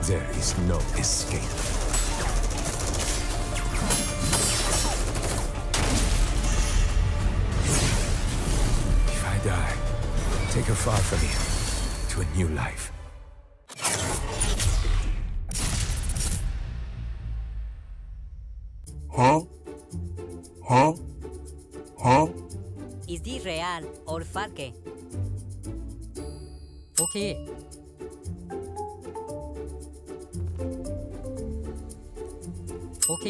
There is no escape. If I die, take her far from here, to a new life. Huh? Huh? Huh? Is this real or fake? โอเค โอเค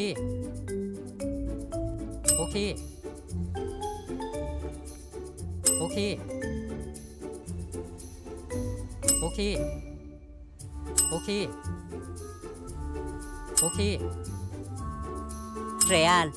โอเค โอเค โอเค โอเค โอเค real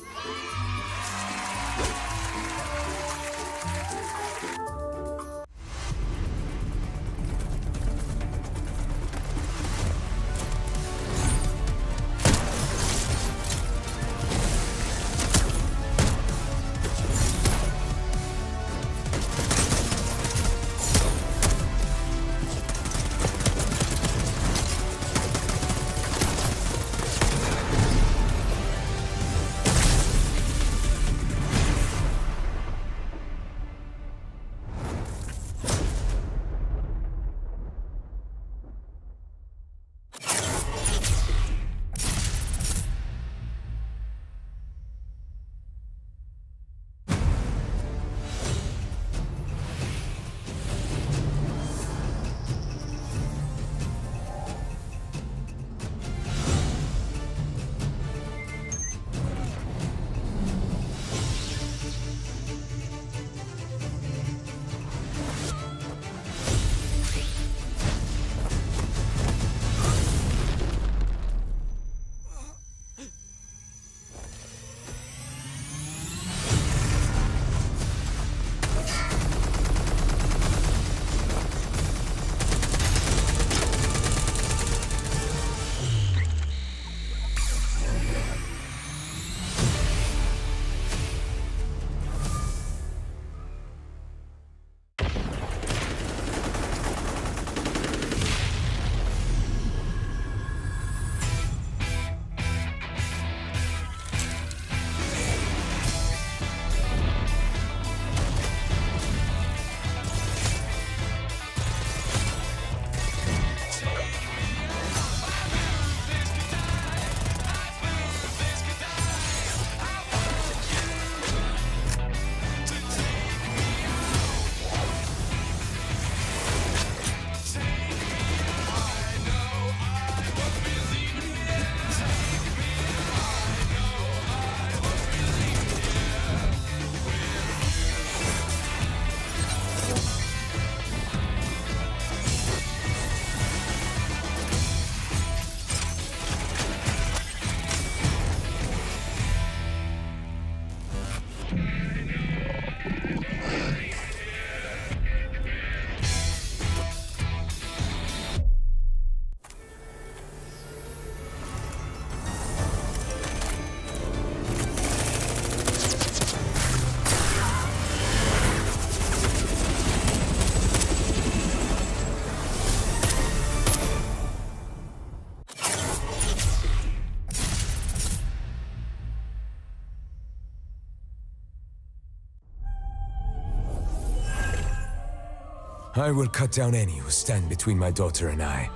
I will cut down any who stand between my daughter and I.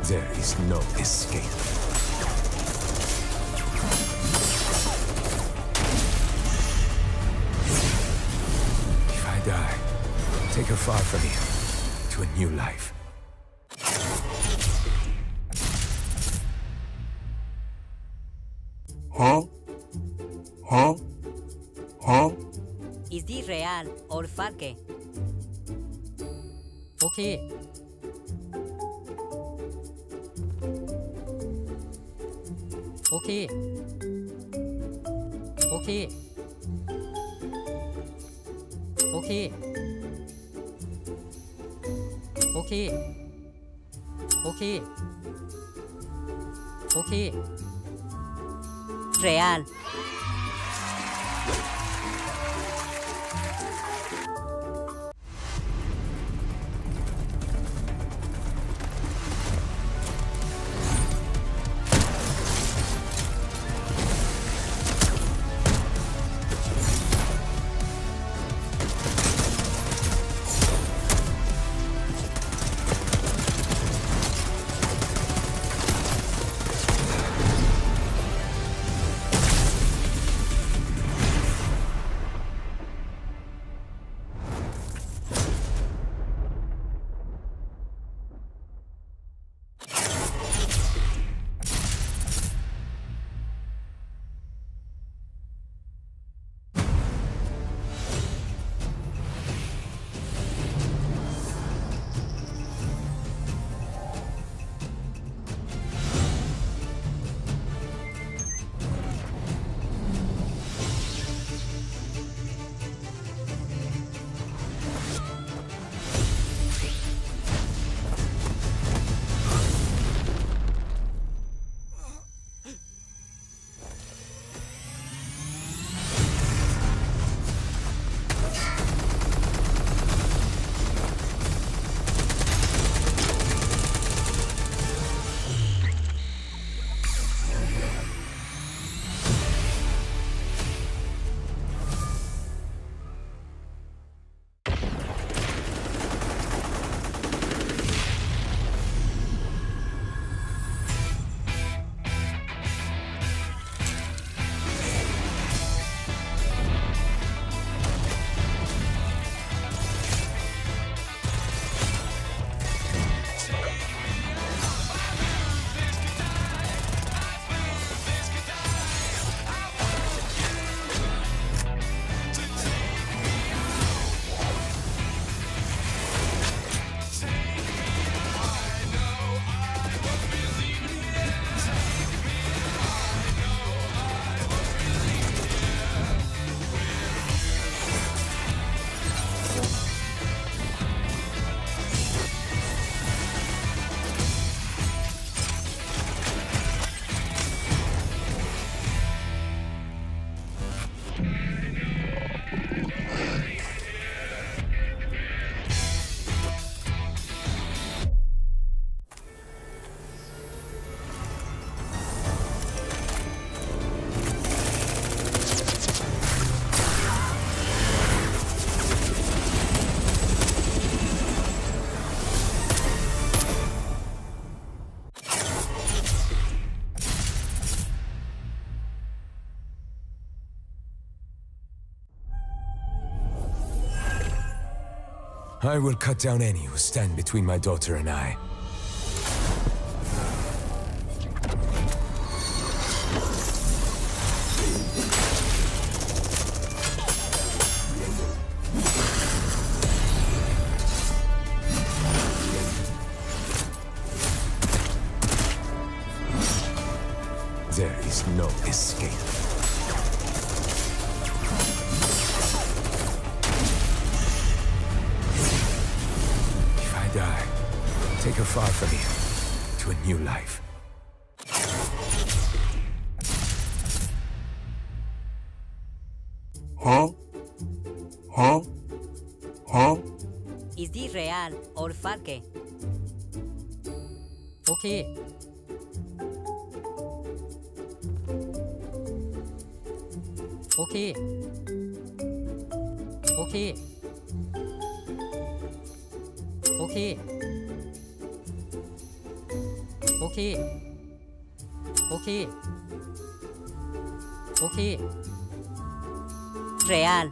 There is no escape. If I die, take her far from here, to a new life. Huh? Huh? Huh? Is this real or fake? โอเค โอเค โอเค โอเค โ โอเค โอเค โอเค real I will cut down any who stand between my daughter and I. There is no escape. If I die, take her far from here to a new life. Huh? Huh? Huh? is this real or fake โอเค โอเค โอเค โอเค โอเค โอเค โอเค real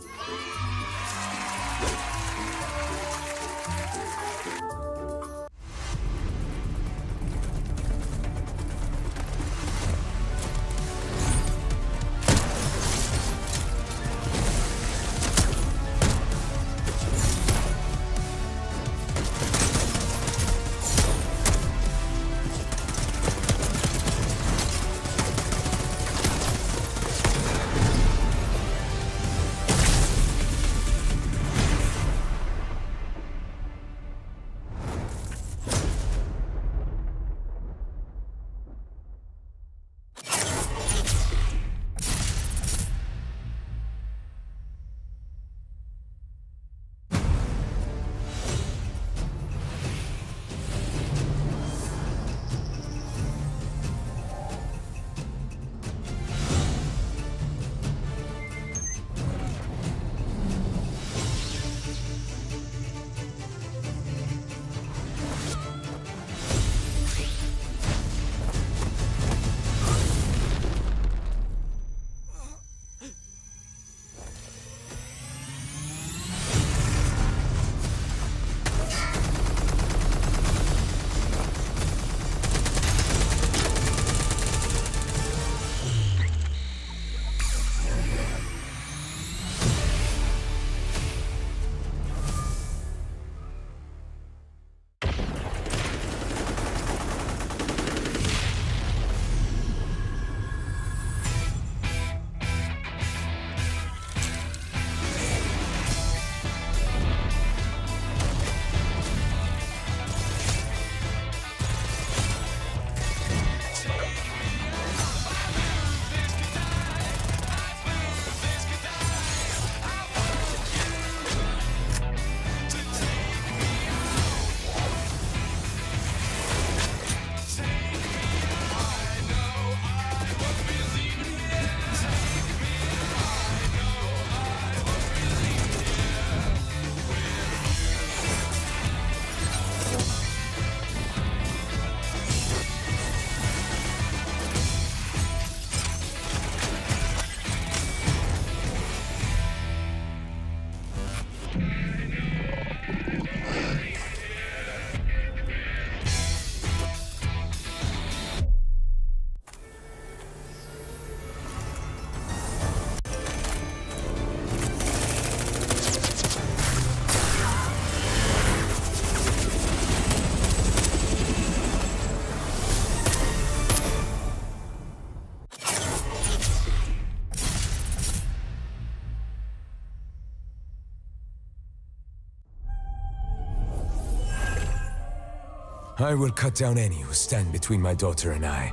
I will cut down any who stand between my daughter and I.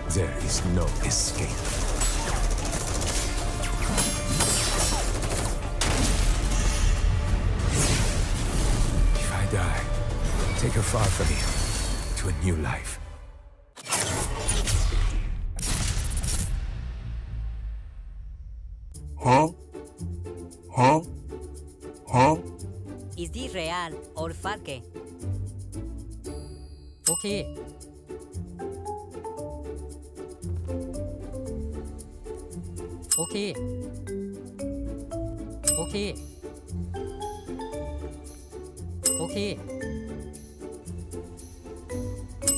There is no escape. If I die, take her far from here, to a new life. Huh? Huh? Huh? Is this real or fake? Okay. Okay. Okay. Okay.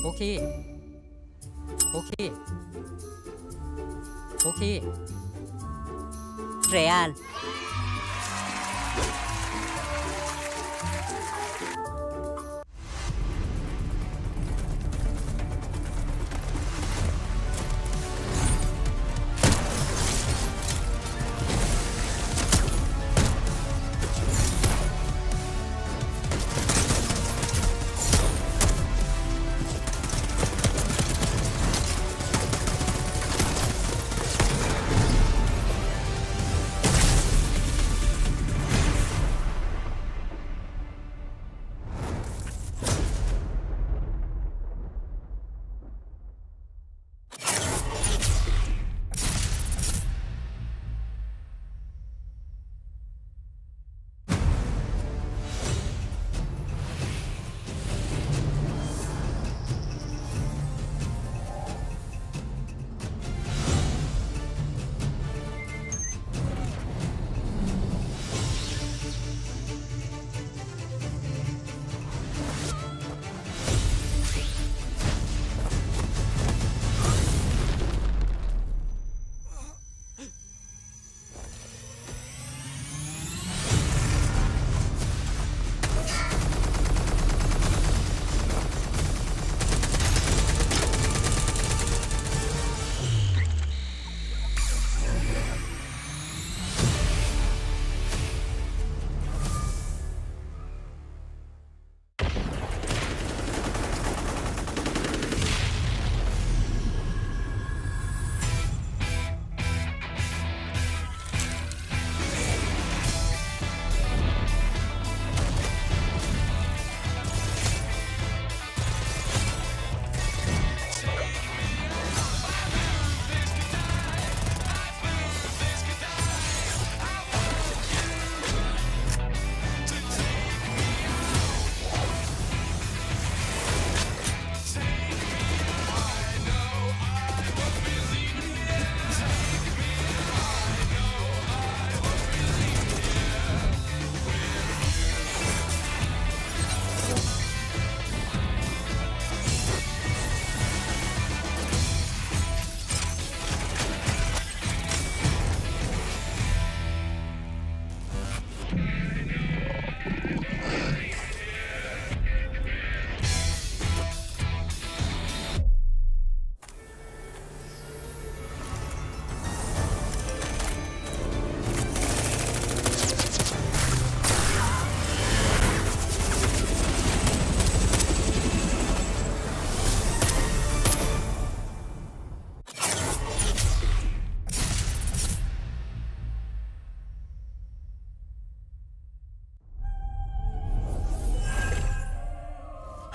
Okay. Okay. Okay. Real.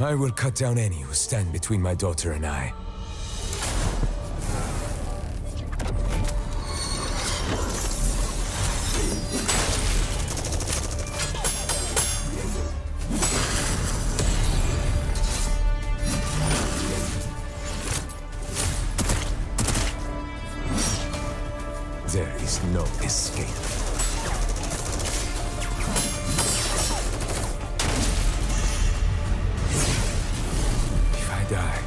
I will cut down any who stand between my daughter and I. There is no escape. If I die,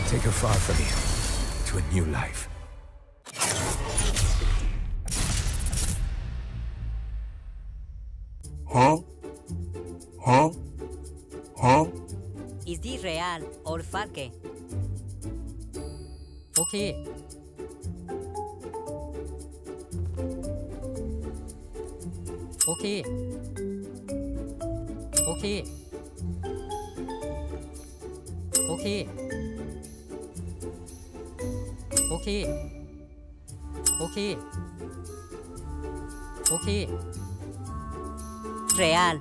take her far from here, to a new life. Huh? Huh? Huh? Is this real or fake? Okay. Okay. Okay. Okay. Okay. Okay. Okay. Real.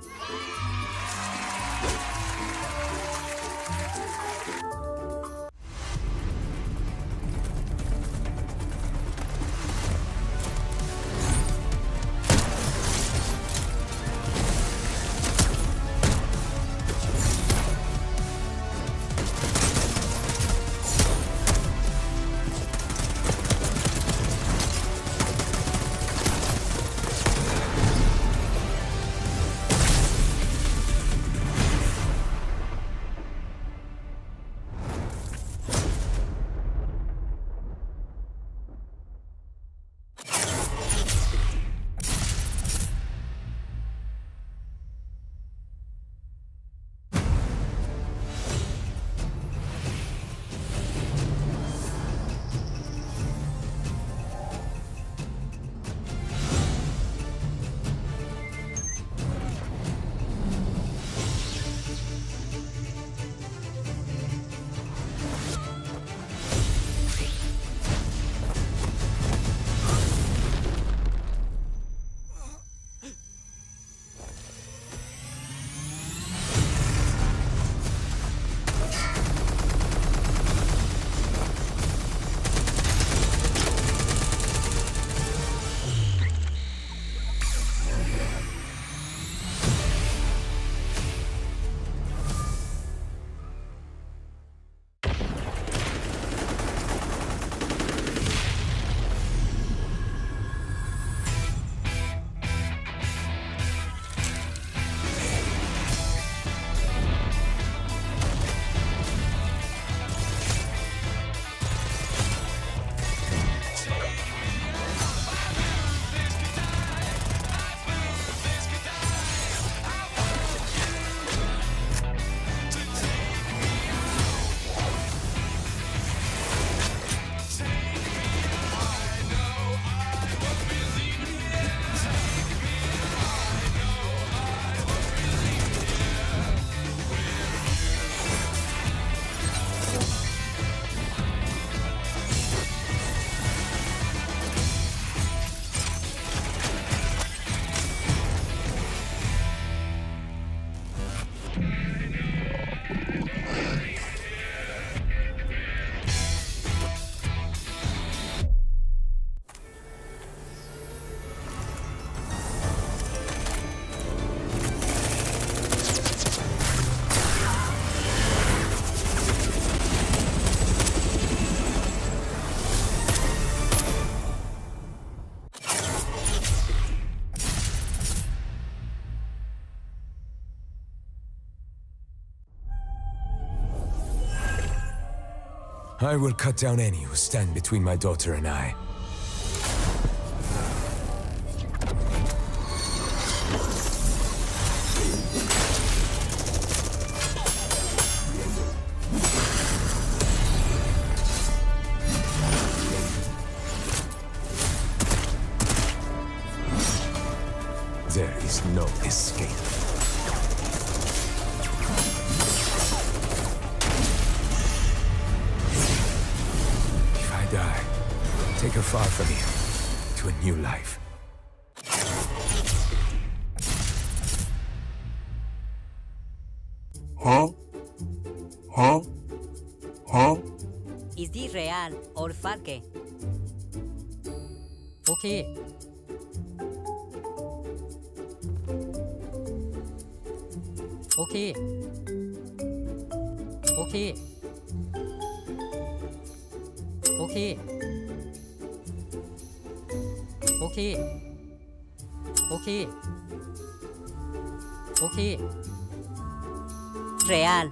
I will cut down any who stand between my daughter and I. There is no escape. If I die, take her far from here, to a new life. Huh? Huh? Huh? Is this real or fake? Okay. Okay. Okay. Okay. Okay. Okay. Okay. Real.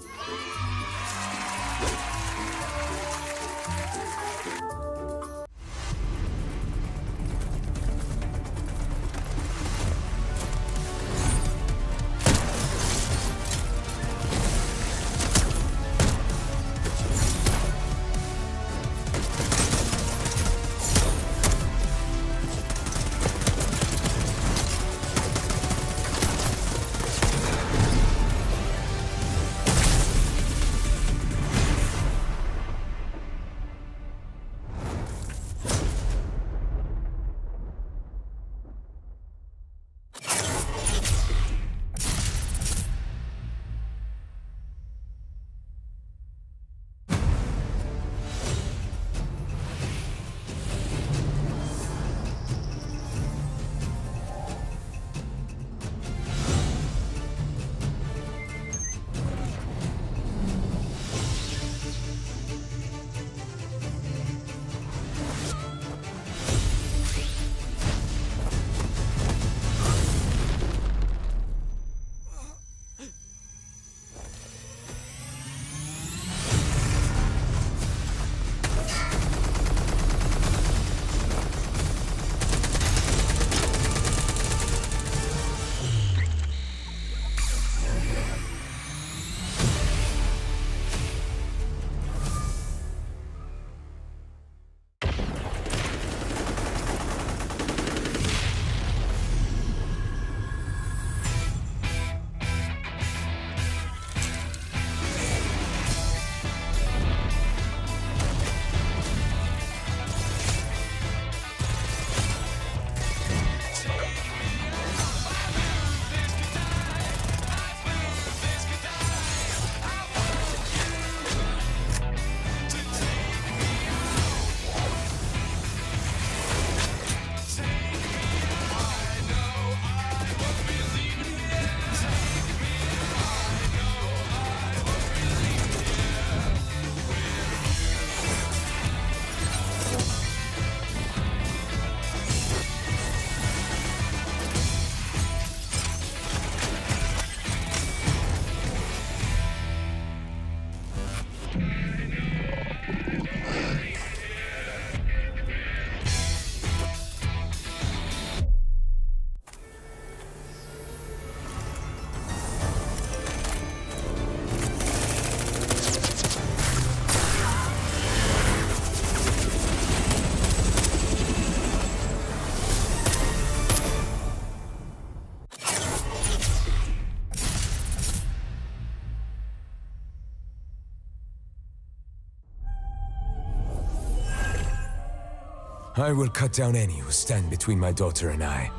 I will cut down any who stand between my daughter and I.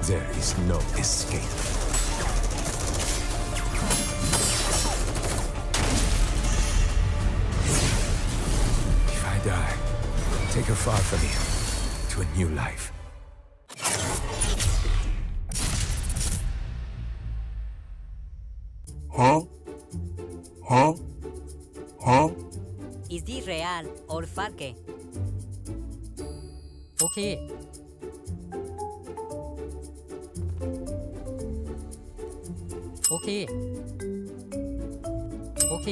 There is no escape. If I die, take her far from here, to a new life. Huh? Huh? Huh? Is this real or fake? โอเค โอเค โอเค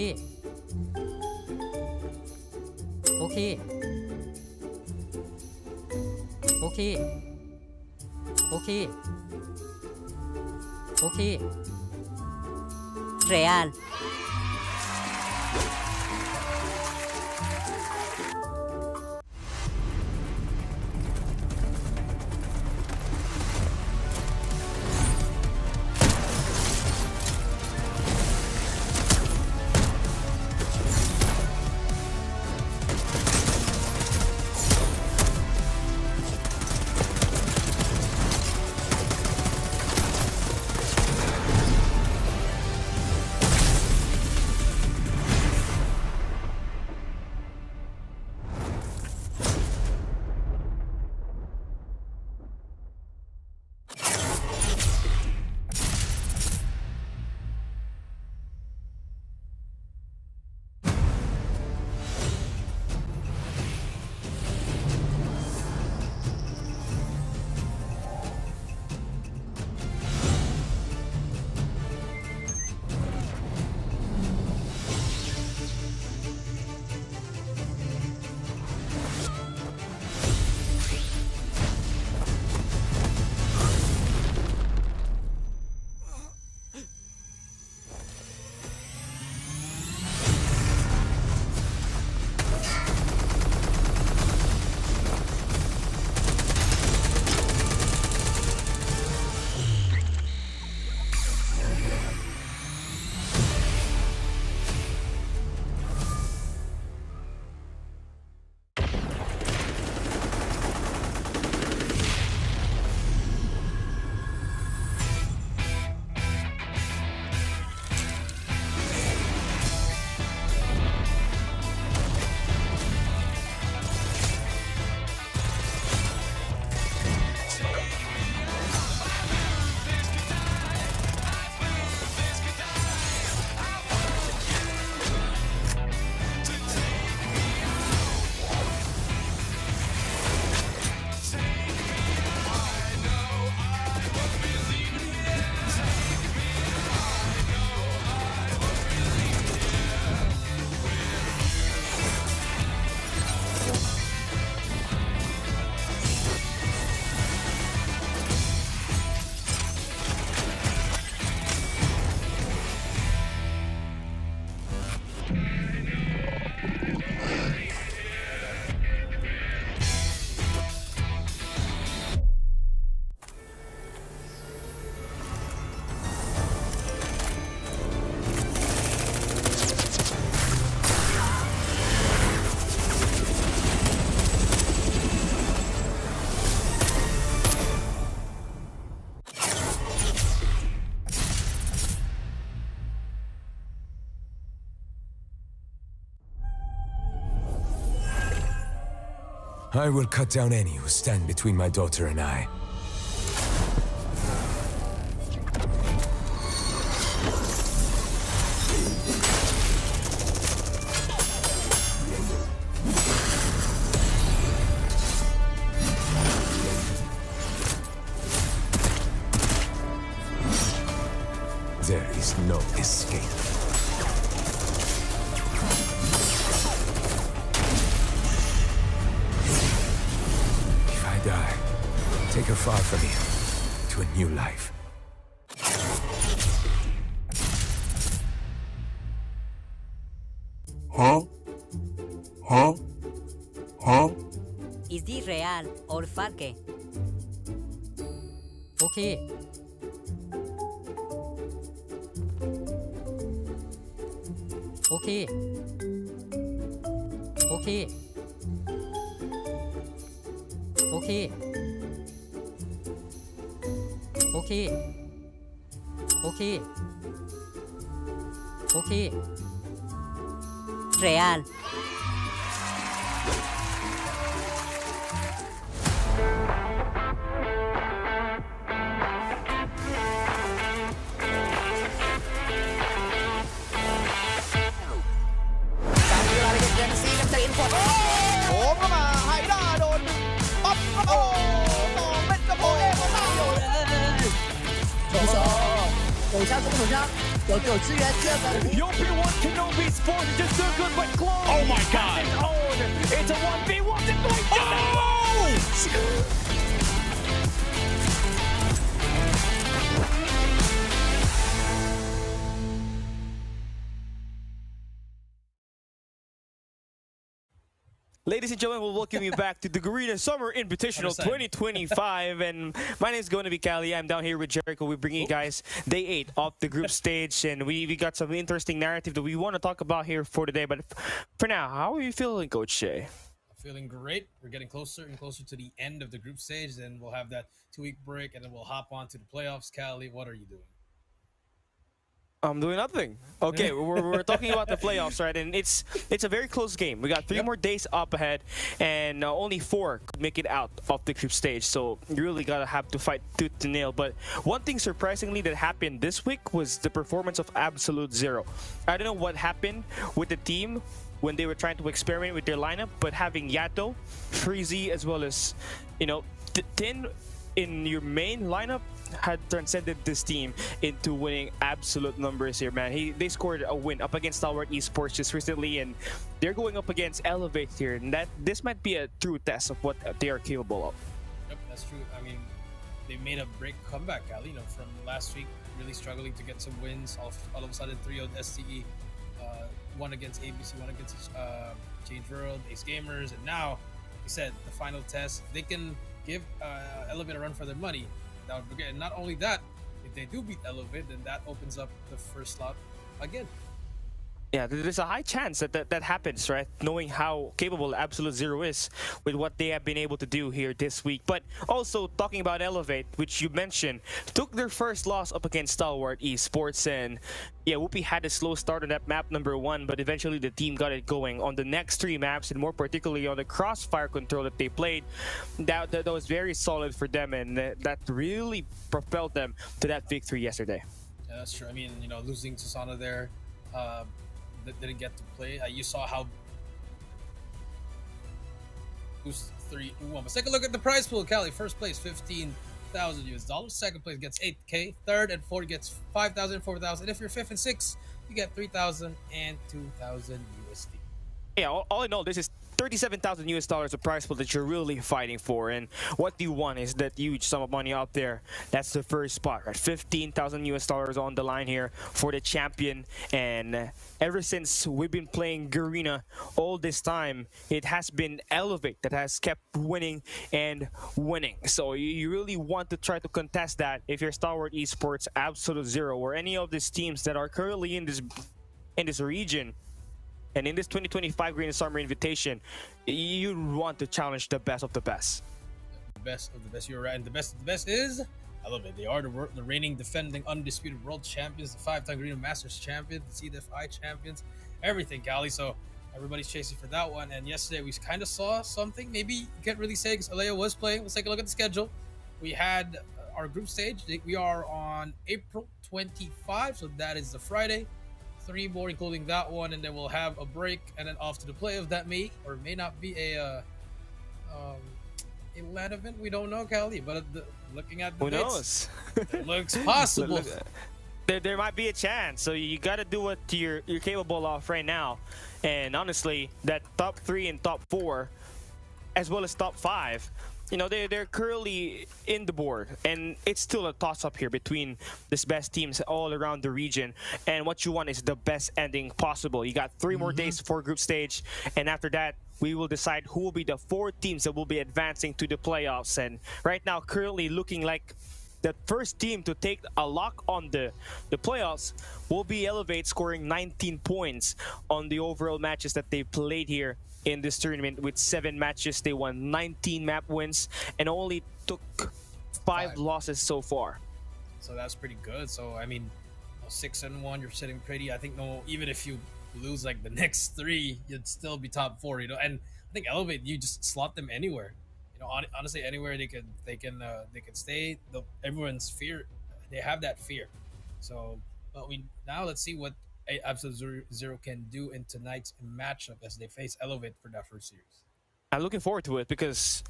โอเค โอเค โอเค โอเค real I will cut down any who stand between my daughter and I. There is no escape. If I die, take her far from here, to a new life. Huh? or Farke? Okay. Okay. Okay. Okay. Okay. Okay. Okay. Real.โอ้โหเข้ามาไฮด้าโดนป๊อปโอ้สองเม็ดกระโปงเองของเราอยู่เลย 投手，手枪攻手枪，有支援第二个。 European one cannot be sports, it's just so good but close. Oh my God. It's on. It's a 1v1. It's going down. Ladies and gentlemen, we'll welcome you back to the Garena Summer Invitational 2025. And my name is going to be Callie. I'm down here with Jericho. We're bringing you guys day 8 of the group stage. And we got some interesting narrative that we want to talk about here for today. But for now, how are you feeling, Coach Shay? Feeling great. We're getting closer and closer to the end of the group stage. Then we'll have that 2-week break, and then we'll hop on to the playoffs. Callie, what are you doing? I'm doing nothing. Okay, we're talking about the playoffs, right? And it's a very close game. We got 3 more days up ahead, and only 4 could make it out of the group stage. So you really gotta have to fight tooth to nail. But one thing surprisingly that happened this week was the performance of Absolute Zero. I don't know what happened with the team when they were trying to experiment with their lineup, but having Yato, Freezy, as well as Tin in your main lineup had transcended this team into winning absolute numbers here, man. They scored a win up against Stalwart Esports just recently, and they're going up against Elevate here, and this might be a true test of what they are capable of. Yep, that's true. I mean, they made a break comeback, Callie. You know, from last week, really struggling to get some wins. All of a sudden, 3-0 STE, one against ABC, one against Change World, Ace Gamers, and now, like I said, the final test. They can give Elevate a run for their money. That would be great. And not only that, if they do beat Elevate, then that opens up the first slot again. Yeah, there's a high chance that happens, right? Knowing how capable Absolute Zero is with what they have been able to do here this week. But also talking about Elevate, which you mentioned, took their first loss up against Stalwart Esports, and yeah, Whoopi had a slow start on that map number 1, but eventually the team got it going on the next 3 maps, and more particularly on the crossfire control that they played. That was very solid for them, and that really propelled them to that victory yesterday. Yeah, that's true. I mean, you know, losing Susana there, that didn't get to play. You saw how who's 3. Let's take a look at the prize pool. Callie, first place, $15,000. Second place gets 8K. Third and fourth gets 5,000 and 4,000. If you're 5th and 6th, you get 3,000 and 2,000 USD. Yeah, all in all, this is $37,000 of prize pool that you're really fighting for, and what you want is that huge sum of money out there. That's the first spot, right? $15,000 on the line here for the champion. And ever since we've been playing Garena all this time, it has been Elevate that has kept winning and winning. So you really want to try to contest that if you're Stalwart Esports, Absolute Zero, or any of these teams that are currently in this region. And in this 2025 Garena Summer Invitation, you want to challenge the best of the best. The best of the best, you're right. And the best of the best is Elevate. They are the reigning, defending, undisputed world champions, the 5-time Garena Masters champions, the CDFI champions, everything, Callie. So everybody's chasing for that one. And yesterday we kind of saw something. Maybe you can't really say because Alea was playing. Let's take a look at the schedule. We had our group stage. We are on April 25, so that is the Friday. 3 more, including that one, and then we'll have a break, and then off to the playoff. That may or may not be a LAN event. We don't know, Callie, but looking at the Who bits, knows? it looks possible. There might be a chance, so you got to do what you're capable of right now. And honestly, that top 3 and top 4, as well as top 5, you know, they're currently in the board, and it's still a toss-up here between these best teams all around the region. And what you want is the best ending possible. You got 3 more days for group stage, and after that, we will decide who will be the 4 teams that will be advancing to the playoffs. And right now, currently looking like the first team to take a lock on the playoffs will be Elevate, scoring 19 points on the overall matches that they played here in this tournament. With 7 matches, they won 19 map wins and only took 5 losses so far. So that's pretty good. So I mean, 6-1, you're sitting pretty. I think even if you lose like the next 3, you'd still be top 4. You know, and I think Elevate, you just slot them anywhere. You know, honestly, anywhere they can stay. Everyone's fear, they have that fear. So, but now let's see what Absolute Zero can do in tonight's matchup as they face Elevate for that first series. I'm looking forward to it because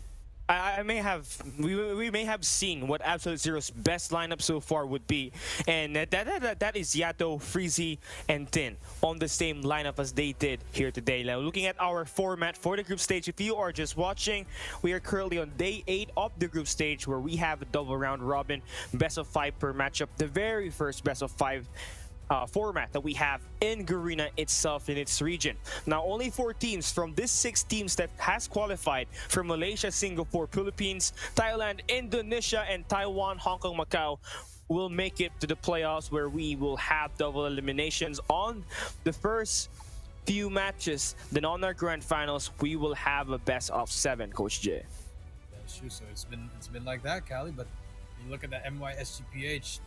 we may have seen what Absolute Zero's best lineup so far would be, and that is Yato, Freezy, and Tin on the same lineup as they did here today. Now, looking at our format for the group stage, if you are just watching, we are currently on day 8 of the group stage, where we have a double round robin, best of 5 per matchup, the very first best of 5 format that we have in Garena itself in its region. Now, only 4 teams from this 6 teams that has qualified from Malaysia, Singapore, Philippines, Thailand, Indonesia, and Taiwan, Hong Kong, Macau will make it to the playoffs, where we will have double eliminations on the first few matches. Then on our grand finals, we will have a best of 7, Coach J. That's true. So it's been like that, Cali. But you look at the MYSGPH.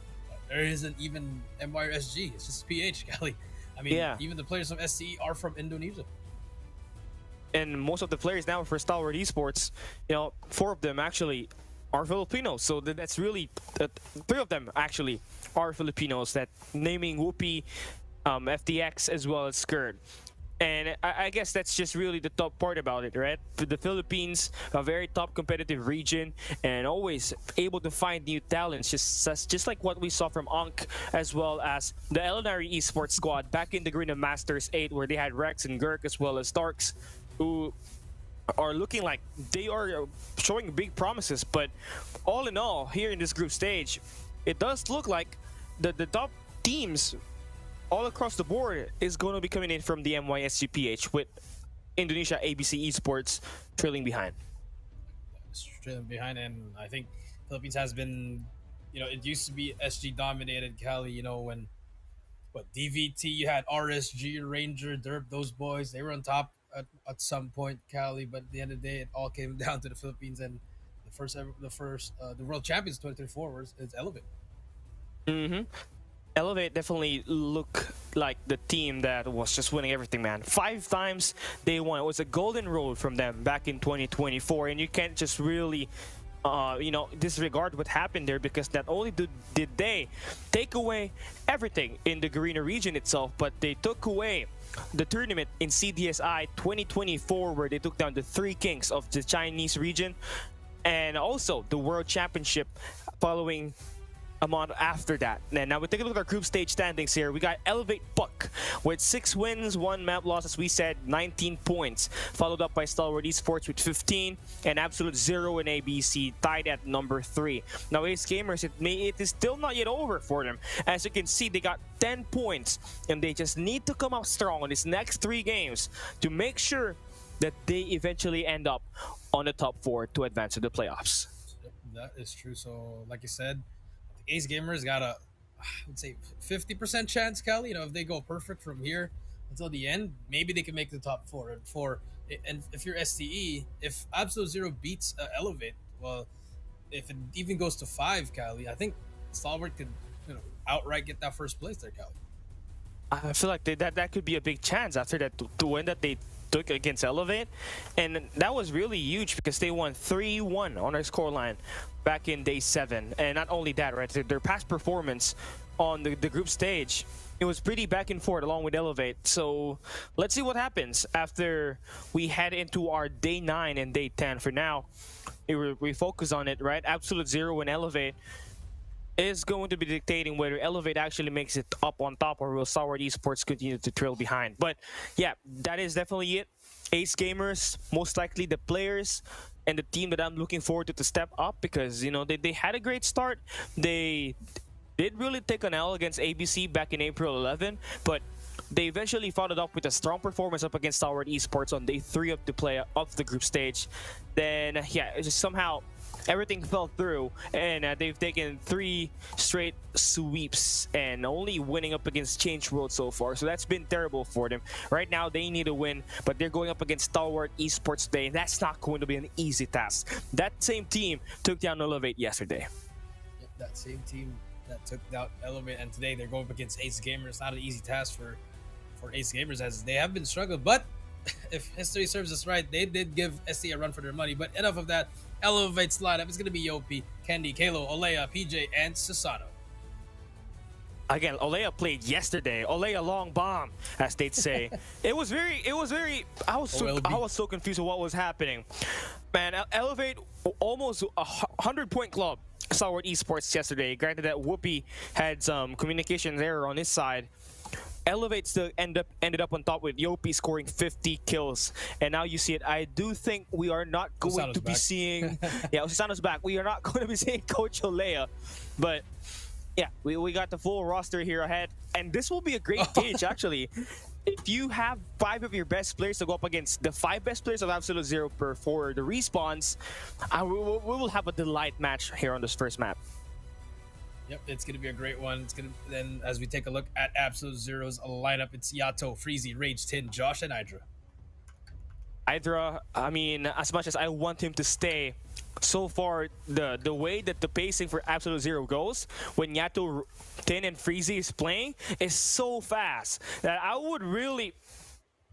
There isn't even MY or SG. It's just PH, Cali. I mean, even the players from SCE are from Indonesia. And most of the players now for Stalwart Esports, 4 of them actually are Filipinos. So that's really 3 of them actually are Filipinos. That naming Whoopi, FTX, as well as Skurd. And I guess that's just really the top part about it, right? For the Philippines, a very top competitive region, and always able to find new talents, just like what we saw from Ankh, as well as the Elinari Esports squad back in the Garena Masters 8, where they had Rex and Gurk, as well as Starks, who are looking like they are showing big promises. But all in all, here in this group stage, it does look like the top teams all across the board is going to be coming in from the MYSGPH, with Indonesia ABC Esports trailing behind. And I think Philippines has been, it used to be SG dominated, Cali, when DVT, you had RSG, Ranger, Derp, those boys, they were on top at some point, Cali, but at the end of the day, it all came down to the Philippines, and the world champions 2024 is Elevate. Elevate definitely look like the team that was just winning everything, man. 5 times they won. It was a golden road from them back in 2024, and you can't just really disregard what happened there, because not only did they take away everything in the Garena region itself, but they took away the tournament in CDSI 2024, where they took down the 3 kings of the Chinese region, and also the World Championship following a month after that. And now we take a look at our group stage standings here. We got Elevate Puck with 6 wins, 1 map loss, as we said, 19 points, followed up by Stalwart Esports with 15, and Absolute Zero and ABC tied at number 3. Now, Ace Gamers, it is still not yet over for them. As you can see, they got 10 points, and they just need to come out strong on these next 3 games to make sure that they eventually end up on the top 4 to advance to the playoffs. That is true. So, like you said, Ace Gamers got I would say 50% chance, Cali. If they go perfect from here until the end, maybe they can make the top 4. And if you're STE, if Absolute Zero beats Elevate, well, if it even goes to 5, Cali, I think Stalwart could outright get that first place there, Cali. I feel like that could be a big chance after that to win that they took against Elevate, and that was really huge because they won 3-1 on their scoreline back in day 7. And not only that, right, their past performance on the group stage, it was pretty back and forth along with Elevate. So let's see what happens after we head into our day 9 and day 10. For now, we focus on it, right? Absolute Zero and Elevate is going to be dictating whether Elevate actually makes it up on top, or will Stalwart Esports continue to trail behind. But yeah, that is definitely it. Ace Gamers, most likely the players and the team that I'm looking forward to step up, because they had a great start. They did really take an L against ABC back in April 11, but they eventually followed up with a strong performance up against Stalwart Esports on day 3 of the group stage. Then yeah, it just somehow everything fell through, and they've taken 3 straight sweeps and only winning up against Change World so far. So that's been terrible for them. Right now, they need a win, but they're going up against Stalwart Esports today, and that's not going to be an easy task. That same team took down Elevate yesterday. Yep, that same team that took out Elevate, and today they're going up against Ace Gamers. Not an easy task for Ace Gamers, as they have been struggling. But if history serves us right, they did give SC a run for their money. But enough of that. Elevate's lineup is going to be Yopi, Candy, Kalo, Olea, PJ, and Susato. Again, Olea played yesterday. Olea long bomb, as they'd say. It was very. I was so confused with what was happening. Man, Elevate almost 100-point club. Stalwart Esports yesterday. Granted that Whoopi had some communications error on his side. Elevate still ended up on top with Yopi scoring 50 kills, and now you see it. I do think we are not going to be seeing. Yeah, Susano's back. We are not going to be seeing Coach Olea, but yeah, we got the full roster here ahead, and this will be a great gauge actually. If you have 5 of your best players to go up against the 5 best players of Absolute Zero for the respawns, we will have a delight match here on this first map. Yep, it's going to be a great one. It's going to then, as we take a look at Absolute Zero's lineup, it's Yato, Freezy, Rage, Tin, Josh, and Hydra. Hydra, I mean, as much as I want him to stay, so far the way that the pacing for Absolute Zero goes when Yato, Tin, and Freezy is playing is so fast that I would really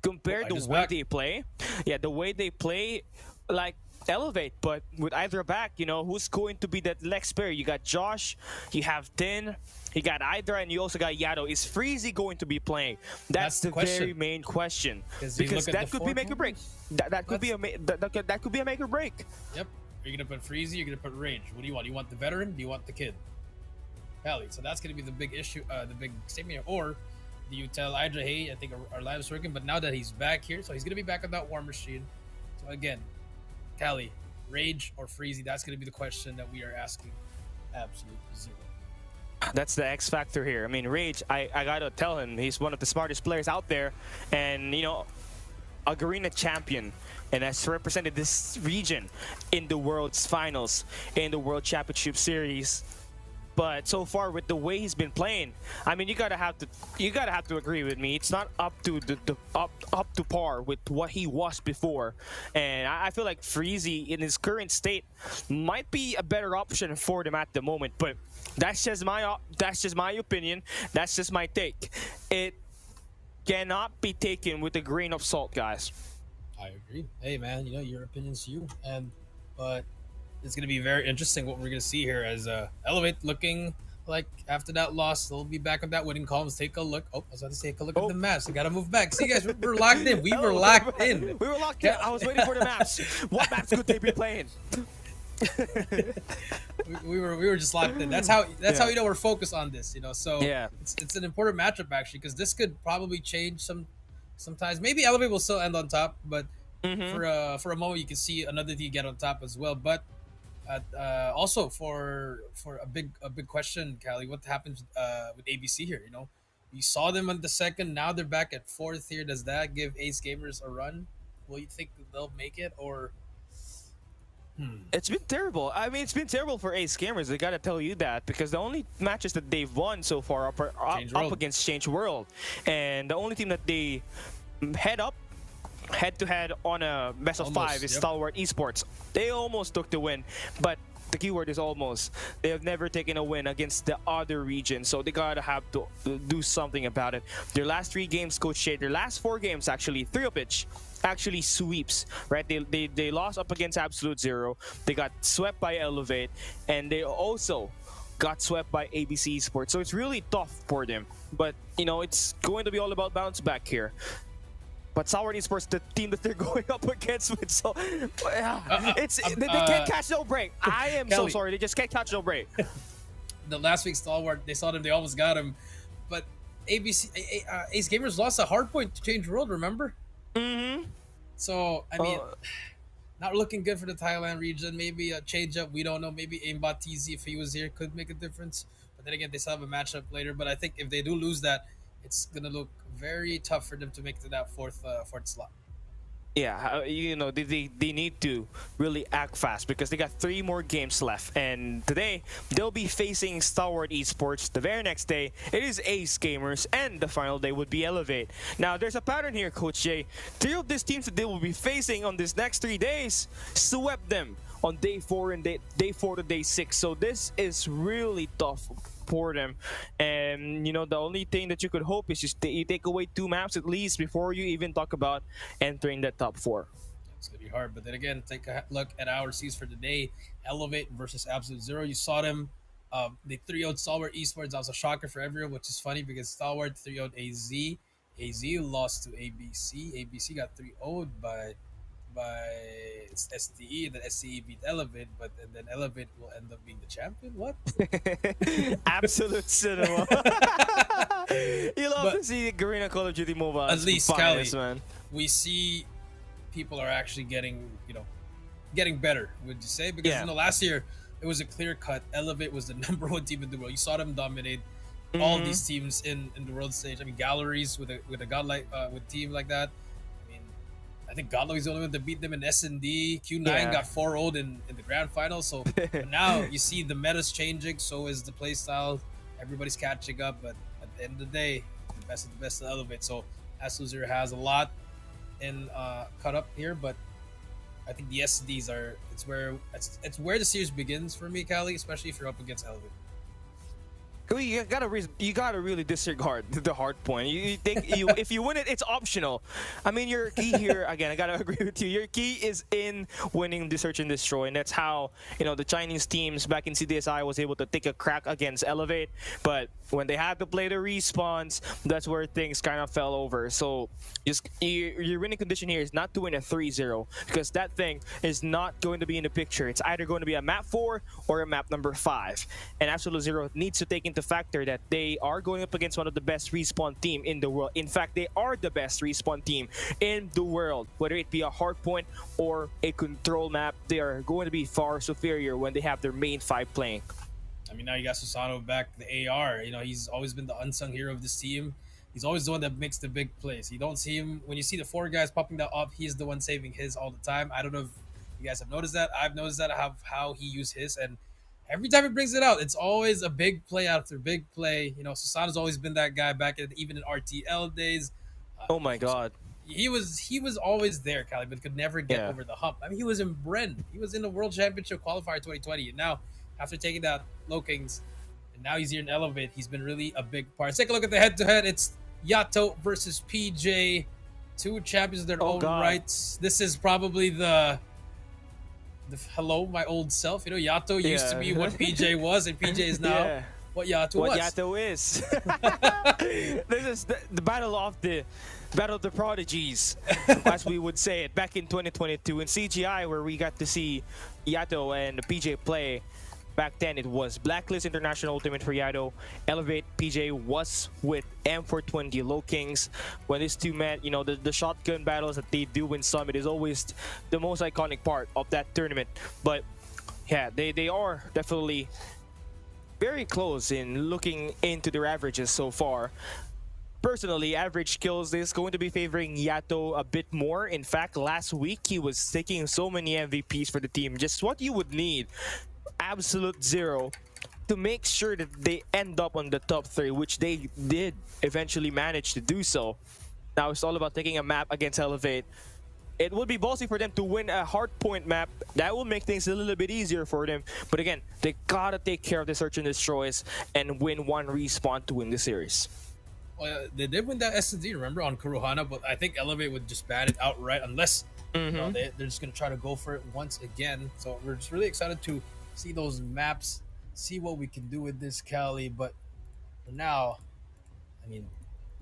compare the way they play. Yeah, the way they play, like Elevate, but with Hydra back, you know, who's going to be that next pair? You got Josh, you have Tin, you got Hydra, and you also got Yato. Is Freezy going to be playing? That's the very main question, because that could be make or break. That could be that could be a make or break. Yep. Are you gonna put Freezy? You're gonna put Rage. What do you want? Do you want the veteran? Do you want the kid? Pally. So that's gonna be the big issue, the big statement. Or do you tell Hydra, hey, I think our live is working, but now that he's back here, so he's gonna be back on that War Machine. So again, Cali, Rage or Freezy? That's going to be the question that we are asking Absolute Zero. That's the X factor here. I mean, Rage, I gotta tell him, he's one of the smartest players out there, and you know, a Garena champion, and has represented this region in the World's Finals, in the World Championship Series. But so far, with the way he's been playing, I mean, you gotta have to agree with me. It's not up to up to par with what he was before, and I feel like Freezy in his current state might be a better option for them at the moment. But that's just my opinion. That's just my take. It cannot be taken with a grain of salt, guys. I agree. Hey, man, you know, your opinion's you, but it's going to be very interesting what we're going to see here as Elevate looking like after that loss, they'll be back on that winning column. Let's take a look. Oh, I was about to take a look at the maps. I got to move back. See, guys, we're locked in. We were locked in. We were locked in. I was waiting for the maps. What maps could they be playing? we were just locked in. That's how you know we're focused on this, you know. So yeah, it's an important matchup actually, because this could probably change sometimes. Maybe Elevate will still end on top, but for a moment you can see another team get on top as well. But also for a big question, Callie, what happens with ABC here? You know, you saw them on the second, now they're back at 4th here. Does that give Ace Gamers a run? Will you think they'll make it, or? It's been terrible. I mean, it's been terrible for Ace Gamers. I gotta tell you that, because the only matches that they've won so far are up against Change World, and the only team that they head-to-head on a best of 5 is Stalwart Esports. They almost took the win, but the keyword is almost. They have never taken a win against the other region, so they gotta have to do something about it. Their last 3 games, Coach Shade, their last 4 games actually, 3 of which actually sweeps, right? They lost up against Absolute Zero, they got swept by Elevate, and they also got swept by ABC Esports. So it's really tough for them, but you know, it's going to be all about bounce back here. But Stalwart Esports, the team that they're going up against with, so they can't catch no break. I am so sorry, they just can't catch no break. The last week Stalwart, they saw them, they almost got him, but Ace Gamers lost a hard point to Change World, remember? So I mean, not looking good for the Thailand region. Maybe a change up, we don't know. Maybe Aimbot TZ, if he was here, could make a difference. But then again, they still have a matchup later. But I think if they do lose that, it's gonna look very tough for them to make to that fourth slot. Yeah, they need to really act fast because they got 3 more games left, and today they'll be facing Stalwart Esports. The very next day it is Ace Gamers, and the final day would be Elevate. Now there's a pattern here, Coach Jay. 3 of these teams that they will be facing on this next 3 days swept them on day 4 and day 4 to day 6. So this is really tough for them, and the only thing that you could hope is just you take away 2 maps at least before you even talk about entering the top 4. It's gonna be hard, but then again, take a look at our C's for today. Elevate versus Absolute Zero. You saw them. They 3-0'd Stalwart Esports. That was a shocker for everyone, which is funny because Stalwart 3-0'd AZ. AZ lost to ABC. ABC got 3-0'd by STE. Then STE beat Elevate, and then Elevate will end up being the champion. What? Absolute cinema. You love to see Garena Call of Duty Mobile. At least, finest, Cali, man. we see people are actually getting better. Would you say? Because last year it was a clear cut. Elevate was the #1 team in the world. You saw them dominate all these teams in the world stage. I mean, galleries with a godlike with team like that. I think Godlo is the only one that beat them in S&D. Q9 got 4-0'd in the grand final. So but now you see the meta's changing. So is the playstyle. Everybody's catching up. But at the end of the day, the best of the best to Elevate. So Absolute Zero has a lot in cut up here. But I think the S&Ds are it's where the series begins for me, Cali, especially if you're up against Elevate. You gotta really disregard the hard point. You think if you win it, it's optional. I mean, your key here again. I gotta agree with you. Your key is in winning the search and destroy, and that's how the Chinese teams back in CDSI was able to take a crack against Elevate. But when they had to play the respawns, that's where things kind of fell over. So your winning condition here is not to win a 3-0 because that thing is not going to be in the picture. It's either going to be a map 4 or a map number 5, and Absolute Zero needs to take into factor that they are going up against one of the best respawn team in the world. In fact, they are the best respawn team in the world. Whether it be a hardpoint or a control map, they are going to be far superior when they have their main 5 playing. I mean, now you got Susano back, the AR. He's always been the unsung hero of this team. He's always the one that makes the big plays. You don't see him when you see the 4 guys popping that up. He's the one saving his all the time. I don't know if you guys have noticed that. I've noticed that how he used his, and every time he brings it out, it's always a big play after big play. Susano's always been that guy back even in RTL days. Oh my God. He was always there, Cali, but could never get over the hump. I mean, he was in Bren. He was in the World Championship qualifier 2020, and now after taking that low kings, and now he's here in Elevate, he's been really a big part. Let's take a look at the head-to-head. It's Yato versus PJ, 2 champions of their own rights. This is probably the hello, my old self. Yato used to be what PJ was, and PJ is now what Yato was. What Yato is. This is the battle of the prodigies, as we would say it, back in 2022 in CGI, where we got to see Yato and PJ play. Back then, it was Blacklist International Ultimate for Yato. Elevate PJ was with M420 Low Kings. When these two met, the shotgun battles that they do in Summit is always the most iconic part of that tournament. But yeah, they are definitely very close in looking into their averages so far. Personally, average kills is going to be favoring Yato a bit more. In fact, last week he was taking so many MVPs for the team. Just what you would need. Absolute Zero to make sure that they end up on the top 3, which they did eventually manage to do so. Now it's all about taking a map against Elevate. It would be ballsy for them to win a hardpoint map. That will make things a little bit easier for them. But again, they gotta take care of the search and destroys and win 1 respawn to win the series. Well, they did win that S&D, remember, on Kurohana, but I think Elevate would just ban it outright unless they're just gonna try to go for it once again. So we're just really excited to see those maps, see what we can do with this, Cali. But for now, I mean,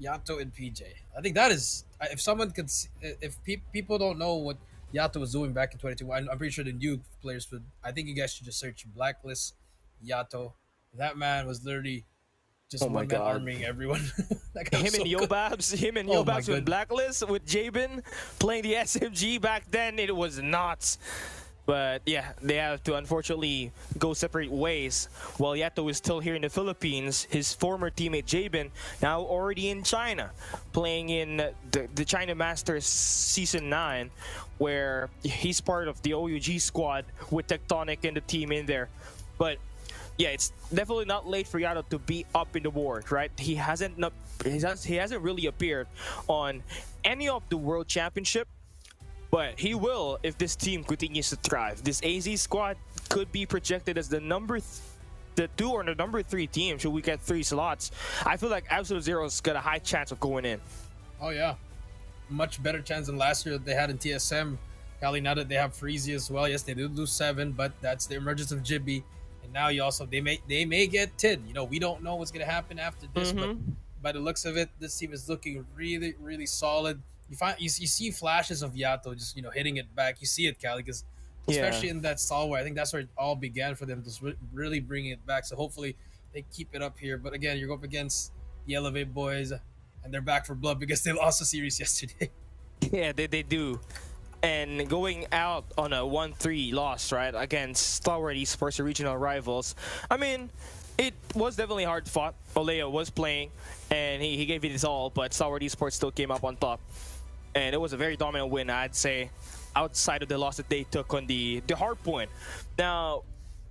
Yato and PJ. I think that is, if someone could, if people don't know what Yato was doing back in 2021, I'm pretty sure the new players would. I think you guys should just search Blacklist Yato. That man was literally just one man arming everyone. Him and Yobabs with Blacklist with Jabin playing the SMG back then. It was nuts. But yeah, they have to unfortunately go separate ways. While Yato is still here in the Philippines, his former teammate Jabin now already in China, playing in the China Masters Season 9, where he's part of the OUG squad with Tectonic and the team in there. But yeah, it's definitely not late for Yato to be up in the war, right? He hasn't really appeared on any of the World Championship. But he will if this team continues to thrive. This AZ squad could be projected as the the 2 or the number 3 team should we get 3 slots. I feel like Absolute Zero's got a high chance of going in. Oh yeah, much better chance than last year that they had in TSM. Cali, now that they have Freezy as well. Yes, they did lose 7, but that's the emergence of Jibby. And now you also they may get Tid. You know, we don't know what's gonna happen after this, but by the looks of it, this team is looking really, really solid. You see flashes of Yato just hitting it back. You see it, Cali, because especially in that stall where I think that's where it all began for them, just really bringing it back. So hopefully they keep it up here. But again, you're up against the Elevate boys, and they're back for blood because they lost the series yesterday. Yeah, they do. And going out on a 1-3 loss, right, against Stalwart Esports, regional rivals. I mean, it was definitely hard fought. Oleo was playing, and he gave it his all, but Stalwart Esports still came up on top. And it was a very dominant win, I'd say, outside of the loss that they took on the hard point. Now,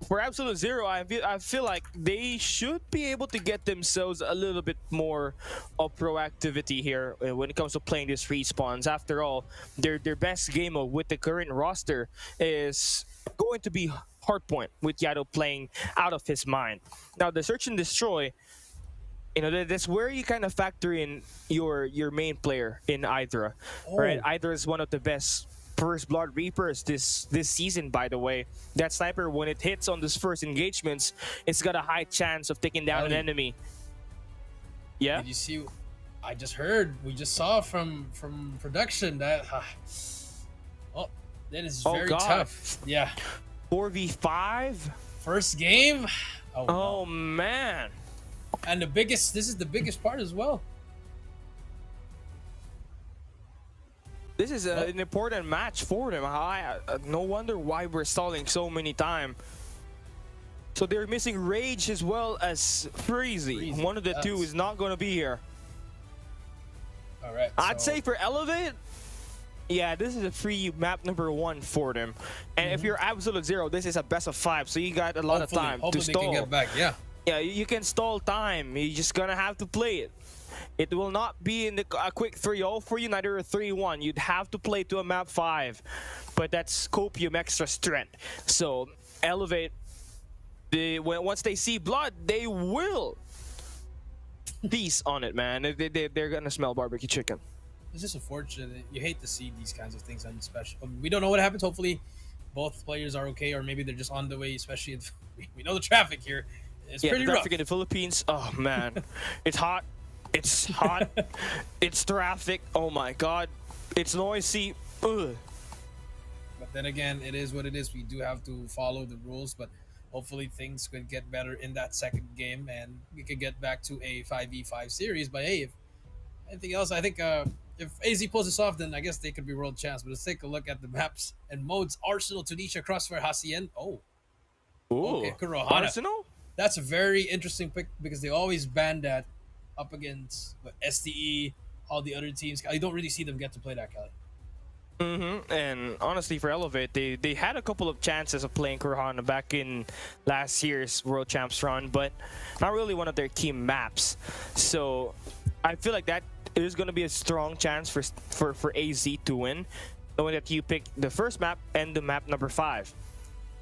for Absolute Zero, I feel like they should be able to get themselves a little bit more of proactivity here when it comes to playing these respawns. After all, their best game with the current roster is going to be Hardpoint, with Yato playing out of his mind. Now, the Search and Destroy, that's where you kind of factor in your main player in Hydra, right? Hydra is one of the best First Blood Reapers this season, by the way. That sniper, when it hits on these first engagements, it's got a high chance of taking down an enemy. Yeah? Did you see? I just heard, we just saw from production that that is very tough. Yeah. 4v5? First game? Oh man. And this is the biggest part as well. This is an important match for them. No wonder why we're stalling so many times. So they're missing Rage as well as Freezy. One of the two is not going to be here. All right. I'd say for Elevate, yeah, this is a free map number 1 for them. And if you're Absolute Zero, this is a best of 5, so you got a lot of time to stall. Hopefully they can get back, yeah. Yeah, you can stall time. You're just gonna have to play it. It will not be in a quick 3-0 for you, neither a 3-1. You'd have to play to a map 5, but that's Copium extra strength. So Elevate, once they see blood, they will feast on it, man. They're gonna smell barbecue chicken. It's just unfortunate. You hate to see these kinds of things on special. We don't know what happens. Hopefully, both players are okay, or maybe they're just on the way. Especially if we know the traffic here. It's pretty rough. Traffic in the Philippines. Oh man, it's hot. It's hot. It's traffic. Oh my god, it's noisy. Ugh. But then again, it is what it is. We do have to follow the rules, but hopefully things could get better in that second game, and we could get back to a 5v5 series. But hey, if anything else, I think if AZ pulls this off, then I guess they could be world champs. But let's take a look at the maps and modes. Arsenal, Tunisia, Crossfire, Hacienda. Oh. Okay, Kurohana. Arsenal? That's a very interesting pick because they always ban that up against STE, all the other teams. I don't really see them get to play that, Kelly. And honestly, for Elevate, they had a couple of chances of playing Kurohana back in last year's World Champs run, but not really one of their team maps. So I feel like that is going to be a strong chance for AZ to win, knowing that you pick the first map and the map number 5.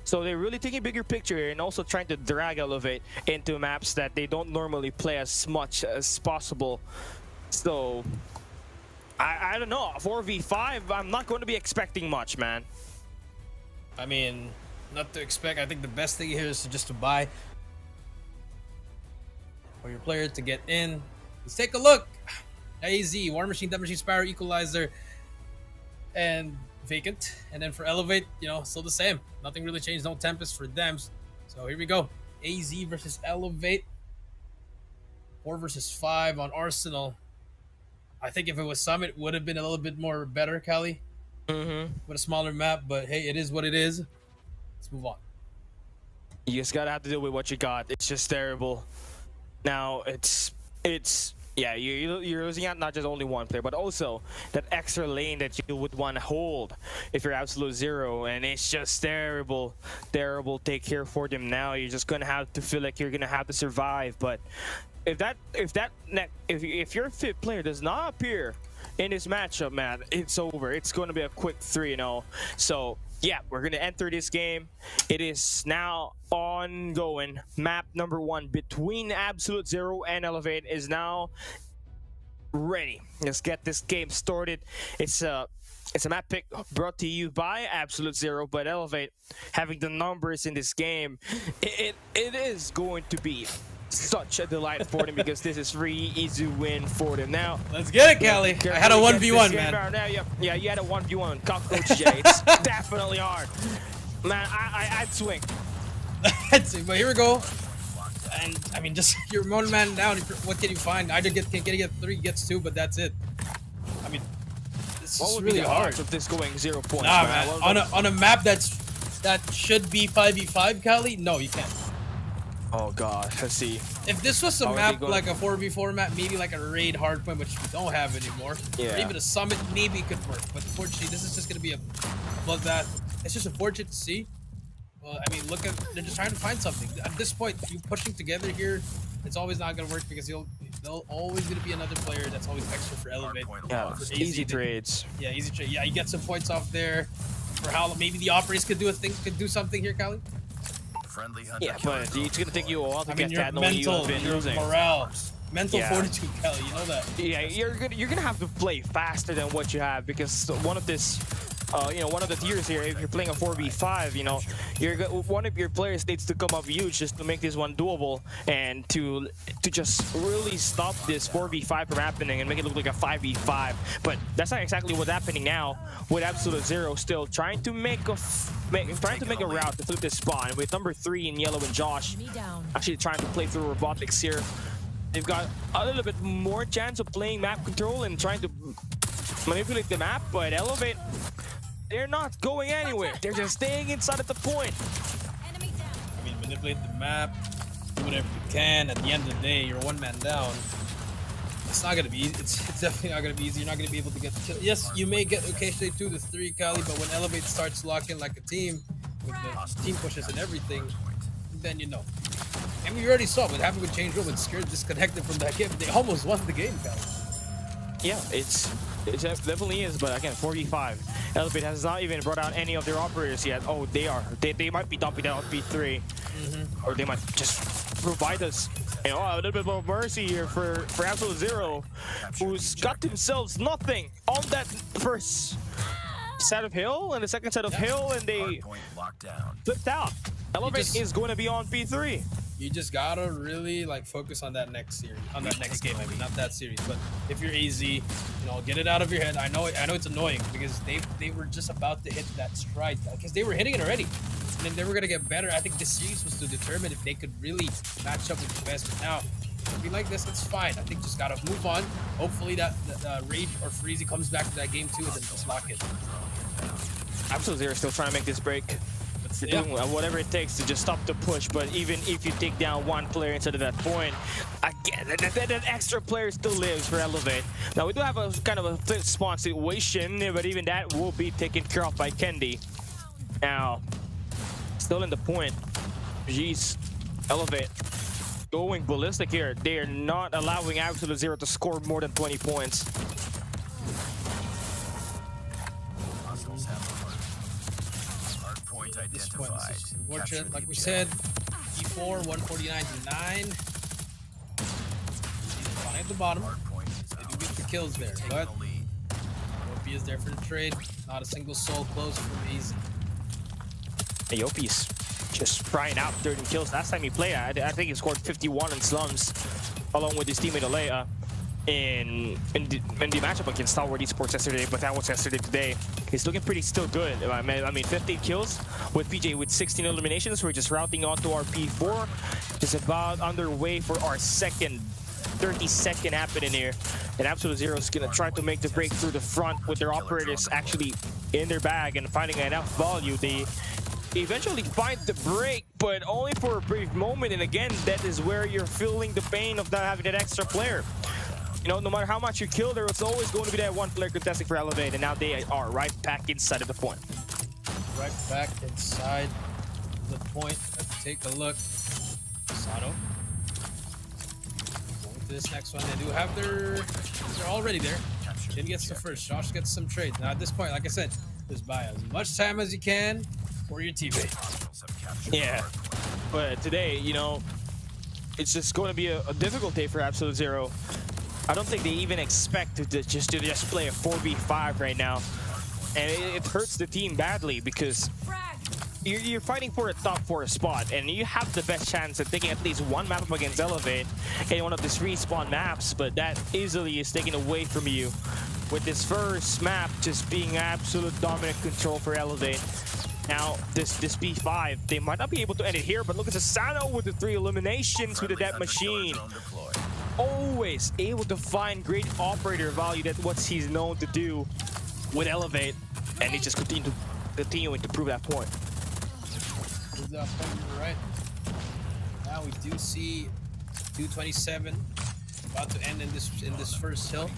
So they're really taking a bigger picture here and also trying to drag Elevate into maps that they don't normally play as much as possible. So I don't know, 4v5, I'm not going to be expecting much, man. I mean, not to expect. I think the best thing here is just to buy for your player to get in. Let's take a look. AZ, War Machine, Death Machine, Spyro, Equalizer, and Vacant. And then for Elevate, still the same. Nothing really changed. No Tempest for them. So here we go. AZ versus Elevate. 4 versus 5 on Arsenal. I think if it was Summit, it would have been a little bit more better, Cali. With a smaller map, but hey, it is what it is. Let's move on. You just gotta have to deal with what you got. It's just terrible. Now it's yeah, you're losing out not just only one player, but also that extra lane that you would want to hold if you're Absolute Zero, and it's just terrible take care for them now. You're just gonna have to feel like you're gonna have to survive. But if your fifth player does not appear in this matchup, man, it's over. It's going to be a quick 3-0. So yeah, we're going to enter this game. It is now ongoing. Map number 1 between Absolute Zero and Elevate is now ready. Let's get this game started. It's a map pick brought to you by Absolute Zero, but Elevate having the numbers in this game, it is going to be such a delight for them because this is really easy win for them. Now let's get it, Callie. I had a 1v1, man. Now, yeah, you had a 1v1. Cockroach J. It's definitely hard. Man, I'd swing. But here we go. And I mean, just you're one man down. What can you find? Either get 3, gets 2, but that's it. I mean, this is really hard. Of this going 0 points. Nah, man. On a map that should be 5v5, Callie, no, you can't. Oh god, let's see. If this was a map like a 4v4 map, maybe like a raid hardpoint, which we don't have anymore, or even a summit, maybe it could work. But unfortunately, this is just gonna be a bloodbath. It's just unfortunate to see. Well, I mean, look at they're just trying to find something. At this point, you pushing together here, it's always not gonna work because there'll always gonna be another player that's always extra for Elevate. Yeah, for easy trades. Yeah, easy trade. Yeah, you get some points off there. For how maybe the operators could do something here, Callie. Yeah, but it's gonna take you a while to get your that knowing you have been losing. Morale, mental fortitude, Kelly. You know that. Yeah, you're gonna have to play faster than what you have because one of this, one of the tiers here. If you're playing a 4v5, one of your players needs to come up huge just to make this one doable and to just really stop this 4v5 from happening and make it look like a 5v5. But that's not exactly what's happening now with Absolute Zero still trying to make a route to flip this spawn with number 3 in yellow and Josh actually trying to play through robotics here. They've got a little bit more chance of playing map control and trying to manipulate the map, but Elevate, they're not going anywhere. They're just staying inside at the point. I mean, manipulate the map, do whatever you can. At the end of the day, you're one man down. It's not gonna be easy. It's definitely not gonna be easy. You're not gonna be able to get the kill. Yes, you may get occasionally 2 to 3, Callie, but when Elevate starts locking like a team, with the team pushes and everything, then you know. I mean, you already saw what happened with Change Room and Skirt disconnected from that game. They almost won the game, Callie. Yeah, it definitely is, but again, 4v5. Elevate has not even brought out any of their operators yet. Oh, they are. They might be dumping down P3, or they might just provide us, a little bit more mercy here for Absolute Zero, who's got themselves nothing on that first set of hill and the second set of hill, and they flipped out. Elevate is going to be on P3. You just gotta really focus on that next series, on that next game. I mean, not that series, but if you're AZ, get it out of your head. I know it's annoying because they were just about to hit that stride because they were hitting it already, and then they were gonna get better. I think this series was to determine if they could really match up with the best. But now, something like this, it's fine. I think just gotta move on. Hopefully that Rage or Freezy comes back to that game too, and then just lock it. Absolute Zero still trying to make this break. You're doing whatever it takes to just stop the push, but even if you take down one player instead of that point, again, that extra player still lives for Elevate. Now, we do have a kind of a flip spawn situation, but even that will be taken care of by Kendi. Now, still in the point. Jeez, Elevate going ballistic here. They are not allowing Absolute Zero to score more than 20 points. This point is unfortunate. Like we said, E4, 149 to 9. Fine at the bottom. They do get the kills there, but OP is there for the trade. Not a single soul close from AZ. Ayopi's just frying out 30 kills. Last time he played, I think he scored 51 in slums, along with his teammate Alea in the matchup against Stalwart Esports yesterday, but that was yesterday. Today he's looking pretty still good. I mean 15 kills with PJ with 16 eliminations. We're just routing onto our P4. Just about underway for our second 30-second happening here, and Absolute Zero is gonna try to make the break through the front with their operators actually in their bag and finding enough value. eventually find the break, but only for a brief moment. And again, that is where you're feeling the pain of not having that extra player. You know, no matter how much you kill, there was always going to be that one player contesting for Elevate, and now they are right back inside of the point. Right back inside the point. Let's take a look. Sato. Going to this next one. They do have they're already there. Jin gets the first. Josh gets some trades. Now at this point, like I said, just buy as much time as you can for your teammate. Yeah, but today, you know, it's just going to be a difficult day for Absolute Zero. I don't think they even expect to just play a 4v5 right now, and it hurts the team badly because you're fighting for a top 4 spot, and you have the best chance at taking at least one map up against Elevate in one of these respawn maps, but that easily is taken away from you with this first map just being absolute dominant control for Elevate. Now, this B5, they might not be able to end it here, but look at Sasano with the 3 eliminations with the death machine. Always able to find great operator value. That's what he's known to do with Elevate, and he just continuing to prove that point. Prove that point, you're right. Now we do see 227 about to end in this first hill.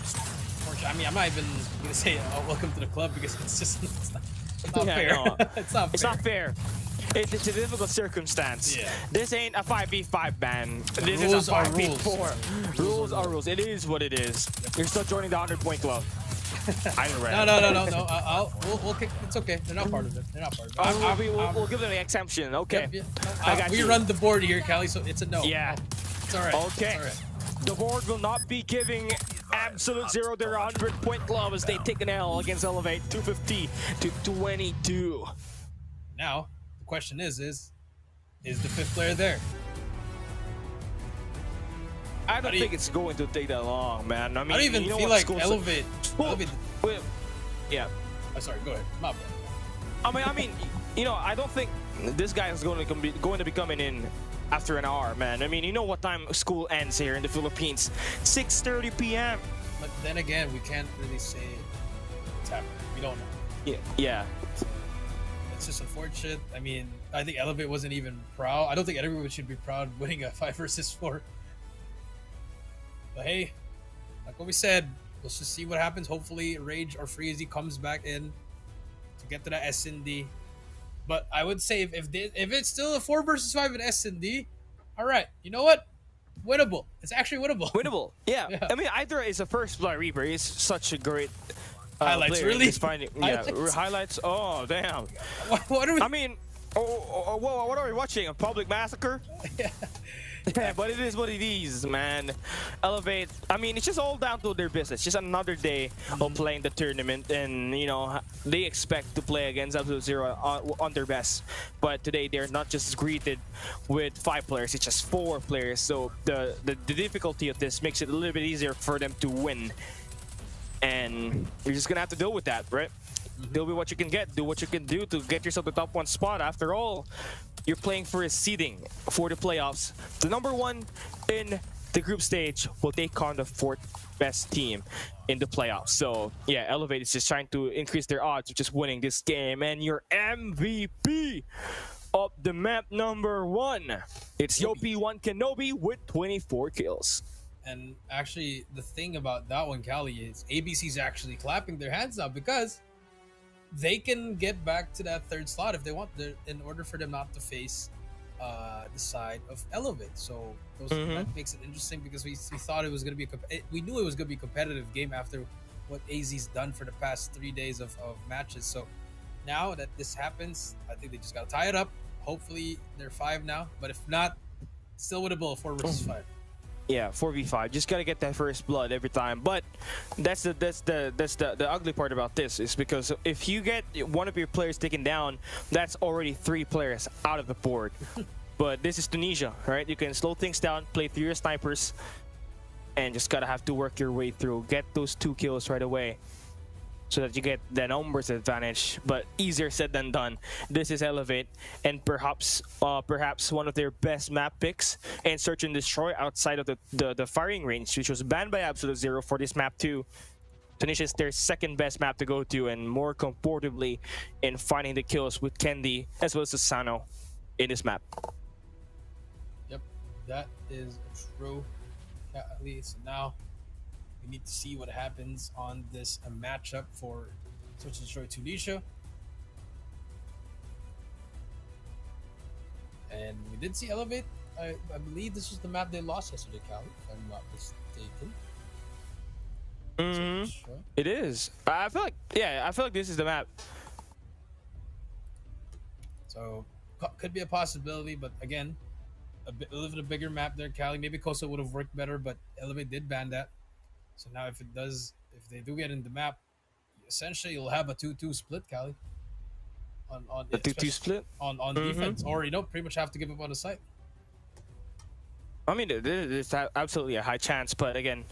I mean, I'm not even gonna say welcome to the club because it's just it's not Yeah, fair. no. It's not fair. It's not fair. It's a difficult circumstance. Yeah. This ain't a 5v5 ban. This Rules is a are 5v4. Rules are rules. It is what it is. Yep. You're still joining the 100-point club. No. We'll kick. It's okay. They're not part of it. They're not part of it. We'll give them an exemption. Okay. Yep. I got we you. run the board here, Callie, so it's a no. Yeah. It's all right. Okay. It's all right. The board will not be giving Absolute Zero their 100-point club as they take an L against Elevate 250 to 22. Now the question is the 5th player there? I don't think it's going to take that long, man. I mean, I don't even you know feel what, like Elevate. Well, yeah. Oh, sorry. Go ahead. My bad. I mean, you know, I don't think this guy is going to be coming in after an hour, man. I mean, you know what time school ends here in the Philippines? 6:30 p.m. But then again, we can't really say what's happening. We don't know. Yeah. It's just unfortunate. I mean, I think Elevate wasn't even proud. I don't think everyone should be proud winning a 5 versus 4. But hey, like what we said, let's just see what happens. Hopefully, Rage or Freezy comes back in to get to that S&D. But I would say if it's still a 4 versus 5 in S&D, all right, you know what? Winnable. It's actually winnable. Winnable. Yeah. Yeah. I mean, either is a first Blood Reaper. He's such a great Highlights, player. really? He's finding, yeah, Highlights? highlights. Oh, damn. What are we? I mean, what are we watching? A public massacre? Yeah, but it is what it is, man. Elevate. I mean, it's just all down to their business. Just another day of playing the tournament, and you know they expect to play against Absolute Zero on their best. But today they're not just greeted with 5 players; it's just 4 players. So the difficulty of this makes it a little bit easier for them to win, and you're just gonna have to deal with that, right? Deal with what you can get, do what you can do to get yourself the top 1 spot. After all, you're playing for a seeding for the playoffs. The number 1 in the group stage will take on the 4th best team in the playoffs. So yeah, Elevate is just trying to increase their odds of just winning this game. And your MVP of the map number 1, it's Yopi1 Kenobi with 24 kills. And actually, the thing about that one, Callie, is ABC's actually clapping their hands now because they can get back to that 3rd slot if they want, in order for them not to face the side of Elevate. So that makes it interesting because we thought it was going to be we knew it was going to be a competitive game after what AZ's done for the past 3 days of matches. So now that this happens, I think they just got to tie it up. Hopefully they're 5 now, but if not, still winnable 4 versus 5. Yeah, 4v5. Just gotta get that first blood every time. But that's the ugly part about this, is because if you get one of your players taken down, that's already 3 players out of the board. But this is Tunisia, right? You can slow things down, play through your snipers, and just gotta have to work your way through. Get those 2 kills right away, so that you get the numbers advantage. But easier said than done. This is Elevate, and perhaps one of their best map picks in Search and Destroy outside of the firing range, which was banned by Absolute Zero for this map too. Tunisia is their second best map to go to and more comfortably in finding the kills with Kendi as well as Susano in this map. Yep, that is true. At least now we need to see what happens on this matchup for Search and Destroy Tunisia. And we did see Elevate. I believe this was the map they lost yesterday, Cali, if I'm not mistaken. Sure. It is. I feel like this is the map. So could be a possibility, but again, a little bit bigger map there, Cali. Maybe Costa would have worked better, but Elevate did ban that. So now if they do get in the map, essentially you'll have a 2-2 split, Cali. On The 2-2 split? on defense, or pretty much have to give up on the site. I mean, there's absolutely a high chance, but again,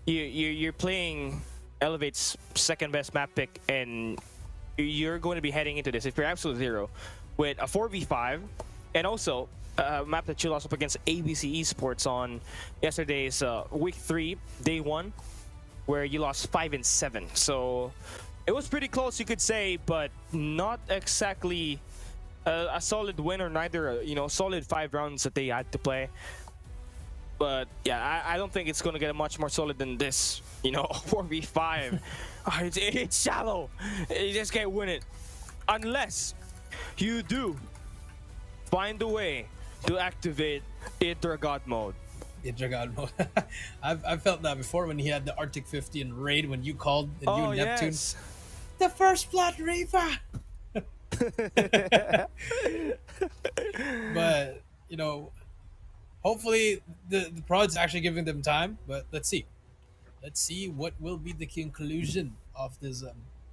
you're playing Elevate's second best map pick, and you're going to be heading into this if you're Absolute Zero with a 4v5, and also a map that you lost up against ABC Esports on yesterday's week 3, day 1, where you lost 5 and 7. So it was pretty close, you could say, but not exactly a solid win or neither. Solid 5 rounds that they had to play. But yeah, I don't think it's gonna get much more solid than this. 4v5. It's shallow. You just can't win it unless you do find a way to activate Inter God mode. Inter God mode. I've felt that before when he had the Arctic 50 and Raid when you called and you and Neptune. Yes. The first blood Reaper. But hopefully the prod's actually giving them time, but let's see what will be the conclusion of this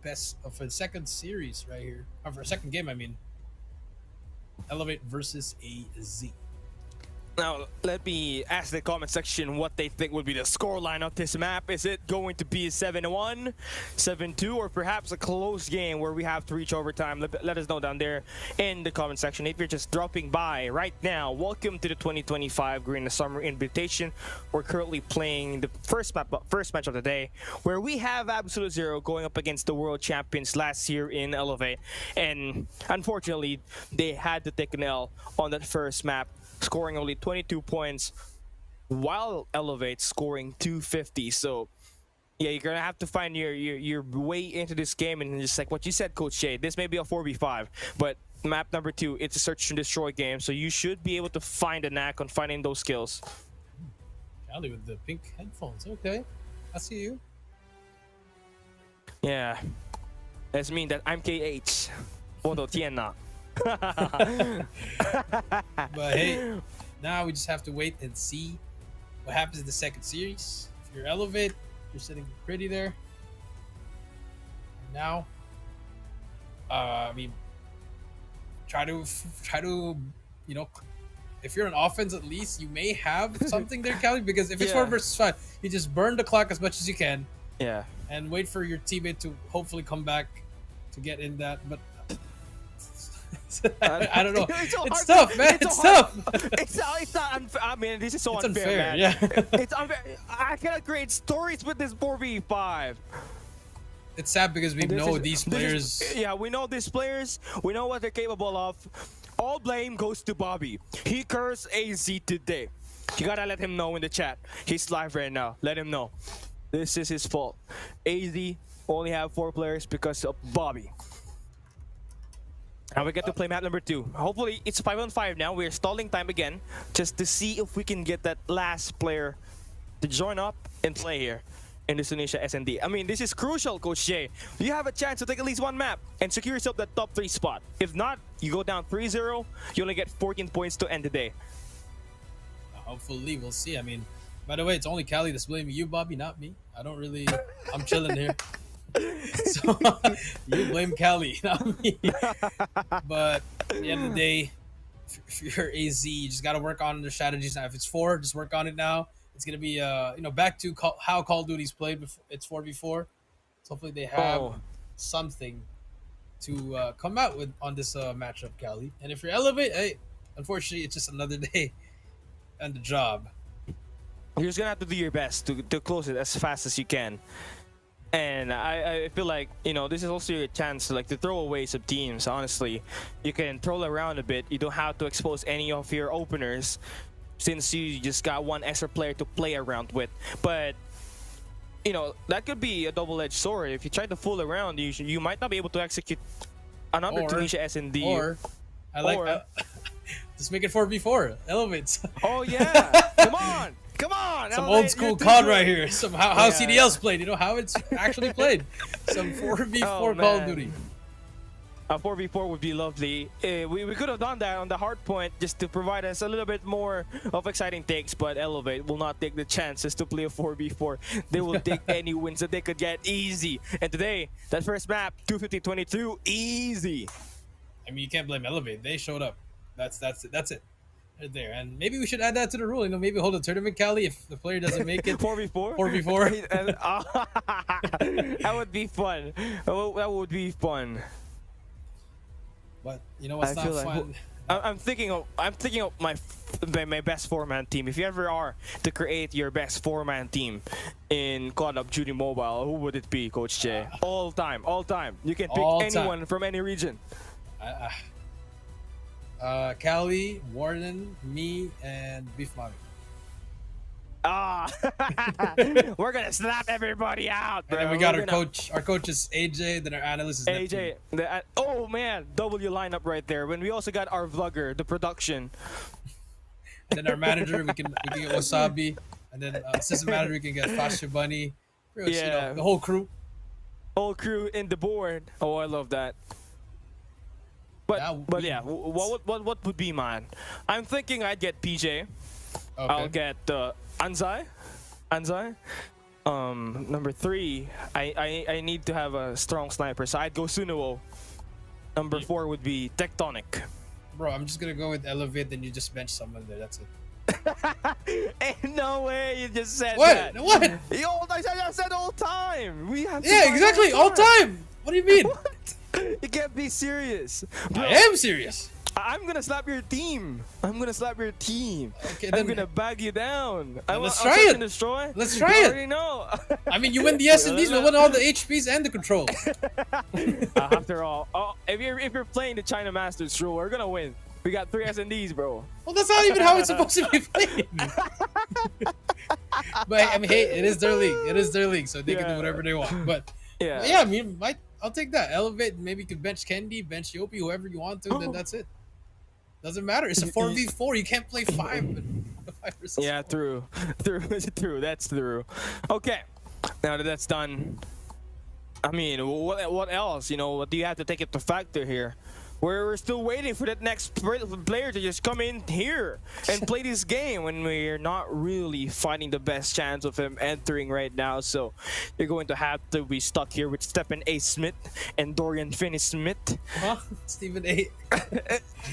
best of a second series right here, or for a second game, I mean. Elevate versus AZ. Now, let me ask the comment section what they think would be the scoreline of this map. Is it going to be 7-1, 7-2, or perhaps a close game where we have to reach overtime? Let us know down there in the comment section. If you're just dropping by right now, welcome to the 2025 Garena Summer Invitation. We're currently playing the first match of the day, where we have Absolute Zero going up against the world champions last year in Elevate. And unfortunately, they had to take an L on that first map, scoring only 22 points while Elevate scoring 250. So yeah, you're gonna have to find your way into this game, and just like what you said, Coach Shay, this may be a 4v5, but map number 2, it's a search and destroy game, so you should be able to find a knack on finding those skills. Charlie with the pink headphones. Okay, I see you. Yeah, that's mean that I'm KH. Bodo Tiena. But hey, now we just have to wait and see what happens in the second series. If you're Elevate, you're sitting pretty there. Now, I mean, try to, if you're an offense at least, you may have something there, Cali. Because if it's 4 versus 5, you just burn the clock as much as you can. Yeah. And wait for your teammate to hopefully come back to get in that, but. I don't know. It's tough, man. It's tough. It's not unfair. I mean, this is so It's unfair, man. Yeah. It's unfair. I cannot create stories with this 4v5. It's sad because we know these players. We know these players. We know what they're capable of. All blame goes to Bobby. He cursed AZ today. You gotta let him know in the chat. He's live right now. Let him know. This is his fault. AZ only have 4 players because of Bobby. Now we get to play map number 2. Hopefully it's 5-on-5 now. We're stalling time again just to see if we can get that last player to join up and play here in the Tunisia SND. I mean, this is crucial, Coach Jay. You have a chance to take at least 1 map and secure yourself that top 3 spot. If not, you go down 3-0. You only get 14 points to end the day. Hopefully, we'll see. I mean, by the way, it's only Cali that's blaming you, Bobby, not me. I don't really. I'm chilling here. So you blame Cali, not me. But at the end of the day, if you're AZ, you just got to work on the strategies now. If it's 4, just work on it now. It's gonna be back to how Call of Duty's played before. It's 4v4. So hopefully they have something to come out with on this matchup, Cali. And if you're Elevate, hey, unfortunately, it's just another day and the job. You're just gonna have to do your best to close it as fast as you can. And I feel like, you know, this is also your chance to like to throw away some teams. Honestly, you can troll around a bit. You don't have to expose any of your openers, since you just got one extra player to play around with. But you know, that could be a double-edged sword. If you try to fool around, you might not be able to execute another Tunisia S&D. Or just make it 4v4 elevates. Oh yeah, come on. Some Elevate, old school you're too COD good. right here. Some how CDL's played. You know how it's actually played. Some 4v4 Call of man. Duty. A 4v4 would be lovely. We could have done that on the hard point just to provide us a little bit more of exciting takes, but Elevate will not take the chances to play a 4v4. They will take any wins that they could get easy. And today, that first map, 250-22, easy. I mean, you can't blame Elevate. They showed up. That's it. Right there. And maybe we should add that to the rule. You know, maybe hold a tournament, Cali, if the player doesn't make it. 4v4? 4v4. That would be fun. That would be fun. But you know what's not fun? I'm thinking of my best 4-man team. If you ever are to create your best 4-man team in Call of Duty Mobile, who would it be, Coach Jay? All time. You can pick anyone from any region. Cali, Warden, me, and Beef Mommy. We're gonna slap everybody out, bro. And then we got our coach. Our coach is AJ. Then our analyst is AJ. Oh man, W lineup right there. When we also got our vlogger, the production. And then our manager, we can get Wasabi. And then assistant manager, we can get Fasha Bunny. Pretty much, you know, the whole crew. Whole crew in the board. Oh, I love that. But yeah, what would be mine? I'm thinking I'd get PJ. Okay. I'll get Anzai. Number 3, I need to have a strong sniper, so I'd go Sunuo. Number 4 would be Tectonic. Bro, I'm just gonna go with Elevate, then you just bench someone there. That's it. Ain't no way you just said what? that. What? I said all time. We have to exactly all time. What do you mean? What? You can't be serious. Bro, I am serious. I'm gonna slap your team. Okay, I'm gonna bag you down. Let's try it. Destroy. Let's try you it. already know. I mean, you win the S&Ds, we win all the HPs and the controls. After all, if you're playing the China Masters rule, we're gonna win. We got 3 S&Ds, bro. Well, that's not even how it's supposed to be played. But I mean, hey, it is their league. So they can do whatever they want. But yeah, I mean, I'll take that. Elevate. Maybe you could bench Kendi, bench Yopi, whoever you want to. Then that's it. Doesn't matter. It's a 4v4. You can't play 5. Yeah, true. That's true. Okay, now that that's done, I mean, what else? You know, what do you have to take into factor here? We're still waiting for that next player to just come in here and play this game when we're not really finding the best chance of him entering right now. So you're going to have to be stuck here with Stephen A. Smith and Dorian Finney-Smith. Huh? Stephen A.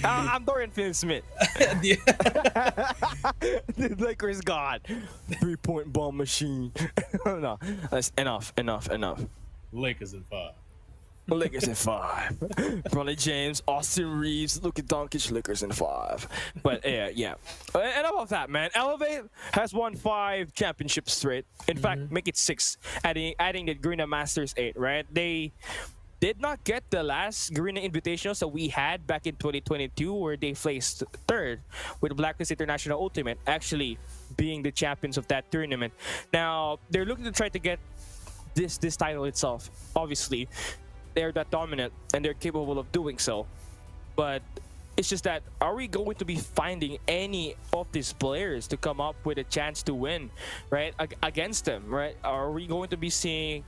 I'm Dorian Finney-Smith. The Lakers god. 3-point bomb machine. No, that's enough. Lakers in 5. Lakers in 5. Bronny James, Austin Reeves, Luka Doncic, Lakers in 5. But yeah. And about that, man, Elevate has won 5 championships straight. In fact, make it 6, adding the Garena Masters 8, right? They did not get the last Garena Invitationals that we had back in 2022, where they placed 3rd with Blacklist International Ultimate, actually being the champions of that tournament. Now, they're looking to try to get this title itself. Obviously, they're that dominant and they're capable of doing so, but it's just that, are we going to be finding any of these players to come up with a chance to win, right, against them, right? Are we going to be seeing,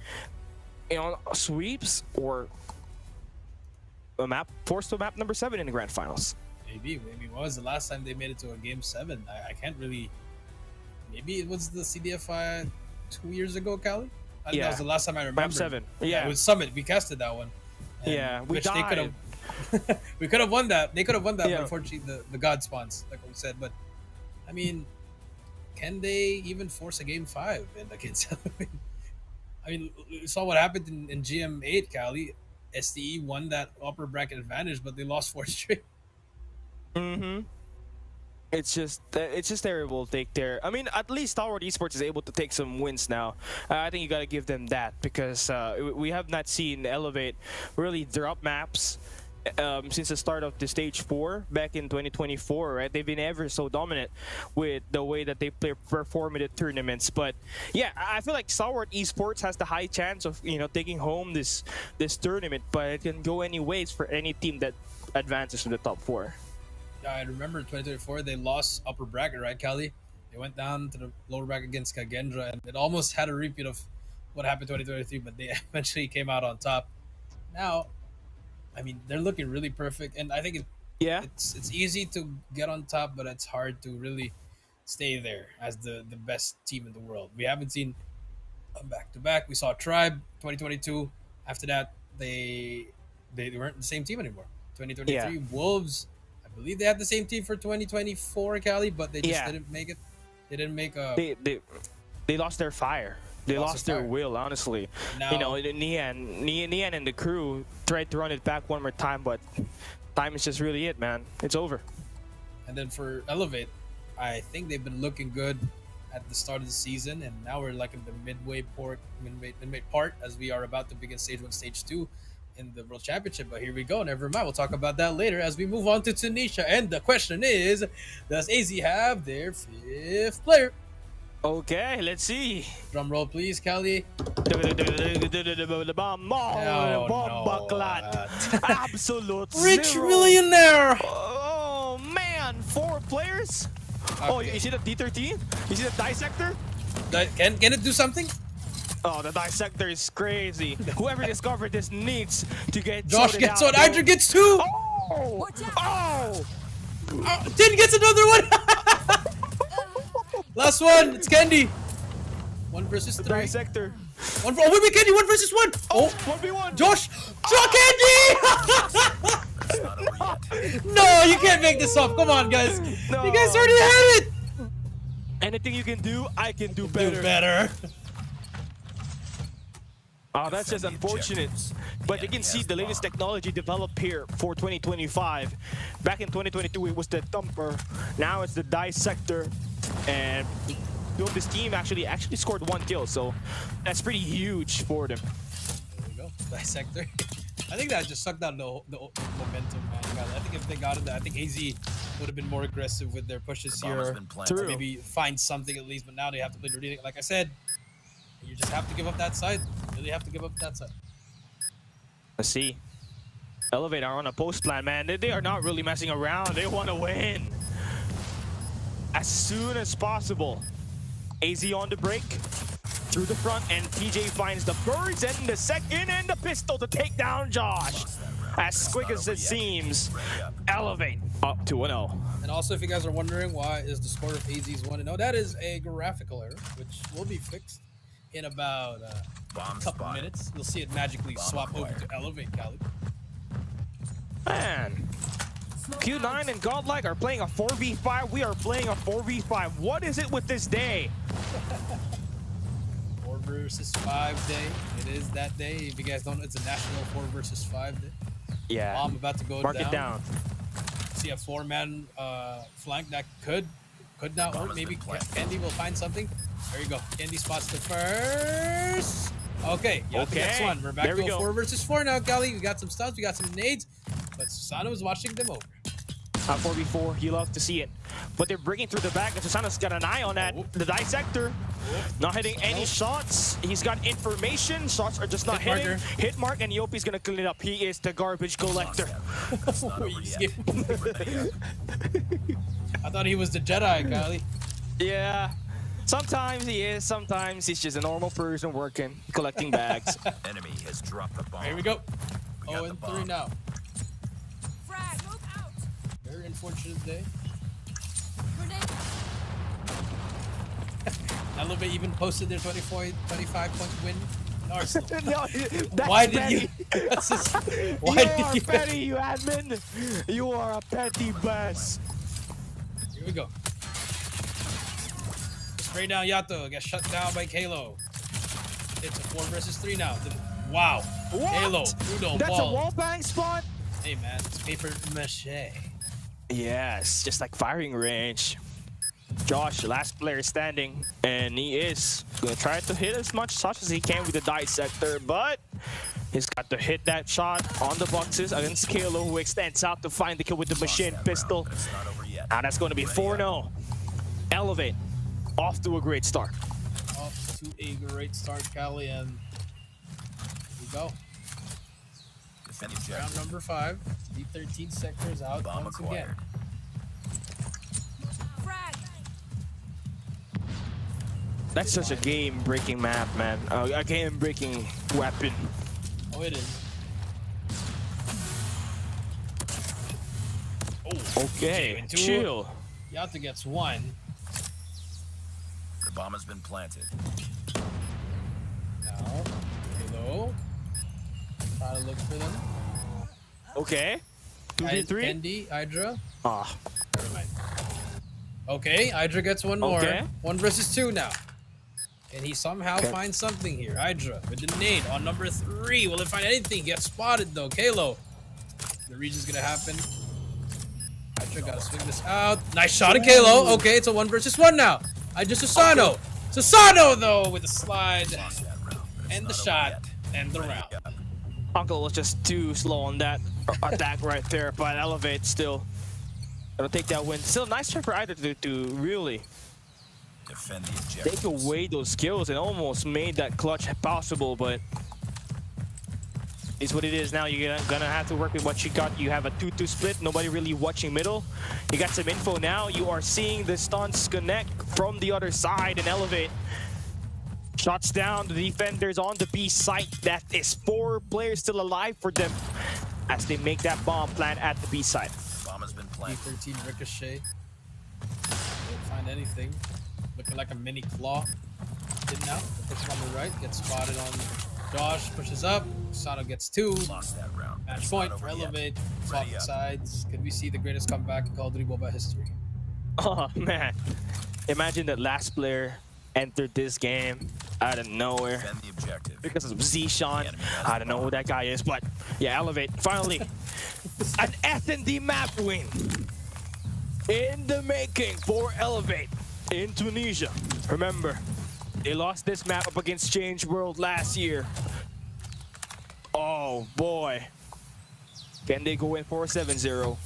you know, sweeps or a map forced to map number 7 in the grand finals? Maybe what was the last time they made it to a game 7? I can't really. Maybe it was the CDFI 2 years ago, Cali. I think that was the last time I remember. Map 7. Yeah, it was Summit. We casted that one. And we died. They could have. We could have won that. They could have won that, but unfortunately, the God spawns, like we said. But I mean, can they even force a game 5 against? I mean, we saw what happened in GM8, Cali. STE won that upper bracket advantage, but they lost 4 straight. It's just terrible take there. I mean, at least Stalwart Esports is able to take some wins now. I think you gotta give them that because we have not seen Elevate really drop maps since the start of the stage 4 back in 2024. Right, they've been ever so dominant with the way that they perform in the tournaments. But yeah, I feel like Stalwart Esports has the high chance of taking home this tournament, but it can go any ways for any team that advances to the top 4. I remember 2024 they lost upper bracket, right, Cali? They went down to the lower bracket against Kagendra, and it almost had a repeat of what happened 2023, but they eventually came out on top. Now, I mean, they're looking really perfect, and I think it's easy to get on top, but it's hard to really stay there as the best team in the world. We haven't seen a back-to-back. We saw Tribe 2022. After that, they weren't the same team anymore. 2023 Wolves. I believe they had the same team for 2024, Cali, but they just didn't make it. They didn't make a. They lost their fire. They lost their will, honestly. Now, Nian and the crew tried to run it back one more time, but time is just really it, man. It's over. And then for Elevate, I think they've been looking good at the start of the season, and now we're like in the midway part as we are about to begin stage 1, stage 2. In the World Championship, but here we go. Never mind. We'll talk about that later as we move on to Tunisia. And the question is, does AZ have their 5th player? Okay, let's see. Drum roll, please, Cali. Absolute rich zero. millionaire. Oh man, 4 players. Okay. Oh, you see the D13? You see the dissector? Can it do something? Oh, the dissector is crazy. Whoever discovered this needs to get Josh sorted gets out. one. Hydra gets 2. Oh! Oh! Tin gets another one. Last one. It's Candy. 1 versus 3. Dissector. Wait, Candy. 1 versus 1. Oh, 1v1. Josh. Candy. No, you can't make this up. Come on, guys. No. You guys already had it. Anything you can do, I can do better. Do better. Oh, that's just unfortunate. But you can see the latest technology developed here for 2025. Back in 2022, it was the Thumper. Now it's the Dissector. And this team actually scored 1 kill, so that's pretty huge for them. There we go. Dissector. I think that just sucked down the momentum, man. I think if they got it, I think AZ would have been more aggressive with their pushes here. True. Maybe find something at least, but now they have to play the reading. Like I said, you just have to give up that side. You really have to give up that side. Let's see. Elevate are on a post plan, man. They are not really messing around. They want to win as soon as possible. AZ on the break through the front, and TJ finds the birds and the second and the pistol to take down Josh. As quick as it seems, Elevate up to 1-0. And also, if you guys are wondering why is the score of AZ's 1-0, that is a graphical error, which will be fixed in about a couple minutes. You'll see it magically swap over to Elevate, Cali. Man, Q9 and Godlike are playing a 4v5. We are playing a 4v5. What is it with this day? 4 versus 5 day. It is that day. If you guys don't know, it's a national 4 versus 5 day. Yeah. Bomb about to go Mark down. it down. See a 4-man flank that could not work. Maybe Candy will find something. There you go. Candy spots the first. Okay. Yeah, Okay. Next one. We're back There to we a go. 4 versus 4 now, Gali. We got some stuns. We got some nades. But Susano is watching them over. 4v4, you love to see it. But they're breaking through the back, and Susano's got an eye on that. Oh. The Dissector not hitting any shots. He's got information. Shots are just not Hit hitting. marker. Hit mark, and Yopi's gonna clean it up. He is the garbage collector. I thought he was the Jedi, Gali. Yeah. Sometimes he is, sometimes he's just a normal person working, collecting bags. Enemy has dropped the bomb. Here we go. We got the 0-3 bomb. now. Very unfortunate day. Elevate even posted their 25-point win in Arsenal. No, that's Why did petty. you? That's just, You why are did you? petty, you admin. You are a petty bus. Here we go. Spray down Yato. Gets shut down by Kalo. It's a 4 versus 3 now. Wow. What? Kalo. Udo That's ball. a wall bang spot? Hey man, it's paper mache. Yes, just like firing range. Josh, last player standing, and he is gonna try to hit as much as he can with the dissector, but he's got to hit that shot on the boxes against Kalo, who extends out to find the kill with the machine pistol. Now that's going to be 4-0. Elevate, off to a great start. Off to a great start, Cali, and here we go. Round number 5. The 13 sectors out Bomb once acquired. again. That's such a game-breaking map, man. A game-breaking weapon. Oh, it is. Okay, into chill. Yato gets 1. The bomb has been planted. Now, Halo. Try to look for them. Okay. 2v3. Kendi, Hydra. Ah, Never mind. Okay, Hydra gets 1 more. Okay. 1 versus 2 now. Can he somehow find something here? Hydra with the nade on number 3. Will it find anything? Gets spotted though. Kalo. The region's gonna happen. Hydra gotta swing this out. Nice shot at Kalo. Okay, it's a 1 versus 1 now. Hydra Susano. Susano though with the slide and the shot and the round. Uncle was just too slow on that attack right there, but Elevate still gonna take that win. Still nice try for either to really Defend the objectives. take away those kills and almost made that clutch possible, but it's what it is now. You're gonna have to work with what you got. You have a 2-2 split, nobody really watching middle. You got some info now. You are seeing the stunts connect from the other side and Elevate. Shots down, the defenders on the B site. That is 4 players still alive for them as they make that bomb plant at the B site. Bomb has been planted. D13 Ricochet. Didn't find anything. Looking like a mini claw. Didn't now. The pitch on the right gets spotted on Josh. Pushes up. Sano gets 2. Lost that round. Match It's point not for over yet. Elevate. It's Ready off the up. sides. Can we see the greatest comeback in Call of Duty Mobile history? Oh man, imagine that last player entered this game out of nowhere Defend the objective. because of Zishan. I don't know who that guy is, but yeah, Elevate finally an S&D map win in the making for Elevate in Tunisia. Remember, they lost this map up against Change World last year. Oh boy, can they go in for a 7-0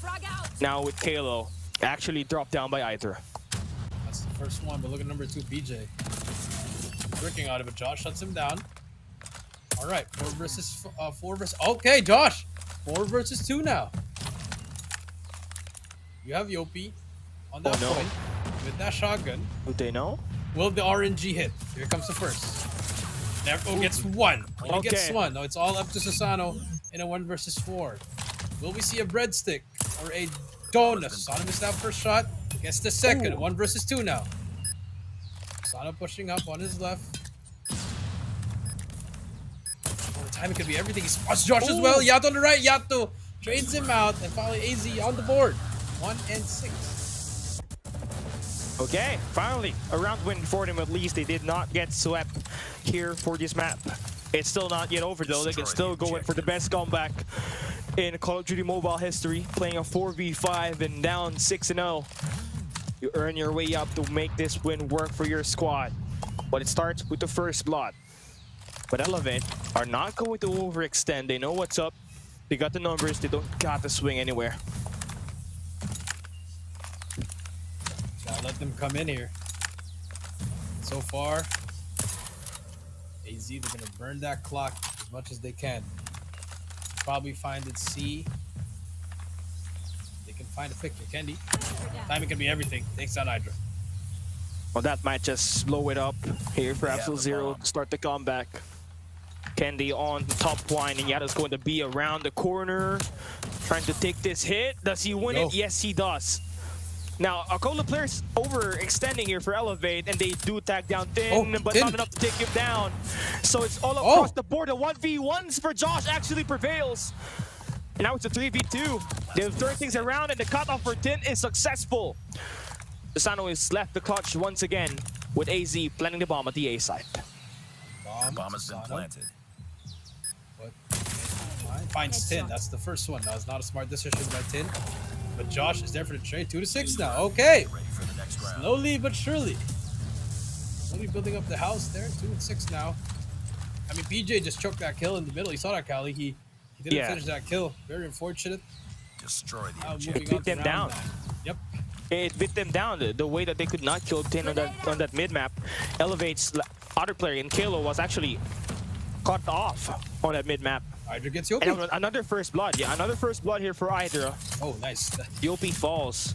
now with Kalo actually dropped down by Either. That's the first one, but look at number 2, PJ. Working out of it. Josh shuts him down. All right, 4 versus 4 versus. Okay, Josh, 4 versus 2 now. You have Yopi on that no. point with that shotgun. Do they know? Will the RNG hit? Here comes the first. Never gets 1. Only gets Okay. 1. No, it's all up to Susano in a 1 versus 4. Will we see a breadstick or a donut? Susano missed that first shot. Gets the second. 1 versus 2 now. Susano pushing up on his left. All the time it could be everything. He spots Josh as well. Yato on the right. Yato trades him out. And finally AZ on the board. 1 and 6. Okay, finally, a round win for them at least. They did not get swept here for this map. It's still not yet over though. They can still go in for the best comeback in Call of Duty Mobile history, playing a 4v5 and down 6-0. You earn your way up to make this win work for your squad. But it starts with the first blood. But Elevate are not going to overextend. They know what's up. They got the numbers. They don't got to swing anywhere. Gotta let them come in here. So far, AZ, they're gonna burn that clock as much as they can. Probably find it C. They can find a pick here. Kendi. Timing can be everything. Takes out Hydra. Well, that might just slow it up here for Yeah, Absolute the Zero bomb. to start the comeback. Candy on the top line, and Yada's going to be around the corner, trying to take this hit. Does he win Go. it? Yes, he does. Now, a couple of players overextending here for Elevate, and they do tag down Tin, but Tin. not enough to take him down. So it's all across the board. The 1v1s for Josh actually prevails. And now it's a 3v2. They've turned things around, and the cutoff for Tin is successful. Susano is left the clutch once again with AZ planting the bomb at the A site. The bomb has been Susano. planted. But finds Tin. That's the first one. That was not a smart decision by Tin. But Josh is there for the trade. 2-6 now. Okay. Ready for the next round. Slowly but surely. Slowly building up the house there. 2-6 now. I mean, PJ just choked that kill in the middle. You saw that, Callie. He didn't finish that kill. Very unfortunate. Destroy the Now objective. moving on beat to them round down. 9. Yep. It beat them down the way that they could not kill 10 on that mid map. Elevate's other player in Kalo was actually cut off on that mid map. Hydra gets Yopi. And another first blood. Yeah, another first blood here for Hydra. Oh, nice. Yopi falls,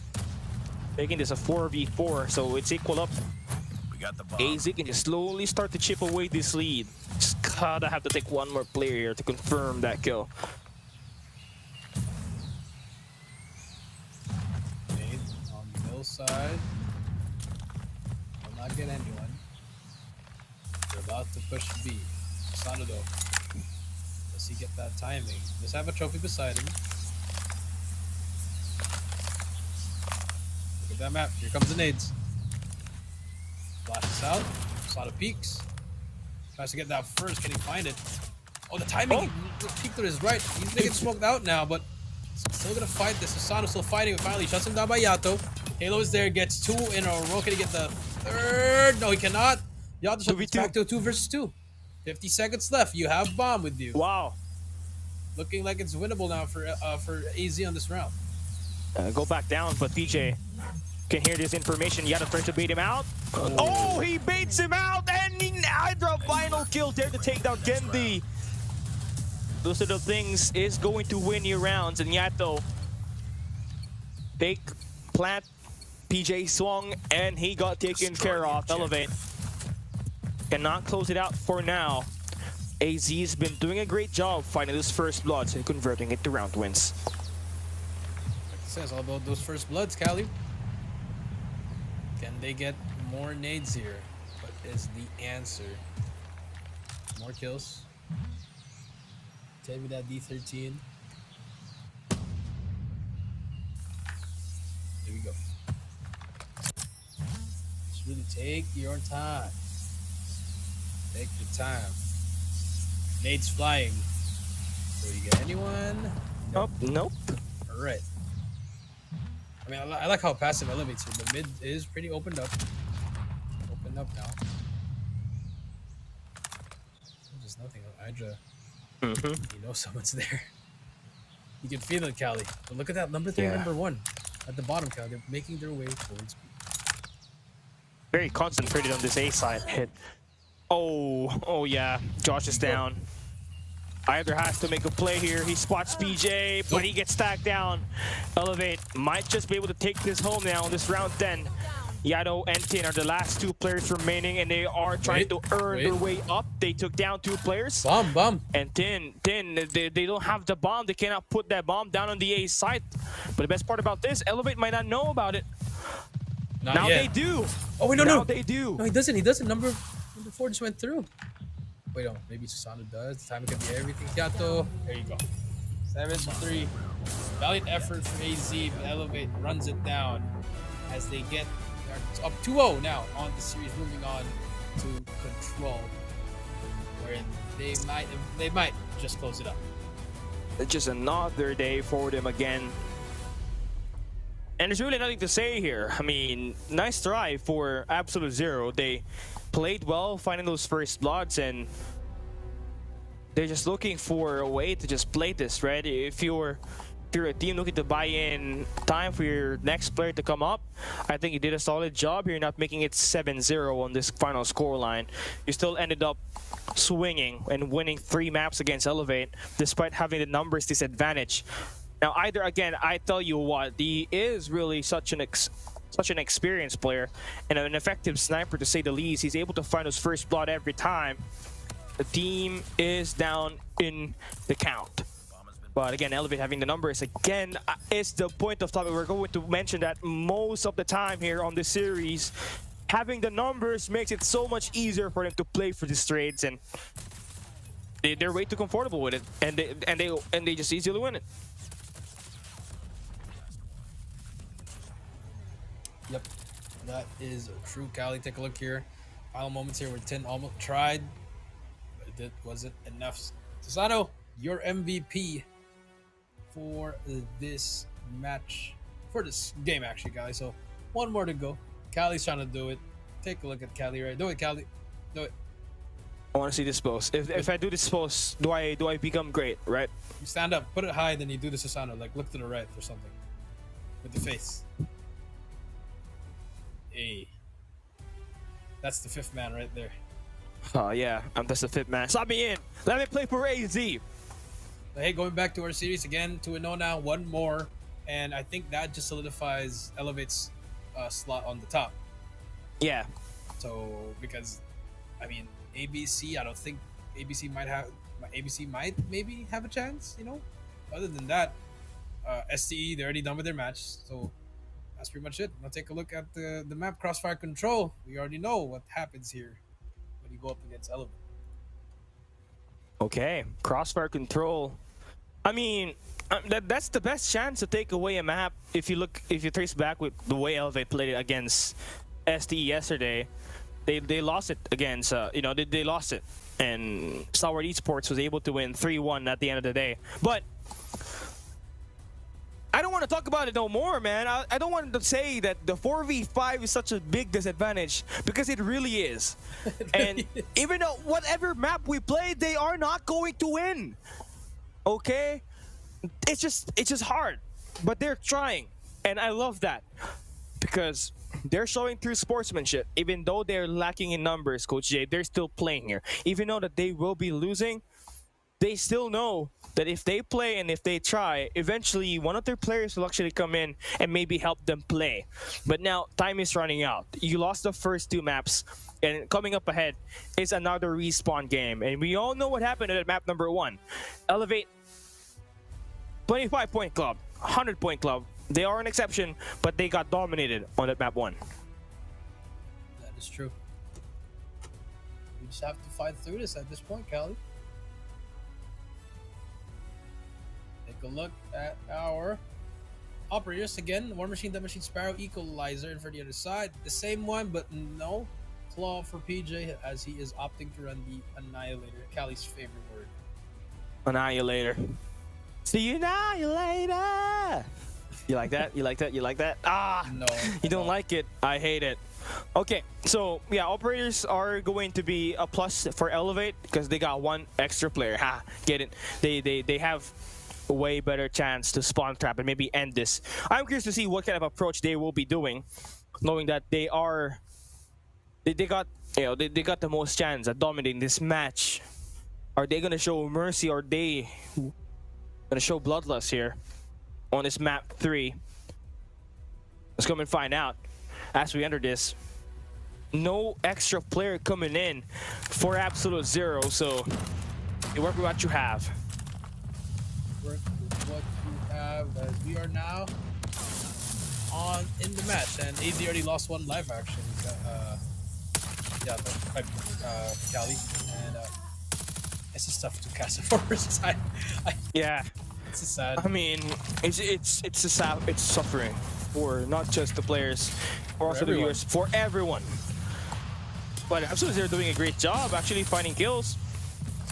making this a 4v4, so it's equal up. We got the bomb. AZ can just slowly start to chip away this lead. Just gotta have to take one more player here to confirm that kill. Nade on the middle side. Will not get anyone. They're about to push B. Sanado. Does he get that timing? Does have a trophy beside him. Look at that map. Here comes the nades. Flashes out. Sada peeks. Tries to get that first. Can he find it? Oh, the timing. He peeked to his right. He's gonna get smoked out now, but still gonna fight this. Asano still fighting, but finally shuts him down by Yato. Halo is there, gets 2 in a row. Can he get the third? No, he cannot. Yato shuts back to a 2 versus 2. 50 seconds left. You have bomb with you. Wow. Looking like it's winnable now for AZ on this round. Go back down, but PJ can hear this information. Yato tries to bait him out. Oh, he baits him out, and Hydra final kill there to take down Gendy. Those are the things is going to win you rounds, and Yato take plant. PJ swung, and he got taken care of. Elevate cannot close it out for now. AZ's been doing a great job finding those first bloods and converting it to round wins. It says all about those first bloods, Callie. Can they get more nades here? What is the answer? More kills. Tell me that D13. Here we go. Just really take your time. Take your time. Nades flying. So you get anyone? Oh, nope. Alright. I mean, I like how passive elevates here. The mid is pretty opened up. Opened up now. Just nothing. Hydra. You know someone's there. You can feel it, Callie. But look at that. Number 3 and number 1. At the bottom, Callie. They're making their way towards B. Very concentrated on this A side hit. Oh yeah. Josh is down. Either has to make a play here. He spots PJ, but he gets stacked down. Elevate might just be able to take this home now in this round 10. Yato and Tin are the last 2 players remaining, and they are trying to earn their way up. They took down 2 players. Bomb. And Tin, they don't have the bomb. They cannot put that bomb down on the A side. But the best part about this, Elevate might not know about it. Now they do. Oh, wait, no. Now they do. No, he doesn't. Number 4 just went through. Wait, no. Maybe Susano does. The time can be everything. Yato. There you go. 7-3. Valiant effort for AZ, but Elevate runs it down as they get up 2-0 now on the series, moving on to Control, wherein they might just close it up. It's just another day for them again. And there's really nothing to say here. I mean, nice try for Absolute Zero. They played well, finding those first bloods, and they're just looking for a way to just play this, right? If you're a team looking to buy in time for your next player to come up, I think you did a solid job here, not making it 7-0 on this final scoreline. You still ended up swinging and winning 3 maps against Elevate, despite having the numbers disadvantage. Now, either again, I tell you what, he is really such an experienced player and an effective sniper, to say the least. He's able to find his first blood every time. The team is down in the count. But again, Elevate having the numbers again is the point of topic. We're going to mention that most of the time here on the series. Having the numbers makes it so much easier for them to play for these trades, and they're way too comfortable with it, and they just easily win it. Yep, that is true, Callie. Take a look here. Final moments here where Tin almost tried, but it wasn't enough. Susano, your MVP for this match. for this game, actually, Cali. So one more to go. Cali's trying to do it. Take a look at Cali, right? Do it, Cali. Do it. I want to see this pose. If I do this pose, do I become great, right? You stand up, put it high, then you do the Susano, like look to the right or something. With the face. Hey. That's the fifth man right there. Oh yeah, I'm just a fit man. Stop me in. Let me play for AZ. But hey, going back to our series again, 2-0 now, one more. And I think that just solidifies Elevate's slot on the top. Yeah. So, because, I mean, ABC, I don't think ABC might maybe have a chance, you know? Other than that, STE, they're already done with their match. So, that's pretty much it. Now take a look at the map, Crossfire Control. We already know what happens here when you go up against Elevate. Okay, Crossfire Control. I mean, that's the best chance to take away a map. If you trace back with the way Elevate played it against STE yesterday, they lost it against they lost it, and Stalwart Esports was able to win 3-1 at the end of the day. But I don't want to talk about it no more, man. I don't want to say that the 4v5 is such a big disadvantage, because it really is. And even though whatever map we play, they are not going to win. Okay? It's just hard. But they're trying. And I love that. Because they're showing through sportsmanship. Even though they're lacking in numbers, Coach J, they're still playing here. Even though that they will be losing, they still know that if they play and if they try, eventually one of their players will actually come in and maybe help them play. But now, time is running out. You lost the first two maps, and coming up ahead is another respawn game. And we all know what happened at map number 1. Elevate, 25-point club, 100-point club. They are an exception, but they got dominated on that map 1. That is true. We just have to fight through this at this point, Cali. Take a look at our operators again. War Machine, Death Machine, Sparrow, Equalizer, and for the other side, the same one, but no claw for PJ, as he is opting to run the Annihilator, Cali's favorite word. Annihilator. See you Annihilator. You like that? You like that? You like that? Ah, No, you don't like it. I hate it. Okay, so yeah, operators are going to be a plus for Elevate because they got one extra player. Ha, get it? They have a way better chance to spawn trap and maybe end this. I'm curious to see what kind of approach they will be doing, knowing that they got the most chance at dominating this match. Are they gonna show mercy, or are they gonna show bloodlust here on this map 3? Let's come and find out as we enter this. No extra player coming in for absolute zero, so you work with what you have. Work with what you have, as we are now in the match, and AZ already lost one live action. Cali, and it's just tough to cast it for versus Yeah, it's just sad. I mean, it's suffering for not just the players, for also the viewers, for everyone. But absolutely, they're doing a great job actually finding kills.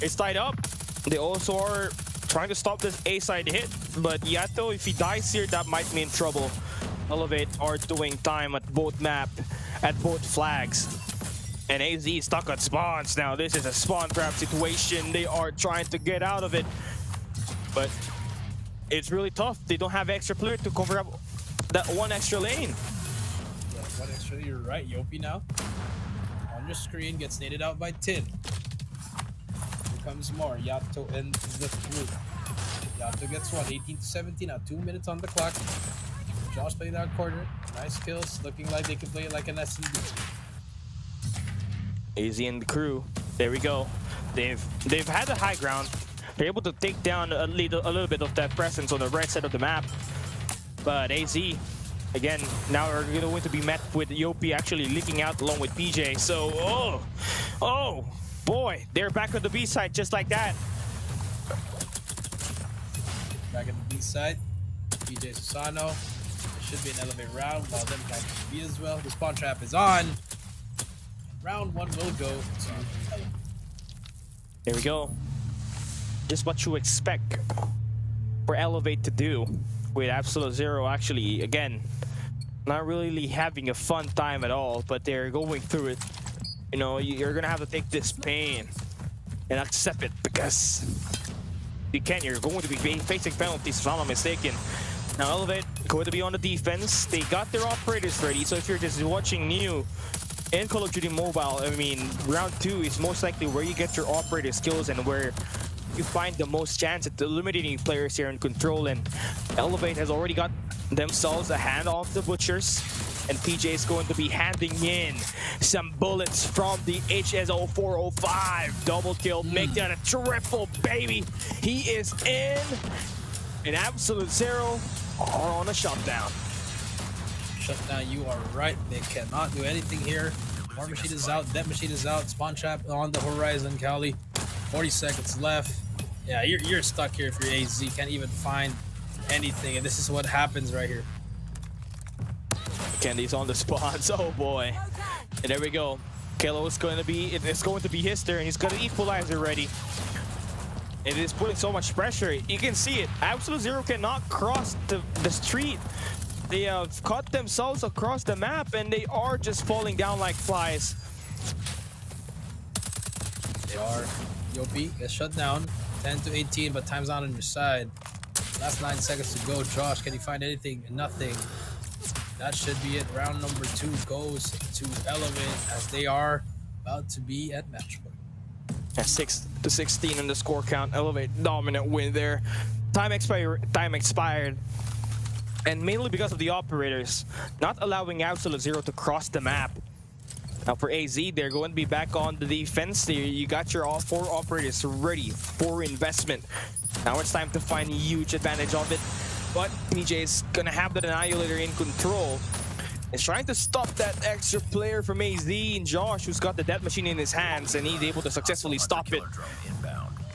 It's tied up. They also are trying to stop this A side hit, but Yato, if he dies here, that might mean trouble. Elevate are doing time at both map, at both flags. And AZ is stuck at spawns now. This is a spawn trap situation. They are trying to get out of it, but it's really tough. They don't have extra player to cover up that one extra lane. Yeah, one extra, you're right. Yopi now on your screen gets naded out by Tin. Here comes more. Yato ends the group. Yato gets one, 18-17 now, 2 minutes on the clock. Josh playing that corner. Nice kills, looking like they can play it like an SMD. AZ and the crew, there we go. They've had the high ground. They're able to take down a little bit of that presence on the right side of the map. But AZ, again, now are going to be met with Yopi actually leaking out along with PJ. So, oh boy, they're back on the B side just like that. Back at the B side, PJ Susano. It should be an elevate round, while them back at B as well. The spawn trap is on. Round 1 will go to Elevate. There we go. Just what you expect for Elevate to do. with Absolute Zero actually, again, not really having a fun time at all, but they're going through it. You know, you're gonna have to take this pain and accept it, because you can't. You're going to be facing penalties if I'm not mistaken. Now Elevate going to be on the defense. They got their operators ready, so if you're just watching new in Call of Duty Mobile, I mean, round 2 is most likely where you get your operator skills and where you find the most chance at eliminating players here in Control. And Elevate has already got themselves a hand off the Butchers, and PJ is going to be handing in some bullets from the HS0405. Double kill, make that a triple, baby. He is in. An Absolute Zero are on a shutdown. Shutdown, you are right. They cannot do anything here. War Machine is out, Death Machine is out, Spawn Trap on the horizon, Cali. 40 seconds left. Yeah, you're stuck here if you're AZ. Can't even find anything, and this is what happens right here. Candy's on the spawns. Oh boy. And there we go. Kalo is going to be, it's going to be his turn. He's got an equalizer ready. It is putting so much pressure. You can see it. Absolute Zero cannot cross the street. They have cut themselves across the map, and they are just falling down like flies. They are. Yopi gets shut down. 10 to 18, but time's not on your side. Last 9 seconds to go. Josh, can you find anything? Nothing. That should be it. Round number 2 goes to Elevate, as they are about to be at match point. Yeah, 6 to 16 in the score count. Elevate dominant win there. Time expired. And mainly because of the operators not allowing Absolute Zero to cross the map. Now for AZ, they're going to be back on the defense. You got your all 4 operators ready for investment. Now it's time to find a huge advantage of it. But PJ is gonna have the Annihilator in control. Is trying to stop that extra player from AZ, and Josh, who's got the Death Machine in his hands, and he's able to successfully stop it.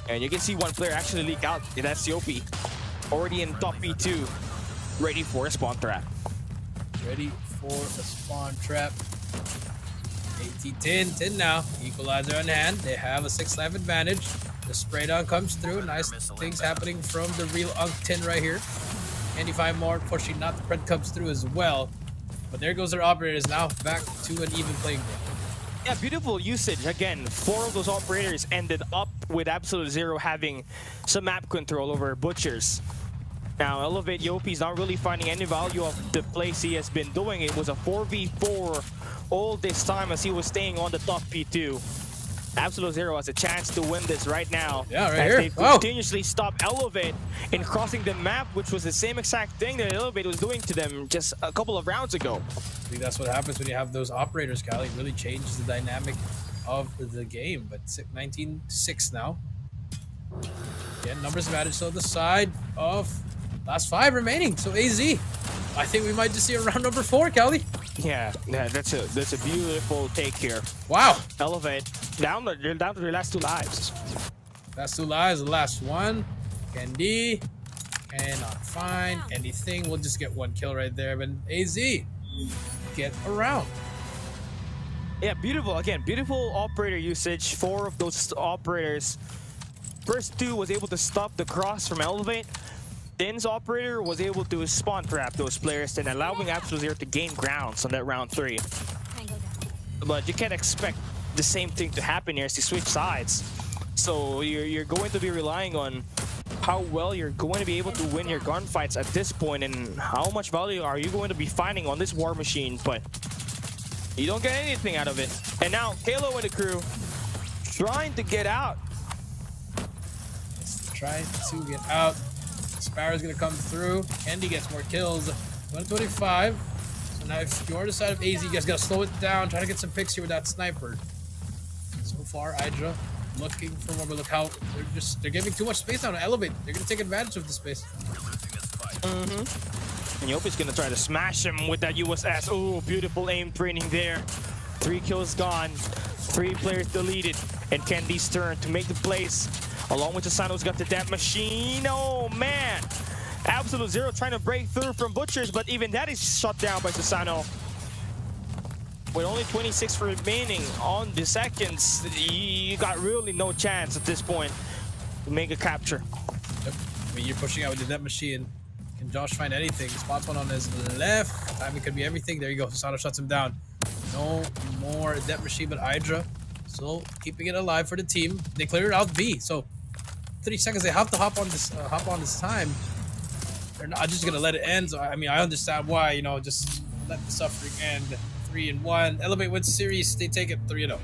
And you can see one player actually leak out. That's Yopi, already in top P2, ready for a spawn trap. Ready for a spawn trap. 18-10 now. Equalizer on hand. They have a 6-life advantage. The spray down comes through. Nice things happening from the real Unc-10 right here. 25 more. Pushing not the Pred comes through as well. But there goes their operators now back to an even playing field. Yeah, beautiful usage. Again, 4 of those operators ended up with Absolute Zero having some map control over Butchers. Now, Elevate Yopi's not really finding any value of the plays he has been doing. It was a 4v4 all this time as he was staying on the top P2. Absolute Zero has a chance to win this right now. Yeah, right as here. They continuously stop Elevate in crossing the map, which was the same exact thing that Elevate was doing to them just a couple of rounds ago. I think that's what happens when you have those operators, Cali. It really changes the dynamic of the game. But 19-6 now. Again, numbers advantage on the side of last 5 remaining. So AZ, I think we might just see a round number 4, Cali. Yeah, that's a beautiful take here. Wow. Elevate they're down to their last 2 lives. Last 2 lives, the last one. Candy cannot find anything. We'll just get 1 kill right there. But AZ, get around. Yeah, beautiful. Again, beautiful operator usage. 4 of those operators. First 2 was able to stop the cross from Elevate. Din's operator was able to spawn trap those players and allowing Absolute Zero to gain grounds on that round 3. But you can't expect the same thing to happen here as you switch sides. So you're going to be relying on how well you're going to be able to win your gunfights at this point, and how much value are you going to be finding on this War Machine. But you don't get anything out of it. And now Halo and the crew trying to get out. Trying to get out. Sparrow's gonna come through. Candy gets more kills. 125. So now if you're on the side of AZ, you guys gotta slow it down. Try to get some picks here with that sniper. So far, Hydra looking for more, but look how they're giving too much space now to Elevate. They're gonna take advantage of the space. And Yopi's gonna try to smash him with that USS. Oh, beautiful aim training there. 3 kills gone. 3 players deleted. And Candy's turn to make the plays. Along with Susano's got the Death Machine. Oh man! Absolute Zero trying to break through from Butchers, but even that is shut down by Susano. With only 26 remaining on the seconds, you got really no chance at this point to make a capture. Yep. I mean, you're pushing out with the Death Machine. Can Josh find anything? Spots one on his left. Timing could be everything. There you go. Sato shuts him down. No more Death Machine, but Hydra. So keeping it alive for the team. They cleared out V. So 30 seconds. They have to hop on this time. They're not just gonna let it end. So I mean, I understand why. You know, just let the suffering end. 3-1. Elevate wins series. They take it 3-0.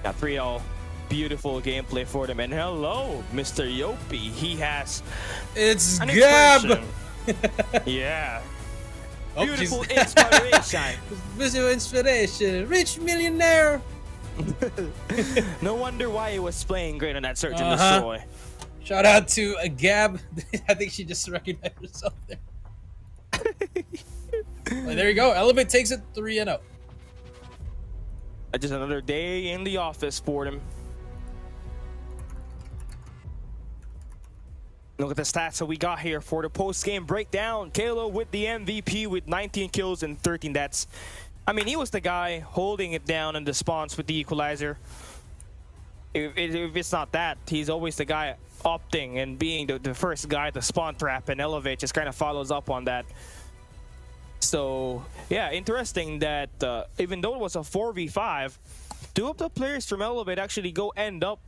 Yeah, 3-0. Beautiful gameplay for them. And hello, Mr. Yopi. He has It's an Gab. expression. Yeah. Oh, Beautiful she's- inspiration. Visual inspiration. Rich millionaire. No wonder why he was playing great on that Search and Uh-huh. Destroy. Shout out to Gab. I think she just recognized herself there. Well, there you go. Elevate takes it 3-0. Just another day in the office for them. Look at the stats that we got here for the post-game breakdown. Kalo with the MVP with 19 kills and 13 deaths. I mean, he was the guy holding it down in the spawns with the equalizer. If it's not that, he's always the guy opting and being the first guy to spawn trap, and Elevate just kind of follows up on that. So, yeah, interesting that even though it was a 4v5, two of the players from Elevate actually go end up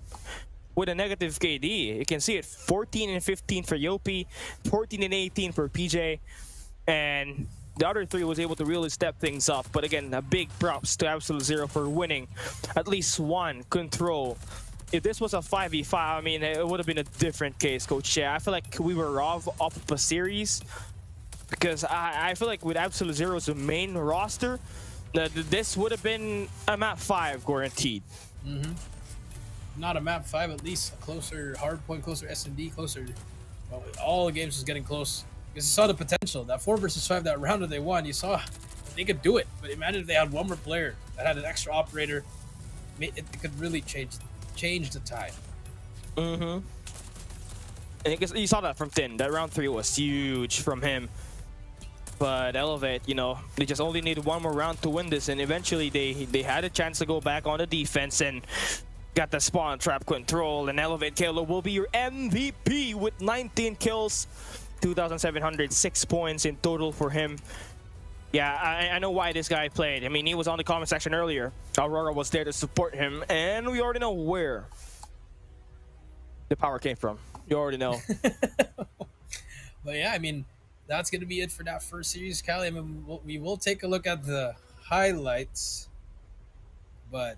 with a negative KD. You can see it, 14 and 15 for Yopi, 14 and 18 for PJ, and the other three was able to really step things up. But again, a big props to Absolute Zero for winning at least one control. If this was a 5v5, I mean, it would have been a different case, Coach. Yeah, I feel like we were off of a series because I feel like with Absolute Zero's main roster, this would have been a map 5 guaranteed. Not a map 5, at least a closer hardpoint, closer S&D, closer. Well, all the games was getting close. Because you saw the potential. That 4 versus 5, that round that they won, you saw they could do it. But imagine if they had one more player that had an extra operator. It could really change the tide. And I guess you saw that from Tin. That round 3 was huge from him. But Elevate, you know, they just only needed one more round to win this, and eventually they had a chance to go back on the defense and got the spawn trap control. And Elevate Kalo will be your MVP with 19 kills, 2,706 points in total for him. Yeah, I know why this guy played. I mean, he was on the comment section earlier. Aurora was there to support him, and we already know where the power came from. You already know. But yeah, I mean, that's going to be it for that first series, Callie. I mean, we will take a look at the highlights, but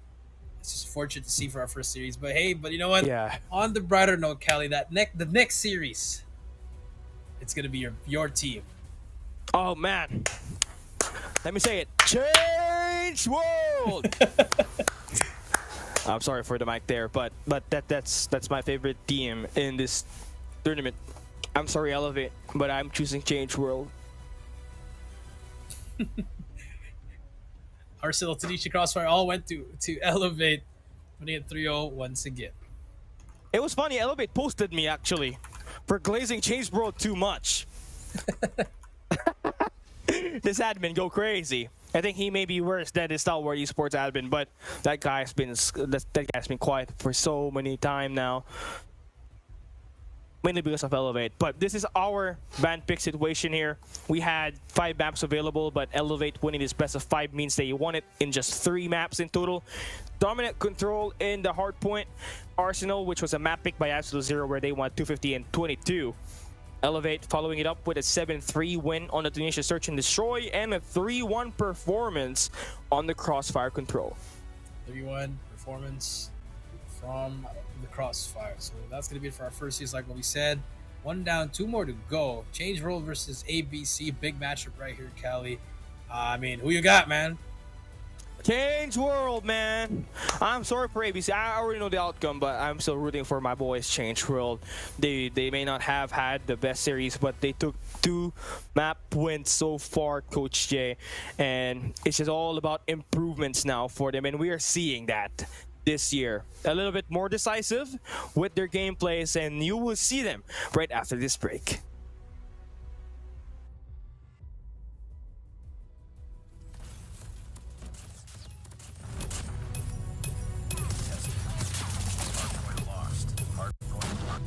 it's just fortunate to see for our first series. But hey, you know what? Yeah. On the brighter note, Callie, the next series, it's going to be your team. Oh, man. Let me say it. Change world! I'm sorry for the mic there, but that's my favorite team in this tournament. I'm sorry, Elevate, but I'm choosing Change World. Arsenal, Tanisha, Crossfire all went to Elevate, putting it 3-0 once again. It was funny, Elevate posted me actually for glazing Change World too much. This admin go crazy. I think he may be worse than the Stalwart Esports admin, but that guy's been quiet for so many time now. Mainly because of Elevate. But this is our ban pick situation here. We had 5 maps available, but Elevate winning this best of 5 means they won it in just 3 maps in total. Dominant control in the hardpoint. Arsenal, which was a map pick by Absolute Zero, where they won 250 and 22. Elevate following it up with a 7-3 win on the Tunisia Search and Destroy, and a 3-1 performance on the Crossfire control. 3-1 performance from the Crossfire. So that's going to be it for our first series, like what we said. 1 down, 2 more to go. Change World versus ABC. Big matchup right here, Callie. I mean, who you got, man? Change World, man. I'm sorry for ABC. I already know the outcome, but I'm still rooting for my boys, Change World. They may not have had the best series, but they took 2 map wins so far, Coach Jay. And it's just all about improvements now for them, and we are seeing that this year. A little bit more decisive with their gameplays, and you will see them right after this break. Hardpoint lost. Hardpoint locked.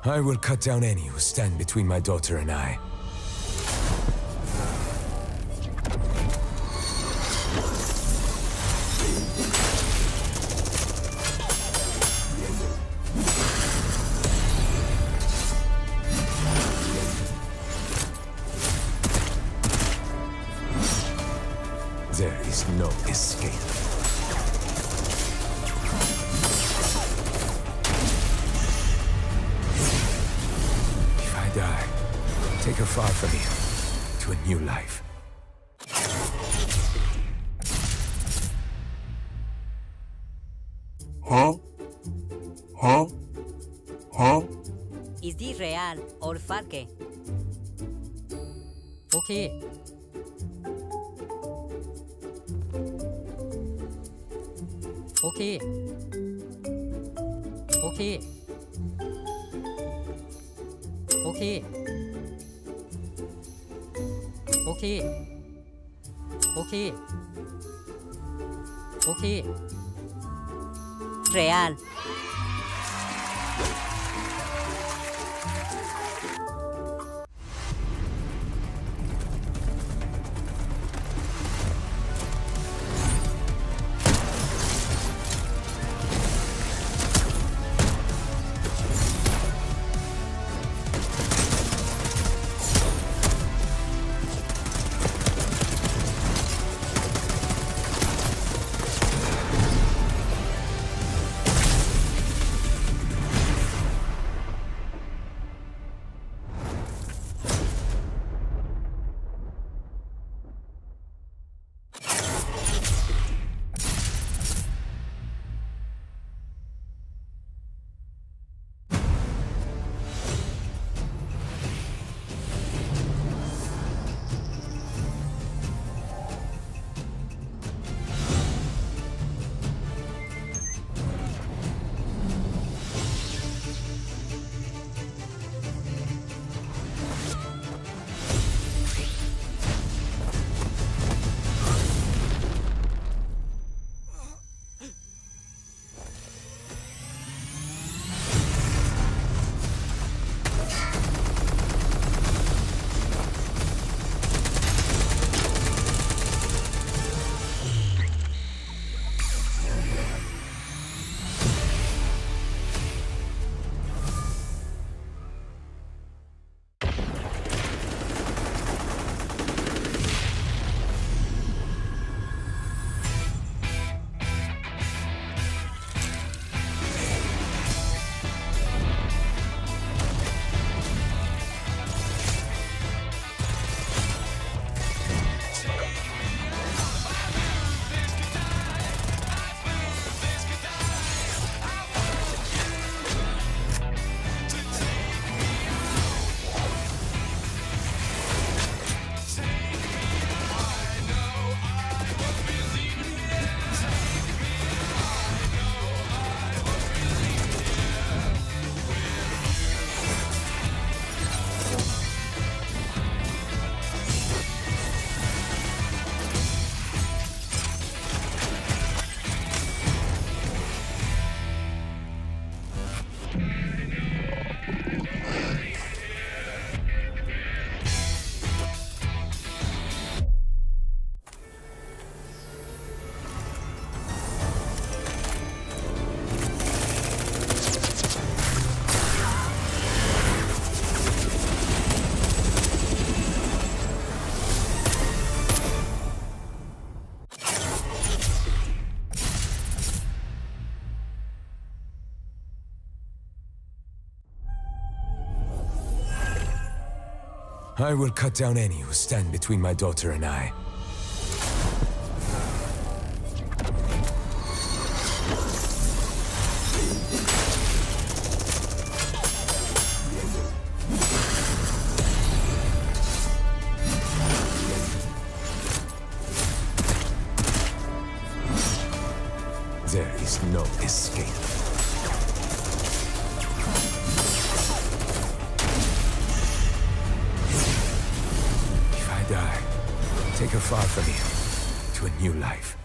I will cut down any who stand between my daughter and I. There is no escape. If I die, take her far from here to a new life. Is this real or fake? Okay. Okay. Okay. Okay. Okay. Okay. Okay. Real. I will cut down any who stand between my daughter and I. There is no escape. If I die, take her far from here to a new life.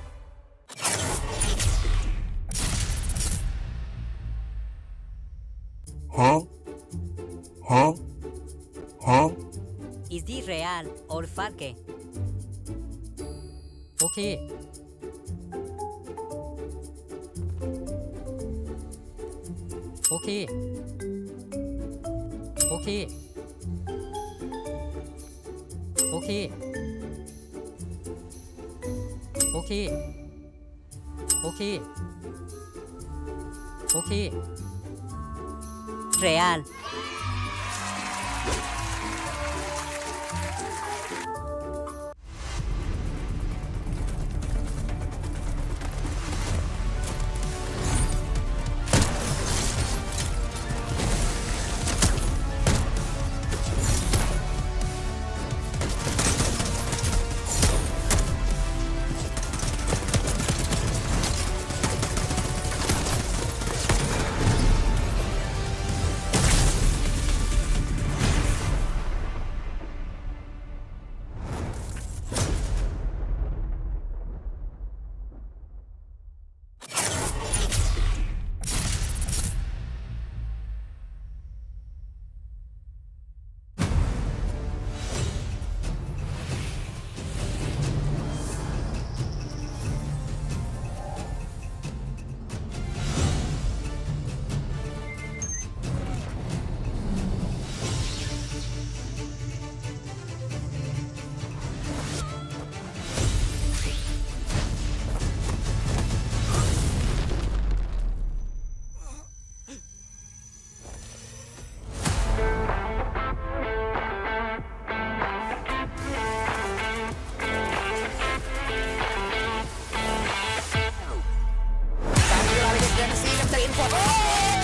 Huh? Is this real or fake? Okay. Okay. Okay. Okay. Okay. Okay. Okay. Real.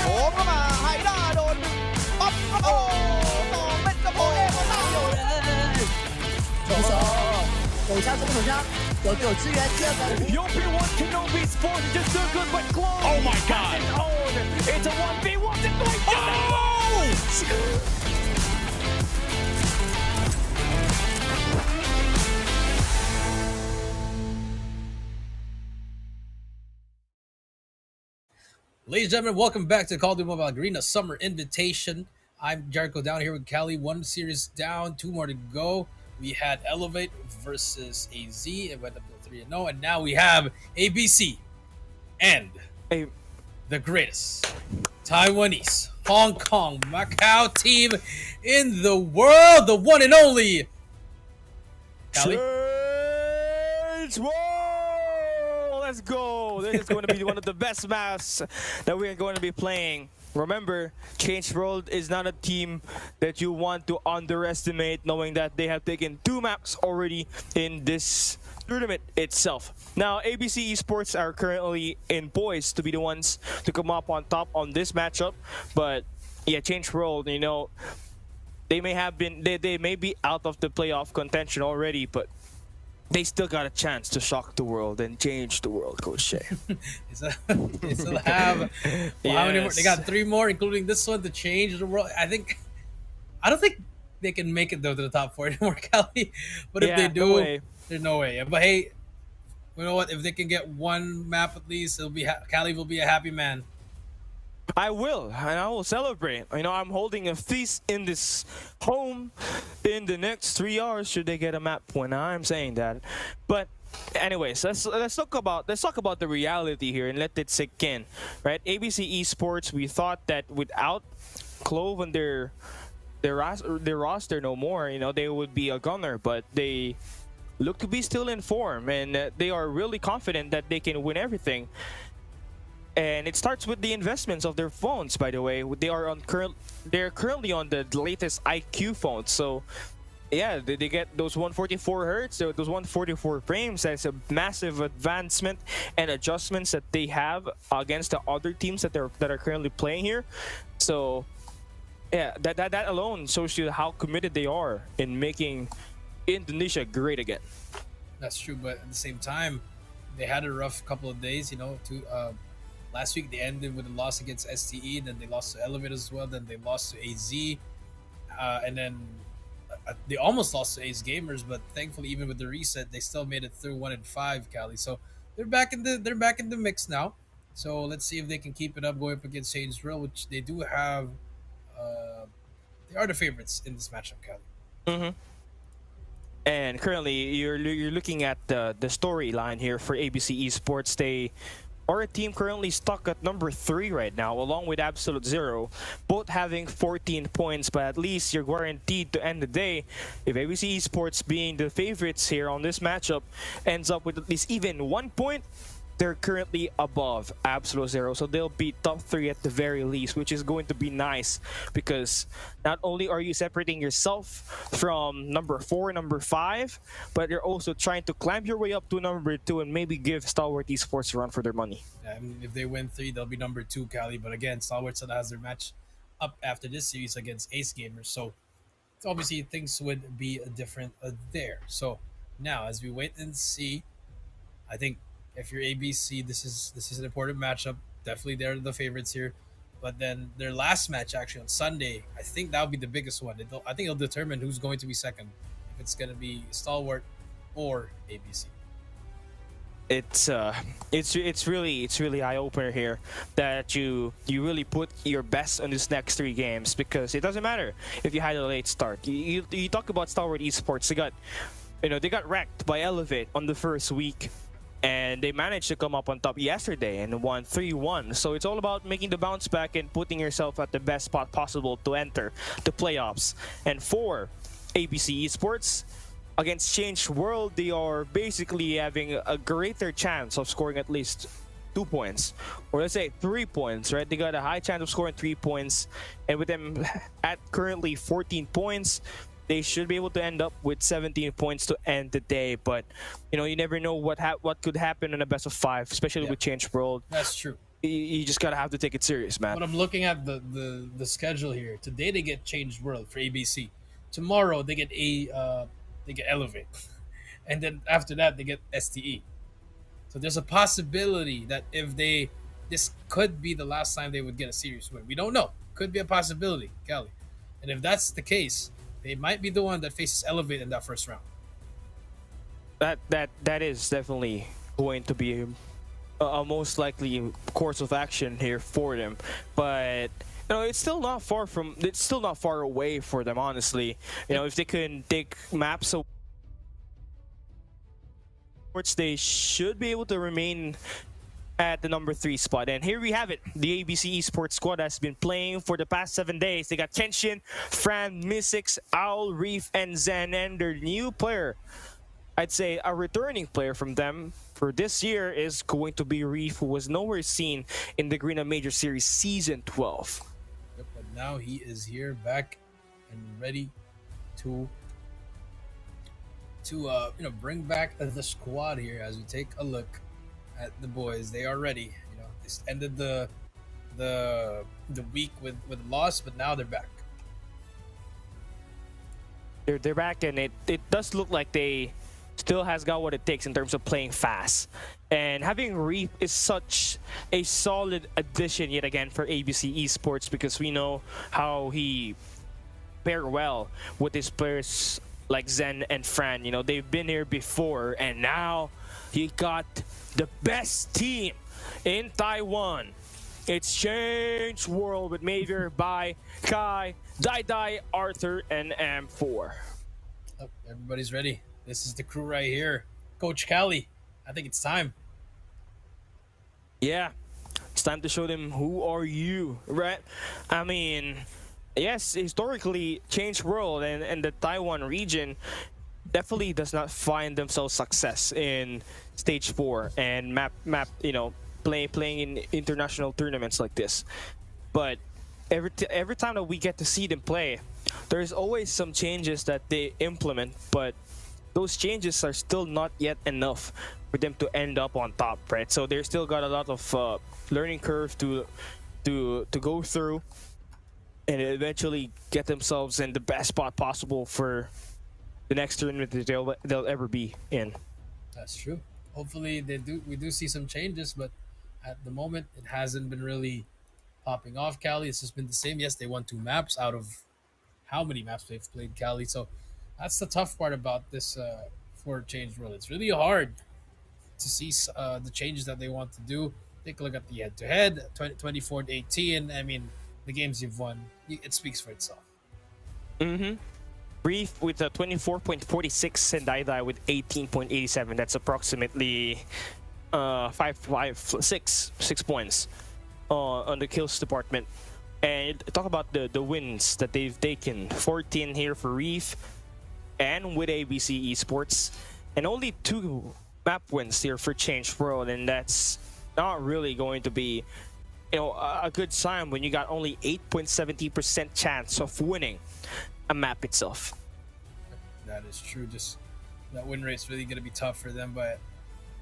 โถมเข้ามาไฮด้าโดนปั๊บโอ้สองเม็ดจะโพเอก็ตายอยู่ 手手，手枪攻手枪，有支援第二个。 European Kenobi Sports just so good, but close. Oh my god. It's a 1v1. They're going down. Ladies and gentlemen, welcome back to Call of Duty Mobile Garena Summer Invitation. I'm Jericho down here with Callie. One series down, two more to go. We had Elevate versus AZ. It went up to 3-0. And now we have ABC and Hey. the greatest Taiwanese, Hong Kong, Macau team in the world. The one and only Callie. Change World! Let's go! This is going to be one of the best maps that we are going to be playing. Remember, Change World is not a team that you want to underestimate, knowing that they have taken 2 maps already in this tournament itself. Now, ABC Esports are currently in poised to be the ones to come up on top on this matchup, but yeah, Change World, you know, they may have been, they may be out of the playoff contention already, but they still got a chance to shock the world and change the world, Coach Shay. They still have how many more? They got 3 more, including this one, to change the world. I don't think they can make it though to the top 4 anymore, Callie. But if they do, no way. there's no way. But hey, you know what? If they can get 1 map at least, it'll be Callie will be a happy man. I will, and I will celebrate. You know, I'm holding a feast in this home in the next 3 hours should they get a map when I'm saying that. But anyways, let's talk about the reality here and let it sink in. Right? ABC Esports, we thought that without Clove and their roster no more, you know, they would be a gunner, but they look to be still in form, and they are really confident that they can win everything. And it starts with the investments of their phones, by the way. They're currently on the latest IQ phones. So yeah, they get those 144 hertz, those 144 frames. That's a massive advancement and adjustments that they have against the other teams that are currently playing here. So yeah, that alone shows you how committed they are in making Indonesia great again. That's true, but at the same time, they had a rough couple of days, you know, last week they ended with a loss against STE, then they lost to Elevate as well, then they lost to AZ, and then they almost lost to Ace Gamers, but thankfully even with the reset, they still made it through 1 and 5, Callie. So they're back in the mix now. So let's see if they can keep it up going up against Saints Row, which they do have they are the favorites in this matchup, Cali. Mm-hmm. And currently, you're looking at the storyline here for ABC Esports. They are a team currently stuck at number 3 right now, along with Absolute Zero, both having 14 points. But at least you're guaranteed to end the day if ABC Esports, being the favorites here on this matchup, ends up with at least even 1 point. They're currently above Absolute Zero, so they'll be top 3 at the very least, which is going to be nice because not only are you separating yourself from number 4, number 5, but you're also trying to climb your way up to number 2 and maybe give Stalwart Esports a run for their money. Yeah, I mean, if they win 3, they'll be number 2, Cali. But again, Stalwart still has their match up after this series against Ace Gamers, so obviously things would be different there. So now, as we wait and see, I think if you're ABC, this is an important matchup. Definitely, they're the favorites here. But then their last match, actually on Sunday, I think that'll be the biggest one. I think it'll determine who's going to be second. If it's going to be Stalwart or ABC. It's really eye opener here that you really put your best on these next 3 games, because it doesn't matter if you had a late start. You talk about Stalwart Esports, they got wrecked by Elevate on the first week, and they managed to come up on top yesterday and won 3-1. So it's all about making the bounce back and putting yourself at the best spot possible to enter the playoffs. And for ABC Esports, against Changed World, they are basically having a greater chance of scoring at least 2 points, or let's say 3 points, right? They got a high chance of scoring 3 points, and with them at currently 14 points, they should be able to end up with 17 points to end the day. But you never know what could happen in a best of 5, especially with Changed World. That's true. You just gotta have to take it serious, man. But I'm looking at the schedule here. Today they get Changed World for ABC. Tomorrow they get Elevate, and then after that they get STE. So there's a possibility that this could be the last time they would get a serious win. We don't know. Could be a possibility, Kelly. And if that's the case, they might be the one that faces Elevate in that first round. That is definitely going to be a most likely course of action here for them. But it's still not far away for them, honestly. If they can take maps away, they should be able to remain at the number 3 spot. And here we have it. The ABC Esports squad has been playing for the past 7 days. They got Kenshin, Fran, Mystics, Owl, Reef, and Zen. And their new player, I'd say a returning player from them for this year, is going to be Reef, who was nowhere seen in the Garena Major Series Season 12. Yep, but now he is here, back and ready to bring back the squad here. As we take a look at the boys, they are ready. They ended the week with loss, but now they're back. They're back, and it does look like they still has got what it takes in terms of playing fast. And having Reef is such a solid addition yet again for ABC Esports, because we know how he pair well with his players like Zen and Fran. They've been here before, and now he got the best team in Taiwan. It's Changed World with Mavier, Bai, Kai, Dai, Arthur, and M4. Oh, everybody's ready. This is the crew right here. Coach Cali, I think it's time. Yeah, it's time to show them who are you, right? I mean, yes, historically, Changed World and the Taiwan region definitely does not find themselves success in stage 4 and playing in international tournaments like this. But every time that we get to see them play, there's always some changes that they implement, but those changes are still not yet enough for them to end up on top, right? So they're still got a lot of learning curve to go through, and eventually get themselves in the best spot possible for the next tournament that they'll ever be in. That's true. Hopefully we do see some changes, but at the moment it hasn't been really popping off. Cali, it's just been the same. Yes, they won 2 maps out of how many maps they've played, Cali. So that's the tough part about this for Changed World. It's really hard to see the changes that they want to do. Take a look at the head-to-head, 24-18. I mean, the games you've won, it speaks for itself. Mm-hmm. Brief with a 24.46 and Dai with 18.87. That's approximately 6 points on the kills department. And talk about the wins that they've taken. 14 here for Reef and with ABC Esports, and only 2 map wins here for Change World, and that's not really going to be, you know, a good sign when you got only 8.70% chance of winning a map itself. That is true. Just that win rate's really going to be tough for them, but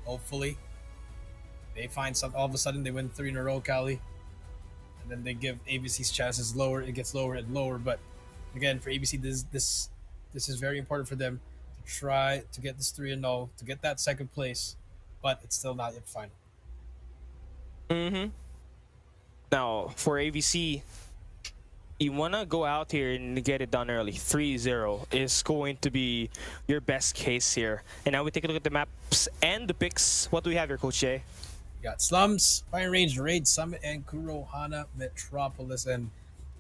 hopefully they find some. All of a sudden, they win 3 in a row, Cali, and then they give ABC's chances lower. It gets lower and lower. But again, for ABC, this is very important for them to try to get this 3-0 to get that 2nd place, but it's still not yet final. Mm-hmm. Now for ABC, you want to go out here and get it done early. 3-0 is going to be your best case here. And now we take a look at the maps and the picks. What do we have here, Coach Jay? You got Slums, Fire Range, Raid, Summit, and Kurohana Metropolis. And,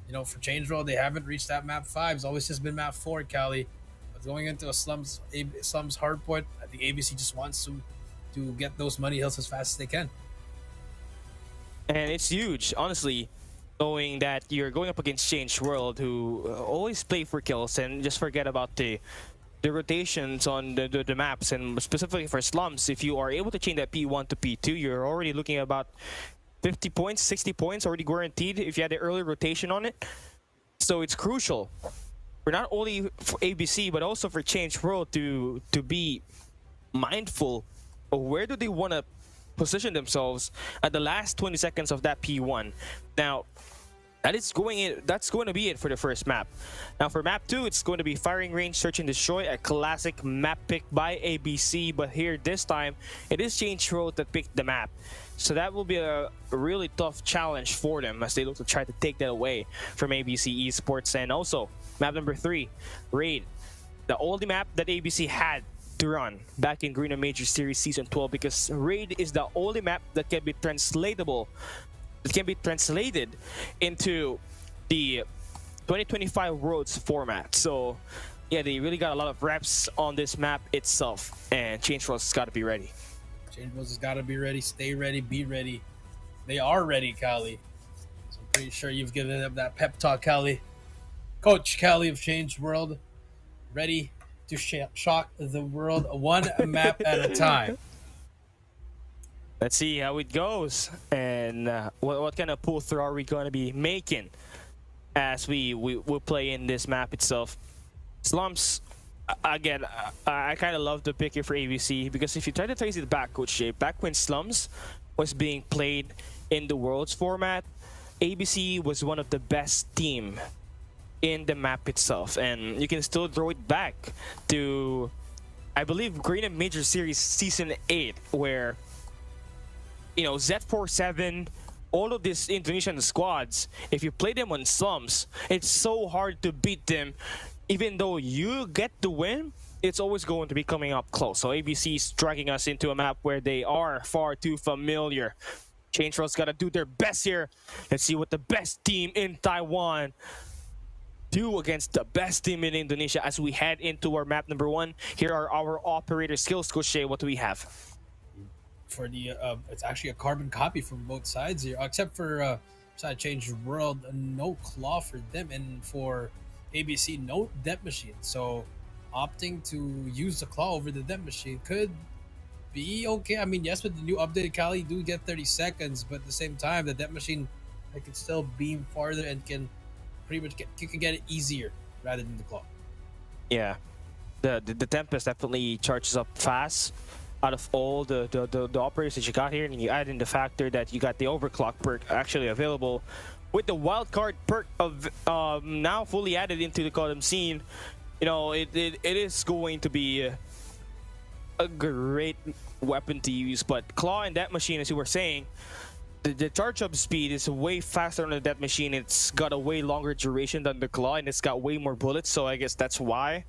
you know, for Change Roll, they haven't reached that map 5. It's always just been map 4, Cali. But going into a Slums hardpoint, I think ABC just wants to get those money hills as fast as they can. And it's huge, honestly, knowing that you're going up against Change World, who always play for kills and just forget about the rotations on the maps. And specifically for Slums, if you are able to change that P1 to P2, you're already looking at about 50 points, 60 points already guaranteed if you had the early rotation on it. So it's crucial for not only for ABC, but also for Change World to be mindful of where do they want to position themselves at the last 20 seconds of that P1. Now, that's going to be it for the first map. Now for map 2, it's going to be Firing Range, Search and Destroy, a classic map pick by ABC, but here this time it is Change World that picked the map. So that will be a really tough challenge for them as they look to try to take that away from ABC Esports. And also map number 3, Raid, the only map that ABC had to run back in Garena Major Series Season 12, because Raid is the only map that can be translatable, that can be translated into the 2025 Worlds format. So yeah, they really got a lot of reps on this map itself, and Change World's got to be ready. Change World's has got to be ready, stay ready, be ready. They are ready, Cali. So I'm pretty sure you've given them that pep talk, Cali. Coach Cali of Change World, ready to shock the world one map at a time. Let's see how it goes, and what kind of pull through are we going to be making as we play in this map itself. Slums, again, I kind of love the pick here for ABC, because if you try to trace it back, Coach Jay, back when Slums was being played in the Worlds format, ABC was one of the best team in the map itself, and you can still throw it back to, I believe, Garena Major Series Season 8, where, you know, Z47, all of these Indonesian squads, if you play them on Slums, it's so hard to beat them. Even though you get the win, it's always going to be coming up close. So ABC is dragging us into a map where they are far too familiar. Change World's got to do their best here. Let's see what the best team in Taiwan do against the best team in Indonesia as we head into our map number 1. Here are our operator skills. Coach Shea, what do we have? For the it's actually a carbon copy from both sides here, except for side Change World, no claw for them, and for ABC, no depth machine. So opting to use the claw over the depth machine could be okay. I mean, yes, with the new updated Cali, you do get 30 seconds, but at the same time, the depth machine, it can still beam farther and can pretty much you can get it easier rather than the claw. Yeah, the Tempest definitely charges up fast out of all the operators that you got here, and you add in the factor that you got the overclock perk actually available with the wildcard perk of now fully added into the column scene. You know, it is going to be a great weapon to use, but claw and that machine, as you were saying, the charge up speed is way faster on the Death Machine. It's got a way longer duration than the Claw, and it's got way more bullets, so I guess that's why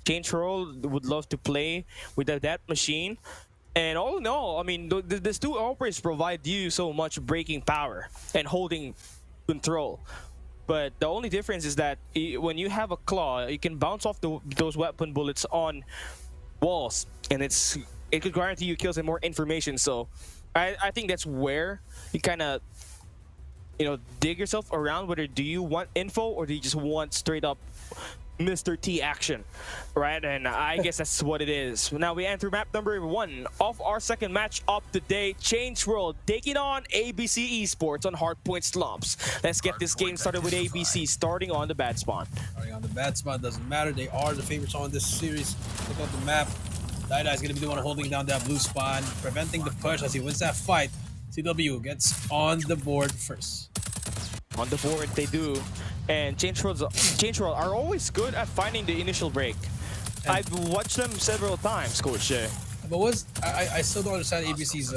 Change World would love to play with the Death Machine. And all in all, I mean, these two operators provide you so much braking power and holding control. but the only difference is that when you have a claw, you can bounce off those weapon bullets on walls, and it could guarantee you kills and more information. So I think that's where you kind of dig yourself around, whether do you want info or do you just want straight up Mr. T action, right? And I guess that's what it is. Now we enter map number 1 of our second match of the day. Change World taking on ABC Esports on Hardpoint Slumps. Let's get this game started with ABC starting on the bad spawn. Starting on the bad spot, doesn't matter. They are the favorites on this series. Look at the map. Dai is going to be the one holding down that blue spawn, preventing the push as he wins that fight. CW gets on the board first. On the board they do, and Change World are always good at finding the initial break. I've watched them several times, Coach Jay. But I still don't understand ABC's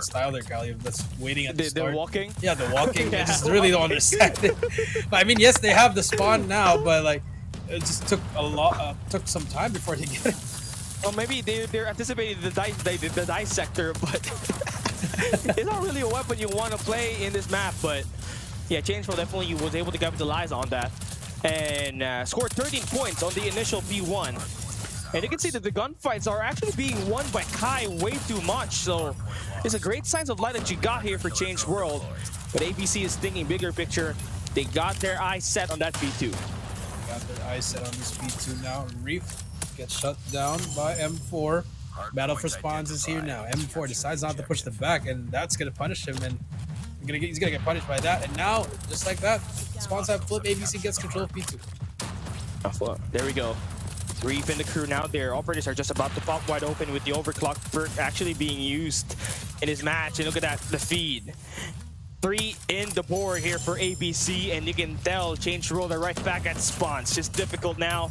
style there, Kali, that's waiting at the start. They're walking? Yeah, they're walking. I just really don't understand it. But I mean, yes, they have the spawn now, but like, it just took took some time before they get it. Well, maybe they're anticipating the dissector, but it's not really a weapon you want to play in this map. But yeah, Change World definitely was able to capitalize on that and scored 13 points on the initial P1. And you can see that the gunfights are actually being won by Kai way too much. So it's a great signs of light that you got here for Change World. But ABC is thinking bigger picture. They got their eyes set on that P2. Got their eyes set on this P2 now. Reef gets shut down by M4. Battle for spawns is here now. M4 decides not to push the back, and that's going to punish him. And he's gonna get punished by that, and now, just like that, spawns have flip, ABC gets control of P2. There we go. Reef and the crew now, their operators are just about to pop wide open with the overclock perk actually being used in his match. And look at that, the feed. 3 in the board here for ABC, and you can tell Change World are right back at spawn. It's just difficult now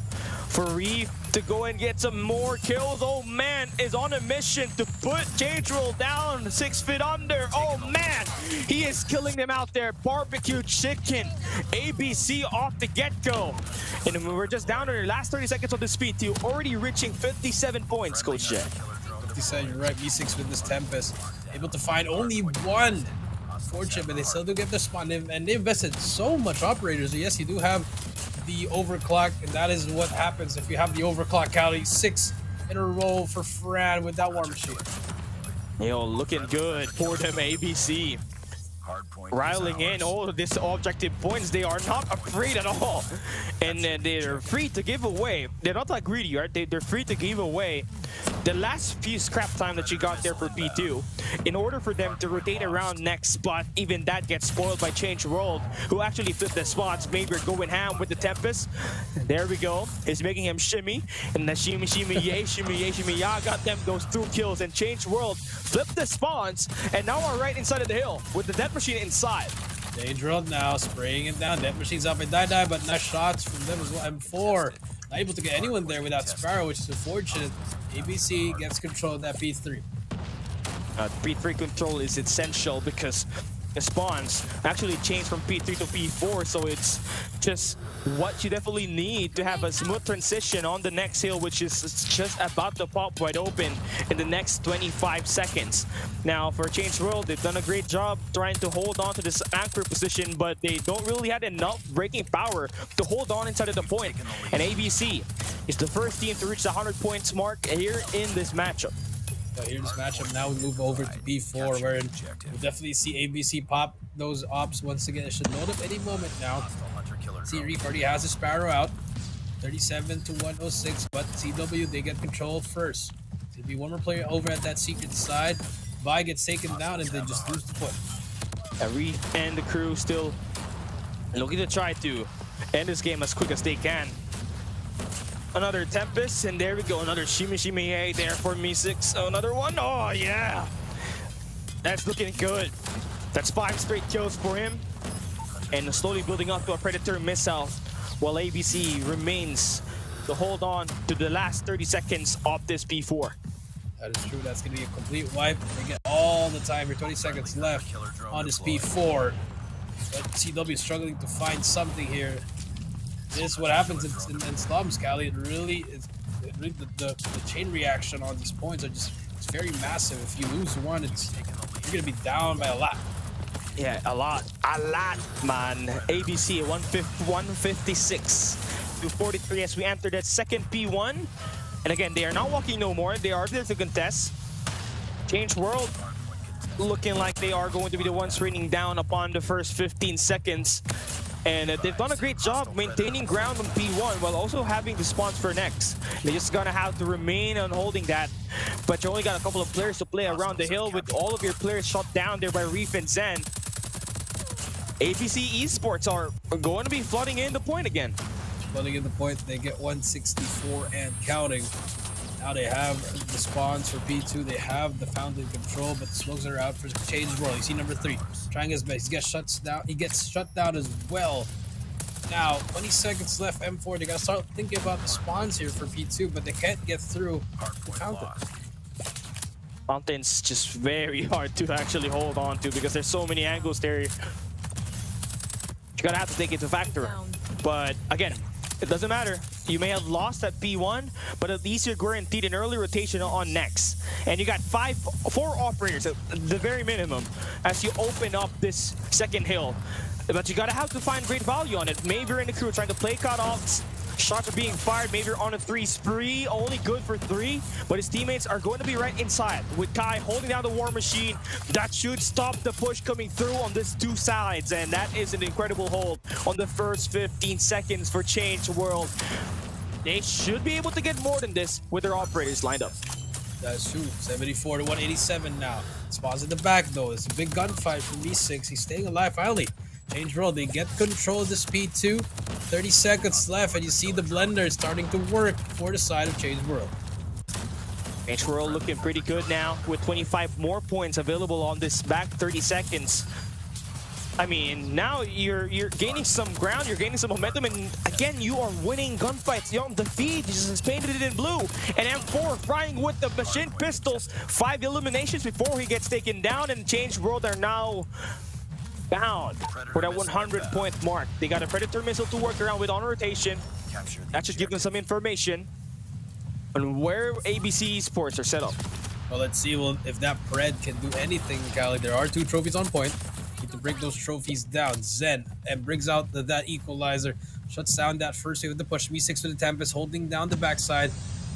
for Reef to go and get some more kills. Oh man, is on a mission to put Change World down 6 feet under. Oh man, he is killing them out there. Barbecue chicken, ABC off the get-go. And we're just down to the last 30 seconds of the speed too, already reaching 57 points, Coach Jay. 57, you're right, V6 with this Tempest. Able to find only one fortune, but they still do get the spawn, and they invested so much operators. Yes, you do have the overclock, and that is what happens if you have the overclock. Cali 6 in a row for Fran with that war machine. Yo, looking good for them, ABC. Riling in all of these objective points. They are not afraid at all, and they're free to give away. They're not that greedy, right? They're free to give away the last few scrap time that you got there for P2 in order for them to rotate around next spot. Even that gets spoiled by Change World, who actually flipped the spots. Maybe we're going ham with the Tempest. There we go. It's making him shimmy, and the shimmy yay, shimmy ya got them those 2 kills. And Change World flipped the spawns, and now are right inside of the hill with the Death Machine inside. Change World now spraying it down. Death Machine's up and die, but nice shots from them as well. M4 not able to get anyone there without Sparrow, which is unfortunate. ABC gets control of that P3. P3 control is essential because the spawns actually change from P3 to P4, so it's just what you definitely need to have a smooth transition on the next hill, which is just about to pop wide open in the next 25 seconds. Now for Change World, they've done a great job trying to hold on to this anchor position, but they don't really have enough breaking power to hold on inside of the point. And ABC is the first team to reach the 100 points mark here in this matchup. Here in this matchup, now we move over to B4, where we'll definitely see ABC pop those ops once again. It should load up any moment now. See, Reef already has a Sparrow out, 37 to 106, but CW, they get control first. There'll be one more player over at that secret side. Vi gets taken down, and they just lose the point. Reef and the crew still looking to try to end this game as quick as they can. Another Tempest, and there we go. Another shimmy there for Me6. Oh, another one. Oh, yeah. That's looking good. That's 5 straight kills for him. And slowly building up to a Predator missile, while ABC remains to hold on to the last 30 seconds of this P4. That is true. That's going to be a complete wipe. They get all the time. 20 seconds left on this P4. But CW is struggling to find something here. This is what happens in slums, Cali. It really is. The chain reaction on these points are just, it's very massive. If you lose one, you're gonna be down by a lot. Yeah, a lot, man. ABC 156 to 43 as we enter that second P1. And again, they are not walking no more. They are there to contest. Change World looking like they are going to be the ones raining down upon the first 15 seconds. And they've done a great job maintaining ground on P1 while also having the spawns for next. They're just gonna have to remain on holding that. But you only got a couple of players to play around the hill with all of your players shot down there by Reef and Zen. ABC Esports are going to be flooding in the point again. Flooding in the point, they get 164 and counting. Now they have the spawns for P2, they have the fountain control, but the smokes are out for Change World. You see number 3 trying his best. He gets shut down as well. Now 20 seconds left. M4, they gotta start thinking about the spawns here for P2, but they can't get through the fountain. Fountain's just very hard to actually hold on to because there's so many angles there. You're gonna have to take it to factor. But again, it doesn't matter. You may have lost at P1, but at least you're guaranteed an early rotation on next. And you got 4 operators at the very minimum as you open up this second hill. But you gotta have to find great value on it. Maybe you're in the crew trying to play cutoffs. Shots are being fired. Maybe you're on a 3 spree, only good for 3, but his teammates are going to be right inside with Kai holding down the war machine. That should stop the push coming through on these 2 sides, and that is an incredible hold on the first 15 seconds for Change World. They should be able to get more than this with their operators lined up. That's true. 74 to 187 now. Spawns in the back though. It's a big gunfight from V6. He's staying alive finally. Change World, they get control of this P2. 30 seconds left, and you see the blender starting to work for the side of Change World. Change World looking pretty good now with 25 more points available on this back 30 seconds. I mean, now you're gaining some ground, you're gaining some momentum, and again, you are winning gunfights. You're on defeat, you just painted it in blue. And M4 frying with the machine pistols. 5 eliminations before he gets taken down, and Change World are now bound for that 100-point mark. They got a Predator missile to work around with on rotation. That should give them some information on where ABC Esports are set up. Well, let's see if that Pred can do anything, Cali. There are 2 trophies on point. Need to break those trophies down. Zen and brings out that equalizer. Shuts down that first wave with the push. Me6 with the Tempest holding down the backside.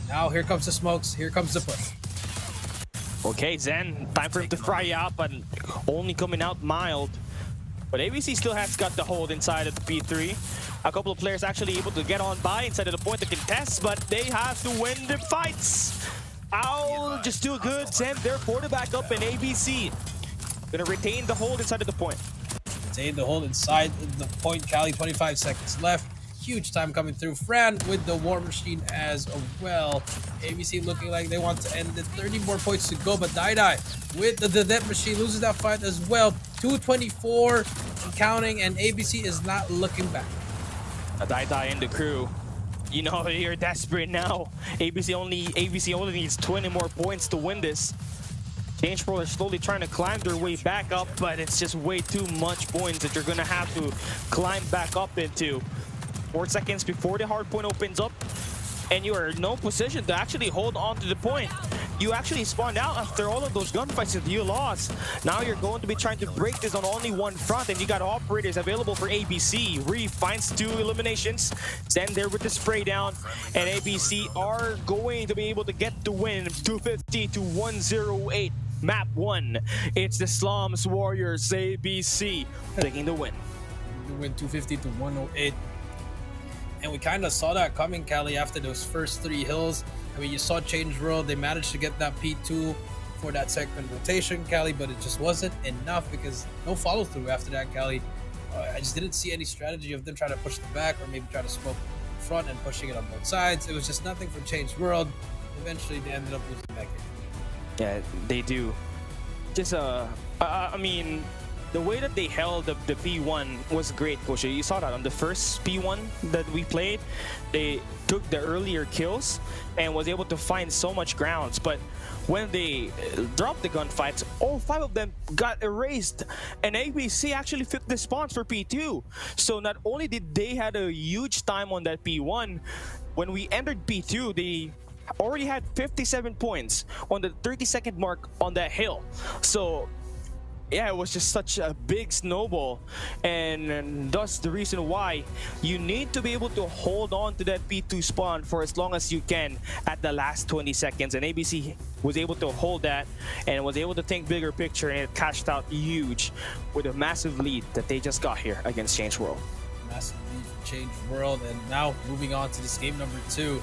Now here comes the smokes. Here comes the push. Okay, Zen, time for him to fry out, but only coming out mild. But ABC still has got the hold inside of the P3. A couple of players actually able to get on by inside of the point to contest, but they have to win the fights. Owl just too good. Zen there for the backup, and ABC gonna retain the hold inside of the point. Retain the hold inside the point, Cali. 25 seconds left. Huge time coming through. Fran with the war machine as well. ABC looking like they want to end it. 30 more points to go, but Dai with the death machine loses that fight as well. 224 and counting, and ABC is not looking back. Dai in the crew. You know you're desperate now. ABC only needs 20 more points to win this. Change World are slowly trying to climb their way back up, but it's just way too much points that you're gonna have to climb back up into. 4 seconds before the hard point opens up, and you are in no position to actually hold on to the point. You actually spawned out after all of those gunfights that you lost. Now you're going to be trying to break this on only one front, and you got operators available for ABC. Reef finds 2 eliminations. Stand there with the spray down, and ABC are going to be able to get the win. 250 to 108. Map 1. It's the Slums Warriors ABC taking the win. The win 250 to 108. And we kind of saw that coming, Cali, after those first 3 hills. I mean, you saw Change World. They managed to get that P2 for that second rotation, Cali, but it just wasn't enough because no follow-through after that, Cali. I just didn't see any strategy of them trying to push the back or maybe try to smoke front and pushing it on both sides. It was just nothing from Change World. Eventually, they ended up losing that game. Yeah, they do. Just, I mean, the way that they held the P1 was great, Coach. You saw that on the first P1 that we played. They took the earlier kills and was able to find so much grounds. But when they dropped the gunfights, all 5 of them got erased. And ABC actually flipped the spawns for P2. So not only did they had a huge time on that P1, when we entered P2, they already had 57 points on the 30-second mark on that hill. So yeah, it was just such a big snowball, and thus the reason why you need to be able to hold on to that P2 spawn for as long as you can at the last 20 seconds, and ABC was able to hold that and was able to think bigger picture, and it cashed out huge with a massive lead that they just got here against Change World. Massive lead for Change World, and now moving on to this game number 2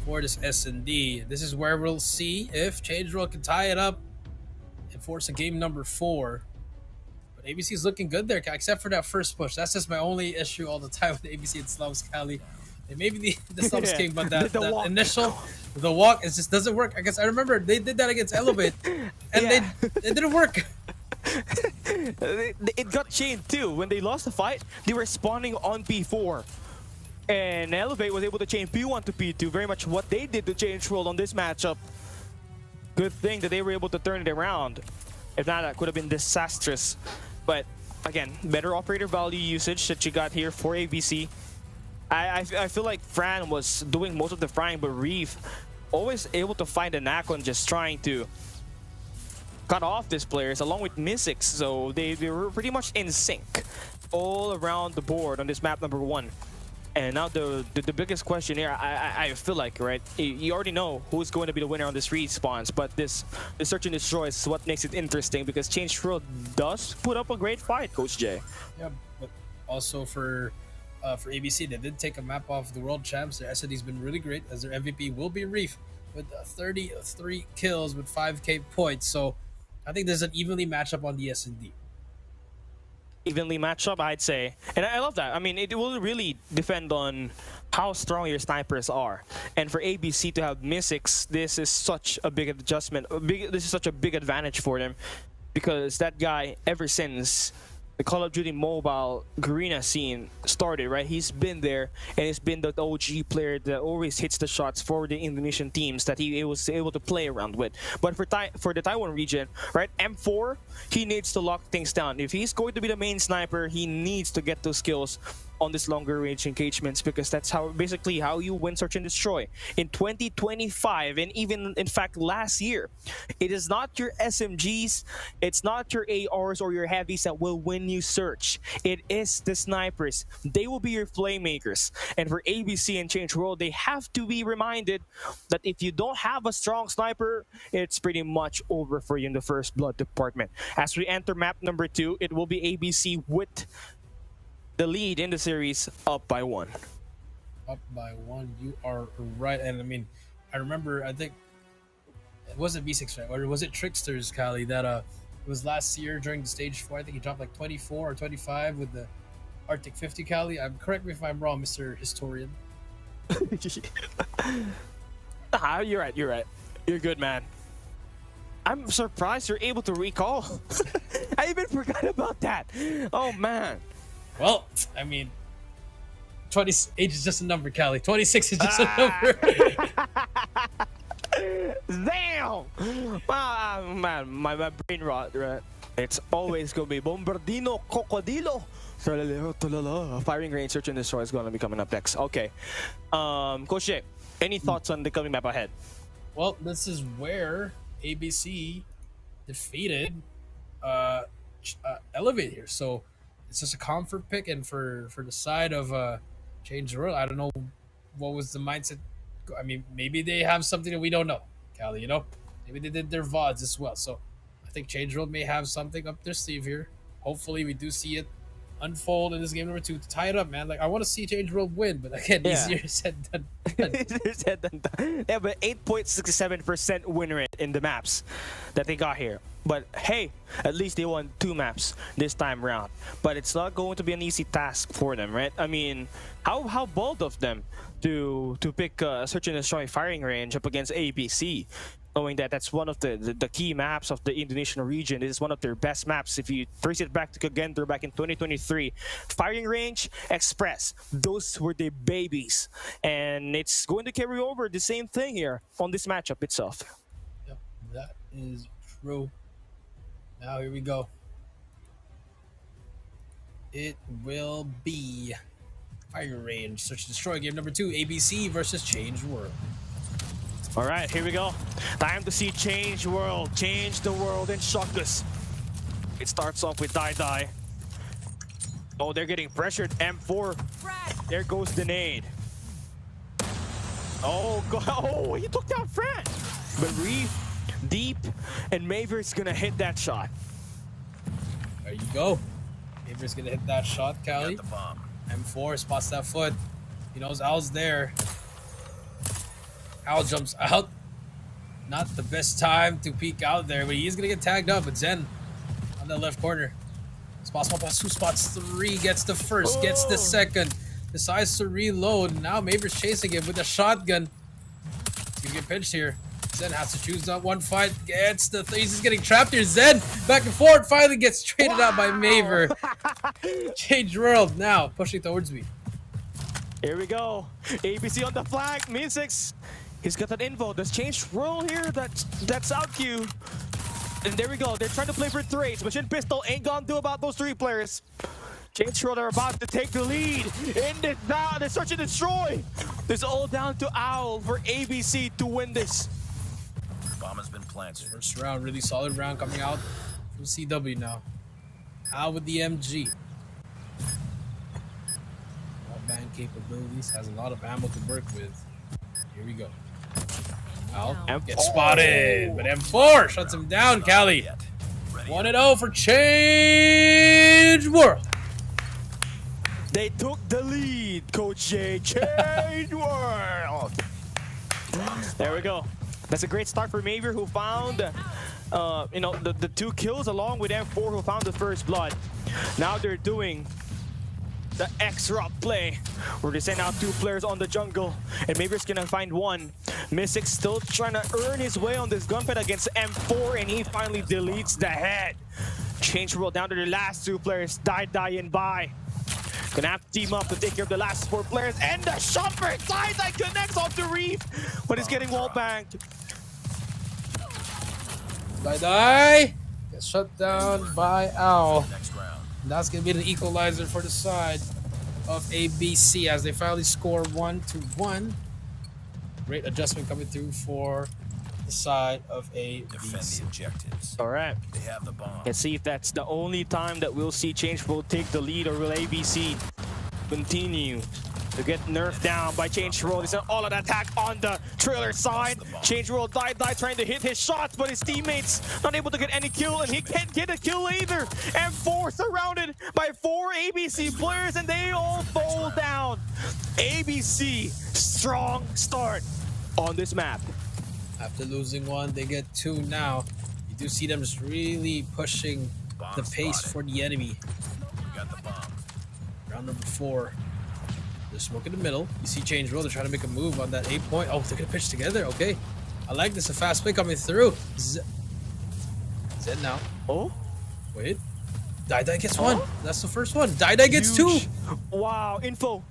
for this S&D. This is where we'll see if Change World can tie it up and force a game number 4. But ABC is looking good there, except for that first push. That's just my only issue all the time with ABC and Slums Cali. And maybe the Slums King, but that initial, the walk, it just doesn't work. I guess I remember they did that against Elevate, and it didn't work. It got chained too. When they lost the fight, they were spawning on P4. And Elevate was able to chain P1 to P2, very much what they did to Change World on this matchup. Good thing that they were able to turn it around. If not, that could have been disastrous. But again, better operator value usage that you got here for ABC. I feel like Fran was doing most of the frying, but Reef always able to find a knack on just trying to cut off these players along with Mystics. So they were pretty much in sync all around the board on this map number 1. And now the biggest question here, I feel like, right, you already know who's going to be the winner on this respawns, but the search and destroy is what makes it interesting, because Change World does put up a great fight, Coach Jay. Yeah, but also for ABC, they did take a map off the world champs. Their SND's been really great, as their MVP will be Reef with 33 kills with 5k points. So I think there's an evenly matchup on the SND. Evenly matched up, I'd say. And I love that. I mean, it will really depend on how strong your snipers are. And for ABC to have Mystics, this is such a big adjustment. This is such a big advantage for them, because that guy, ever since the Call of Duty mobile Garena scene started, right? He's been there, and he's been the OG player that always hits the shots for the Indonesian teams that he was able to play around with. But for the Taiwan region, right? M4, he needs to lock things down. If he's going to be the main sniper, he needs to get those skills on this longer range engagements, because that's basically how you win search and destroy in 2025, and even in fact last year. It is not your SMGs, it's not your ARs or your heavies that will win you search. It is the snipers. They will be your playmakers. And for ABC and Change World, they have to be reminded that if you don't have a strong sniper, it's pretty much over for you in the first blood department. As we enter map number 2, it will be ABC with the lead in the series, up by 1. Up by 1, you are right. And I mean, I remember, I think it wasn't B6, right? Or was it Tricksters, Kali, that it was last year during the stage 4. I think he dropped like 24 or 25 with the Arctic 50, Kali. Correct me if I'm wrong, Mr. Historian. You're right. You're good, man. I'm surprised you're able to recall. I even forgot about that. Oh man. Well, I mean, age is just a number, Kali. 26 is just a number. Damn! Man, my brain rot, right? It's always gonna be Bombardino Cocodilo. Firing range search and destroy is gonna be coming up next. Okay. Coach Jay, any thoughts on the coming map ahead? Well, this is where ABC defeated Elevate here. So it's just a comfort pick, and for the side of Change World, I don't know what was the mindset. I mean, maybe they have something that we don't know, Kali, you know? Maybe they did their VODs as well. So I think Change World may have something up their sleeve here. Hopefully we do see it unfold in this game number 2 to tie it up, man. Like, I want to see Change World win, but again, easier said than done. Easier said than done. They have an 8.67% win rate in the maps that they got here. But hey, at least they won 2 maps this time around. But it's not going to be an easy task for them, right? I mean, how bold of them to pick search and destroy firing range up against ABC, knowing that that's one of the key maps of the Indonesian region. It is one of their best maps. If you trace it back to Kagenter back in 2023, firing range, Express, those were the babies, and it's going to carry over the same thing here on this matchup itself. Yep, that is true. Now here we go. It will be fire range search and destroy game number 2, ABC versus Change World. All right, here we go. Time to see Change World change the world and shock us. It starts off with Die. Oh, they're getting pressured. M4. There goes the nade. Oh, God. Oh, he took down Fran. But Reef, Deep, and Maver's gonna hit that shot. There you go. Maver's gonna hit that shot, Cali. Got the bomb. M4 spots that foot. He knows Al's there. Al jumps out. Not the best time to peek out there, but he is gonna get tagged up. But Zen on the left corner. Spots 2, spots 3, gets the first, gets the second. Decides to reload. Now Maver's chasing him with a shotgun. He's gonna get pinched here. Zen has to choose that one fight. Gets the he's just getting trapped here. Zen back and forth. Finally gets traded out by Maver. Change world now. Pushing towards me. Here we go. ABC on the flag. Min6. He's got that info. There's change role here. That's out Q. And there we go. They're trying to play for trades. Machine Pistol ain't gonna do about those 3 players. Change role are about to take the lead. In this now. They search and destroy. It's all down to Owl for ABC to win this. Bomb has been planted. First round, really solid round coming out from CW now. Al with the MG. Band capabilities, has a lot of ammo to work with. Here we go. Al gets spotted, but M4 shuts him down, Cali. 1-0 for Change World. They took the lead, Coach J. Change World. There we go. That's a great start for Maver, who found the 2 kills along with M4, who found the first blood. Now they're doing the X-Rock play, where they send out 2 players on the jungle, and Maver's gonna find one. Mystic still trying to earn his way on this gunfight against M4, and he finally deletes the head. Change world down to the last 2 players, Die and Bye. Gonna have to team up to take care of the last 4 players, and the shot for Die connects onto Reef, but he's getting wall banked. Die gets shut down by Al. Next round. That's going to be the equalizer for the side of ABC as they finally score 1-1. Great adjustment coming through for the side of Defend ABC. the objectives. All right. They have the bomb. Let's see if that's the only time that we'll see Change will take the lead, or will ABC continue to get nerfed down by Change World. It's an all-out attack on the trailer side. Change World Die trying to hit his shots, but his teammates not able to get any kill, and he can't get a kill either. M4 surrounded by 4 ABC players, and they all fall down. ABC, strong start on this map. After losing 1, they get 2 now. You do see them just really pushing the pace for the enemy. We got the bomb. Round number 4. There's smoke in the middle. You see Change World. They're trying to make a move on that 8 point. Oh, they're going to pitch together. Okay. I like this. A fast play coming through. Zed now. Oh? Wait. Die gets 1. That's the first one. Die gets 2. Wow, info.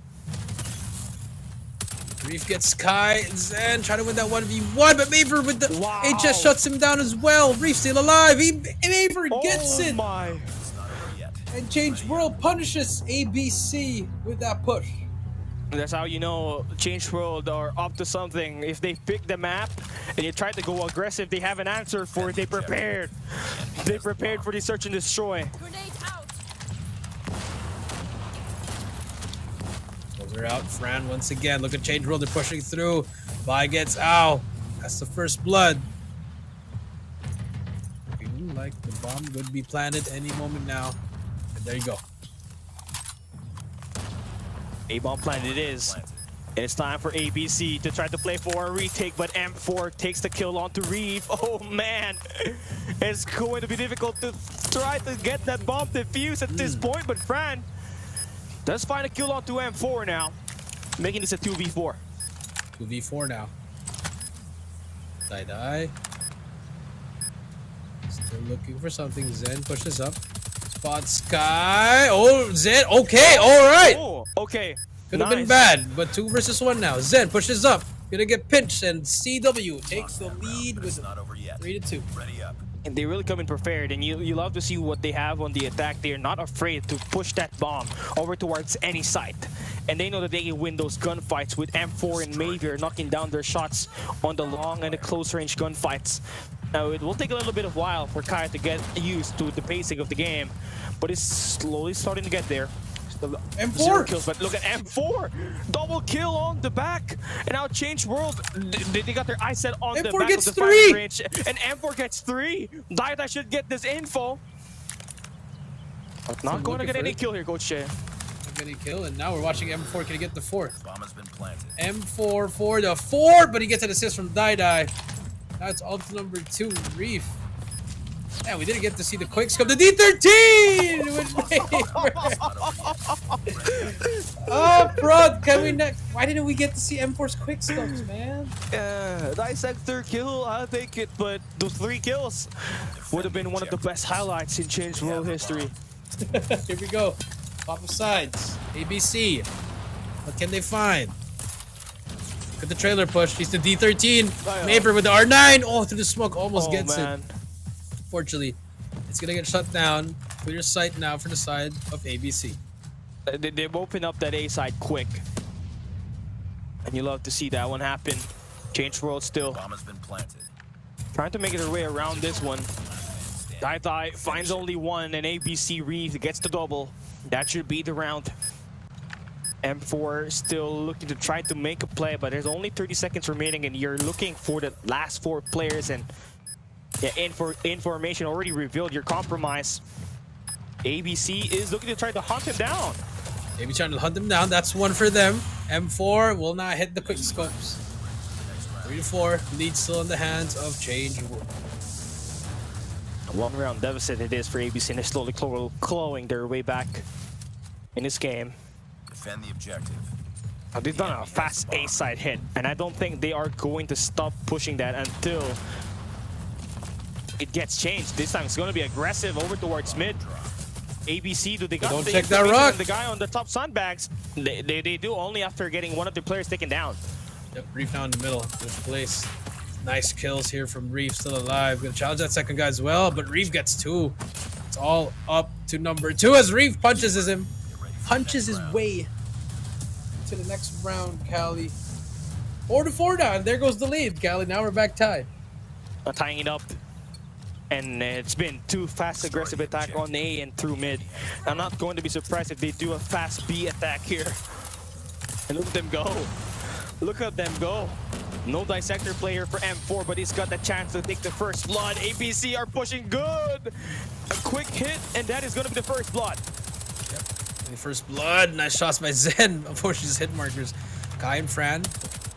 Reef gets Sky. Zen trying to win that 1v1, but Maver with the Wow. HS shuts him down as well. Reef still alive. Maver gets it. My. It's not over yet. And Change World punishes ABC with that push. That's how you know Change World are up to something. If they pick the map and you try to go aggressive, they have an answer for it. They prepared. They prepared for the search and destroy. Those are out. Fran once again. Look at Change World. They're pushing through. Vi gets Ow. That's the first blood. Feeling like the bomb would be planted any moment now. And there you go. A-bomb planted it is. And it's time for ABC to try to play for a retake, but M4 takes the kill onto Reeve. Oh man, it's going to be difficult to try to get that bomb defused at this point, but Fran does find a kill onto M4 now, making this a 2v4. 2v4 now. Die. Still looking for something. Zen pushes up. Spot Sky. Oh, Zen. Okay, all right. Oh, okay. Could have been bad, but 2 versus 1 now. Zen pushes up. Gonna get pinched, and CW takes the lead It's with not over yet. 3-2. Ready up. And they really come in prepared, and you love to see what they have on the attack. They're not afraid to push that bomb over towards any site. And they know that they can win those gunfights with M4 and Mavier knocking down their shots on the long and the close range gunfights. Now, it will take a little bit of while for Kai to get used to the pacing of the game, but it's slowly starting to get there. M4 0 kills, but look at M4, double kill on the back, and now Change World. They got their eyes set on the M4 back gets of the 3, firing range, and M4 gets 3. Dai should get this info. But not going to get any kill here, Coach Jay. Getting kill, and now we're watching M4. Can he get the 4th? Bomb has been planted. M4 for the 4, but he gets an assist from Dai. Now it's up to number 2, Reef. Yeah, we didn't get to see the quick scope. The D13 with Oh, Prod, can we next? Why didn't we get to see M4's quick scopes, man? Dissect third kill, I'll take it, but those 3 kills would have been one of the best highlights in Change World history. Here we go. Pop of sides. ABC. What can they find? Look at the trailer push. He's the D13. Maper with the R9. Oh, through the smoke. Almost gets it. Fortunately, it's going to get shut down. Clear sight now for the side of ABC. They've opened up that A side quick. And you love to see that one happen. Change World still. Bomb has been planted. Trying to make their way around this one. Dai finds only one, and ABC Reeve gets the double. That should be the round. M4 still looking to try to make a play, but there's only 30 seconds remaining, and you're looking for the last 4 players. And yeah, information already revealed your compromise. ABC is looking to try to hunt him down. ABC trying to hunt him down. That's one for them. M4 will not hit the quick scopes. 3-4. Lead still in the hands of Change World. A 1-round deficit it is for ABC, and they're slowly clawing their way back in this game. Defend the objective. Now, they've done a fast A side hit, and I don't think they are going to stop pushing that until it gets changed. This time it's going to be aggressive over towards mid. ABC, do they got Don't the check that information rock. on the guy on the top sandbags? They do only after getting one of the players taken down. Yep, Reef down in the middle. Good place. Nice kills here from Reef, still alive. Gonna challenge that second guy as well, but Reef gets 2. It's all up to number 2 as Reef punches his way to the next round, Cali. 4-4 now, and there goes the lead, Cali. Now we're back tied. Tying it up. And it's been 2 fast aggressive attack on A and through mid. I'm not going to be surprised if they do a fast B attack here. And look at them go. Look at them go. No dissector player for M4, but he's got the chance to take the first blood. ABC are pushing good. A quick hit, and that is going to be the first blood. Yep. The first blood. Nice shots by Zen. Unfortunately, just hit markers. Kai and Fran.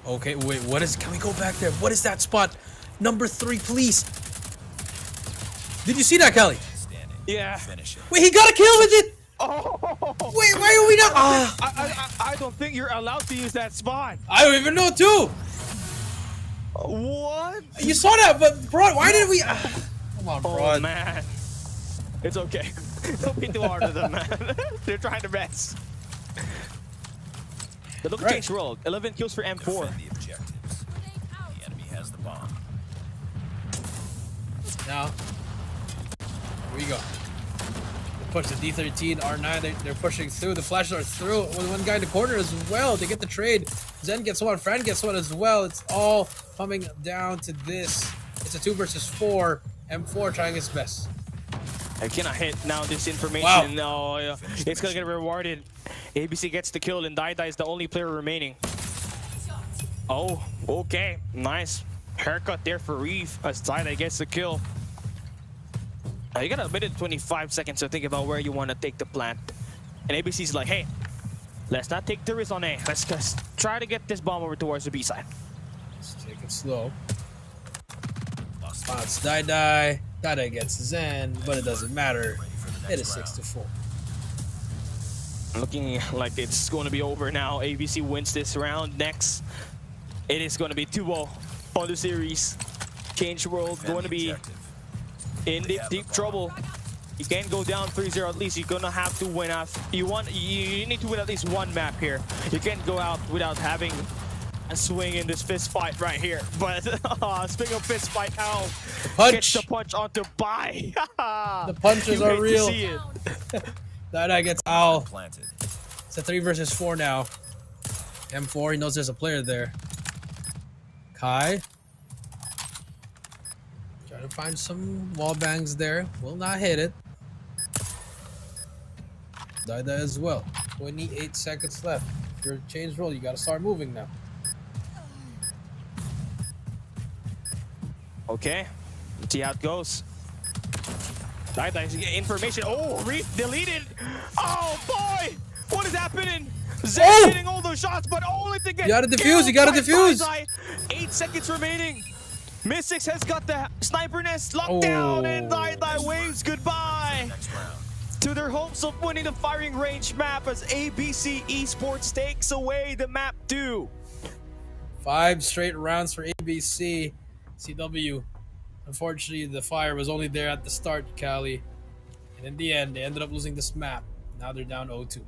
Okay, wait, what is... Can we go back there? What is that spot? Number 3, please. Did you see that, Kelly? Yeah. Finish it. Wait, he got a kill with it! Oh. Wait, why are we not... I don't think you're allowed to use that spot. I don't even know, too! What? You saw that, but Broad, why did we... Come on, Broad. Oh, man. It's okay. Don't be too hard on them, man. They're trying their best. The look change rolled. 11 kills for M4. Defend the objectives. The enemy has the bomb. Now, here we go. They push the D13, R9, they're pushing through. The flashes are through. With one guy in the corner as well. They get the trade. Zen gets one, Fran gets one as well. It's all coming down to this. It's a 2 versus 4. M4 trying his best. I cannot hit now this information. Wow. No, yeah. It's gonna get rewarded. ABC gets the kill, and Dai is the only player remaining. Oh, okay. Nice haircut there for Reef as Dai gets the kill. You got a minute 25 seconds to think about where you want to take the plant. And ABC's like, hey, let's not take the risk on A. Let's just try to get this bomb over towards the B side. Let's take it slow. Spots Dai. Dai gets Zen, but it doesn't matter. It is 6-4. Looking like it's going to be over now. ABC wins this round. Next, it is going to be 2-0 on the series. Change World going to be in deep trouble. You can't go down 3-0 at least. You're going to have to win off. You need to win at least one map here. You can't go out without having a swing in this fist fight right here. But speaking of fist fight, Al gets the punch onto Bai. The punches are real. See it. Dai gets Owl. Planted. It's a 3 versus 4 now. M4, he knows there's a player there. Kai. Trying Trying to find some wall bangs there. Will not hit it. Dida as well. 28 seconds left. If you're change roll, you gotta start moving now. Okay, let's see how it goes. Dida information. Oh, Reef deleted. Oh boy, what is happening? Zay hitting all those shots, but only to get. You gotta defuse. You gotta defuse. 8 seconds remaining. Mystics has got the sniper nest locked down, and Dida waves goodbye to their hopes of winning the firing range map as ABC Esports takes away the map 2. 5 straight rounds for ABC. CW. Unfortunately, the fire was only there at the start, Cali. And in the end, they ended up losing this map. Now they're down 0-2.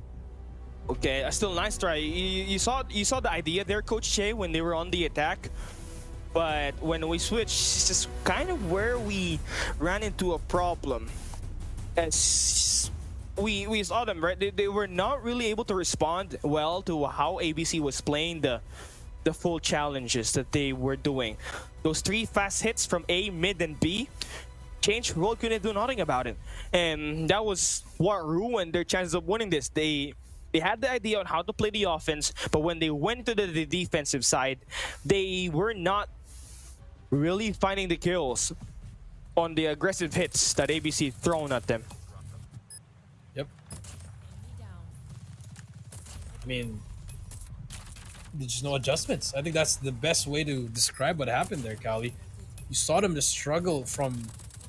Okay, still nice try. You saw the idea there, Coach Che, when they were on the attack. But when we switched, it's just kind of where we ran into a problem. As we saw them, right? They were not really able to respond well to how ABC was playing the full challenges that they were doing. Those 3 fast hits from A, mid, and B, Change World couldn't do nothing about it. And that was what ruined their chances of winning this. They had the idea on how to play the offense, but when they went to the defensive side, they were not really finding the kills on the aggressive hits that ABC thrown at them. Yep. I mean, there's just no adjustments. I think that's the best way to describe what happened there, Cali. You saw them just struggle from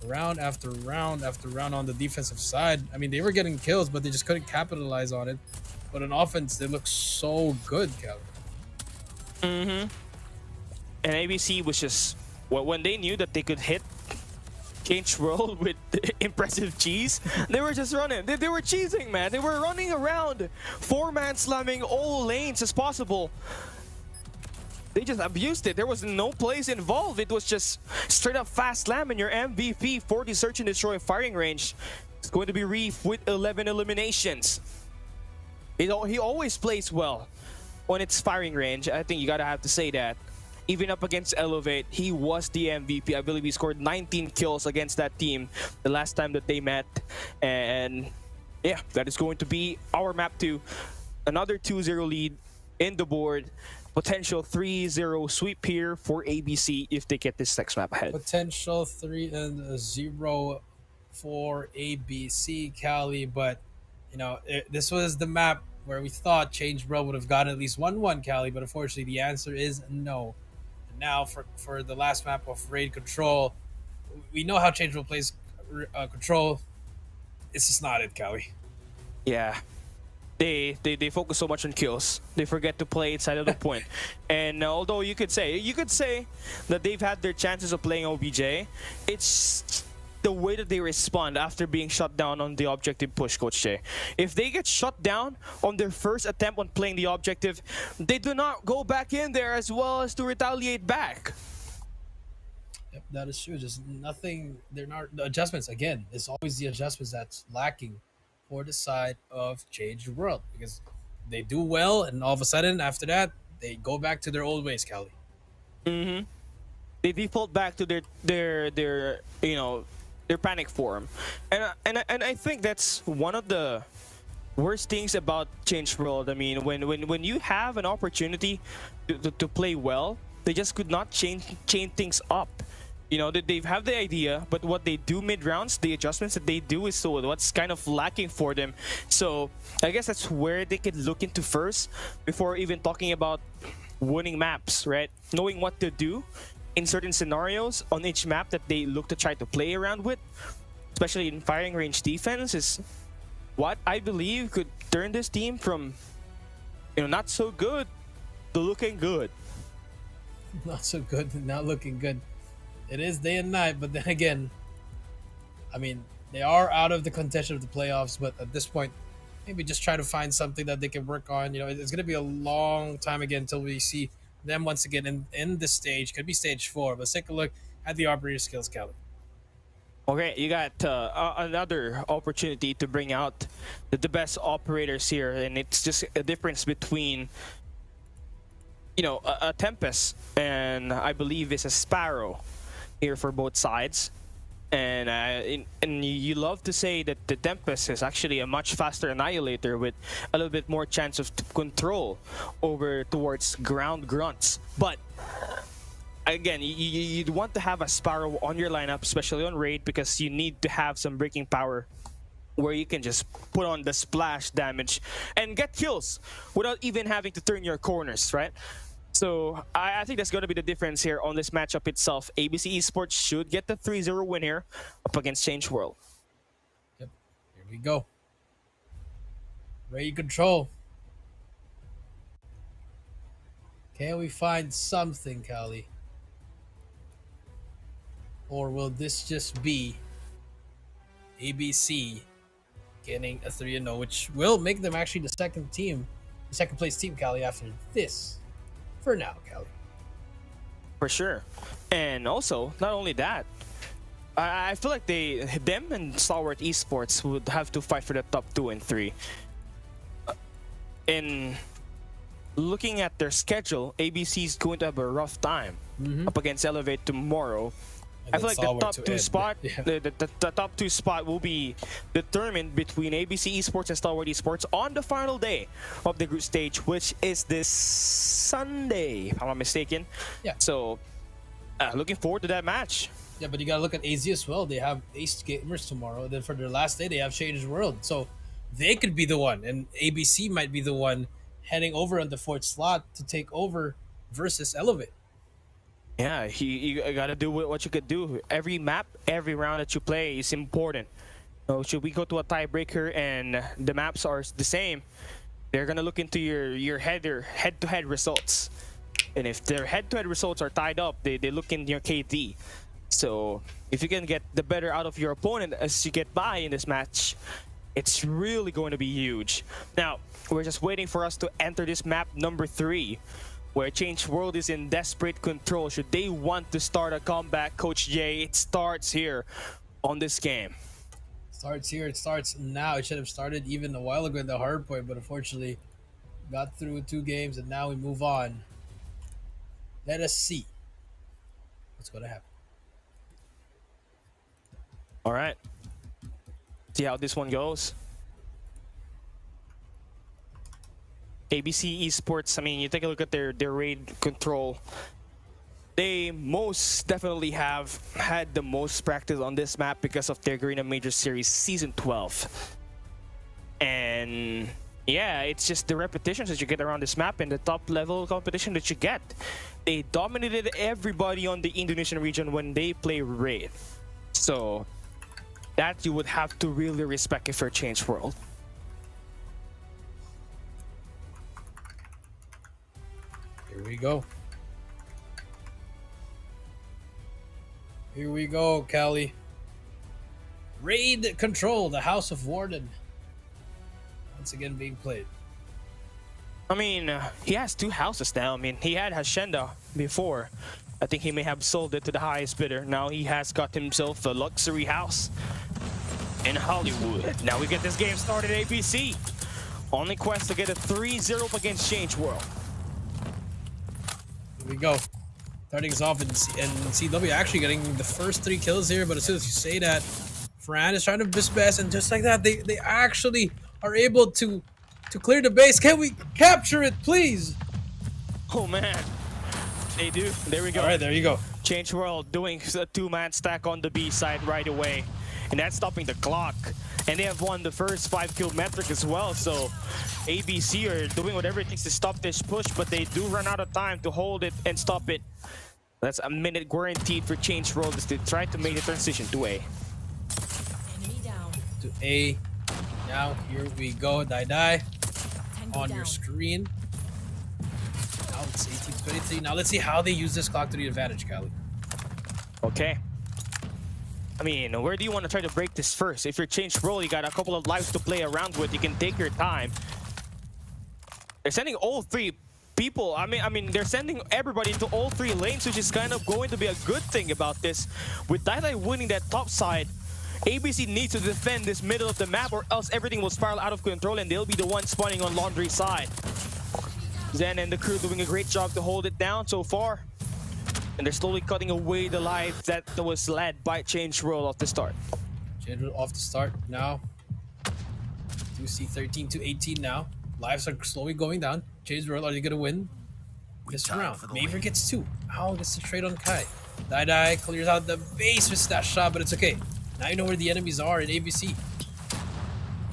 round after round after round on the defensive side. I mean, they were getting kills, but they just couldn't capitalize on it. But on offense, they look so good, Cali. And ABC was just, when they knew that they could hit Change World with impressive cheese, they were just running. They were cheesing, man. They were running around, 4-man slamming all lanes as possible. They just abused it. There was no plays involved. It was just straight up fast slam, and your MVP for the Search and Destroy firing range is going to be Reef with 11 eliminations. He always plays well when it's firing range. I think you gotta have to say that. Even up against Elevate, he was the MVP. I believe he scored 19 kills against that team the last time that they met. And yeah, that is going to be our map 2. Another 2-0 lead in the board. Potential 3-0 sweep here for ABC if they get this next map ahead. Potential 3-0 for ABC, Cali. But, you know, this was the map where we thought Change Bro would have gotten at least 1-1, Cali. But unfortunately, the answer is no. Now for the last map of Raid Control, we know how Change World plays Control. It's just not it, Cali. Yeah. They focus so much on kills, they forget to play inside of the point. And although you could say that they've had their chances of playing OBJ, it's the way that they respond after being shut down on the objective push, Coach Che. If they get shut down on their first attempt on playing the objective, they do not go back in there as well as to retaliate back. Yep, that is true. Just nothing. They're not the adjustments. Again, it's always the adjustments that's lacking for the side of Change World, because they do well, and all of a sudden after that they go back to their old ways, Cali. They default back to their their panic form, and I think that's one of the worst things about Change World. I mean, when you have an opportunity to play well, they just could not chain things up. You know, they have the idea, but what they do mid-rounds, the adjustments that they do is so what's kind of lacking for them. So I guess that's where they could look into first before even talking about winning maps, right? Knowing what to do in certain scenarios on each map that they look to try to play around with, especially in firing range defense, is what I believe could turn this team from, not so good to looking good. Not so good, not looking good. It is day and night, but then again, I mean, they are out of the contention of the playoffs, but at this point, maybe just try to find something that they can work on. It's going to be a long time again until we see them once again in this stage. Could be stage 4, but let's take a look at the operator skills, Kelly. Okay, you got another opportunity to bring out the best operators here, and it's just a difference between, a Tempest and I believe it's a Sparrow. here for both sides. And you love to say that the Tempest is actually a much faster Annihilator with a little bit more chance of control over towards ground grunts. But again, you'd want to have a Sparrow on your lineup, especially on raid, because you need to have some breaking power where you can just put on the splash damage and get kills without even having to turn your corners, right? So I think that's going to be the difference here on this matchup itself. ABC Esports should get the 3-0 win here up against Change World. Yep. Here we go. Raid control. Can we find something, Kali? Or will this just be ABC getting a 3-0, which will make them actually the second place team, Kali, after this. For now, Kali. For sure. And also, not only that, I feel like them and Stalwart Esports would have to fight for the top 2 and 3. In looking at their schedule, ABC is going to have a rough time up against Elevate tomorrow. I feel like the top 2 spot, the top 2 spot will be determined between ABC Esports and Stalwart Esports on the final day of the group stage, which is this Sunday, if I'm not mistaken. Yeah. So, looking forward to that match. Yeah, but you gotta look at AZ as well. They have Ace Gamers tomorrow. Then for their last day, they have Change World. So they could be the one, and ABC might be the one heading over on the 4th slot to take over versus Elevate. Yeah, you gotta do what you could do. Every map, every round that you play is important. So should we go to a tiebreaker and the maps are the same, they're gonna look into your head-to-head results. And if their head-to-head results are tied up, they look in your KD. So if you can get the better out of your opponent as you get by in this match, it's really going to be huge. Now, we're just waiting for us to enter this map number 3. Where Change World is in desperate control. Should they want to start a comeback, Coach Jay, it starts here on this game. Starts here, it starts now. It should have started even a while ago in the hard point, but unfortunately got through 2 games and now we move on. Let us see what's going to happen. All right. See how this one goes. ABC Esports, I mean, you take a look at their raid control. They most definitely have had the most practice on this map because of their Garena Major Series Season 12. And yeah, it's just the repetitions that you get around this map and the top level competition that you get. They dominated everybody on the Indonesian region when they play raid. So that you would have to really respect if you're Change World. Here we go. Here we go, Kali. Raid Control, the House of Warden. Once again being played. I mean, he has 2 houses now. I mean, he had Hacienda before. I think he may have sold it to the highest bidder. Now he has got himself a luxury house in Hollywood. Now we get this game started, ABC. Only quest to get a 3-0 up against Change World. Here we go. Starting us off in CW, actually getting the first 3 kills here, but as soon as you say that, Fran is trying to his best, and just like that, they actually are able to clear the base. Can we capture it, please? Oh man, they do. There we go. All right, there you go. Change World doing a 2-man stack on the B side right away, and that's stopping the clock. And they have won the first 5-kill metric as well, so ABC are doing whatever it takes to stop this push, but they do run out of time to hold it and stop it. That's a minute guaranteed for Change World as they try to make the transition to A. To A. Now, here we go. Die on your screen. Now it's 18-23. Now let's see how they use this clock to the advantage, Kali. Okay. I mean, where do you want to try to break this first? If you're Change World, you got a couple of lives to play around with. You can take your time. They're sending all 3 people. I mean, they're sending everybody into all 3 lanes, which is kind of going to be a good thing about this. With Dai winning that top side, ABC needs to defend this middle of the map or else everything will spiral out of control and they'll be the one spawning on Laundry side. Zen and the crew doing a great job to hold it down so far. And they're slowly cutting away the life that was led by Change World off the start. Change World off the start now. Do see 13 to 18 now. Lives are slowly going down. Change World, are they gonna win this round? Maver gets 2. Ow, gets the trade on Kai. Die clears out the base with that shot, but it's okay. Now you know where the enemies are in ABC.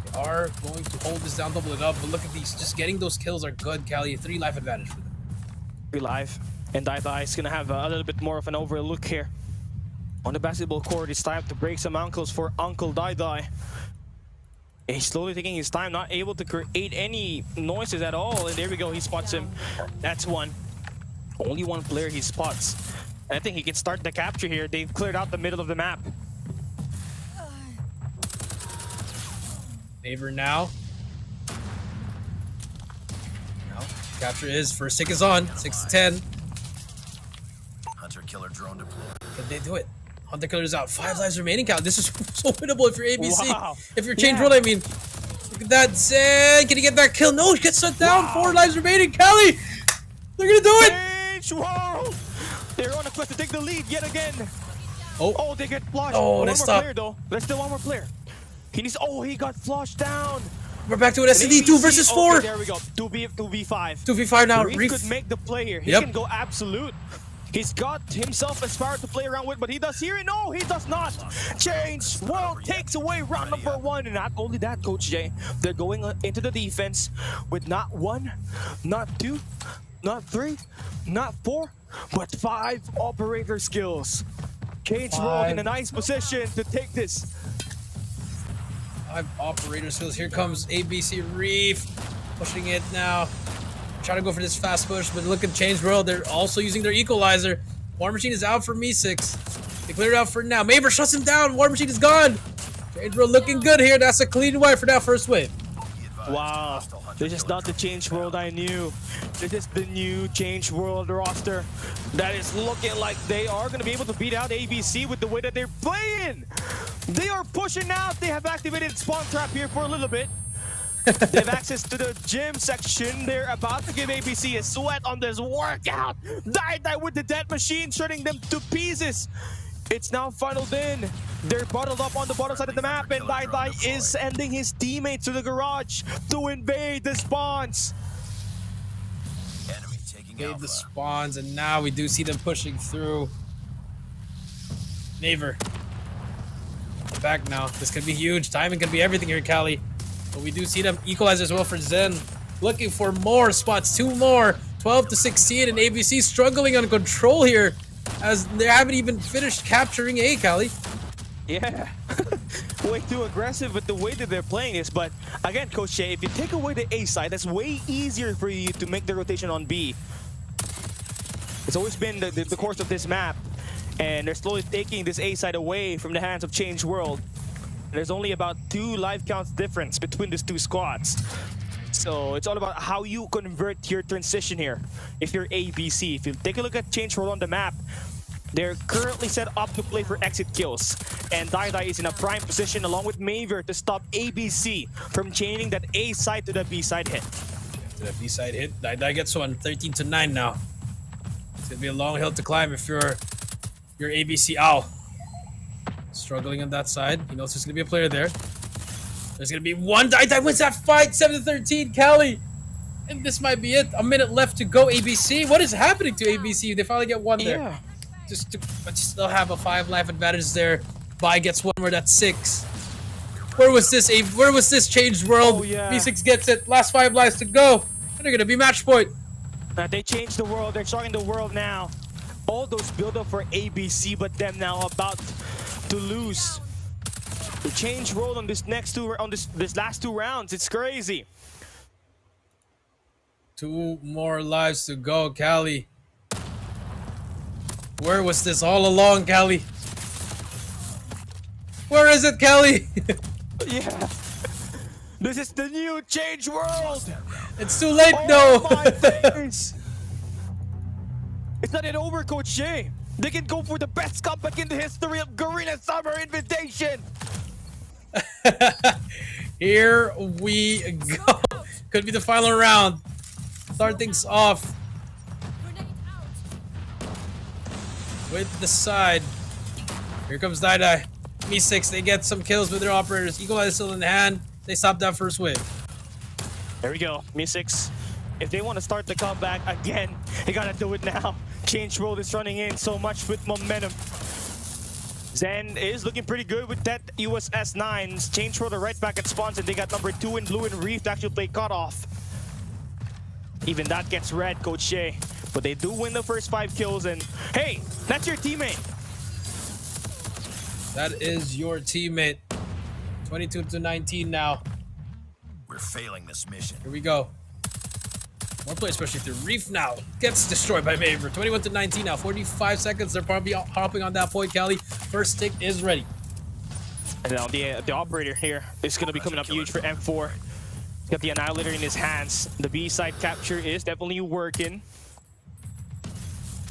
They are going to hold this down, double it up, but look at these. Just getting those kills are good, Cali. 3 life advantage for them. 3 life. And Dai is gonna have a little bit more of an overlook here. On the basketball court, it's time to break some ankles for Uncle Dai. He's slowly taking his time, not able to create any noises at all. And there we go, he spots him. That's one. Only one player he spots. And I think he can start the capture here. They've cleared out the middle of the map. Maver now. Capture is, first tick is on. 6 to 10. Hunter-killer drone deployed. Can they do it? Hunter killer is out. 5 lives remaining, Cal. This is so winnable if you're ABC. Wow. If you're Change World, I mean. Look at that. Zen. Can he get that kill? No, he gets shut down. Wow. 4 lives remaining, Cali. They're gonna do it. Change World! They're on a quest to take the lead yet again. Oh, They get flushed. Oh, One they more stop. player though. There's still one more player. He got flushed down. we're back to an SCD. 2 versus 4. Okay, there we go. 2v5. 2v5 now. Reef could make the play here. He Yep. can go absolute. He's got himself a Spirit to play around with, but he does hear it. No, he does not. Change World takes away round number 1. And not only that, Coach Jay, they're going into the defense with not 1, not 2, not 3, not 4, but 5 operator skills. Change World in a nice position to take this. 5 operator skills. Here comes ABC Reef. Pushing it now. Trying to go for this fast push, but look at Change World. They're also using their equalizer. War Machine is out for Me6. They cleared it out for now. Maver shuts him down. War Machine is gone. Change World looking good here. That's a clean wipe for that first wave. Wow, this is not the Change World I knew. This is the new Change World roster that is looking like they are going to be able to beat out ABC with the way that they're playing. They are pushing out. They have activated Spawn Trap here for a little bit. They have access to the gym section. They're about to give ABC a sweat on this workout. Die with the dead machine, shredding them to pieces. It's now funneled in. They're bottled up on the bottom side of the map, and Die is sending his teammates to the garage to invade the spawns. Enemy taking Made Alpha. the spawns, and now we do see them pushing through. Maver. Back now. This could be huge. Timing could be everything here, Cali. But we do see them equalize as well for Zen. Looking for more spots. 2 more. 12 to 16, and ABC struggling on control here as they haven't even finished capturing A, Cali. Yeah, way too aggressive with the way that they're playing this. But again, Coach Shay, if you take away the A side, that's way easier for you to make the rotation on B. It's always been the course of this map, and they're slowly taking this A side away from the hands of Change World. And there's only about 2 life counts difference between these 2 squads. So it's all about how you convert your transition here. If you're ABC, if you take a look at Change World on the map, they're currently set up to play for exit kills. And Die is in a prime position along with Maver to stop ABC from chaining that A side to the B side hit. To the B side hit. Die gets one. 13 to 9 now. It's gonna be a long hill to climb if you're ABC. Ow. Struggling on that side. He knows there's gonna be a player there. There's gonna be one. Die wins that fight. 7 to 13. Cali. And this might be it. A minute left to go. ABC. What is happening to ABC? They finally get one there. Yeah. But still have a 5 life advantage there. Bai gets one more. That's 6. Where was this? Where was this Changed World? Oh, yeah. B6 gets it. Last 5 lives to go. And they're gonna be match point. They changed the world. They're shocking the world now. All those build up for ABC, but them now about to lose. The Change World on this last 2 rounds. It's crazy. 2 more lives to go, Cali. Where was this all along, Cali? Where is it, Cali? Yeah. This is the new Change World. It's too late, Oh no. my face. It's not yet over, Coach Jay. They can go for the best comeback in the history of Garena Summer Invitation. Here we go. Could be the final round. Start things off. with the side. Here comes Dai. Me6, they get some kills with their operators. Equalizer still in the hand. They stop that first wave. There we go. Me6. If they want to start the comeback again, they gotta do it now. Change World is running in so much with momentum. Zen is looking pretty good with that USS 9. Change World are right back at spawns, and they got number 2 in blue and Reef to actually play cutoff. Even that gets red, Coach Shea. But they do win the first 5 kills, and hey, that's your teammate. That is your teammate. 22-19 now. We're failing this mission. Here we go. More play, especially if the Reef now gets destroyed by Maver. 21-19 now. 45 seconds. They're probably hopping on that point, Cali. First stick is ready. And now the operator here is going to be coming up huge for M4. He's got the Annihilator in his hands. The B side capture is definitely working.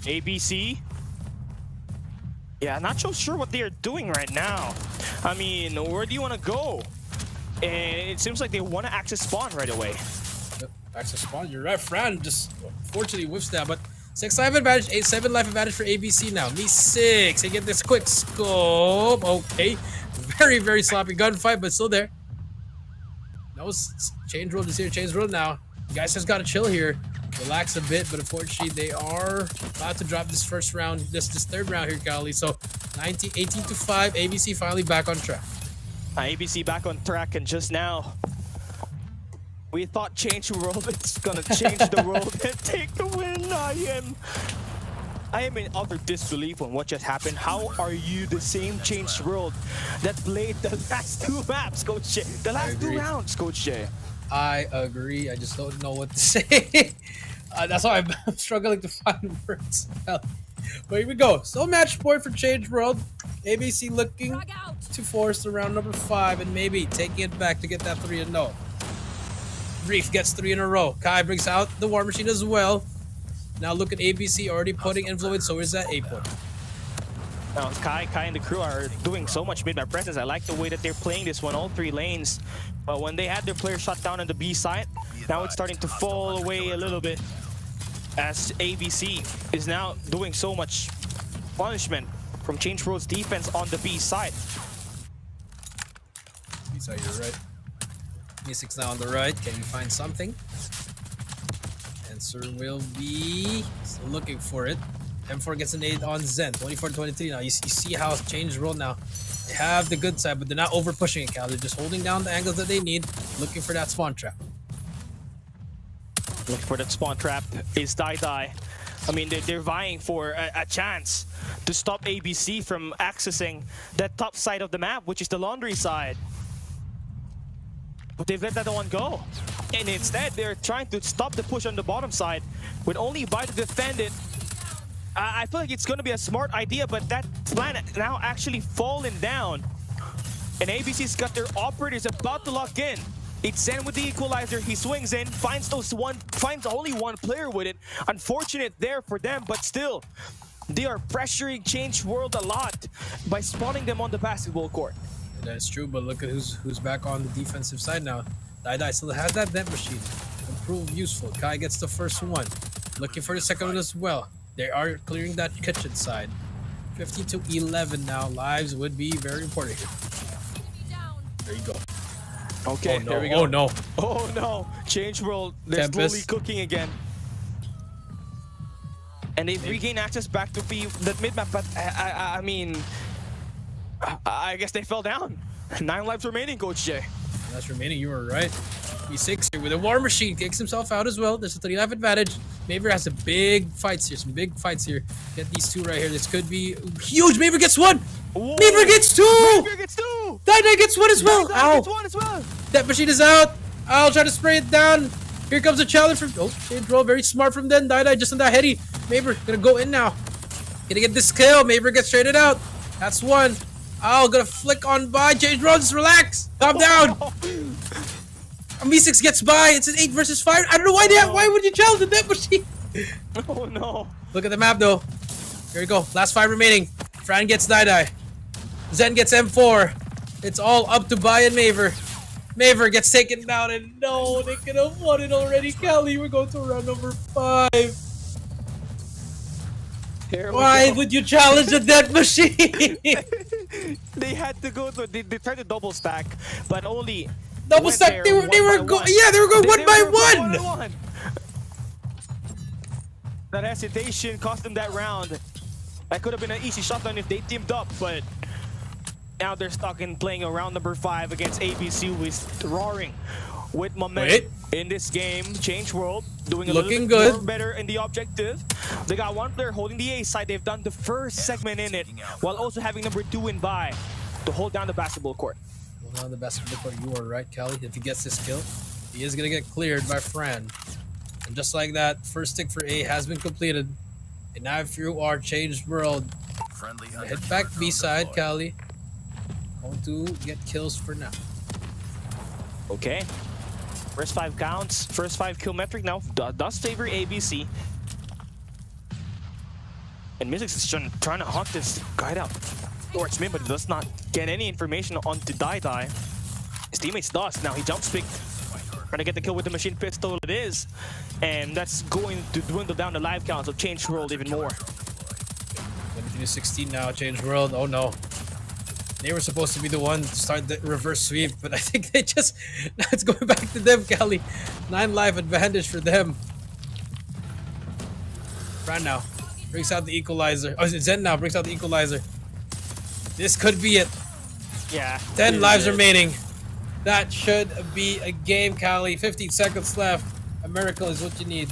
ABC. Yeah, not so sure what they are doing right now. I mean, where do you want to go? And it seems like they want to access spawn right away. Yep, access spawn. You're right, Fran. Just fortunately whiffs that, but 6 life advantage, 7 life advantage for ABC now. Me6. They get this quick scope. Okay. Very, very sloppy gunfight, but still there. No change roll is here. Change roll now. You guys just gotta chill here. Relax a bit, but unfortunately they are about to drop this first round, this third round here, Kali. So 18-5, ABC finally back on track. ABC back on track, and just now we thought change the world is gonna change the world and take the win. I am in utter disbelief on what just happened. How are you the same changed world that played the last 2 maps, Coach Jay? The last 2 rounds, Coach Jay. I agree. I just don't know what to say. That's why I'm struggling to find words. But here we go. So match point for Change World. ABC looking to force the round number 5 and maybe taking it back to get that 3-0. Reef gets 3 in a row. Kai brings out the War Machine as well. Now look at ABC already putting influence, so is that 8 point. Now Kai and the crew are doing so much mid-map presence. I like the way that they're playing this one, all 3 lanes. But when they had their player shut down on the B side, now it's starting to fall away a little bit, as ABC is now doing so much punishment from Change World's defense on the B side. B side, you're right. Me6 now on the right. Can you find something? Answer will be still looking for it. M4 gets an 8 on Zen. 24-23 now. You see how it's changed role now. They have the good side, but they're not over pushing it, Cal. They're just holding down the angles that they need, looking for that spawn trap. Looking for that spawn trap is Dai. I mean, they're vying for a chance to stop ABC from accessing that top side of the map, which is the laundry side. But they've let that one go. And instead, they're trying to stop the push on the bottom side with only Bai to defend it. I feel like it's going to be a smart idea, but that plan now actually falling down. And ABC's got their operators about to lock in. It's Zen with the equalizer. He swings in, finds only one player with it. Unfortunate there for them, but still, they are pressuring Change World a lot by spawning them on the basketball court. That is true, but look at who's back on the defensive side now. Dai still has that vent machine. Improve useful. Kai gets the first one. Looking for the second one as well. They are clearing that kitchen side. 15-11 now. Lives would be very important here. There you go. Okay, oh, no. there we go. Oh no. Oh no. Change World, they're Tempest. slowly cooking again. And they've regained access back to the mid-map, but I mean, I guess they fell down. 9 lives remaining, Coach Jay. That's remaining, you were right. B6 here with a War Machine, kicks himself out as well. There's a 3-life advantage. Maver has some big fights here, Get these 2 right here. This could be huge. Maver gets 1. Whoa. Maver gets 2. Maver gets 2. Dai gets 1 as well. Dai gets 1 as well. That machine is out. I'll try to spray it down. Here comes a challenge from Change Roll. Very smart from them. Dai just on that heady. Maver gonna go in now. Gonna get this kill. Maver gets traded out. That's 1. Oh, gonna flick on by. Change Roll, just relax. Calm down. Me6 gets by. It's an 8 versus 5. I don't know why why would you challenge the net machine? Oh no. Look at the map though. Here we go. Last 5 remaining. Fran gets Dai. Zen gets M4. It's all up to Bai and Maver. Maver gets taken down, and no, they could have won it already. Kelly, we're going to round number 5. Here we Why go. would you challenge a dead machine? They had to go to they tried to double stack, but only Double went stack. there They were one by going. one. Yeah, they were going one They by were going one. one. That hesitation cost them that round. That could have been an easy shutdown if they teamed up, but now they're stuck in playing around number 5 against ABC, who is roaring with momentum in this game. Change World doing a Looking little bit good. more better in the objective. They got one player holding the A side. They've done the first segment in it, while also having number 2 in Vi to hold down the basketball court. Well, on the basketball court, you are right, Callie. If he gets this kill, he is gonna get cleared by Fran. And just like that, first stick for A has been completed. And now if you are Changed World, Friendly head back B side, Callie. Going to get kills for now. Okay. First 5 counts, first 5 kill metric now does favor ABC. And Mystics is trying to hunt this guy down towards mid, but does not get any information onto Dai. His teammates does. Now he jumps pick, trying to get the kill with the machine pistol. It is, and that's going to dwindle down the live counts of Change World even more. 16 now, Changed World. Oh no. They were supposed to be the one to start the reverse sweep, but I think they just... Now it's going back to them, Callie. 9 life advantage for them. Fran now brings out the equalizer. Oh, Zen now brings out the equalizer. This could be it. Yeah. 10 lives remaining. That should be a game, Callie. 15 seconds left. A miracle is what you need.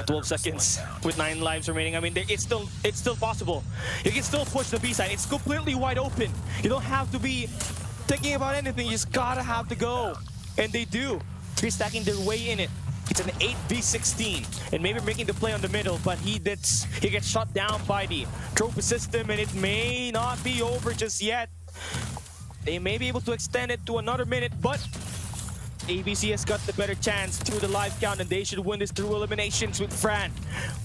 12 seconds with 9 lives remaining. I mean, it's still possible. You can still push the B side. It's completely wide open. You don't have to be thinking about anything. You just gotta have to go. And they do. 3 stacking their way in it. It's an 8v16. And maybe making the play on the middle, but he gets shot down by the trophy system, and it may not be over just yet. They may be able to extend it to another minute, but ABC has got the better chance through the live count, and they should win this through eliminations with Fran.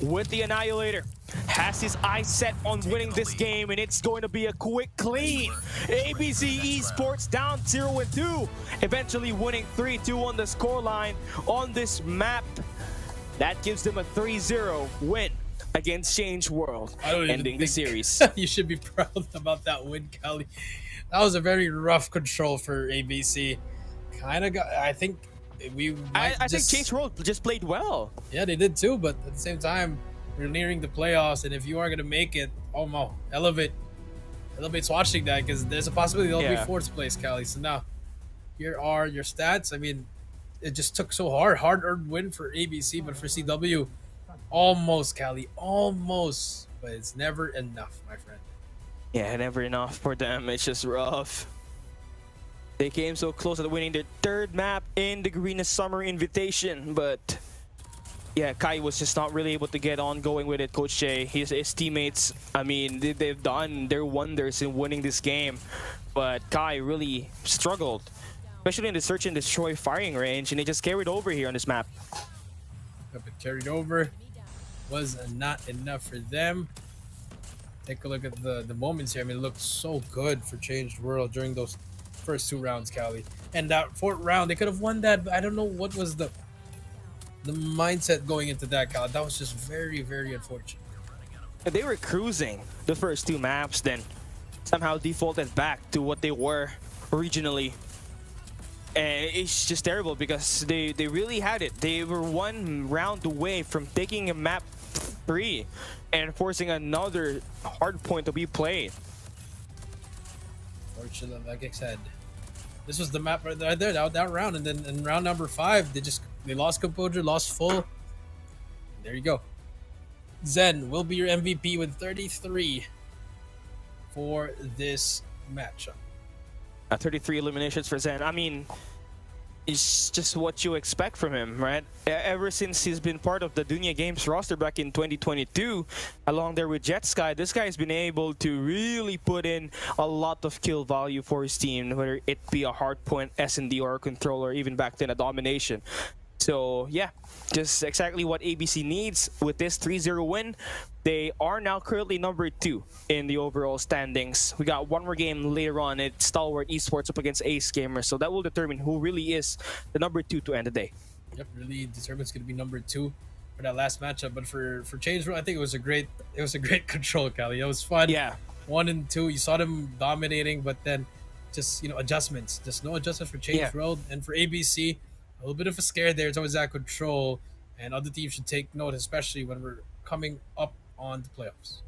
With the Annihilator, has his eyes set on winning this game, and it's going to be a quick clean. ABC Esports down 0-2, eventually winning 3-2 on the scoreline on this map. That gives them a 3-0 win against Change World, ending the series. You should be proud about that win, Callie. That was a very rough control for ABC. Kind of got, I think we might I think Change World just played well. Yeah, they did too, but at the same time, we're nearing the playoffs, and if you are going to make it, oh no, Elevate's watching that, because there's a possibility they'll be 4th place, Callie. So now, here are your stats. I mean, it just took so hard-earned win for ABC, but for CW, almost, Callie, almost, but it's never enough, my friend. Yeah, never enough for them. It's just rough. They came so close to winning their 3rd map in the Garena Summer Invitation, but yeah, Kai was just not really able to get on going with it. Coach Jay, his teammates, I mean, they've done their wonders in winning this game, but Kai really struggled, especially in the search and destroy firing range, and they just carried over here on this map. But carried over was not enough for them. Take a look at the moments here. I mean, it looked so good for Changed World during those first 2 rounds, Callie. And that 4th round, they could have won that, but I don't know what was the mindset going into that, Callie. That was just very, very unfortunate. They were cruising the first 2 maps, then somehow defaulted back to what they were originally. And it's just terrible because they really had it. They were 1 round away from taking a map 3 and forcing another hard point to be played. Fortunately, like I said, this was the map right there, that round, and then in round number 5, they lost composure, lost full. There you go. Zen will be your MVP with 33 for this matchup. 33 eliminations for Zen. I mean, it's just what you expect from him, right? Ever since he's been part of the Dunya Games roster back in 2022, along there with Jetsky, this guy has been able to really put in a lot of kill value for his team, whether it be a hardpoint, S&D, or a controller, even back then a domination. So yeah, just exactly what ABC needs with this 3-0 win. They are now currently number 2 in the overall standings. We got 1 more game later on. It's Stalwart Esports up against Ace Gamers, so that will determine who really is the number 2 to end the day. Yep, really determines going to be number 2. for that last matchup. But for Change World, I think it was a great control, Kelly. It was fun. Yeah. 1 and 2, you saw them dominating, but then just adjustments. Just no adjustment for Change World and for ABC. A little bit of a scare there. It's always that control, and other teams should take note, especially when we're coming up on the playoffs.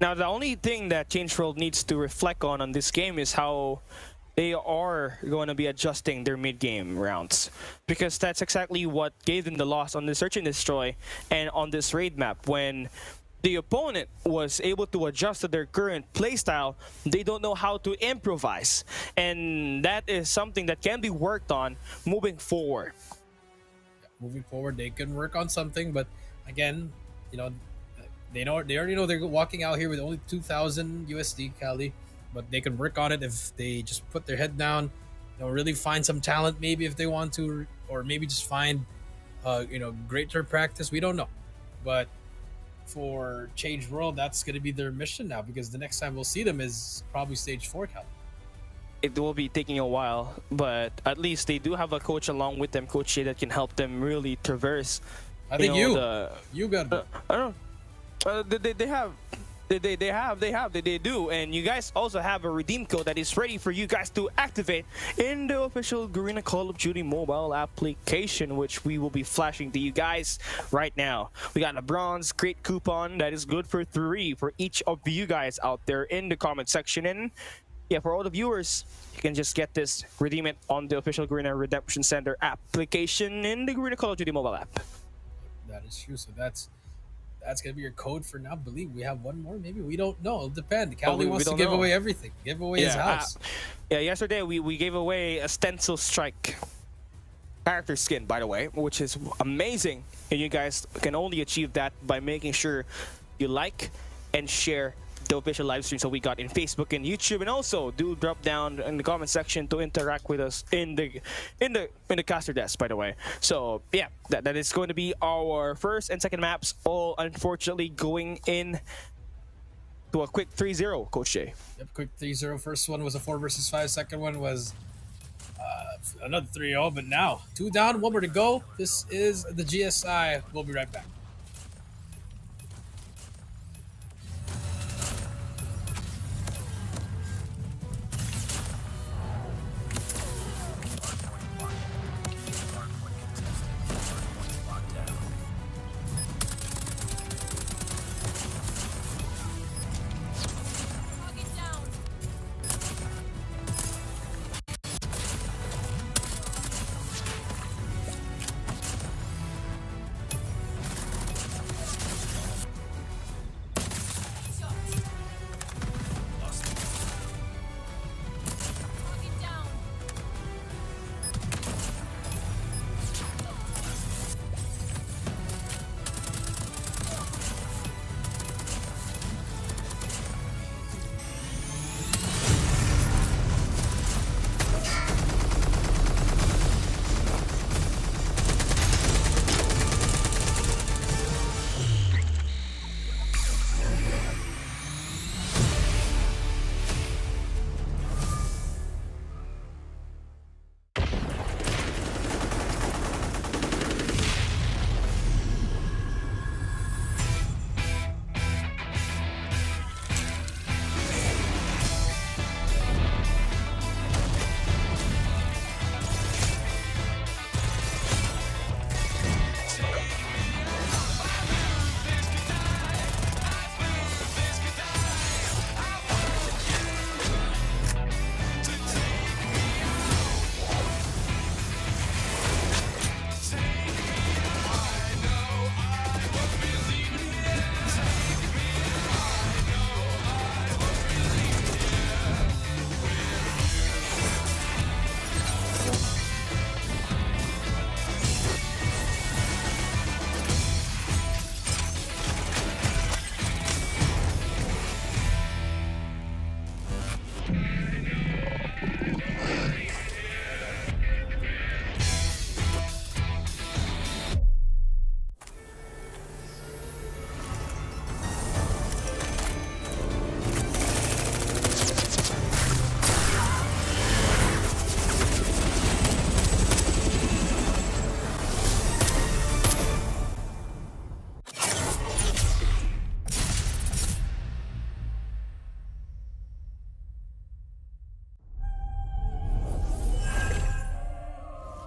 Now, the only thing that Change World needs to reflect on this game is how they are going to be adjusting their mid-game rounds, because that's exactly what gave them the loss on the Search and Destroy and on this raid map. When the opponent was able to adjust to their current playstyle, they don't know how to improvise, and that is something that can be worked on moving forward. Moving forward, they can work on something, but again, they already know they're walking out here with only 2,000 USD, Cali, but they can work on it if they just put their head down, really find some talent maybe if they want to, or maybe just find greater practice. We don't know, but for Change World, that's going to be their mission now, because the next time we'll see them is probably stage 4, Cali. It will be taking a while, but at least they do have a coach along with them, Coach Shea, that can help them really traverse. I think you got I don't. They do, and you guys also have a redeem code that is ready for you guys to activate in the official Garena Call of Duty mobile application, which we will be flashing to you guys right now. We got a bronze great coupon that is good for 3 for each of you guys out there in the comment section. And yeah, for all the viewers, you can just get this, redeem it on the official Garena Redemption Center application in the Garena Call of Duty mobile app. That is true. So that's gonna be your code for now. I believe we have one more. Maybe we don't know. It'll depend. Cali wants to give away everything. Give away his house. Yesterday we gave away a Stencil Strike character skin, by the way, which is amazing. And you guys can only achieve that by making sure you like and share the official live streams that we got in Facebook and YouTube, and also do drop down in the comment section to interact with us in the caster desk, by the way. So yeah, that is going to be our first and second maps, all unfortunately going in to a quick 3-0, Coach Jay. Yep, quick 3-0. First one was a 4 versus 5. Second one was another 3-0, but now 2 down, 1 more to go. This is the GSI. We'll be right back.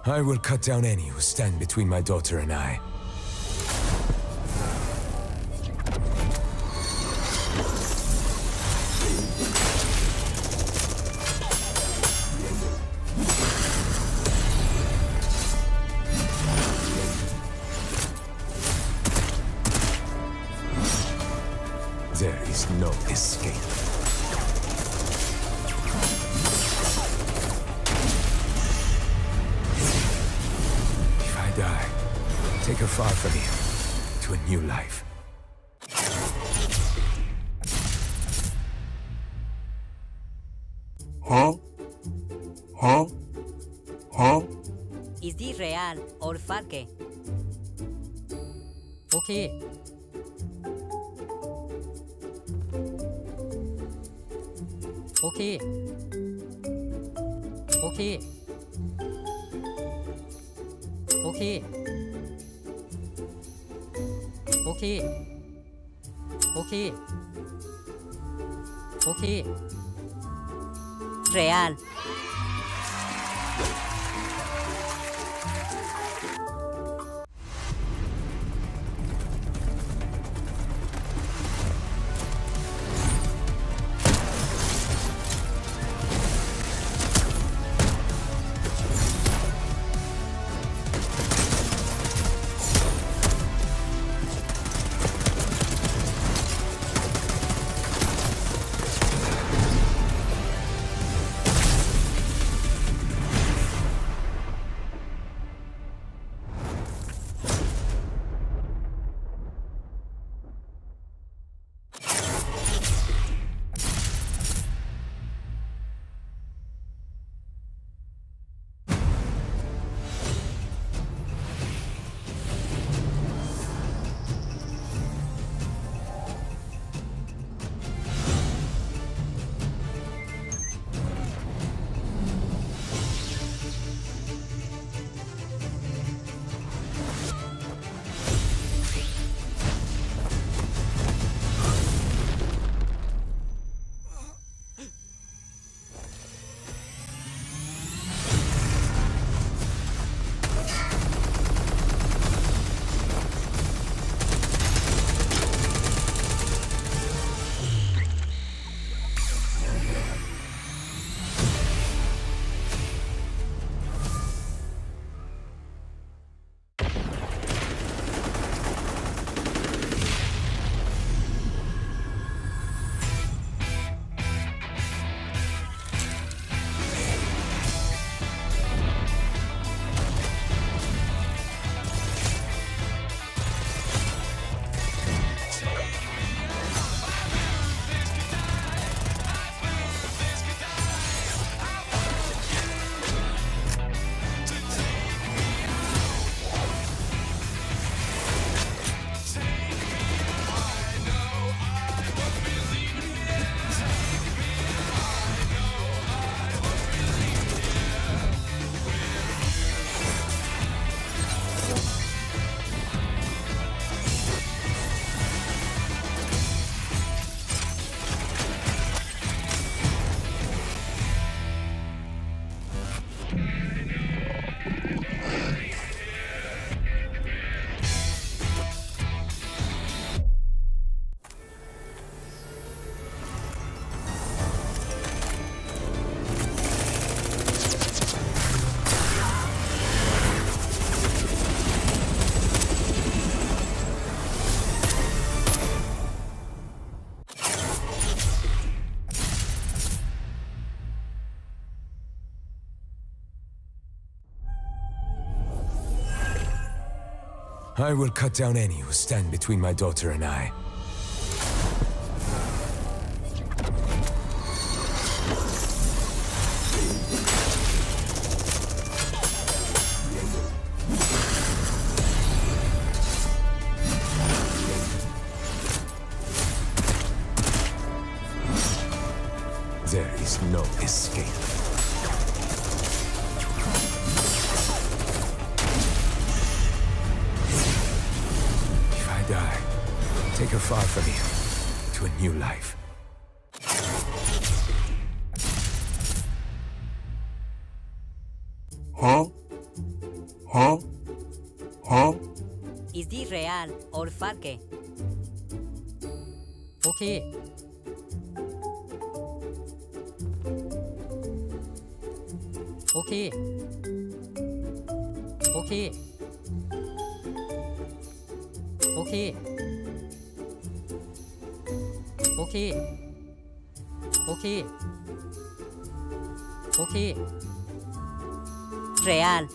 I will cut down any who stand between my daughter and I. There is no escape. If I die, take her far from here to a new life. Is this real or fake? โอเค โอเค โอเค โอเค โอเค โอเค โอเค Real. I will cut down any who stand between my daughter and I. There is no escape. If I die, take her far from here to a new life. Huh? real or fake? Okay. Okay. Okay. Okay. Okay. Okay. Okay. Real.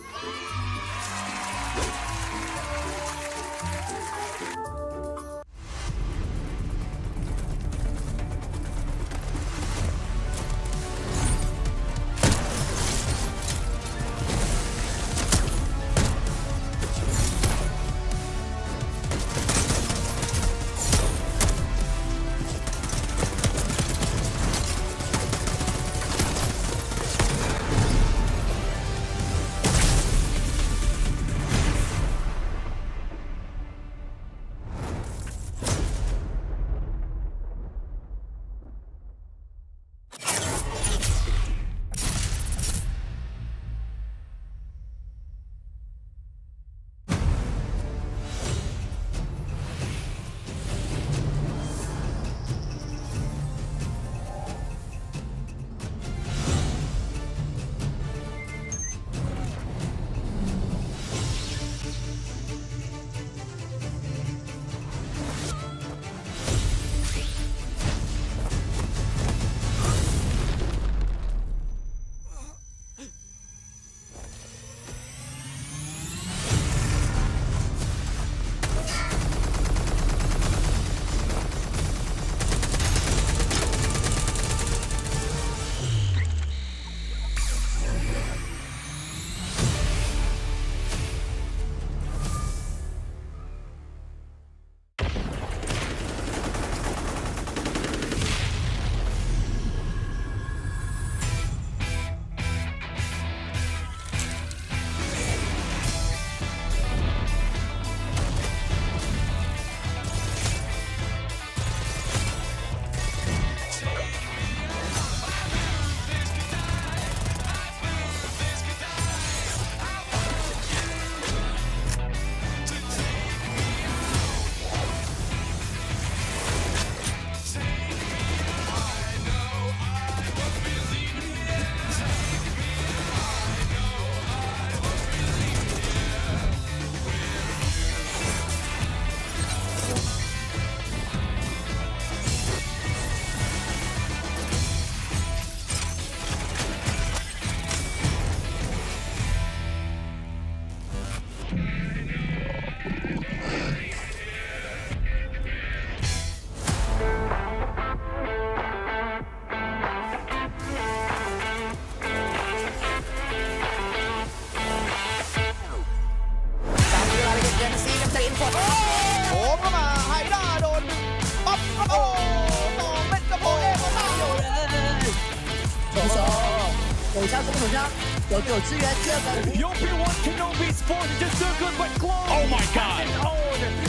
Your P1 cannot be sports just so good, but close. Oh my god.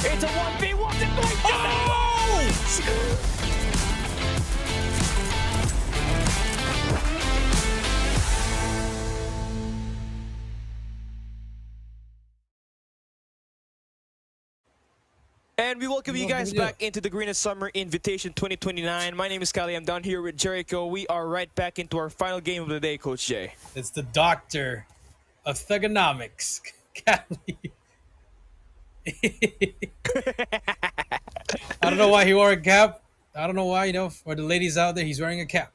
It's a 1v1. And we welcome you guys back into the Garena Summer Invitation 2029. My name is Kali. I'm down here with Jericho. We are right back into our final game of the day, Coach Jay. It's the doctor of thugonomics, Kali. I don't know why he wore a cap. I don't know why, for the ladies out there, he's wearing a cap.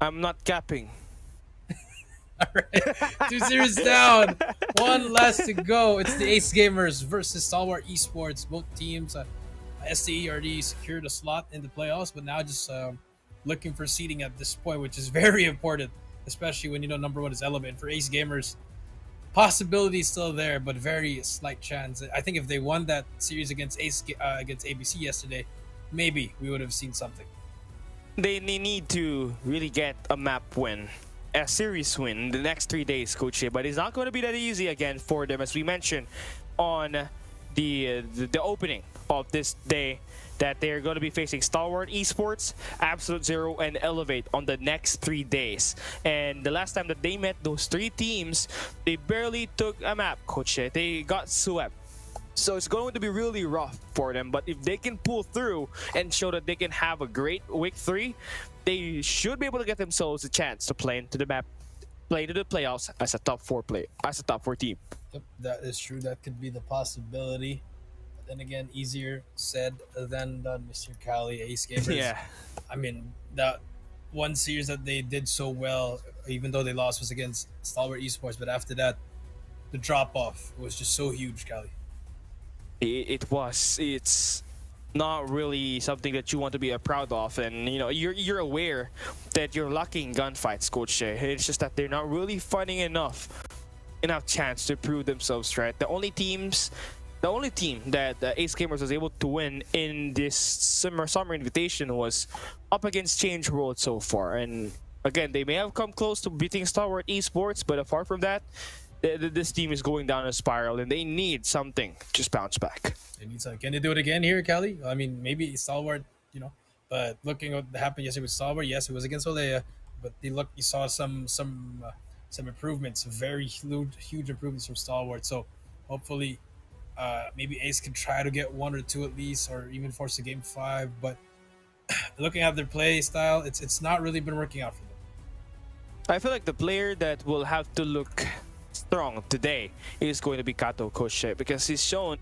I'm not capping. All right, 2 series down, 1 less to go. It's the Ace Gamers versus Stalwart Esports. Both teams, STE already secured a slot in the playoffs, but now just looking for seeding at this point, which is very important, especially when number 1 is Element. For Ace Gamers, possibility still there, but very slight chance. I think if they won that series against against ABC yesterday, maybe we would have seen something. They need to really get a map win, a series win in the next 3 days, Coach. But it's not going to be that easy again for them, as we mentioned on the opening of this day, that they're going to be facing Stalwart Esports, Absolute Zero, and Elevate on the next 3 days. And the last time that they met those 3 teams, they barely took a map, Coach. They got swept. So it's going to be really rough for them. But if they can pull through and show that they can have a great week 3, they should be able to get themselves a chance to play into the map, play into the playoffs as a top 4 team. Yep, that is true. That could be the possibility. But then again, easier said than done, Mr. Cali, Ace Gamers. Yeah. I mean, that one series that they did so well, even though they lost, was against Stalwart Esports. But after that, the drop off was just so huge, Cali. It was. It's not really something that you want to be proud of, and you know you're aware that you're lacking gunfights, Coach Shea. It's just that they're not really finding enough chance to prove themselves. Right, the only team that Ace Gamers was able to win in this summer invitation was up against Change World so far, and again they may have come close to beating Stalwart Esports, but apart from that, this team is going down a spiral, and they need something to just bounce back. They need something. Can they do it again here, Cali? I mean, maybe Stalwart, but looking at what happened yesterday with Stalwart, yes, it was against Olea, but you saw some improvements, very huge improvements from Stalwart. So hopefully, maybe Ace can try to get 1 or 2 at least, or even force a game 5. But looking at their play style, it's not really been working out for them. I feel like the player that will have to look strong today is going to be Kato Koshe, because he's shown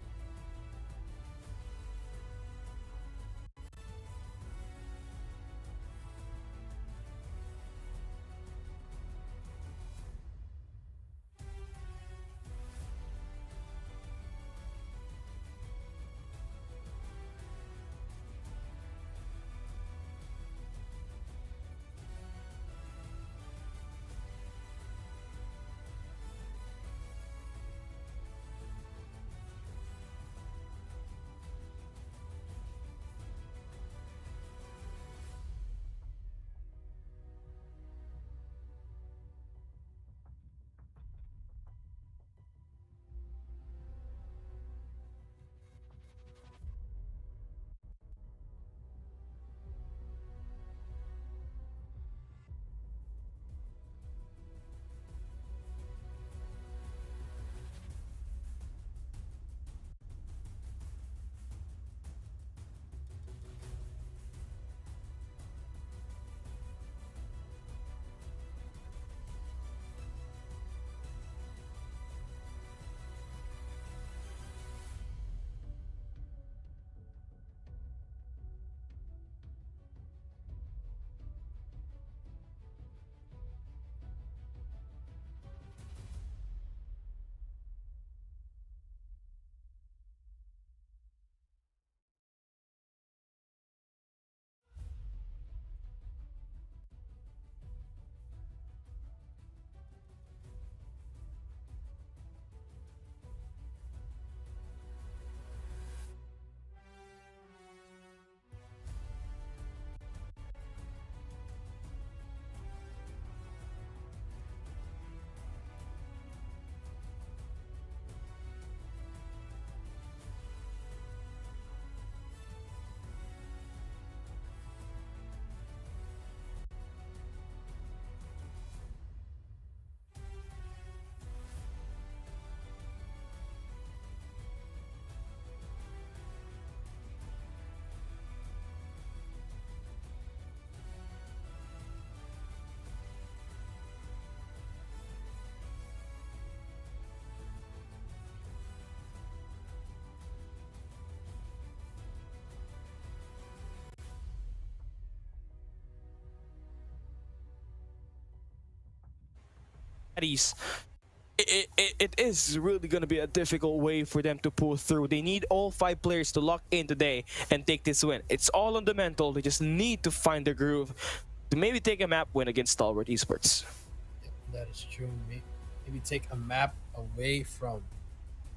it is really going to be a difficult way for them to pull through. They need all 5 players to lock in today and take this win. It's all on the mental. They just need to find the groove to maybe take a map win against Stalwart Esports. That is true. Maybe take a map away from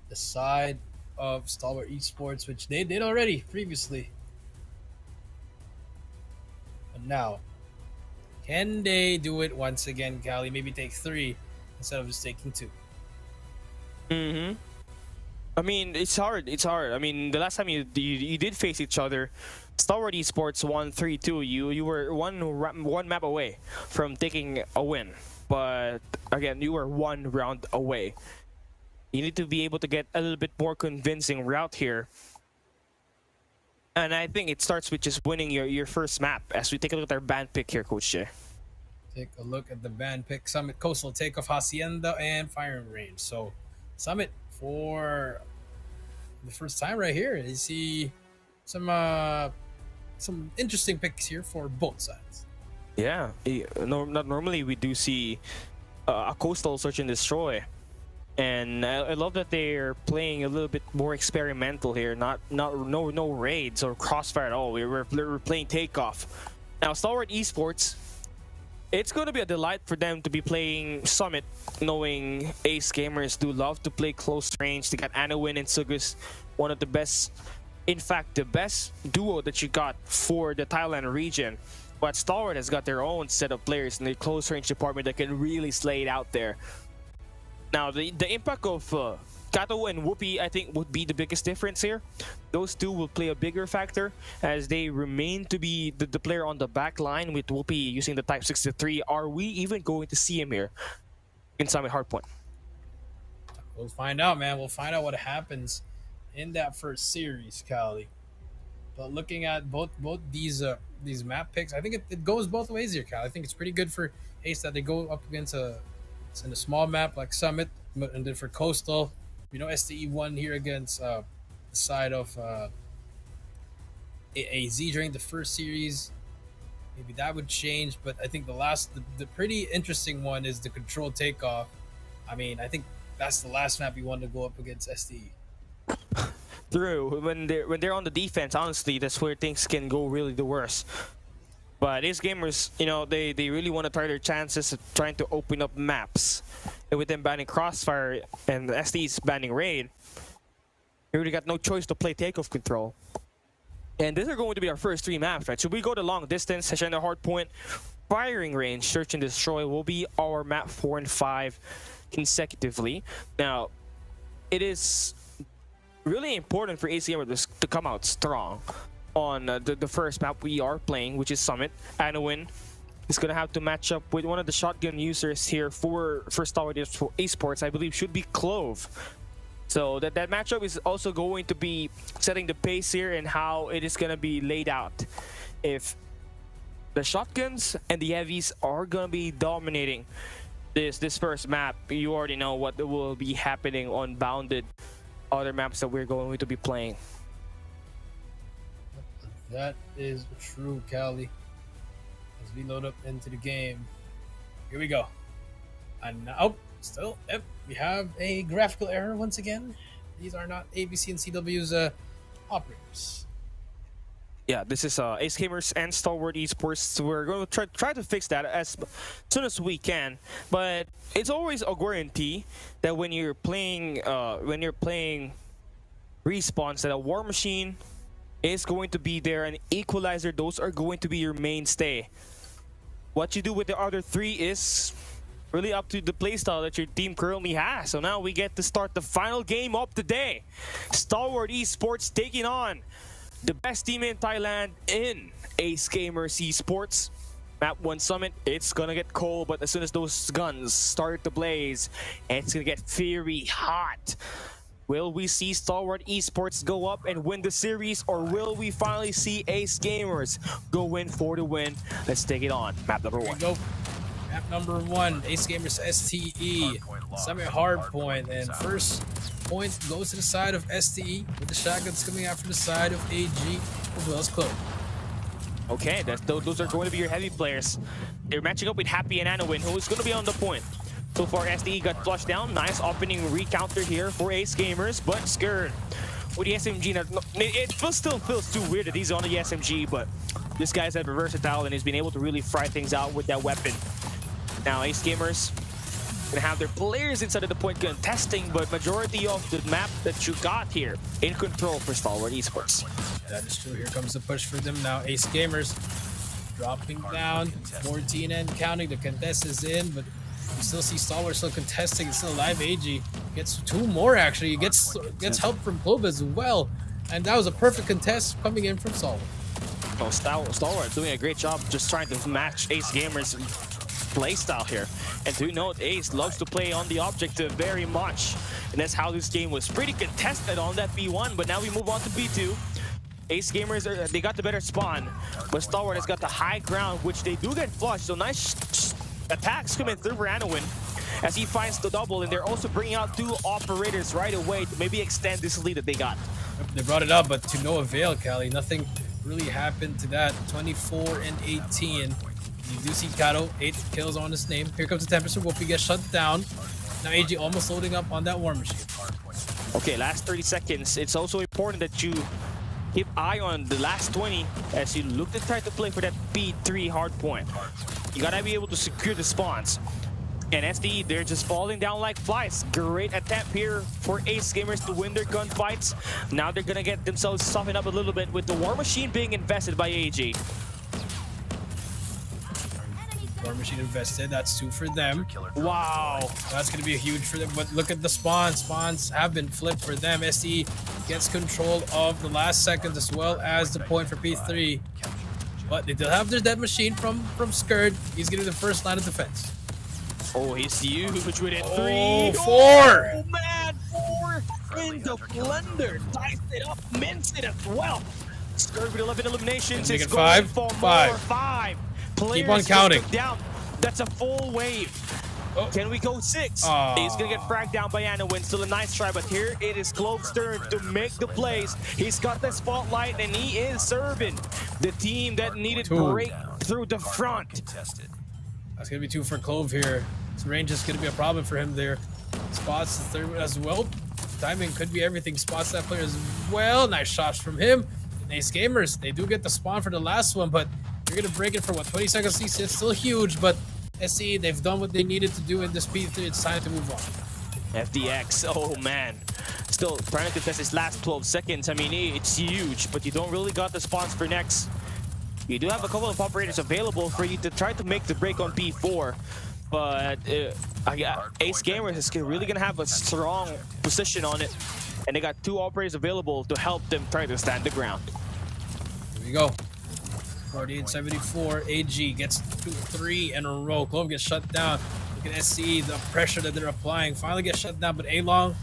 the side of Stalwart Esports, which they did already previously. But now, can they do it once again, Cali? Maybe take 3 instead of just taking 2. I mean, it's hard. I mean, the last time you did face each other, Stalwart Esports won 3-2. You were one map away from taking a win, but again, you were 1 round away. You need to be able to get a little bit more convincing route here. And I think it starts with just winning your first map. As we take a look at our band pick here, Coach Jay. Take a look at the band pick. Summit, Coastal, Takeoff, Hacienda, and Firing Range. So Summit for the first time right here. You see some interesting picks here for both sides. Yeah, not normally we do see a Coastal Search and Destroy. And I love that they're playing a little bit more experimental here. No raids or crossfire at all. We're playing Takeoff. Now, Stalwart Esports, it's going to be a delight for them to be playing Summit, knowing Ace Gamers do love to play close range. They got Anowin and Sugus, one of the best, in fact, the best duo that you got for the Thailand region. But Stalwart has got their own set of players in the close range department that can really slay it out there. Now, the impact of Kato and Whoopi, I think, would be the biggest difference here. Those two will play a bigger factor as they remain to be the player on the back line with Whoopi using the Type 63. Are we even going to see him here in Summit Hardpoint? We'll find out, man. We'll find out what happens in that first series, Cali. But looking at both these map picks, I think it goes both ways here, Cali. I think it's pretty good for Ace that they go up against it's in a small map like Summit, and then for Coastal, you know, STE won here against the side of AZ during the first series. Maybe that would change, but I think the pretty interesting one is the Control Takeoff. I mean, I think that's the last map you want to go up against STE. Through when they're on the defense, honestly, that's where things can go really the worst. But Ace Gamers, you know, they really want to try their chances of trying to open up maps. And with them banning Crossfire and ST's banning Raid, we really got no choice to play Takeoff Control. And these are going to be our first 3 maps, right? So we go to long distance, Hacienda Hardpoint, Firing Range, Search and Destroy will be our map 4 and 5 consecutively. Now, it is really important for Ace Gamers to come out strong on the first map we are playing, which is Summit. Anowin is going to have to match up with one of the shotgun users here for Stalwart Esports, I believe should be Clove. So that matchup is also going to be setting the pace here and how it is going to be laid out. If the shotguns and the heavies are going to be dominating this first map, you already know what will be happening on bounded other maps that we're going to be playing. That is true, Cali. As we load up into the game, here we go. And now, still, yep, we have a graphical error once again. These are not ABC and CW's operators. Yeah, this is Ace Gamers and Stalwart Esports. We're going to try to fix that as soon as we can. But it's always a guarantee that when you're playing respawns, that a War Machine is going to be there, and Equalizer, those are going to be your mainstay. What you do with the other 3 is really up to the playstyle that your team currently has. So now we get to start the final game of the day. Stalwart Esports taking on the best team in Thailand in Ace Gamers Esports. Map 1 Summit, it's gonna get cold, but as soon as those guns start to blaze, it's gonna get fiery hot. Will we see Stalwart Esports go up and win the series, or will we finally see Ace Gamers go in for the win? Let's take it on. Map number 1. Go. Map number 1, Ace Gamers STE. Summit Hardpoint. And first point goes to the side of STE, with the shotguns coming out from the side of AG, as well as Clove. Okay, those are going to be your heavy players. They're matching up with Happy and Anowin, who is going to be on the point. So far, SDE got flushed down. Nice opening recounter here for Ace Gamers, but scared with the SMG. It still feels too weird that he's on the SMG, but this guy's ever versatile and he's been able to really fry things out with that weapon. Now, Ace Gamers gonna have their players inside of the point contesting, but majority of the map that you got here in control for Stalwart Esports. That is true. Here comes the push for them now. Ace Gamers dropping down, 14 and counting. The contest is in, but you still see Stalwart still contesting. It's still alive. AG gets 2 more actually. He gets help from Clove as well, and that was a perfect contest coming in from Stalwart. Oh, Stalwart doing a great job just trying to match Ace Gamers' playstyle here. And do note, Ace loves to play on the objective very much. And that's how this game was pretty contested on that B1. But now we move on to B2. Ace Gamers, they got the better spawn, but Stalwart has got the high ground, which they do get flushed. So nice attacks coming through for Anowin as he finds the double, and they're also bringing out 2 operators right away to maybe extend this lead that they got. They brought it up, but to no avail, Cali. Nothing really happened to that. 24 and 18. You do see Kato, 8 kills on his name. Here comes the Tempest. Whoopi gets shut down. Now AG almost loading up on that War Machine. Okay, last 30 seconds. It's also important that you keep eye on the last 20 as you look to try to play for that B3 hard point. You gotta be able to secure the spawns. And SDE, they're just falling down like flies. Great attempt here for Ace Gamers to win their gunfights. Now they're gonna get themselves softened up a little bit with the War Machine being invested by AG. War Machine invested. That's 2 for them. Wow. That's going to be a huge for them. But look at the spawns. Spawns have been flipped for them. SE gets control of the last seconds as well as the point for P3. But they still have their dead machine from Skurd. He's getting the first line of defense. Oh, he's huge with it. 3. Oh, 4. Oh, man. 4 in the blender. Diced it up, minced it as well. Skurd with 11 eliminations. Make It's it going 5. for 5. more. 5. Keep on counting. Down. That's a full wave. Oh. Can we go 6? He's gonna get fragged down by Anowin. Still a nice try, but here it is Clove's turn to make the plays. He's got the spotlight and he is serving the team that needed break through the front. That's gonna be 2 for Clove here. His range is gonna be a problem for him there. Spots the third as well. Timing could be everything. Spots that player as well. Nice shots from him. And Ace Gamers, they do get the spawn for the last one, but you're gonna break it for what, 20 seconds? It's still huge, but SE, they've done what they needed to do in this P3. It's time to move on. FDX, oh man. Still trying to contest his last 12 seconds. I mean, it's huge, but you don't really got the spawns for next. You do have a couple of operators available for you to try to make the break on P4. But Ace Gamers is really gonna have a strong position on it. And they got 2 operators available to help them try to stand the ground. Here we go. 48-74, AG gets 2-3 in a row. Clove gets shut down. Look at SCE, the pressure that they're applying. Finally gets shut down, but Along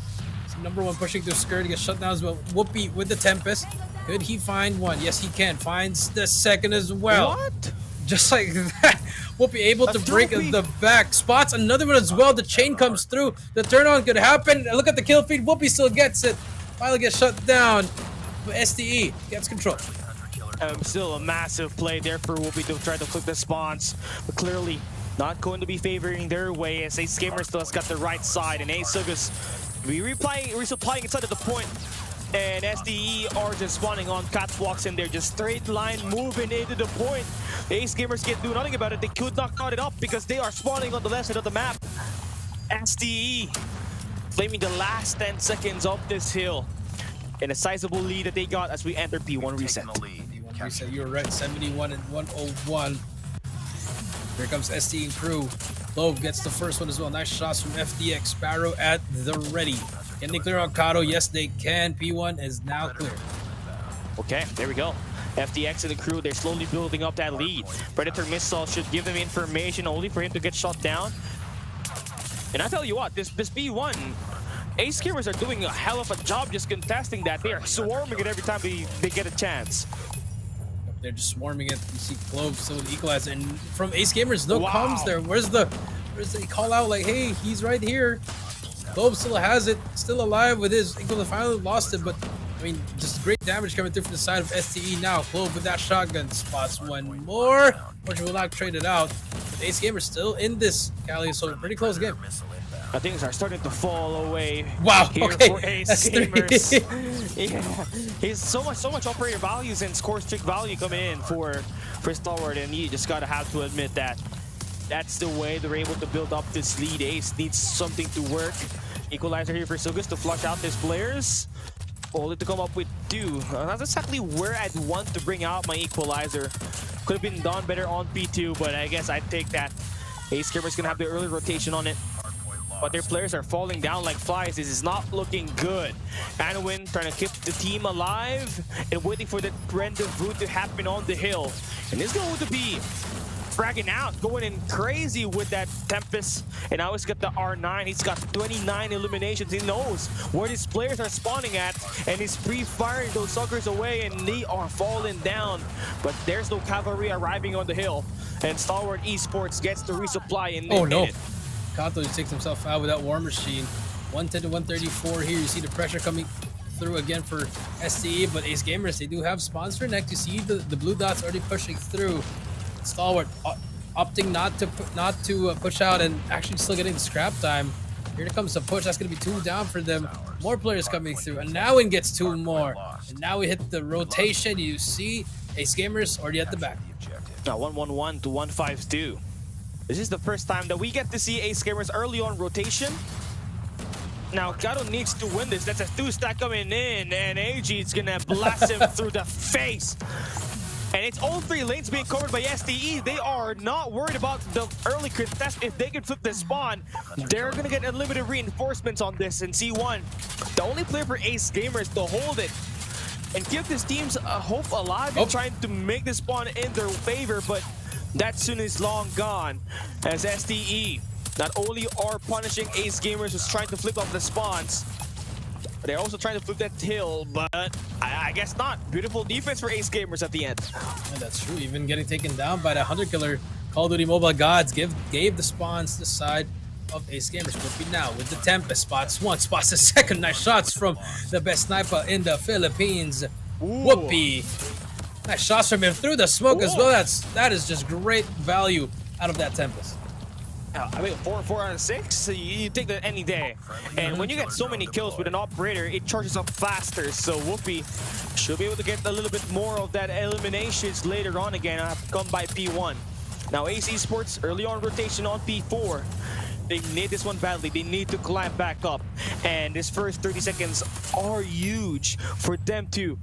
is #1 pushing through Skirt. Gets shut down as well. Whoopi with the Tempest. Could he find one? Yes, he can. Finds the second as well. What? Just like that. Whoopi able to break the back. Spots another one as well. The chain comes through. The turn on could happen. Look at the kill feed. Whoopi still gets it. Finally gets shut down. But SDE gets control. Still a massive play there for Whoopi to try to flip the spawns, but clearly not going to be favoring their way as Ace Gamer still has got the right side, and Ace Sugas resupplying inside of the point, and SDE are just spawning on catwalks and they're just straight line moving into the point. Ace Gamers can't do nothing about it. They could not cut it up because they are spawning on the left side of the map. SDE claiming the last 10 seconds of this hill, and a sizable lead that they got as we enter P1 reset. Reset, you were right, 71 and 101. Here comes ST and crew. Clove gets the first one as well. Nice shots from FDX. Sparrow at the ready. Can they clear on Kato? Yes, they can. P1 is now clear. Okay, there we go. FDX and the crew, they're slowly building up that lead. Predator missile should give them information only for him to get shot down. And I tell you what, this B1, Ace Gamers are doing a hell of a job just contesting that. They are swarming it every time they get a chance. They're just swarming it. You see Clove still with the equalizer, and from Ace Gamers, no comms there. Where's the call out like, hey, he's right here. Clove still has it, still alive with his equalizer. Finally lost it, but I mean, just great damage coming through from the side of STE now. Clove with that shotgun spots one more, which will not trade it out. But Ace Gamers still in this, Cali, so pretty close game. Things are starting to fall away. Wow, here okay. for Ace Gamers. Yeah, he's so much operator values and score streak value coming in for Stalwart, and you just gotta have to admit that that's the way they're able to build up this lead. Ace needs something to work. Equalizer here for Sugas to flush out his players. Only to come up with 2. That's exactly where I'd want to bring out my equalizer. Could have been done better on P2, but I guess I'd take that. Ace Gamers gonna have the early rotation on it, but their players are falling down like flies. This is not looking good. Anowin trying to keep the team alive and waiting for the rendezvous to happen on the hill. And it's going to be fragging out, going in crazy with that Tempest. And now he's got the R9. He's got 29 eliminations. He knows where his players are spawning at, and he's pre-firing those suckers away, and they are falling down. But there's no cavalry arriving on the hill, and Stalwart Esports gets the resupply in. Oh no! Kato just takes himself out with that War Machine. 110 to 134 here. You see the pressure coming through again for STE, but Ace Gamers, they do have spawns for next. You see the blue dots already pushing through. Stalwart opting not to push out and actually still getting the scrap time. Here comes the push. That's going to be 2 down for them. More players coming through, and now it gets 2 more. And now we hit the rotation. You see Ace Gamers already at the back. Now 111 to 152. This is the first time that we get to see Ace Gamers early on rotation. Now Kato needs to win this. That's a 2-stack coming in, and AG is gonna blast him through the face. And it's all 3 lanes being covered by STE. They are not worried about the early contest. If they can flip the spawn, they're gonna get unlimited reinforcements on this. And C1, the only player for Ace Gamers to hold it and give these teams a hope alive in trying to make the spawn in their favor, but that soon is long gone, as STE not only are punishing Ace Gamers who's trying to flip off the spawns, but they're also trying to flip that hill, but I guess not. Beautiful defense for Ace Gamers at the end. Yeah, that's true. Even getting taken down by the Hunter Killer, Call of Duty Mobile Gods gave the spawns to the side of Ace Gamers. Whoopi now with the Tempest. Spots 1, spots the 2nd. Nice shots from the best sniper in the Philippines. Whoopi. Nice shots from him through the smoke as well. That is just great value out of that Tempest. I mean, 4 out of 6, you take that any day. And when you get so many kills with an operator, it charges up faster. So Whoopi should be able to get a little bit more of that eliminations later on again. Come by P1. Now Ace Esports early on rotation on P4. They need this one badly. They need to climb back up. And this first 30 seconds are huge for them to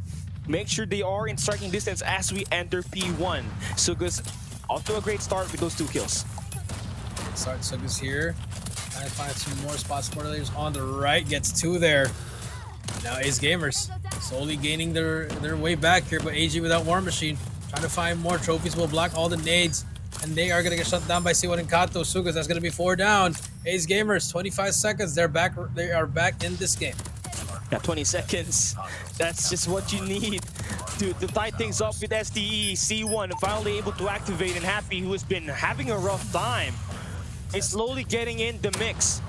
make sure they are in striking distance as we enter P1. Sugus off to a great start with those 2 kills. Start Sugus here. Trying to find some more spots. More players on the right. Gets 2 there. Now Ace Gamers slowly gaining their way back here, but AG without War Machine. Trying to find more trophies. Will block all the nades. And they are going to get shut down by C1 and Kato. Sugas, that's going to be 4 down. Ace Gamers, 25 seconds. They are back in this game. Yeah, 20 seconds. That's just what you need to tie things up with STE. C1 finally able to activate, and Happy, who has been having a rough time, is slowly getting in the mix.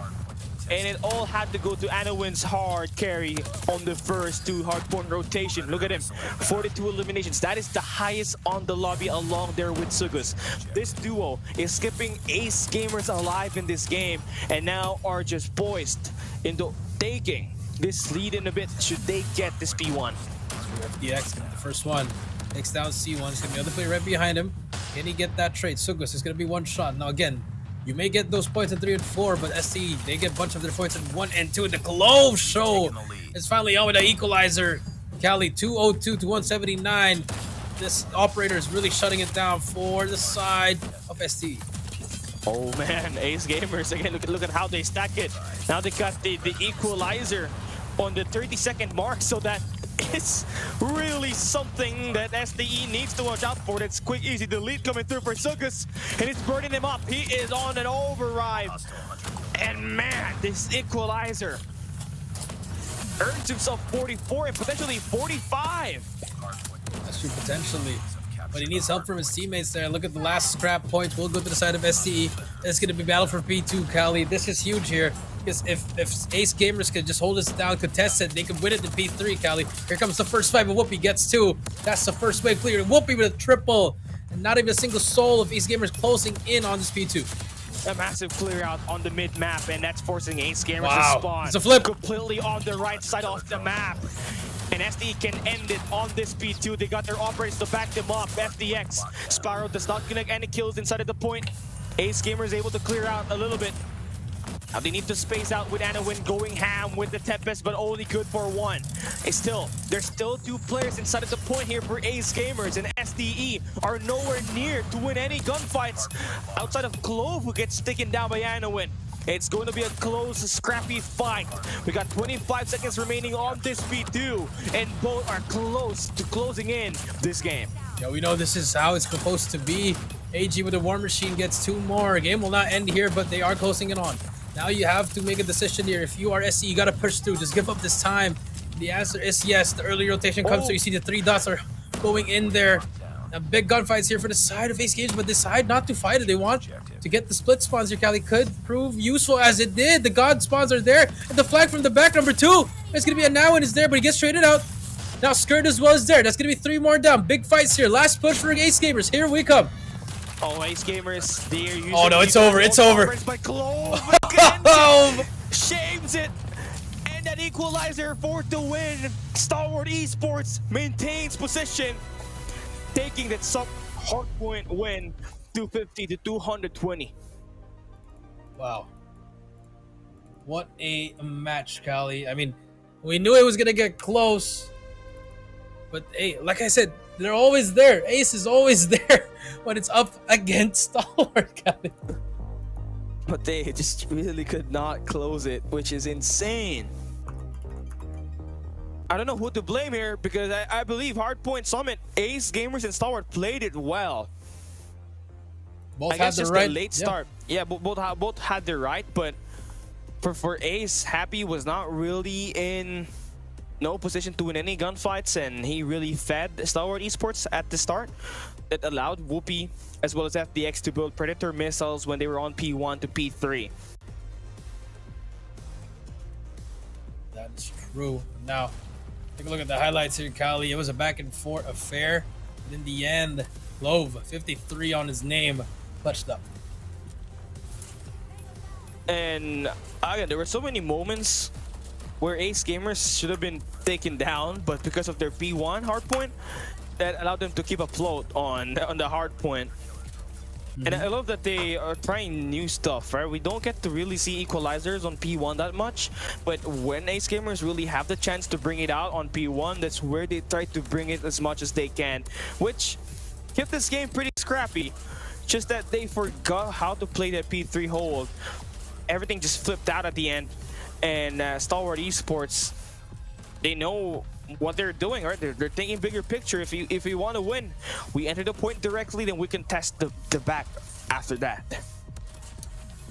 And it all had to go to Anowin's hard carry on the first 2 hardpoint rotation. Look at him, 42 eliminations. That is the highest on the lobby along there with Sugus. This duo is keeping Ace Gamers alive in this game, and now are just poised into taking this lead in a bit should they get this P1. FDX, the first one, takes down C1. It's going to be another player right behind him. Can he get that trade? Sugus is going to be 1 shot. Now again, you may get those points in 3 and 4, but STE, they get a bunch of their points in 1 and 2. The Glove Show is finally on with the equalizer. Cali 202 to 179. This operator is really shutting it down for the side of STE. Oh man, Ace Gamers again. Look at how they stack it. Now they got the equalizer on the 30-second mark, so that is really something that STE needs to watch out for. That's quick, easy delete coming through for Sugus, and it's burning him up. He is on an override, and man, this equalizer earns himself 44 and potentially 45. That's true, potentially. But he needs help from his teammates there. Look at the last scrap points. We'll go to the side of STE. It's going to be battle for P2, Cali. This is huge here. Because if Ace Gamers could just hold us down, contest it, they could win it in P3, Cali. Here comes the first fight, but Whoopi gets 2. That's the first wave clear. Whoopi with a triple. And not even a single soul of Ace Gamers closing in on this P2. A massive clear out on the mid map, and that's forcing Ace Gamers to spawn. It's a flip. Completely on the right side of the map. And SDE can end it on this P2. They got their operators to back them up. FDX. Sparrow does not connect any kills inside of the point. Ace Gamers able to clear out a little bit. Now they need to space out with Anowin going ham with the Tempest, but only good for 1. There's still 2 players inside of the point here for Ace Gamers, and SDE are nowhere near to win any gunfights outside of Clove, who gets taken down by Anowin. It's going to be a close, scrappy fight. We got 25 seconds remaining on this P2, and both are close to closing in this game. Yeah, we know this is how it's supposed to be AG with the War Machine gets 2 more. Game will not end here, but they are closing it on. Now you have to make a decision here. If you are SC, you gotta push through. Just give up this time. The answer is yes. The early rotation comes, so you see the 3 dots are going in there. Now, big gunfights here for the side of Ace Games, but decide not to fight it. They want to get the split spawns here. Cali could prove useful as it did. The God spawns are there. And the flag from the back, number 2. There's going to be a now and is there, but he gets traded out. Now Skirt as well is there. That's going to be 3 more down. Big fights here. Last push for Ace Gamers. Here we come. Oh, Ace Gamers, they are using Oh, no, it's over. It's over. By Clove again. Shames it. And that equalizer for the win. Stalwart Esports maintains position, taking that hardpoint win 250 to 220. Wow. What a match, Cali. I mean, we knew it was going to get close. But, hey, like I said, they're always there. Ace is always there when it's up against Stalwart, Cali. But they just really could not close it, which is insane. I don't know who to blame here because I believe Hardpoint Summit, Ace Gamers, and Stalwart played it well. Both I had guess the just right the late start. Yeah, both had the right, but for Ace, Happy was not really in no position to win any gunfights, and he really fed Stalwart Esports at the start. That allowed Whoopi as well as FDX to build Predator missiles when they were on P1 to P3. That is true. Now, take a look at the highlights here, Cali. It was a back and forth affair. But in the end, Clove, 53 on his name, clutched up. And again, there were so many moments where Ace Gamers should have been taken down, but because of their P1 hardpoint, that allowed them to keep afloat on the hardpoint. And I love that they are trying new stuff, right? We don't get to really see equalizers on P1 that much, but when Ace Gamers really have the chance to bring it out on P1, that's where they try to bring it as much as they can, which kept this game pretty scrappy. Just that they forgot how to play that P3 hold. Everything just flipped out at the end, and Stalwart Esports, they know what they're doing, right? They're thinking bigger picture. If we want to win, we enter the point directly, then we can test the back after that.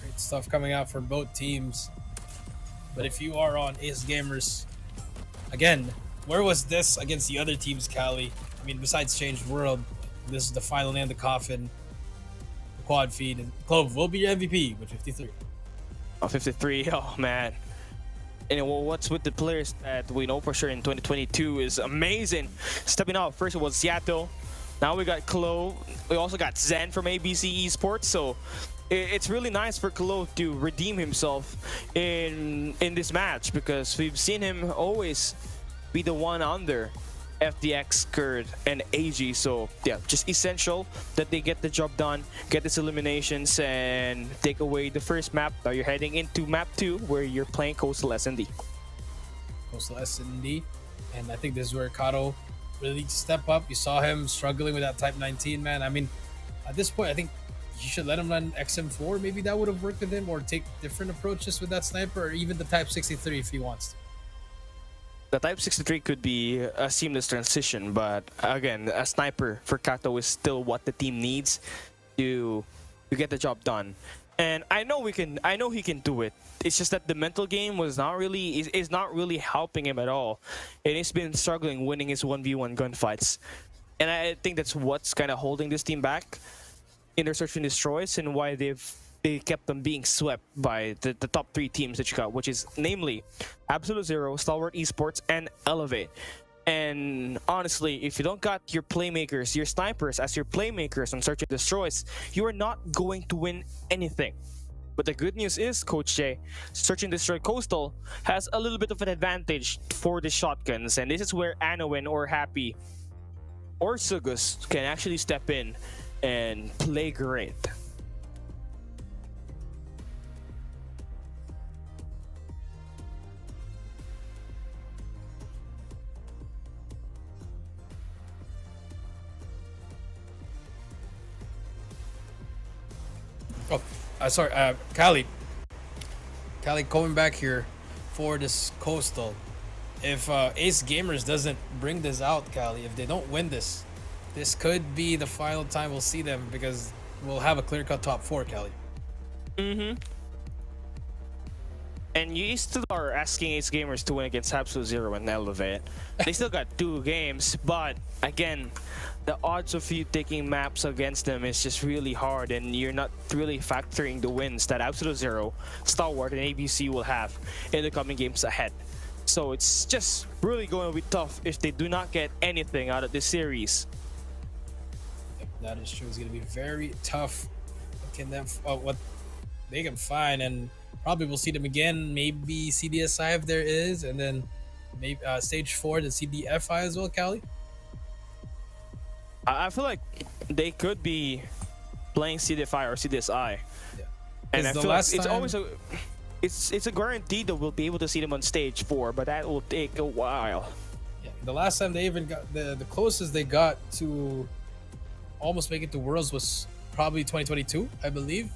Great stuff coming out from both teams. But if you are on Ace Gamers, again, where was this against the other teams, Cali? I mean, besides Changed World, this is the final nail in the coffin, the quad feed, and Clove will be your MVP with 53. Oh, 53, oh man. And what's with the players that we know for sure in 2022 is amazing. Stepping out, first it was Seattle. Now we got Clove. We also got Zen from ABC Esports. So it's really nice for Clove to redeem himself in this match, because we've seen him always be the one under FDX, Kurd, and AG. So yeah, just essential that they get the job done, get these eliminations, and take away the first map. Now you're heading into map 2, where you're playing Coastal S&D. Coastal S&D, and I think this is where Kato really needs to step up. You saw him struggling with that Type 19, man. I mean, at this point, I think you should let him run XM4. Maybe that would have worked with him, or take different approaches with that sniper, or even the Type 63 if he wants to. The Type 63 could be a seamless transition, but again, a sniper for Kato is still what the team needs to get the job done. And I know he can do it. It's just that the mental game was not really is not really helping him at all, and he's been struggling winning his 1v1 gunfights. And I think that's what's kind of holding this team back in their search and destroys, and why they kept them being swept by the top 3 teams that you got, which is namely Absolute Zero, Stalwart Esports, and Elevate. And honestly, if you don't got your playmakers, your snipers as your playmakers on Search and Destroys, you are not going to win anything. But the good news is, Coach J, Search and Destroy Coastal has a little bit of an advantage for the shotguns, and this is where Anowin or Happy or Sugus can actually step in and play great. Oh, sorry, Cali, going back here for this Coastal. If Ace Gamers doesn't bring this out, Cali, if they don't win this, this could be the final time we'll see them, because will have a clear-cut top 4, Cali. Mm-hmm. And you still are asking Ace Gamers to win against Absolute Zero and Elevate. They still got 2 games, but again, the odds of you taking maps against them is just really hard, and you're not really factoring the wins that Absolute Zero, Stalwart, and ABC will have in the coming games ahead. So it's just really going to be tough if they do not get anything out of this series. Yep, that is true. It's going to be very tough. What they can find, and probably we'll see them again. Maybe CDSI if there is, and then maybe stage 4 the CDFI as well, Cali. I feel like they could be playing CDFI or CDSI. Yeah. And I the feel like last it's time- always it's a guarantee that we'll be able to see them on stage 4, but that will take a while. Yeah, the last time they even got the closest they got to almost make it to Worlds was probably 2022, I believe.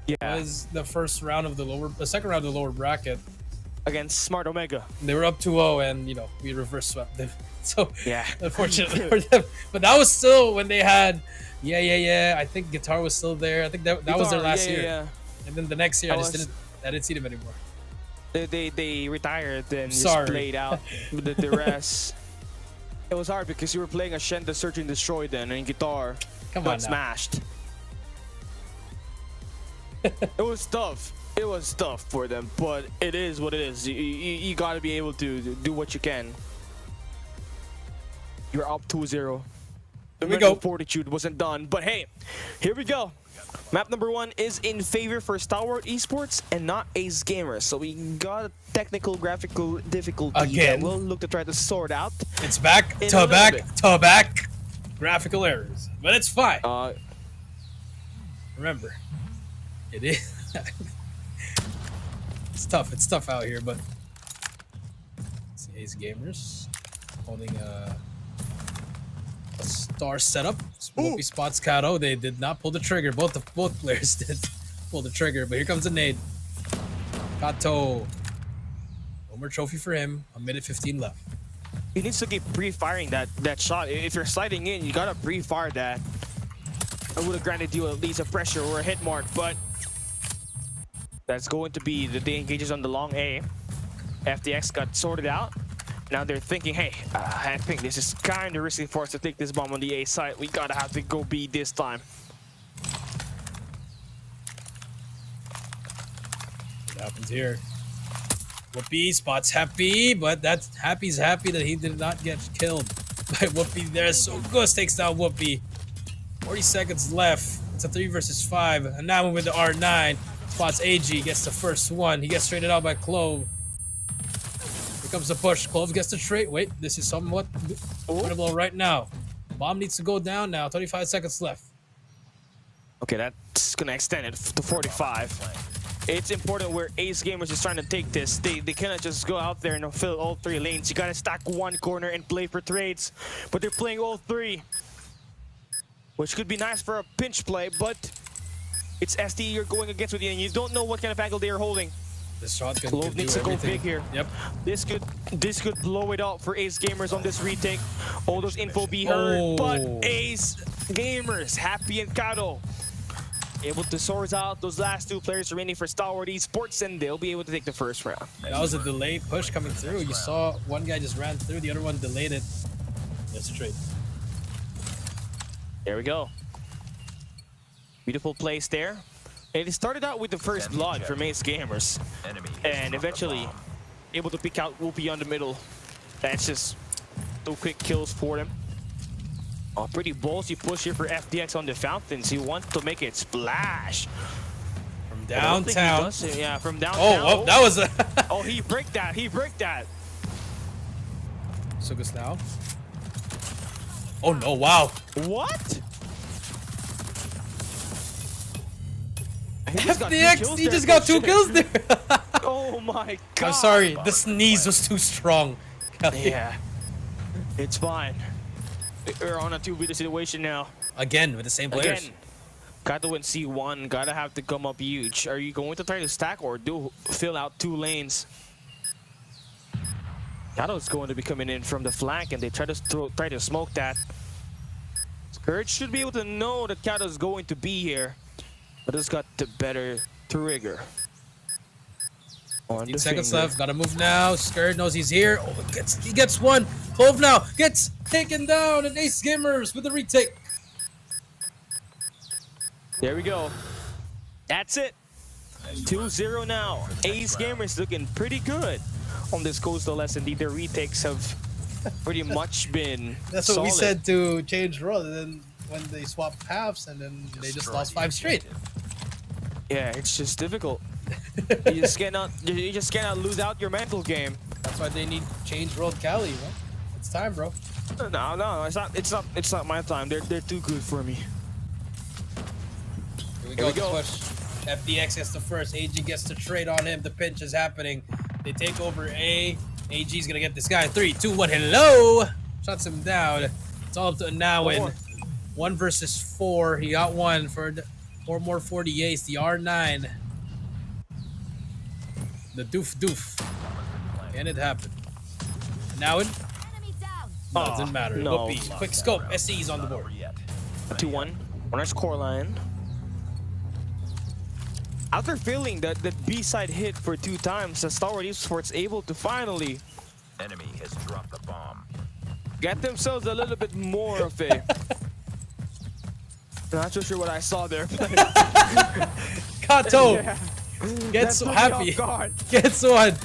Yeah, Was the second round of the lower bracket. against Smart Omega. They were up 2-0, and we reverse swept them. So Yeah. unfortunately for them, but that was still when they had, I think Guitar was still there. I think that was their last year. Yeah. And then the next year, That I didn't see them anymore. They retired and Sorry. just played out the rest. It was hard because you were playing a Shenda Search and Destroy then, and Guitar Come got on now. smashed. It was tough. It was tough for them, but it is what it is. You got to be able to do what you can. You're up 2-0. Here The we mental go. fortitude wasn't done, but hey, here we go. Map number 1 is in favor for Stalwart Esports and not Ace Gamers. So we got a technical graphical difficulty Again. that we'll look to try to sort out. It's back In a to little back bit. to back graphical errors, but it's fine. Remember, it is. It's tough. It's tough out here, but let's see, Ace Gamers holding a star setup. Whoopi spots Kato. They did not pull the trigger. Both players did pull the trigger, but here comes a nade. Kato. One more trophy for him. 1:15 left. He needs to keep pre-firing that shot. If you're sliding in, you gotta pre-fire that. I would have granted you at least a pressure or a hit mark, but that's going to be the day engages on the long A. FTX got sorted out. Now they're thinking, hey, I think this is kind of risky for us to take this bomb on the A side. We gotta have to go B this time. What happens here? Whoopi spots Happy, but Happy's happy that he did not get killed by Whoopi there. So Gus takes down Whoopi. 40 seconds left. It's a 3 versus 5. And now moving to R9. Spots AG, gets the first one. He gets traded out by Clove. Here comes the push. Clove gets the trade. Wait, this is somewhat winnable right now. Bomb needs to go down now. 25 seconds left. Okay, that's gonna extend it to 45. It's important where Ace Gamers is trying to take this. They cannot just go out there and fill all 3 lanes. You gotta stack one corner and play for trades. But they're playing all 3. Which could be nice for a pinch play, but it's SDE you're going against with you, and you don't know what kind of angle they are holding. This shotgun Clove could needs do to go everything. big here. Yep. This could blow it out for Ace Gamers on this retake. All those info be heard, Oh. but Ace Gamers, Happy and Kato, able to source out those last 2 players remaining for Stalwart Esports, and they'll be able to take the first round. That was a delayed push coming through. You saw one guy just ran through, the other one delayed it. That's a trade. There we go. Beautiful place there. And it started out with the first blood from Ace Gamers, and eventually able to pick out Whoopi on the middle. That's just 2 quick kills for them. Oh, pretty ballsy push here for FDX on the fountains. He wants to make it splash. From I don't think he downtown. does it. Yeah, from downtown. Oh, that was a... Oh, he break that. He break that. Sugus now. Oh no, wow. What? He just got 2 FDX, kills he there, just got 2 shit. kills there. Oh my god. I'm sorry, the sneeze was too strong. Yeah, it's fine. We're on a 2v2 situation now. Again, with the same players. Again, gotta win C1, gotta have to come up huge. Are you going to try to stack or fill out 2 lanes? Kato's going to be coming in from the flank, and they try to smoke that. Courage should be able to know that Kato's going to be here, but has got the better trigger. On 15 the seconds finger. left. Gotta move now. Skirt knows he's here. Oh, he gets one. Clove now gets taken down, and Ace Gamers with the retake. There we go. That's it. 2-0 now. Ace Gamers looking pretty good on this coastal S&D. Their retakes have pretty much been That's what solid. we said to change role, and then when they swapped halves, and then they just lost 5 straight. Yeah, it's just difficult. You just cannot lose out your mental game. That's why they need change role Cali, bro. It's time, bro. No, it's not my time. They're too good for me. Here we Here we go. go. Push. FDX gets the first. AG gets to trade on him. The pinch is happening. They take over A. AG's gonna get this guy. 3, 2, 1. Hello. Shuts him down. It's all up to Nawin. 1 versus 4. He got 1 for 4 more 48s. The R9. The doof. Can it happen? Nawin. Oh, Doesn't matter. no. Whoopee. Quick scope. SC's on the board. 2-1. Runner's core line. After feeling that B-side hit for 2 times, the Stalwart Esports able to finally Enemy has dropped the bomb. get themselves a little bit more of a... Not so sure what I saw there. Kato Yeah. gets so That took me happy. off guard. Gets one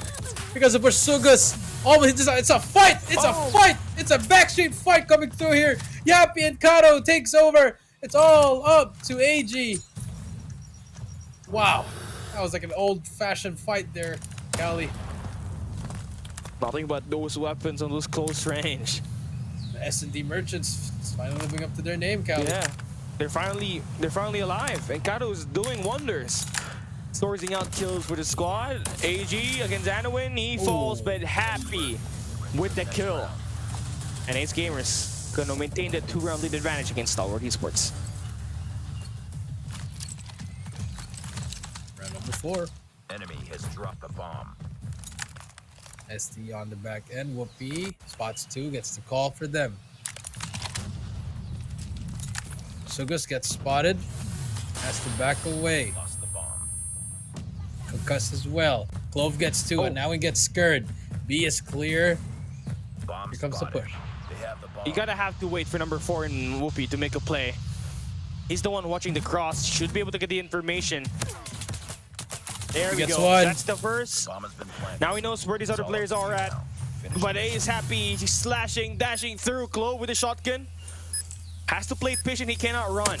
because of Bursugas. Oh, it's a fight! It's a fight! It's a backstreet fight coming through here. Yappy and Kato takes over. It's all up to AG. Wow, that was like an old-fashioned fight there, Cali. Nothing but those weapons on those close range. The S&D merchants finally living up to their name, Cali. Yeah, they're finally alive, and Kato is doing wonders. Sourcing out kills for the squad. AG against Anowin, he falls, but happy with the kill. And Ace Gamers gonna maintain the 2-round lead advantage against Stalwart Esports. Round number 4. Enemy has dropped the bomb. SD on the back end. Whoopee spots 2, gets the call for them. Sugus gets spotted, has to back away. Lost the bomb. Concussed as well. Clove gets 2, and now he gets scared. B is clear. Bomb Here comes the spotted. push. They have the bomb. You gotta have to wait for number 4 in Whoopi to make a play. He's the one watching the cross, should be able to get the information. There we gets go. one. That's the first. Bomb has been planted. Now he knows where these other It's all players up to are you at. now. Finish But it. A is happy. He's slashing, dashing through. Clove with a shotgun. Has to play patient. He cannot run.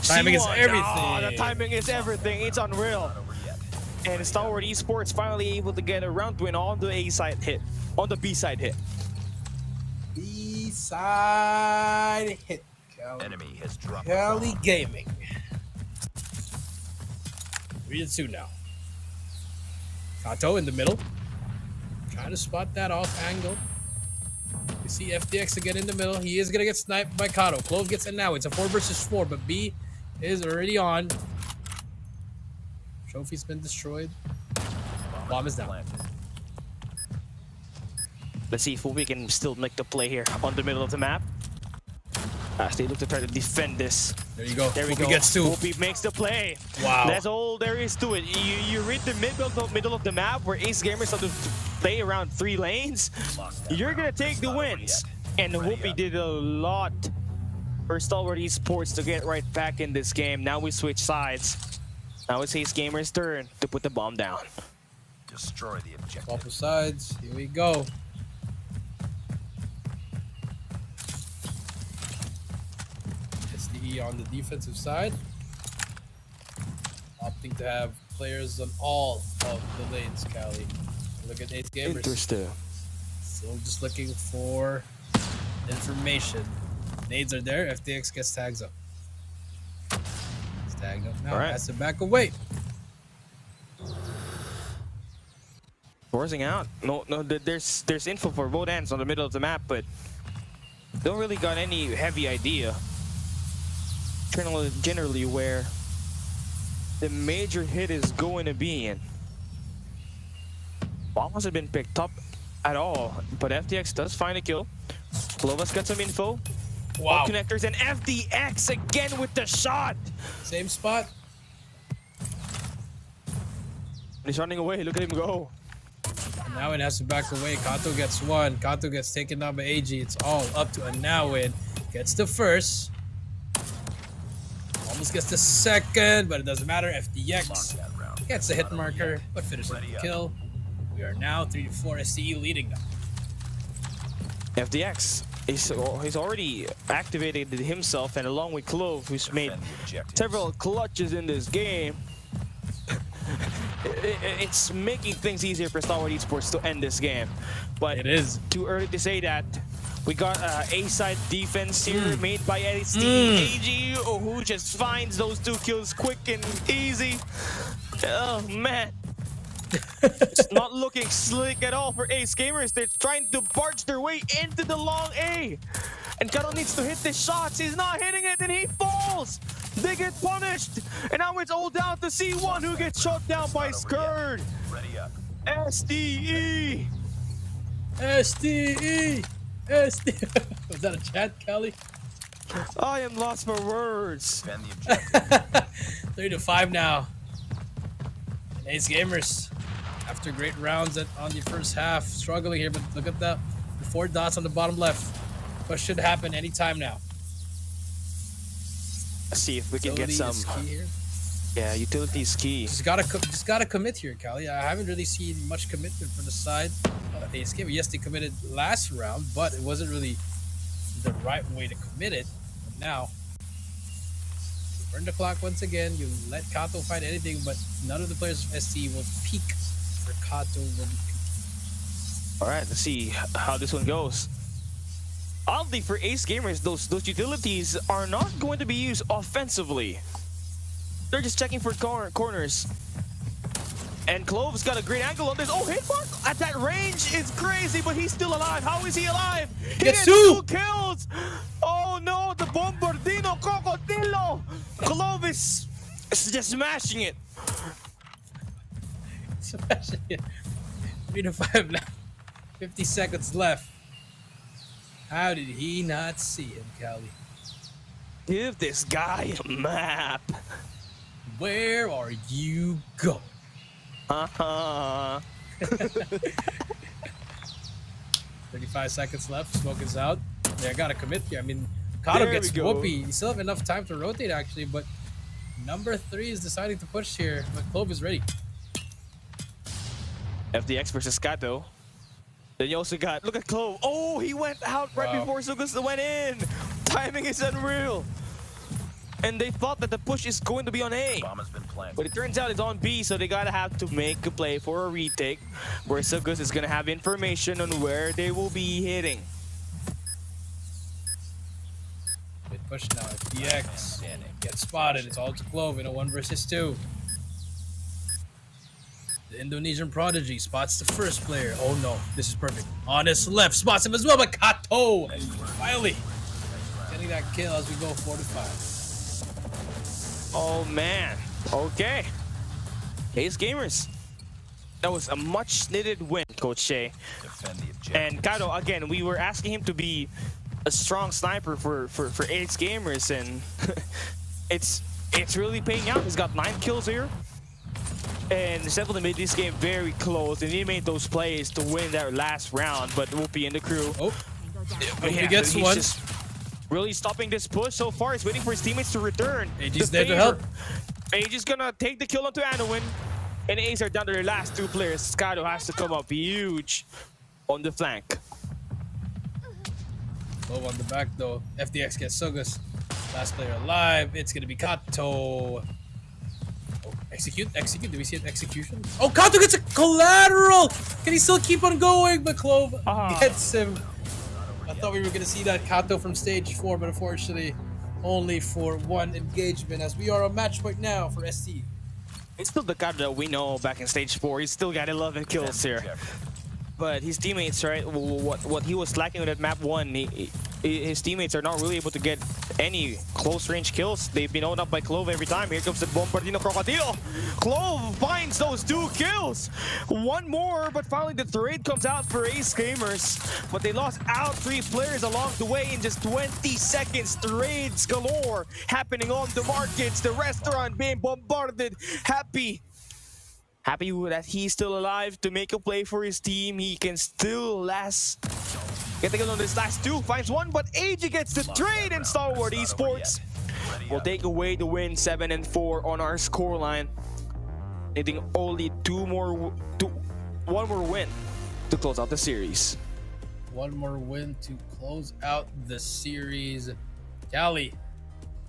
Timing is C1. everything. Oh, the timing is everything. It's unreal. Not over yet. And Stalwart Esports finally able to get a round win on the A side hit. On the B side hit. B-side hit. Enemy has dropped the Cali bomb. Gaming. 3-2 now. Kato in the middle. Trying to spot that off angle. You see FDX again in the middle. He is going to get sniped by Kato. Clove gets it now. It's a 4 versus 4, but B is already on. Trophy's been destroyed. Bomb is down. Planted. Let's see if we can still make the play here on the middle of the map. As they look to try to defend this. There you go. There we Whoopi go. gets 2. Whoopi makes the play. Wow. That's all there is to it. You read the middle of the map where Ace Gamers have to play around 3 lanes. Lost that You're round. gonna take It's the not over wins. yet. And Ready Whoopi up. did a lot for Stalwart Esports to get right back in this game. Now we switch sides. Now it's Ace Gamers' turn to put the bomb down. Destroy the objective. Both sides. Here we go. SDE on the defensive side. Opting to have players on all of the lanes, Cali. Look at Ace Gamers. Interesting. Still just looking for information. Nades are there. FDX gets tags up. It's tagged up now. All right. Has to back away. Forcing out. No, there's info for both ends on the middle of the map, but don't really got any heavy idea. Generally where the major hit is going to be in. Bomb hasn't been picked up at all, but FTX does find a kill. Clovis got some info. Wow. All connectors and FDX again with the shot. Same spot. He's running away. Look at him go. Now it has to back away. Kato gets one. Kato gets taken down by AG. It's all up to Anawin. Gets the first. Almost gets the second, but it doesn't matter. FDX gets the hit marker, but finishes the kill. We are now 3-4 SCE leading them. FDX. He's already activated himself, and along with Clove, who's made several clutches in this game. It's making things easier for Star Wars Esports to end this game, but It is. too early to say that. We got A-side defense here made by AG, who just finds those 2 kills quick and easy. Oh man, it's not looking slick at all for Ace Gamers. They're trying to barge their way into the long A, and Karo needs to hit the shots. He's not hitting it, and he falls. They get punished, and now it's all down to C1, who gets shot down by Skurd. SDE. SDE. SDE. Was that a chat, Callie? I am lost for words. 3-5 now. And Ace Gamers, after great rounds on the first half, struggling here, but look at the 4 dots on the bottom left. What should happen anytime now? Let's see if we can get Utility some. is key here. Yeah, utility is key. Just gotta commit here, Callie. I haven't really seen much commitment from the side of Ace Gamer. Yes, they committed last round, but it wasn't really the right way to commit it. But now, you burn the clock once again. You let Kato find anything, but none of the players of SC will peak for Kato will be peak. All right, let's see how this one goes. Oddly for Ace Gamers, those utilities are not going to be used offensively. They're just checking for corners. And Clove's got a great angle on this. Oh, hitmark at that range is crazy, but he's still alive. How is he alive? He gets 2 kills. Oh no, the Bombardino Crocodilo. Clove is just smashing it. Smashing it. 3-5 now. 50 seconds left. How did he not see him, Callie? Give this guy a map. Where are you going? 35 seconds left. Smoke is out. Yeah, I gotta commit here. I mean, Kato There gets we go. whoopee. You still have enough time to rotate, actually, but number 3 is deciding to push here. But Clove is ready. FDX versus Kato. Then you also got, look at Clove. Oh, he went out right Wow. before Sugus went in. Timing is unreal. And they thought that the push is going to be on A. Bomb has been planted. But it turns out it's on B, so they gotta have to make a play for a retake, where Sugus is gonna have information on where they will be hitting. Good push now. FDX gets spotted. It's all to Clove in a 1 versus 2. The Indonesian prodigy spots the first player. Oh no, this is perfect. On his left, spots him as well, but Kato finally getting that kill as we go 4-5. Oh man. Okay. Ace Gamers. That was a much needed win, Coach Shea. Defend the objective. And Kato, again, we were asking him to be a strong sniper for Ace Gamers, and it's really paying out. He's got 9 kills here. And definitely made this game very close, and he made those plays to win that last round, but Whoopi and the crew. Oh, But he gets he's one. just really stopping this push so far. He's waiting for his teammates to return. AG's The there to favor. help. AG is gonna take the kill onto Anowin, and Ace are down to their last 2 players. Kato has to come up huge on the flank. Clove on the back though. FDX gets Sugus. Last player alive. It's gonna be Kato. Oh, execute. Do we see an execution? Oh, Kato gets a collateral! Can he still keep on going? But Clove gets him. I thought we were gonna see that Kato from stage 4, but unfortunately, only for 1 engagement, as we are on match point now for ST. It's still the Kato that we know back in stage 4. He's still got 11 kills here. But his teammates, right? What he was lacking with that map 1, his teammates are not really able to get any close range kills. They've been owned up by Clove every time. Here comes the Bombardino Crocodile. Clove finds those 2 kills. One more, but finally the trade comes out for Ace Gamers. But they lost out 3 players along the way in just 20 seconds. Trades galore happening on the markets. The restaurant being bombarded. Happy that he's still alive to make a play for his team. He can still get the kill on this last 2. Finds 1, but AG gets the trade, and Stalwart Esports will take away the win, 7-4 on our scoreline. Needing only one more win to close out the series. One more win to close out the series. Cali,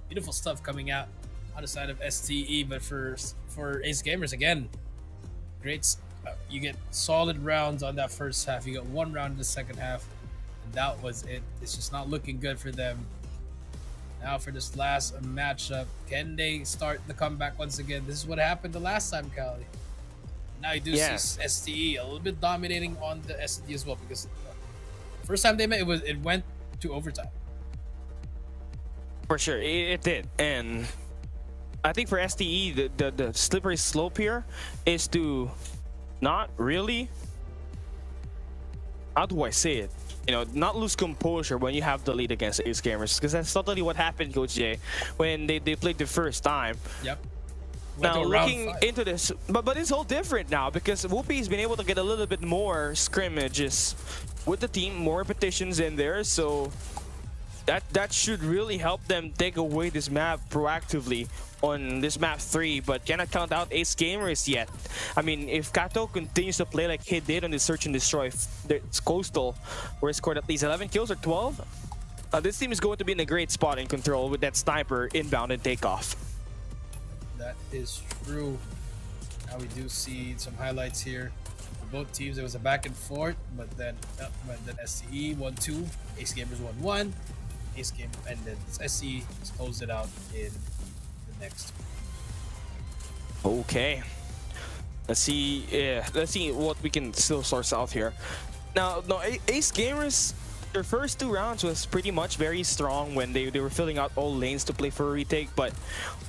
beautiful stuff coming out on the side of STE, but for Ace Gamers again, great. You get solid rounds on that first half. You got 1 round in the second half, and that was it. It's just not looking good for them. Now for this last matchup, can they start the comeback once again? This is what happened the last time, Cali. Now you do see STE a little bit dominating on the STE as well, because the first time they met, it went to overtime. For sure, it did. And I think for STE, the slippery slope here is to not really, how do I say it? You know, not lose composure when you have the lead against Ace Gamers, because that's totally what happened, Coach Jay, when they played the first time. Yep. Now looking into this, but it's all different now, because Whoopi's been able to get a little bit more scrimmages with the team, more repetitions in there, so that should really help them take away this map proactively on this map 3, but cannot count out Ace Gamers yet. I mean, if Kato continues to play like he did on the Search and Destroy, it's Coastal, where he scored at least 11 kills or 12, this team is going to be in a great spot in control with that sniper inbound and takeoff. That is true. Now we do see some highlights here. For both teams, it was a back and forth, but then SCE 1-2, Ace Gamers 1-1, Ace Gamer, and then SCE just closed it out in the next. Okay. Let's see what we can still source out here. Now, no, Ace Gamers, their first 2 rounds was pretty much very strong when they were filling out all lanes to play for a retake, but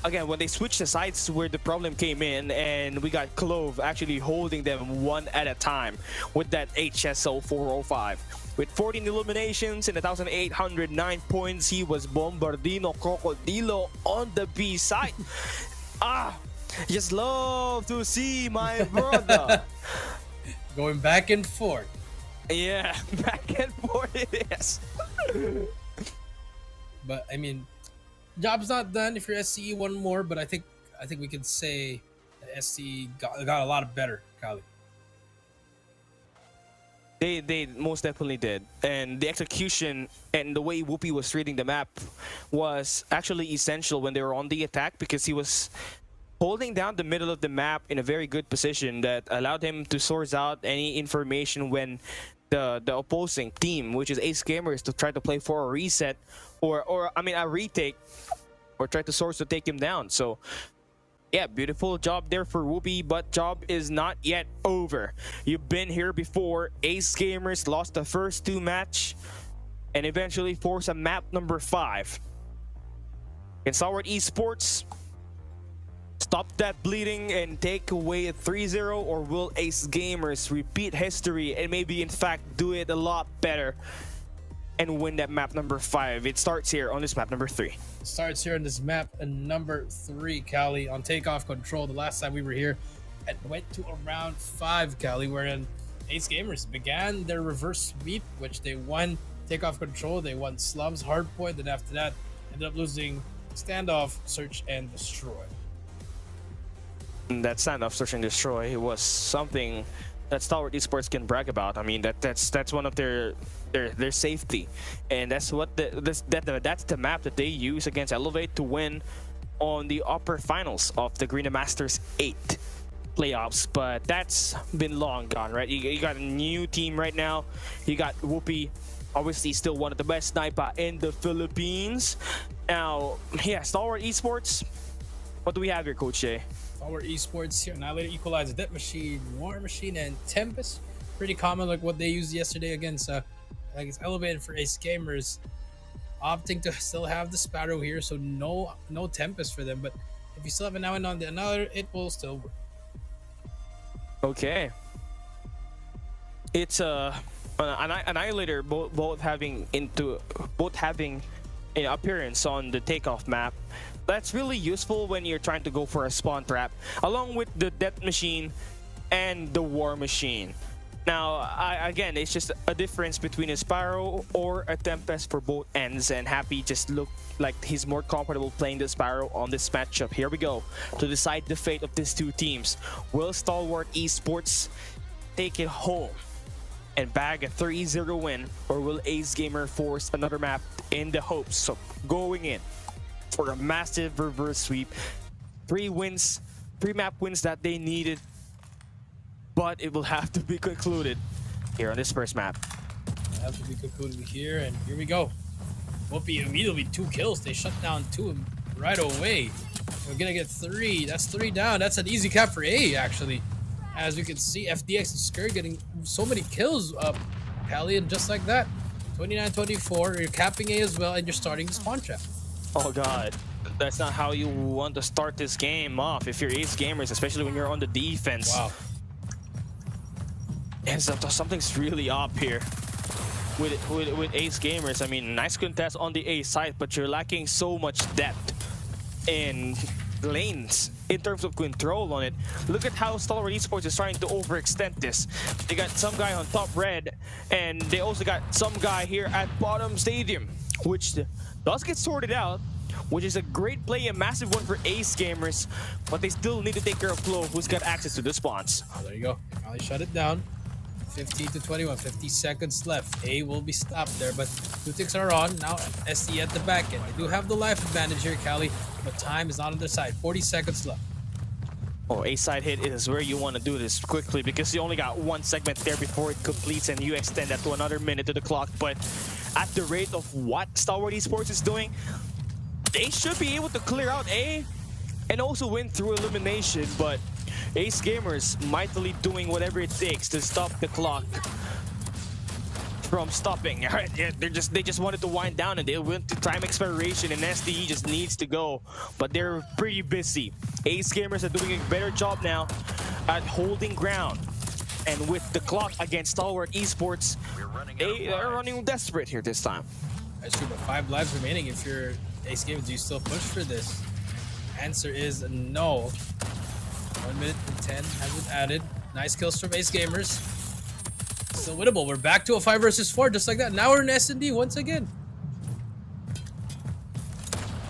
again, when they switched the sides where the problem came in, and we got Clove actually holding them one at a time with that HSO 405. With 14 eliminations and 1,809 points, he was Bombardino Crocodilo on the B side. Just love to see my brother. Going back and forth. Yeah, back and forth it is. But I mean, job's not done if you're SCE 1 more, but I think we can say that SCE got a lot better, Kali. They most definitely did, and the execution and the way Whoopi was reading the map was actually essential when they were on the attack, because he was holding down the middle of the map in a very good position that allowed him to source out any information when the opposing team, which is Ace Gamers, to try to play for a reset or I mean a retake, or try to source to take him down. So yeah, beautiful job there for Whoopi, but job is not yet over. You've been here before. Ace Gamers lost the first 2 match and eventually forced a map number 5. Can Stalwart Esports stop that bleeding and take away a 3-0, or will Ace Gamers repeat history and maybe in fact do it a lot better and win that map number 5? It starts here on this map number 3. Starts here on this map number 3, Cali, on takeoff control. The last time we were here, it went to around 5, Cali, wherein Ace Gamers began their reverse sweep, which they won takeoff control, they won slums, hardpoint, and after that ended up losing standoff, search and destroy. And that standoff, search and destroy, was something that Stalwart Esports can brag about. I mean, that's one of their safety, and that's what that's the map that they use against Elevate to win on the upper finals of the Garena Masters 8 playoffs. But that's been long gone, right? You got a new team right now. You got Whoopi, obviously still one of the best sniper in the Philippines. Now, yeah, Stalwart Esports, what do we have here, Coach Jay? Stalwart Esports here, Annihilator, Equalizer, Death Machine, War Machine, and Tempest. Pretty common, like what they used yesterday against Elevated for Ace Gamers. opting to still have the Sparrow here, so no Tempest for them. But if you still have an now and on the another, it will still work. Okay. It's an Annihilator both having an appearance on the takeoff map. That's really useful when you're trying to go for a spawn trap, along with the Death Machine and the War Machine. Now, again, it's just a difference between a Sparrow or a Tempest for both ends, and Happy just looked like he's more comfortable playing the Sparrow on this matchup. Here we go to decide the fate of these two teams. Will Stalwart Esports take it home and bag a 3-0 win, or will Ace Gamer force another map in the hopes of going in for a massive reverse sweep? 3 map wins that they needed, but it will have to be concluded here on this first map. Have to be concluded here, and here we go. Whoopi immediately 2 kills. They shut down 2 right away. We're gonna get 3. That's 3 down. That's an easy cap for A, actually. As you can see, FDX and Skirt getting so many kills up, Pally, and just like that, 29-24. You're capping A as well, and you're starting the spawn trap. Oh god, that's not how you want to start this game off if you're Ace Gamers, especially when you're on the defense. Wow. And so something's really up here with Ace Gamers. I mean, nice contest on the A side, but you're lacking so much depth in lanes in terms of control on it. Look at how Stalwart Esports is trying to overextend this. They got some guy on top red, and they also got some guy here at bottom stadium, which does get sorted out, which is a great play, a massive one for Ace Gamers, but they still need to take care of Flo, who's got access to the spawns. Oh, there you go. Finally shut it down. 15-21, 50 seconds left. A will be stopped there, but 2 ticks are on. Now ST at the back end. They do have the life advantage here, Cali, but time is not on their side. 40 seconds left. Oh, A side hit is where you want to do this quickly, because you only got 1 segment there before it completes, and you extend that to another minute to the clock. But at the rate of what Stalwart Esports is doing, they should be able to clear out A and also win through elimination. But Ace Gamers mightily doing whatever it takes to stop the clock from stopping. They just wanted to wind down, and they went to time expiration, and SDE just needs to go, but they're pretty busy. Ace Gamers are doing a better job now at holding ground, and with the clock against Stalwart Esports, they are running desperate here this time. That's true, but 5 lives remaining. If you're Ace Gamers, do you still push for this? Answer is no. 1 minute and 10 has been added. Nice kills from Ace Gamers. Still winnable. We're back to a 5 versus 4, just like that. Now we're in S&D once again.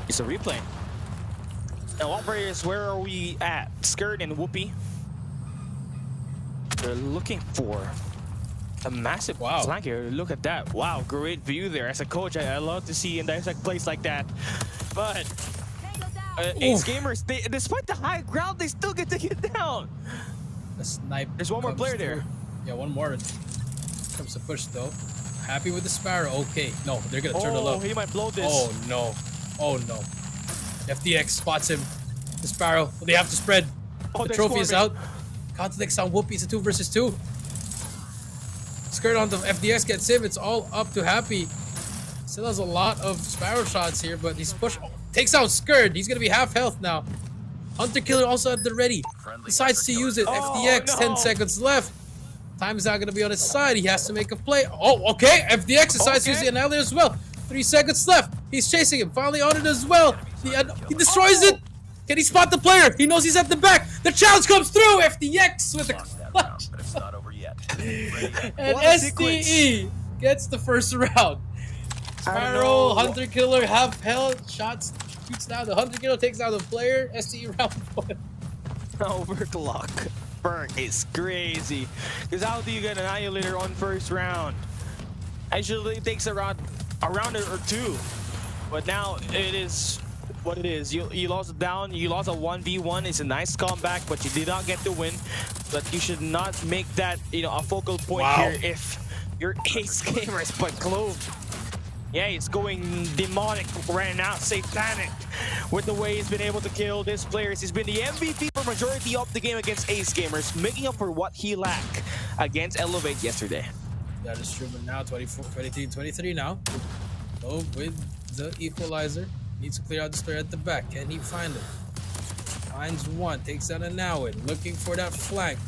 It's a replay. Now, operators, where are we at? Skirt and Whoopi. They're looking for a massive flank here. Look at that. Wow, great view there. As a coach, I love to see in dissect plays like that. But Ace Gamers, despite the high ground, they still get to get down. The snipe. There's one more player there. Yeah, one more. Comes to push though. Happy with the Sparrow. Okay. No, they're gonna turn it low. Oh, he might blow this. Oh no. Oh no. FDX spots him. The Sparrow. They have to spread. The trophy is out. Context on Whoopi. It's a 2 versus 2. Skirt on the FDX gets him. It's all up to Happy. Still has a lot of Sparrow shots here, but he's pushed. Takes out Skirt. He's gonna be half health now. Hunter Killer also at the ready. Decides to use it. FDX, 10 seconds left. Time is not gonna be on his side. He has to make a play. Oh, okay. FDX decides to use the Annihilator as well. 3 seconds left. He's chasing him. Finally on it as well. He destroys it. Can he spot the player? He knows he's at the back. The challenge comes through. FDX with a clutch. But it's not over yet. And SDE gets the first round. Sparrow, Hunter Killer, half health, shots, shoots down. The Hunter Killer takes out the player. SDE round 1. Overclock burn is crazy. Because how do you get an Annihilator on first round? Actually, it takes around a round or 2. But now it is what it is. You lost it down. You lost a 1v1. It's a nice comeback, but you did not get the win. But you should not make that, a focal point here if you're Ace Gamers. But Clove, yeah, it's going demonic right now, satanic, with the way he's been able to kill these players. He's been the MVP for majority of the game against Ace Gamers, making up for what he lacked against Elevate yesterday. That is true, but now 24, 23 now. Oh, with the equalizer. Needs to clear out the player at the back. Can he find it? Finds one. Takes down a Nowin. Looking for that flank.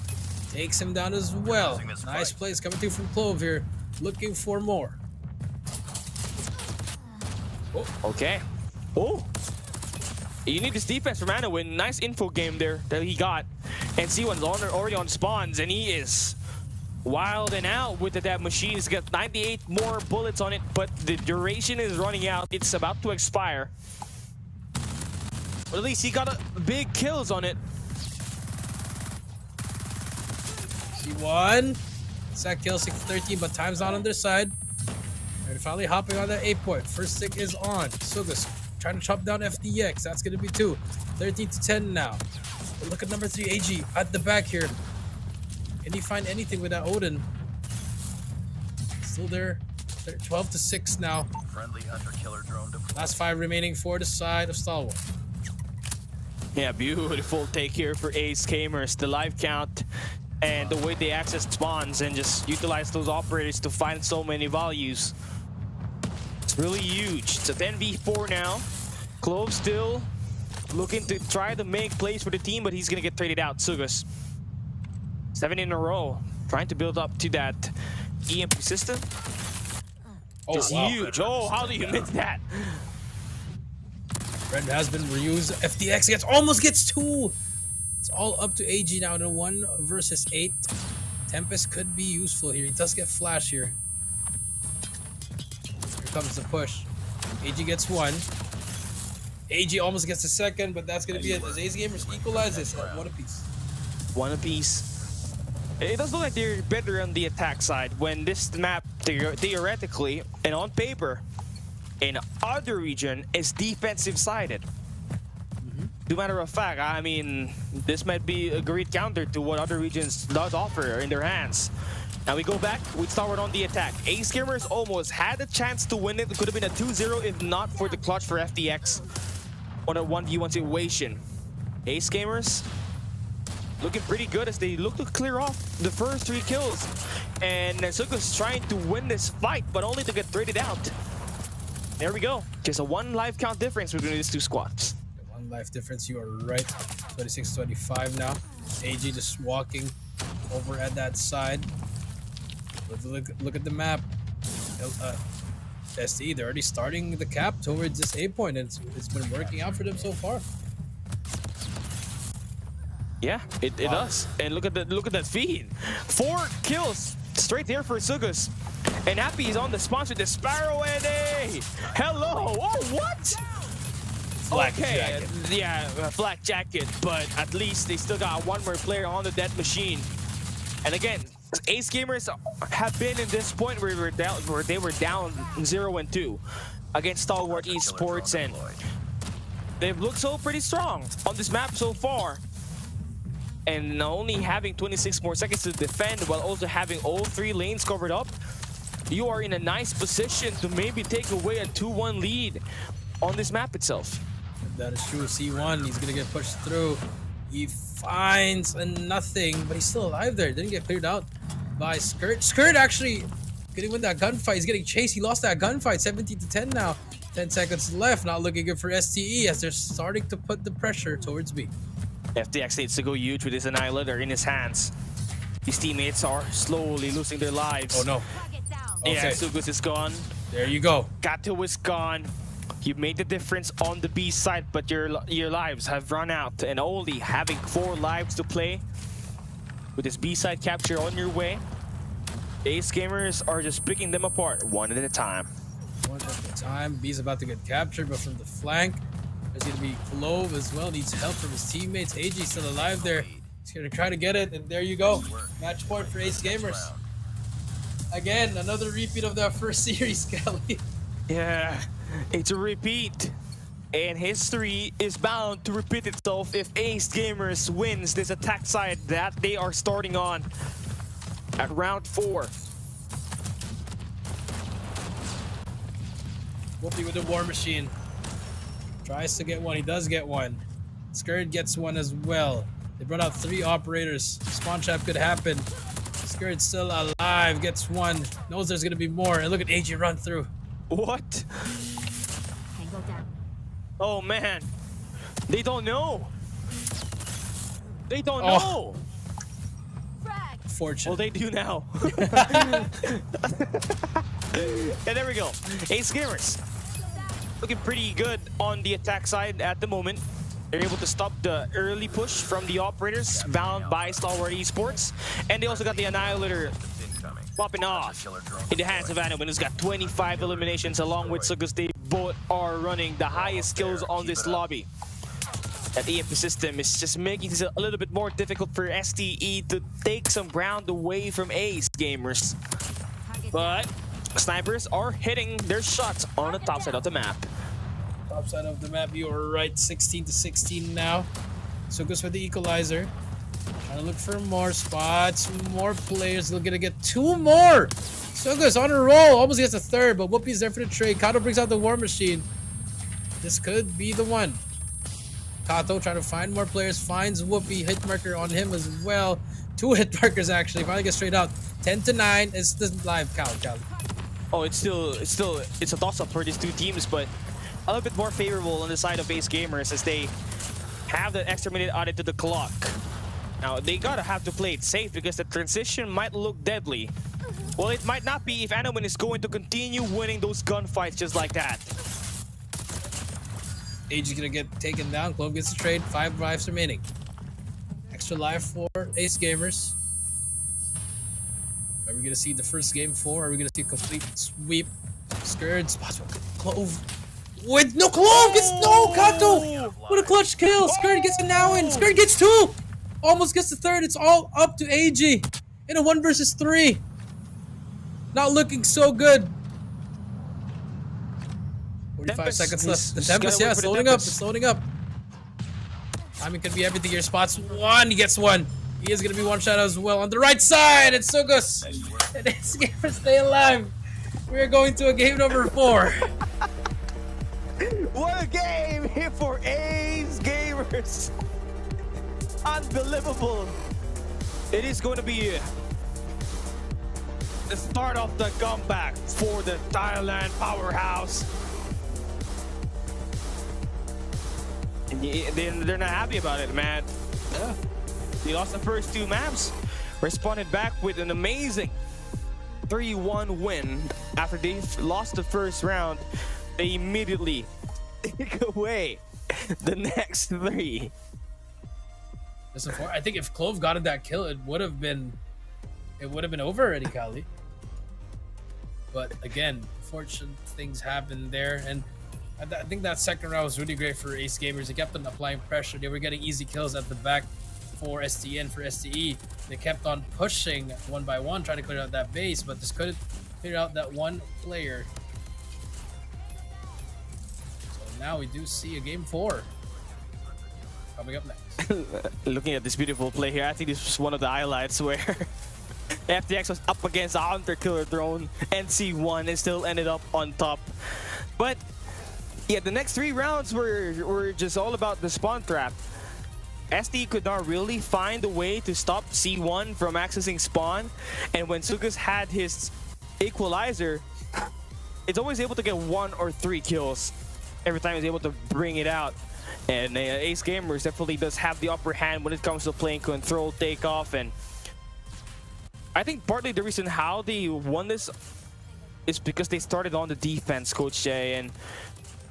Takes him down as well. Nice plays coming through from Clove here. Looking for more. Oh, okay. Oh. You need this defense from Anowin. Nice info game there that he got. And C1's already on spawns, and he is wild and out with that machine. He's got 98 more bullets on it, but the duration is running out. It's about to expire. But at least he got big kills on it. C1. Sack kill 6-13, but time's not on their side. And finally hopping on that 8-point. First stick is on. Sugas trying to chop down FDX. That's going to be 2. 13-10 now. But look at number 3, AG, at the back here. Can he find anything with that Odin? Still there. 12-6 now. Friendly hunter-killer drone deployed. Last 5 remaining for the side of Stalwart. Yeah, beautiful take here for Ace Gamers. The live count and the way they access spawns and just utilize those operators to find so many values. It's really huge. It's a 10v4 now. Clove still looking to try to make plays for the team, but he's gonna get traded out. Sugas. 7 in a row. Trying to build up to that EMP system. Oh, It's wow. huge. Oh, how do you miss that? Red has been reused. FDX almost gets 2. It's all up to AG now in a 1 versus 8. Tempest could be useful here. He does get flash here. Here comes the push. AG gets 1. AG almost gets a second, but that's going to be it as Ace Gamers equalize this at 1 apiece. 1 apiece. It does look like they're better on the attack side when this map theoretically and on paper in other region is defensive sided. No matter of fact, I mean, this might be a great counter to what other regions does offer in their hands. Now we go back with Stalwart on the attack. Ace Gamers almost had a chance to win it. It could have been a 2-0 if not for the clutch for FDX on a 1v1 situation. Ace Gamers looking pretty good as they look to clear off the first 3 kills. And Suga's trying to win this fight, but only to get traded out. There we go. Just a 1 life count difference between these 2 squads. 1 life difference, you are right. 26-25 now. AG just walking over at that side. Look at the map. ST, they're already starting the cap towards this 8-point, and it's been working out for them so far. Yeah, it does. And look at that feed. 4 kills straight there for Sugas. And Happy is on the sponsor, the Sparrow NA. Hello. Oh, what? Flak okay, jacket. yeah, flak jacket. But at least they still got 1 more player on the death machine. And again, Ace Gamers have been in this point where they were down 0-2 against Stalwart Esports, and they've looked so pretty strong on this map so far. And only having 26 more seconds to defend while also having all 3 lanes covered up, you are in a nice position to maybe take away a 2-1 lead on this map itself. That is true. C1, he's gonna get pushed through. He finds a nothing, but he's still alive there. Didn't get cleared out by Skirt. Skirt actually getting win that gunfight. He's getting chased. He lost that gunfight. 17-10 now. 10 seconds left. Not looking good for STE as they're starting to put the pressure towards B. FDX needs to go huge with his Annihilator in his hands. His teammates are slowly losing their lives. Oh no. Yeah, Okay. Sugas is gone. There you go. Gato is gone. You made the difference on the B side, but your lives have run out, and only having 4 lives to play with this B side capture on your way, Ace Gamers are just picking them apart 1 at a time. 1 at a time. B's about to get captured, but from the flank, there's gonna be Clove as well. Needs help from his teammates. AG still alive there. He's gonna try to get it, and there you go. Match point for Ace Gamers. Again, another repeat of that first series, Kelly. Yeah, it's a repeat. And history is bound to repeat itself if Ace Gamers wins this attack side that they are starting on at round 4. Whoopi with the War Machine. Tries to get 1. He does get 1. Skirt gets 1 as well. They brought out 3 operators. Spawn trap could happen. Skirt still alive. Gets 1. Knows there's going to be more. And look at AG run through. What? Oh man, they don't know. They don't Oh. know. Fortunate. Well, they do now. And there we go. Ace Gamers looking pretty good on the attack side at the moment. They're able to stop the early push from the operators bound by Stalwart Esports. And they also got the Annihilator Incoming. popping off in the hands of Anowin, who's got 25 eliminations along with Sugus. They both are running the highest kills on this lobby. That EMP system is just making it a little bit more difficult for STE to take some ground away from Ace Gamers. But snipers are hitting their shots on the top side of the map. Top side of the map, you are right. 16 to 16 now. So goes for the equalizer. Trying to look for more spots, more players. They're gonna get 2 more. So goes on a roll. Almost gets a third, but Whoopi's there for the trade. Kato brings out the War Machine. This could be the one. Kato trying to find more players. Finds Whoopi. Hit marker on him as well. 2 hit markers actually. Finally gets straight out. 10 to 9. It's the live count, Cali. Oh, it's a toss-up for these 2 teams, but a little bit more favorable on the side of Ace Gamers as they have that extra minute added to the clock. Now, they gotta have to play it safe because the transition might look deadly. Well, it might not be if Anowin is going to continue winning those gunfights just like that. Age is gonna get taken down. Clove gets the trade. 5 lives remaining. Extra life for Ace Gamers. Are we gonna see the first game 4? Are we gonna see a complete sweep? Scared spots. Clove. With no Clove gets no Kato. What a clutch kill. Skirt gets it now in. Skirt gets 2. Almost gets the third. It's all up to AG in a 1 versus 3. Not looking so good. 45 Tempest, seconds left. The he's Tempest, gotta yeah, wait for it's the loading up. Tempest. It's loading up. Timing could be everything here. Spots 1. He gets 1. He is going to be one shot as well. On the right side, it's Sugus. And it's Gamers stay alive. We are going to a game number 4. What a game here for Ace Gamers! Unbelievable! It is going to be the start of the comeback for the Thailand powerhouse. And they're not happy about it, man. Yeah. They lost the first 2 maps, responded back with an amazing 3-1 win. After they lost the first round, they immediately take away the next 3. Listen, I think if Clove gotten that kill, it would have been over already, Kali. But again, fortunate things happened there, and I think that second round was really great for Ace Gamers. They kept on applying pressure. They were getting easy kills at the back for STN, for STE. They kept on pushing 1 by 1, trying to clear out that base, but just couldn't clear out that one player. So now we do see a game 4 coming up next. Looking at this beautiful play here, I think this was one of the highlights where FTX was up against a Hunter Killer Drone, NC1, and still ended up on top. But yeah, the next 3 rounds were just all about the spawn trap. ST could not really find a way to stop C1 from accessing spawn, and when Sugus had his equalizer, it's always able to get 1 or 3 kills every time he's able to bring it out. And Ace Gamers definitely does have the upper hand when it comes to playing control takeoff, and I think partly the reason how they won this is because they started on the defense, Coach Jay, and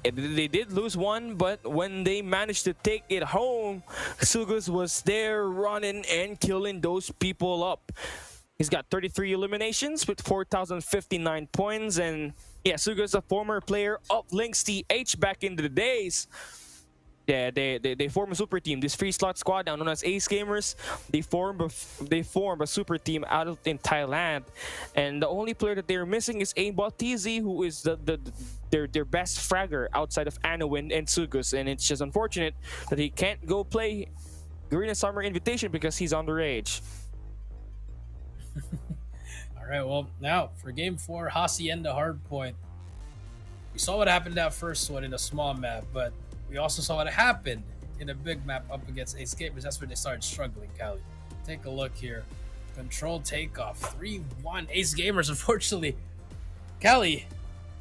they did lose 1, but when they managed to take it home, Sugus was there running and killing those people up. He's got 33 eliminations with 4,059 points, and yeah, Sugus, a former player of Lynx TH back in the days. Yeah, they form a super team. This free slot squad, now known as Ace Gamers, they form a super team out in Thailand, and the only player that they're missing is Aimbot TZ, who is their best fragger outside of Anowin and Sugus, and it's just unfortunate that he can't go play Garena Summer Invitation because he's underage. All right, well, now for game 4, Hacienda Hardpoint. We saw what happened that first one in a small map, but we also saw what happened in a big map up against Ace Gamers. That's where they started struggling, Cali. Take a look here. Control takeoff, 3-1. Ace Gamers, unfortunately. Cali,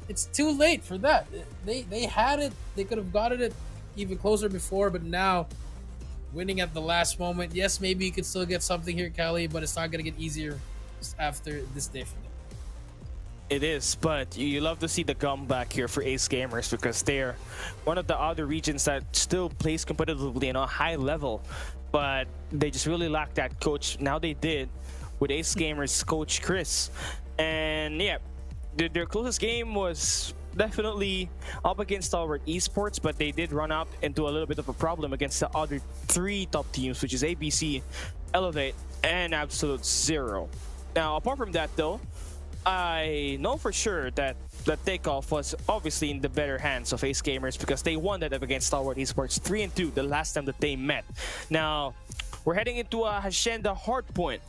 it's too late for that. They had it. They could have gotten it even closer before, but now winning at the last moment. Yes, maybe you could still get something here, Cali, but it's not gonna get easier after this day for them. It is, but you love to see the comeback here for Ace Gamers because they're one of the other regions that still plays competitively on a high level, but they just really lack that coach. Now they did with Ace Gamers coach Chris. And yeah, their closest game was definitely up against Stalwart Esports, but they did run out into a little bit of a problem against the other three top teams, which is ABC, Elevate, and Absolute Zero. Now, apart from that though, I know for sure that the takeoff was obviously in the better hands of Ace Gamers because they won that up against Stalwart Esports 3-2 the last time that they met. Now, we're heading into a Hacienda hardpoint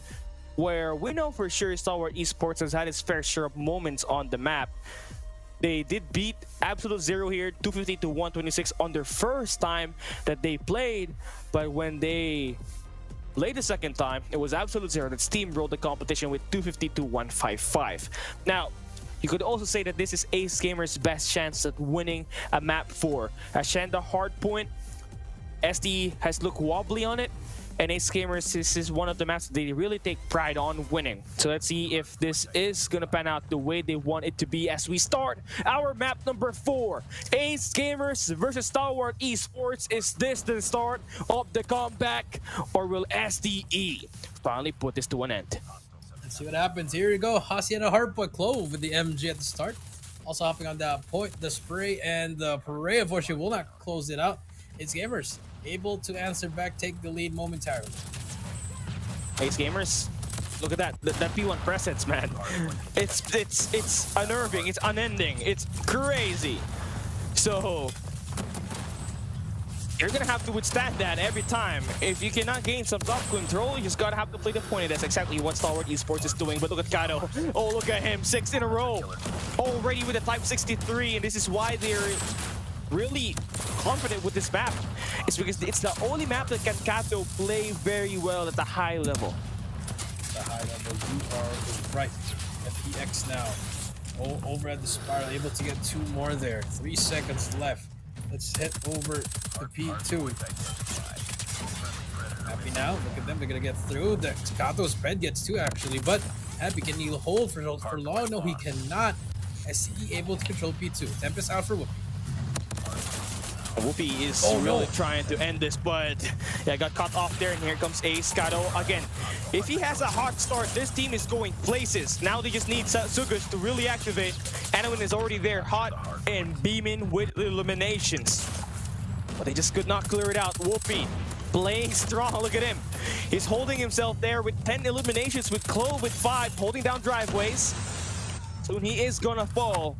where we know for sure Stalwart Esports has had its fair share of moments on the map. They did beat Absolute Zero here 250 to 126 on their first time that they played, but when they played the second time, it was Absolute Zero that steamrolled the competition with 250 to 155. Now, you could also say that this is Ace Gamer's best chance at winning a map for Hacienda hardpoint. SD has looked wobbly on it, and Ace Gamers, this is one of the maps that they really take pride on winning. So let's see if this is gonna pan out the way they want it to be as we start our map number 4. Ace Gamers versus Stalwart Esports. Is this the start of the comeback, or will SDE finally put this to an end? Let's see what happens. Here you go. Hacienda Hardpoint Clove with the MG at the start. Also hopping on that point, the spray and the parade unfortunately will not close it out. Ace Gamers able to answer back, take the lead momentarily. Ace Gamers, look at that P1 presence, man. It's unnerving, it's unending, it's crazy. So you're gonna have to withstand that every time. If you cannot gain some top control, you just gotta have to play the point. That's exactly what Stalwart Esports is doing. But look at Kado. Oh, look at him, 6 in a row. Already with a Type 63, and this is why they're really confident with this map. It's because it's the only map that can Kato play very well at the high level. The high level, you are right. FEX now. Oh, over at the spiral, able to get 2 more there. 3 seconds left. Let's head over to P2. Happy now, look at them, they're gonna get through. The Kato's spread gets 2 actually, but Happy, can he hold for long? No, he cannot. SCE able to control P2. Tempest out for Whoopie. Whoopi is really trying to end this, but yeah, got caught off there, and here comes Ace Kato again. If he has a hot start, this team is going places. Now they just need Sugus to really activate. Anowin is already there, hot and beaming with eliminations. But they just could not clear it out. Whoopi playing strong, look at him. He's holding himself there with 10 eliminations, with Clove with 5, holding down driveways. Soon he is gonna fall,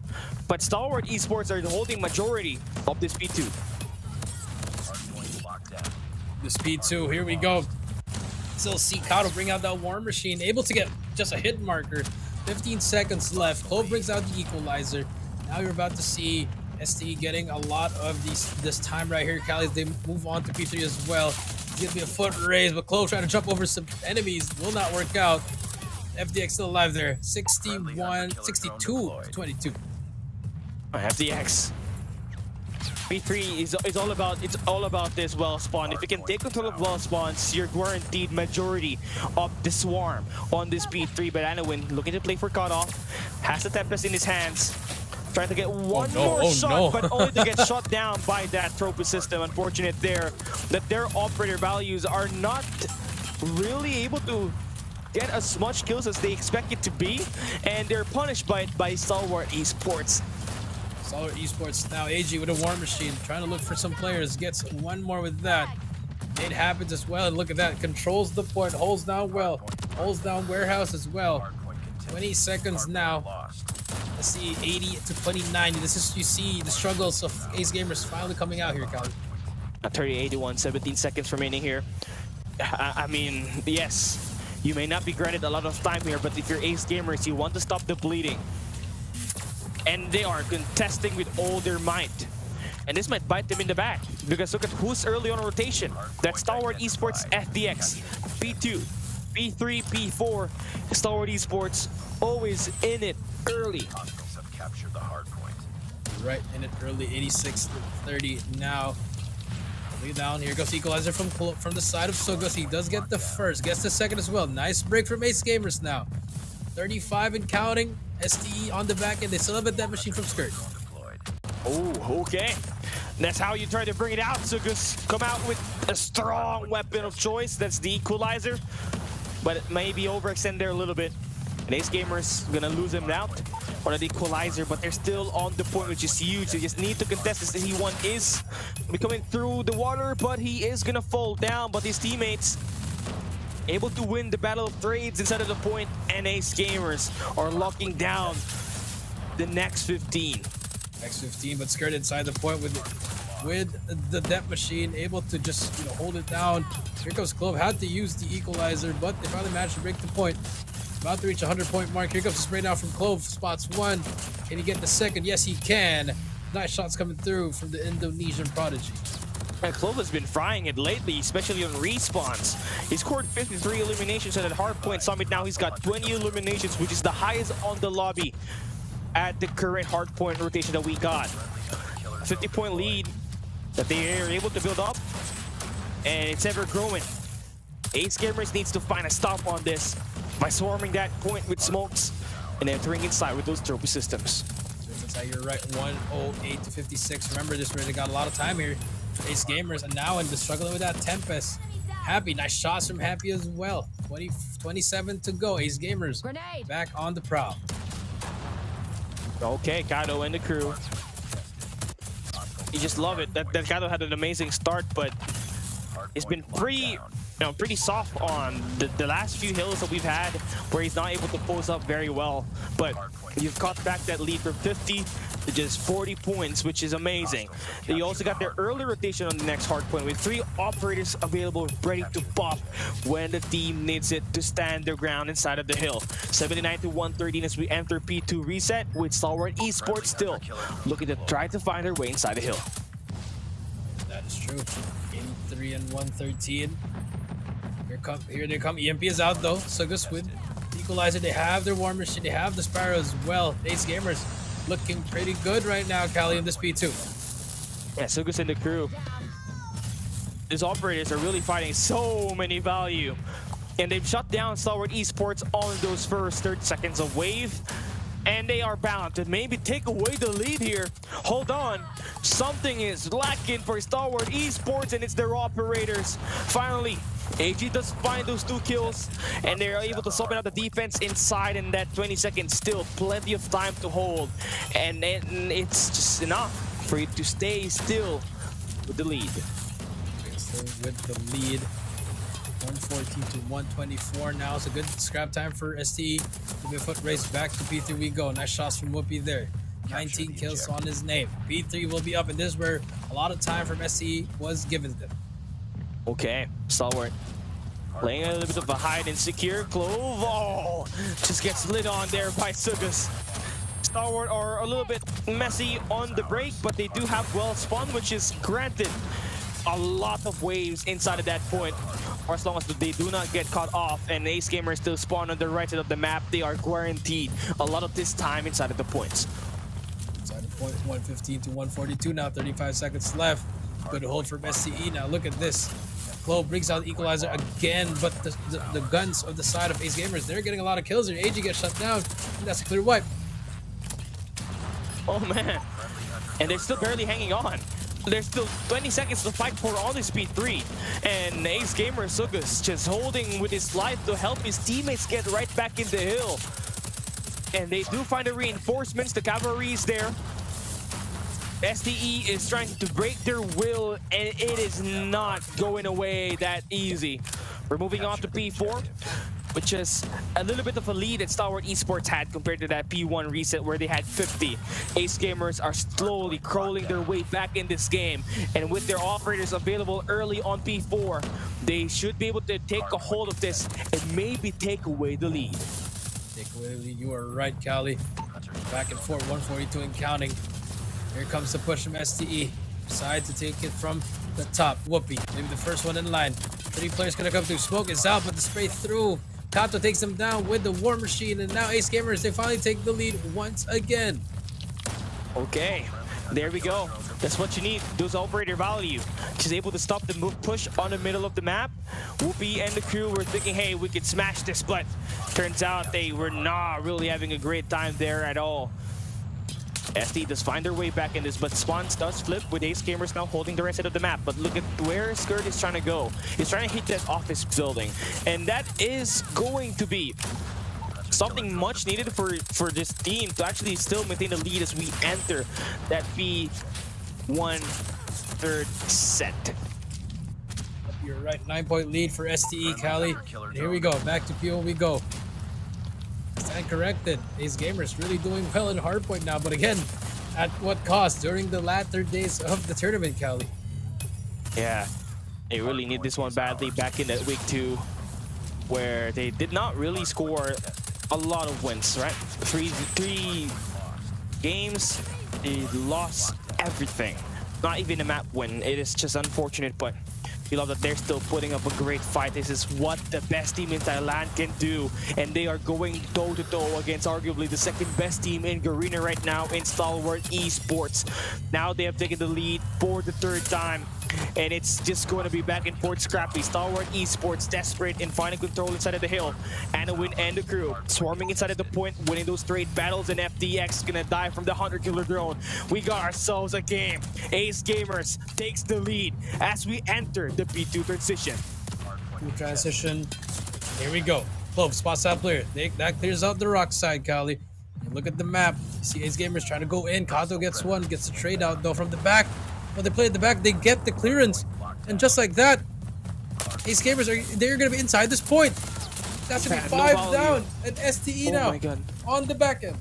but Stalwart Esports are holding majority of this P2. The Speed 2, here we go. Still see Kato bring out that War Machine, able to get just a hit marker. 15 seconds left. Clove brings out the equalizer. Now you're about to see STE getting a lot of this time right here, Cali, as they move on to P3 as well. It's gonna be a foot raise, but Clove trying to jump over some enemies will not work out. FDX still alive there. 61, 62, 22. FDX. P3 is all about this well spawn. If you can take control of well spawns, you're guaranteed majority of the swarm on this P3. But Anowin looking to play for cutoff, has the Tempest in his hands, trying to get one more shot, but only to get shot down by that trophy system. Unfortunate there that their operator values are not really able to get as much kills as they expect it to be, and they're punished by it by Stalwart Esports. Stalwart Esports now, AG with a War Machine, trying to look for some players, gets one more with that. It happens as well, and look at that, controls the point, holds down well, holds down Warehouse as well. 20 seconds now. Let's see, 80 to 29. This is, you see the struggles of Ace Gamers finally coming out here, Kali. 30-81, 17 seconds remaining here. I mean, yes, you may not be granted a lot of time here, but if you're Ace Gamers, you want to stop the bleeding. And they are contesting with all their might. And this might bite them in the back, because look at who's early on rotation. That's Stalwart Esports FDX. P2, P3, P4. Stalwart Esports always in it early. Hostiles have captured the hard point. right in it early, 86-30 now. Way down, here goes Equalizer from the side of Sugus. He does get the first, gets the second as well. Nice break from Ace Gamers now. 35 and counting. STE on the back end. They still have that machine from Skirt. Oh, okay. That's how you try to bring it out. Sugus come out with a strong weapon of choice. That's the Equalizer. But it may be overextended there a little bit. And Ace Gamers gonna lose him out on the Equalizer, but they're still on the point, which is huge. They just need to contest this. He1 is coming through the water, but he is gonna fall down. But his teammates able to win the battle of trades inside of the point, and Ace Gamers are locking down the next 15. Next 15, but Skirt inside the point with the depth machine, able to just hold it down. Here goes Clove, had to use the Equalizer, but they finally managed to break the point. About to reach a 100-point mark. Here comes the spray now from Clove. Spots one. Can he get the second? Yes, he can. Nice shots coming through from the Indonesian prodigy. And Clove has been frying it lately, especially on respawns. He scored 53 eliminations at Hardpoint Summit. Now he's got 20 eliminations, which is the highest on the lobby at the current Hardpoint rotation that we got. 50-point lead that they are able to build up, and it's ever growing. Ace Gamers needs to find a stop on this by swarming that point with smokes and entering inside with those trophy systems. You're right, 108 to 56. Remember, this really got a lot of time here. Ace Gamers, and now into struggling with that Tempest. Happy, nice shots from Happy as well. 27 to go. Ace Gamers back on the prowl. Okay, Kado and the crew. You just love it. That Kado had an amazing start, but it's been pretty soft on the last few hills that we've had, where he's not able to pose up very well. But you've caught back that lead from 50 to just 40 points, which is amazing. They also got their early rotation on the next hard point with 3 operators available, ready to pop when the team needs it to stand their ground inside of the hill. 79 to 113 as we enter P2 reset, with Stalwart Esports still looking to try to find their way inside the hill. That is true. 83 and 113. Here they come. EMP is out though. Sugus with Equalizer. They have their War Machine. They have the Sparrow as well. Ace Gamers looking pretty good right now, Cali, in this P2. Yeah, Sugus and the crew. These operators are really fighting so many value. And they've shut down Stalwart Esports on those first 30 seconds of wave. And they are bound to maybe take away the lead here. Hold on. Something is lacking for Stalwart Esports, and it's their operators. Finally, AG does find those 2 kills, and they're able to soften out the defense inside in that 20 seconds. Still plenty of time to hold, and it's just enough for you to stay still with the lead. Still with the lead. 114 to 124 now. It's a good scrap time for STE. The foot race back to P3 we go. Nice shots from Whoopi there. 19 kills on his name. P3 will be up, and this is where a lot of time from STE was given to them. Okay, Stalwart playing a little bit of a hide and secure. Clove, oh, just gets lit on there by Sugus. Stalwart are a little bit messy on the break, but they do have well spun, which is granted a lot of waves inside of that point. Or as long as they do not get caught off and Ace Gamers still spawn on the right side of the map, they are guaranteed a lot of this time inside of the points. Inside the point, 115 to 142 now, 35 seconds left. Good hold from SCE. Now look at this. Clove brings out the Equalizer again, but the guns of the side of Ace Gamers, they're getting a lot of kills here. AG gets shut down, and that's a clear wipe. Oh man, and they're still barely hanging on. There's still 20 seconds to fight for on this P3, and Ace Gamer Sugus just holding with his life to help his teammates get right back in the hill. And they do find the reinforcements, the cavalry is there. SDE is trying to break their will, and it is not going away that easy. We're moving on to P4, which is a little bit of a lead that Stalwart Esports had compared to that P1 reset where they had 50. Ace Gamers are slowly crawling their way back in this game, and with their operators available early on P4, they should be able to take a hold of this and maybe take away the lead. Take away the lead, you are right, Cali. Back and forth, 142 and counting. Here comes the push from STE. Decide to take it from the top. Whoopi, maybe the first one in line. 3 players gonna come through. Smoke is out, but the spray through. Kato takes them down with the War Machine, and now Ace Gamers, they finally take the lead once again. Okay, There we go. That's what you need. Those operator value. She's able to stop the move push on the middle of the map. Whoopi and the crew were thinking, hey, we could smash this, but turns out they were not really having a great time there at all. SD does find their way back in this, but Swans does flip with Ace Gamers now holding the right side of the map. But look at where Skirt is trying to go. He's trying to hit that office building. And that is going to be something much needed for this team to actually still maintain the lead as we enter that P1 third set. You're right, 9-point lead for STE, Cali. And here we go, back to P1 we go. Stand corrected. Ace Gamers really doing well in hardpoint now, but again, at what cost during the latter days of the tournament, Cali? Yeah, they really need this one badly back in that week 2, where they did not really score a lot of wins, right? Three games, they lost everything. Not even a map win. It is just unfortunate, but we love that they're still putting up a great fight. This is what the best team in Thailand can do, and they are going toe-to-toe against arguably the second best team in Garena right now in Stalwart Esports. Now they have taken the lead for the third time, and it's just going to be back and forth scrappy. Stalwart Esports desperate in finding control inside of the hill. Anowin and the crew swarming inside of the point, winning those straight battles, and FDX gonna die from the hunter-killer drone. We got ourselves a game. Ace Gamers takes the lead as we enter the P2 transition. Transition. Here we go. Clove, spots out player. That clears out the rock side, Kali. You look at the map. You see Ace Gamers trying to go in. Kato gets one, gets the trade out though from the back. When they play at the back, they get the clearance. And just like that, Ace Gamers they're gonna be inside this point. That's gonna be 5 down. And STE now on the back end.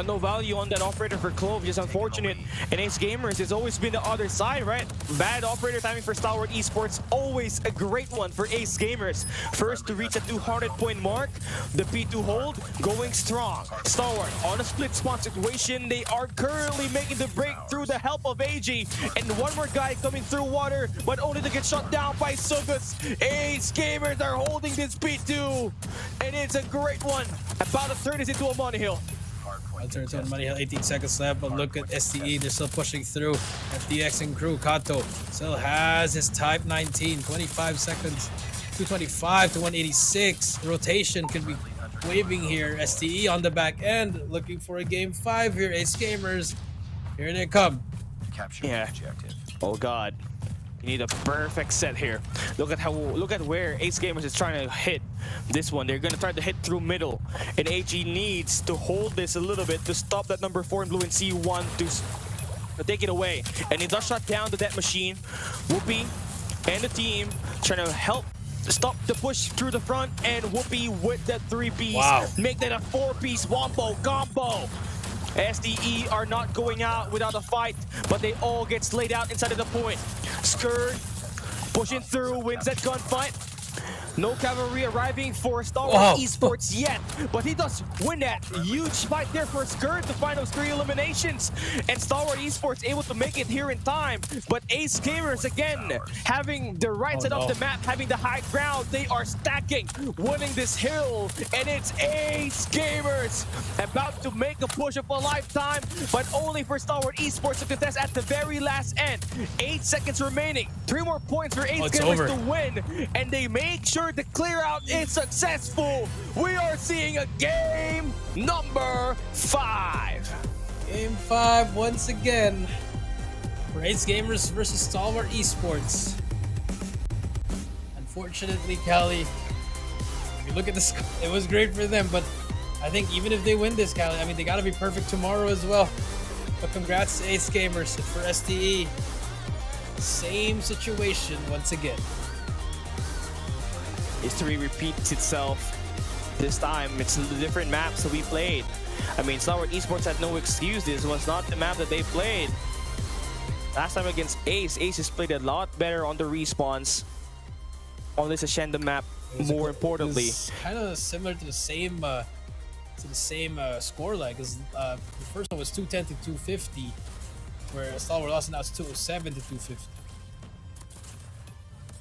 No value on that operator for Clove, just unfortunate. And Ace Gamers has always been the other side, right? Bad operator timing for Stalwart Esports, always a great one for Ace Gamers. First to reach a 200-point mark, the P2 hold going strong. Stalwart on a split spawn situation, they are currently making the break through the help of AG. And one more guy coming through water, but only to get shot down by Sugus. Ace Gamers are holding this P2, and it's a great one. About to turn this into a money hill. I'll turn to Money Hill, 18 seconds left, but look at STE, they're still pushing through. FDX and crew, Kato still has his type 19, 25 seconds, 225 to 186. Rotation could be waving here. STE on the back end, looking for a game 5 here. Ace Gamers, here they come. Capture the objective. Oh God. You need a perfect set here. Look at where Ace Gamers is trying to hit this one. They're gonna try to hit through middle, and AG needs to hold this a little bit to stop that number 4 in blue and C1 to take it away. And he does shut down the death machine. Whoopi and the team trying to help stop the push through the front, and Whoopi with that 3-piece make that a 4-piece wombo combo. SDE are not going out without a fight, but they all get slayed out inside of the point. Skirt pushing through, wins that gunfight. No cavalry arriving for Stalwart Esports yet, but he does win that huge fight there for Skirt to find those 3 eliminations. And Stalwart Esports able to make it here in time, but Ace Gamers again having the right side of the map, having the high ground. They are stacking, winning this hill, and it's Ace Gamers about to make a push of a lifetime, but only for Stalwart Esports to contest at the very last end. 8 seconds remaining, 3 more points for Ace Gamers to win, and they make sure the clear out is successful. We are seeing a game number 5. Game 5 once again for Ace Gamers versus Stalwart Esports. Unfortunately, Cali, if you look at this, it was great for them, but I think even if they win this, Cali, I mean, they gotta be perfect tomorrow as well. But congrats to Ace Gamers. And for STE, same situation once again. History repeats itself. This time, it's the different maps that we played. I mean, Stalwart Esports had no excuse. This was not the map that they played. Last time against Ace, Ace has played a lot better on the respawns on this Ascenda map. More importantly, it's kind of similar to the same score line, because the first one was 210 to 250, where Stalwart lost, and now it's 207 to 250.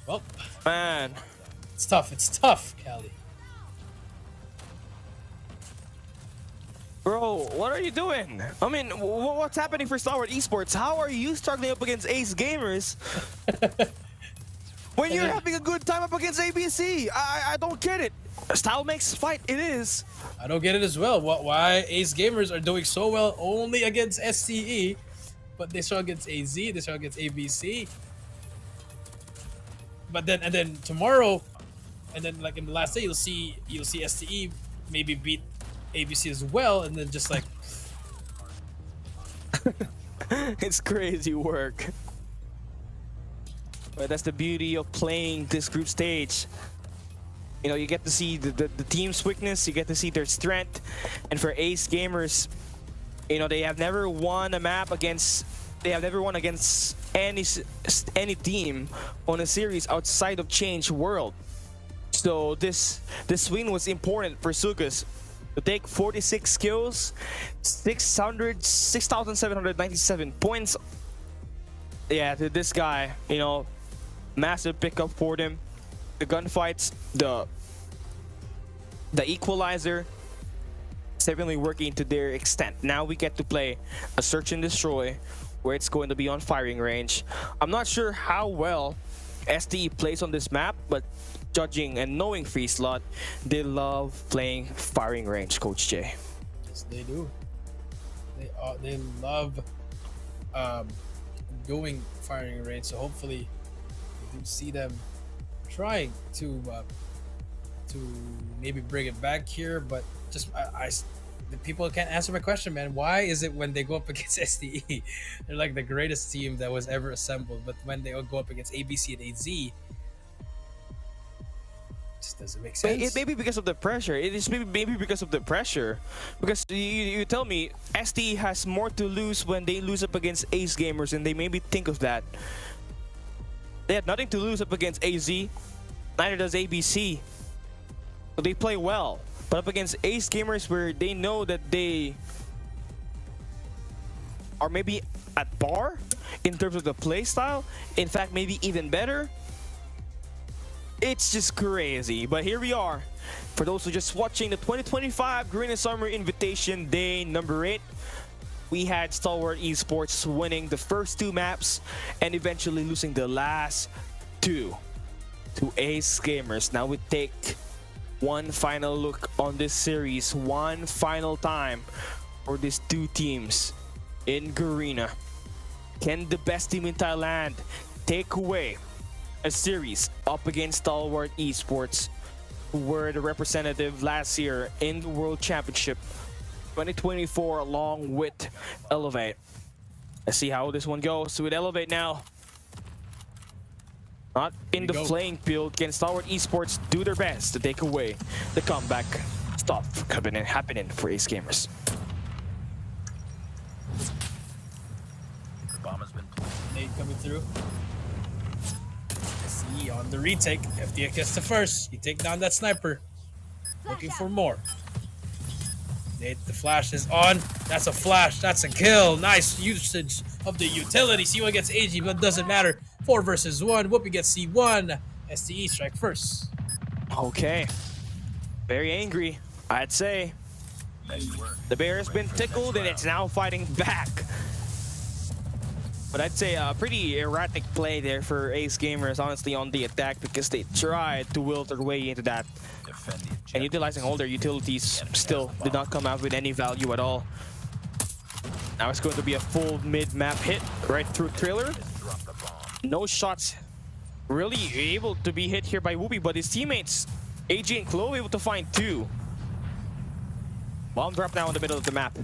Well, man. It's tough, Cali. Bro, what are you doing? I mean, what's happening for Star Wars Esports? How are you struggling up against Ace Gamers when you're having a good time up against ABC? I don't get it. Style makes fight, it is. I don't get it as well. Why Ace Gamers are doing so well only against STE, but they struggle against AZ, they struggle against ABC. But then tomorrow, and then like in the last day, you'll see STE maybe beat ABC as well, and then just like It's crazy work. But that's the beauty of playing this group stage. You know, you get to see the team's weakness, you get to see their strength. And for Ace Gamers, you know, they have never won a map against, they have never won against any team on a series outside of Change World. So this win was important for Sugus to take 46 kills, 6,797 points. Yeah, to this guy, you know, massive pickup for them. The gunfights, the equalizer, certainly working to their extent. Now we get to play a search and destroy, where it's going to be on firing range. I'm not sure how well STE plays on this map, but judging and knowing Free Slot, they love playing firing range, Coach J. yes, they do. They love doing firing range. So hopefully, we do see them trying to maybe bring it back here. But just the people can't answer my question, man. Why is it when they go up against STE, they're like the greatest team that was ever assembled, but when they go up against ABC and AZ, just doesn't make sense. It may be because of the pressure. It is maybe because of the pressure. Because you tell me STE has more to lose when they lose up against Ace Gamers, and they maybe think of that. They had nothing to lose up against AZ. Neither does ABC. So they play well. But up against Ace Gamers, where they know that they are maybe at par in terms of the play style, in fact maybe even better, it's just crazy. But here we are. For those who are just watching the 2025 Garena Summer Invitation Day number 8, we had Stalwart Esports winning the first 2 maps and eventually losing the last 2 to Ace Gamers. Now we take one final look on this series, one final time for these 2 teams in Garena. Can the best team in Thailand take away a series up against Stalwart Esports, who were the representative last year in the World Championship 2024 along with Elevate? Let's see how this one goes. So with Elevate now not in the playing field, can Stalwart Esports do their best to take away the comeback stuff happening for Ace Gamers? The bomb has been planted. Nate coming through. See on the retake. FDX gets the first. You take down that sniper. Looking for more. Nate, the flash is on. That's a flash. That's a kill. Nice usage of the utility. C1 gets AG, but doesn't matter. 4 versus 1. Whoopi gets C1. STE strike first. Okay. Very angry, I'd say. Nice work. The bear has been tickled and it's now fighting back. But I'd say a pretty erratic play there for Ace Gamers, honestly, on the attack, because they tried to will their way into that. Defend the objective. And utilizing all their utilities still did not come out with any value at all. Now it's going to be a full mid-map hit right through trailer. Drop the bomb. No shots really able to be hit here by Whoopi, but his teammates, AG and Chloe, able to find 2. Bomb drop now in the middle of the map.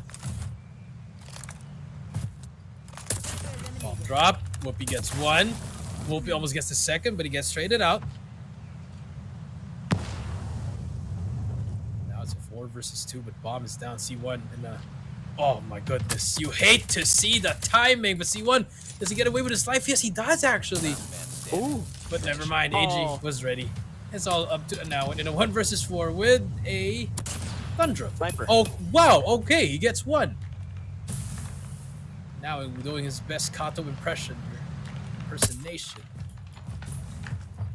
Bomb drop. Whoopi gets 1. Whoopi almost gets the second, but he gets traded out. Now it's a 4 versus 2, but bomb is down. C1 and oh my goodness. You hate to see the timing, but C1, does he get away with his life? Yes, he does actually. Ooh, but never mind. AG was ready. It's all up to now in a 1 versus 4 with a Thundra. Sniper. Oh wow, okay, he gets 1. Now doing his best Kato impression here. Impersonation.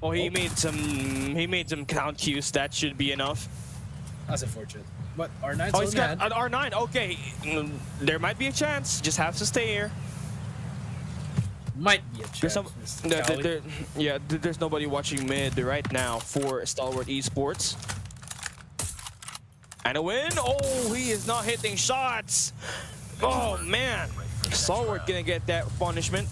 Oh, he made some count cues. That should be enough. That's unfortunate. But R9's Oh, he's only got had. an R9. Okay, there might be a chance. Just have to stay here. Might be a There's chance. some, Mr. Cali. there's nobody watching mid right now for Stalwart Esports. And a win. Oh, he is not hitting shots. Oh man, Stalwart gonna get that punishment.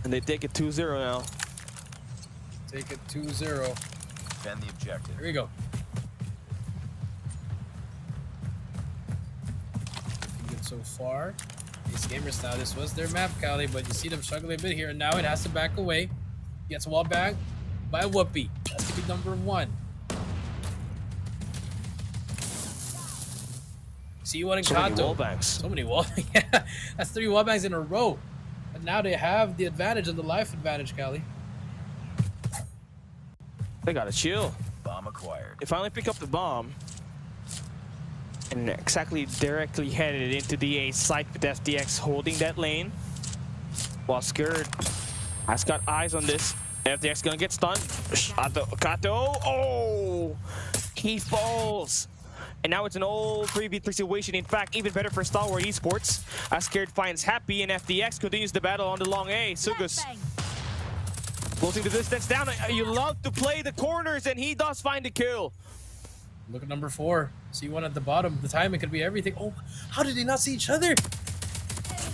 And they take it 2-0 now. Take it 2-0. Defend the objective. Here we go. Good so far. These gamers now, this was their map, Cali, but you see them struggling a bit here, and now it has to back away. Gets wall back by Whoopi. That's to be number 1. C1 and So many Kato. wallbangs. So many wall. Yeah, that's 3 wallbangs in a row. And now they have the advantage and the life advantage, Cali. They gotta chill. Bomb acquired. They finally pick up the bomb. And exactly directly headed into the A site with FTX holding that lane. While Skurd has got eyes on this. FTX gonna get stunned. Kato. Oh! He falls. And now it's an old 3v3 situation. In fact, even better for Stalwart Esports. As Skurd finds Happy and FTX continues the battle on the long A. Sugus closing the distance down. You love to play the corners, and he does find the kill. Look at number 4. C1 at the bottom. The timing could be everything. Oh, how did they not see each other?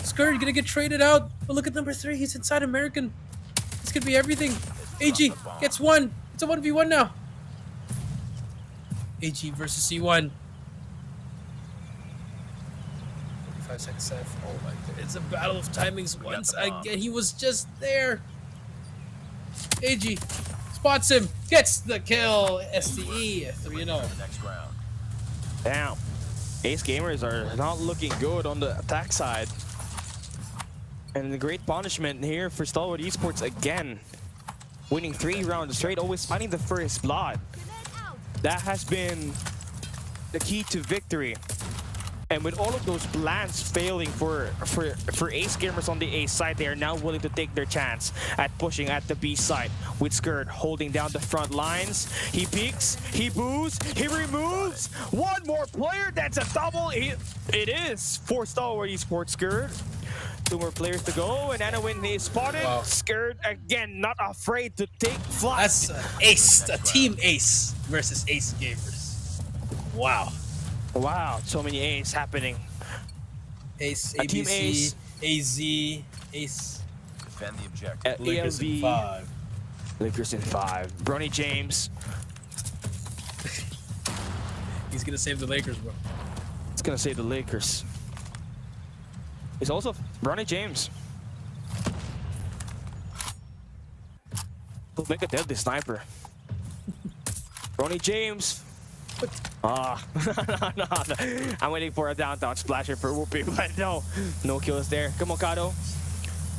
Skurd gonna get traded out. But look at number 3. He's inside American. This could be everything. AG gets 1. It's a 1v1 now. AG versus C1. 45 seconds left. Oh my god. It's a battle of timings once again. He was just there. AG spots him. Gets the kill. STE 3-0. Next round. Damn. Ace Gamers are not looking good on the attack side. And the great punishment here for Stalwart Esports again. Winning 3 rounds straight, always finding the first blood. That has been the key to victory. And with all of those plans failing for Ace Gamers on the A side, they are now willing to take their chance at pushing at the B side. With Skurd holding down the front lines. He peeks, he boos, he removes. One more player, that's a double. It is for Stalwart Esports Skurd. 2 more players to go, and Anowin is spotted. Wow. Skurd again, not afraid to take flight. That's Ace, a team Ace versus Ace Gamers. Wow. Wow, so many A's happening. Ace, A team ABC, AZ, Ace. Defend the objective. Lakers in ALV, 5. Lakers in 5. Bronny James. He's gonna save the Lakers, bro. It's gonna save the Lakers. It's also Bronny James. He'll make a deadly sniper. Bronny James. Ah, no. I'm waiting for a downtown splasher for Whoopi, but no kills there. Come on, Kato.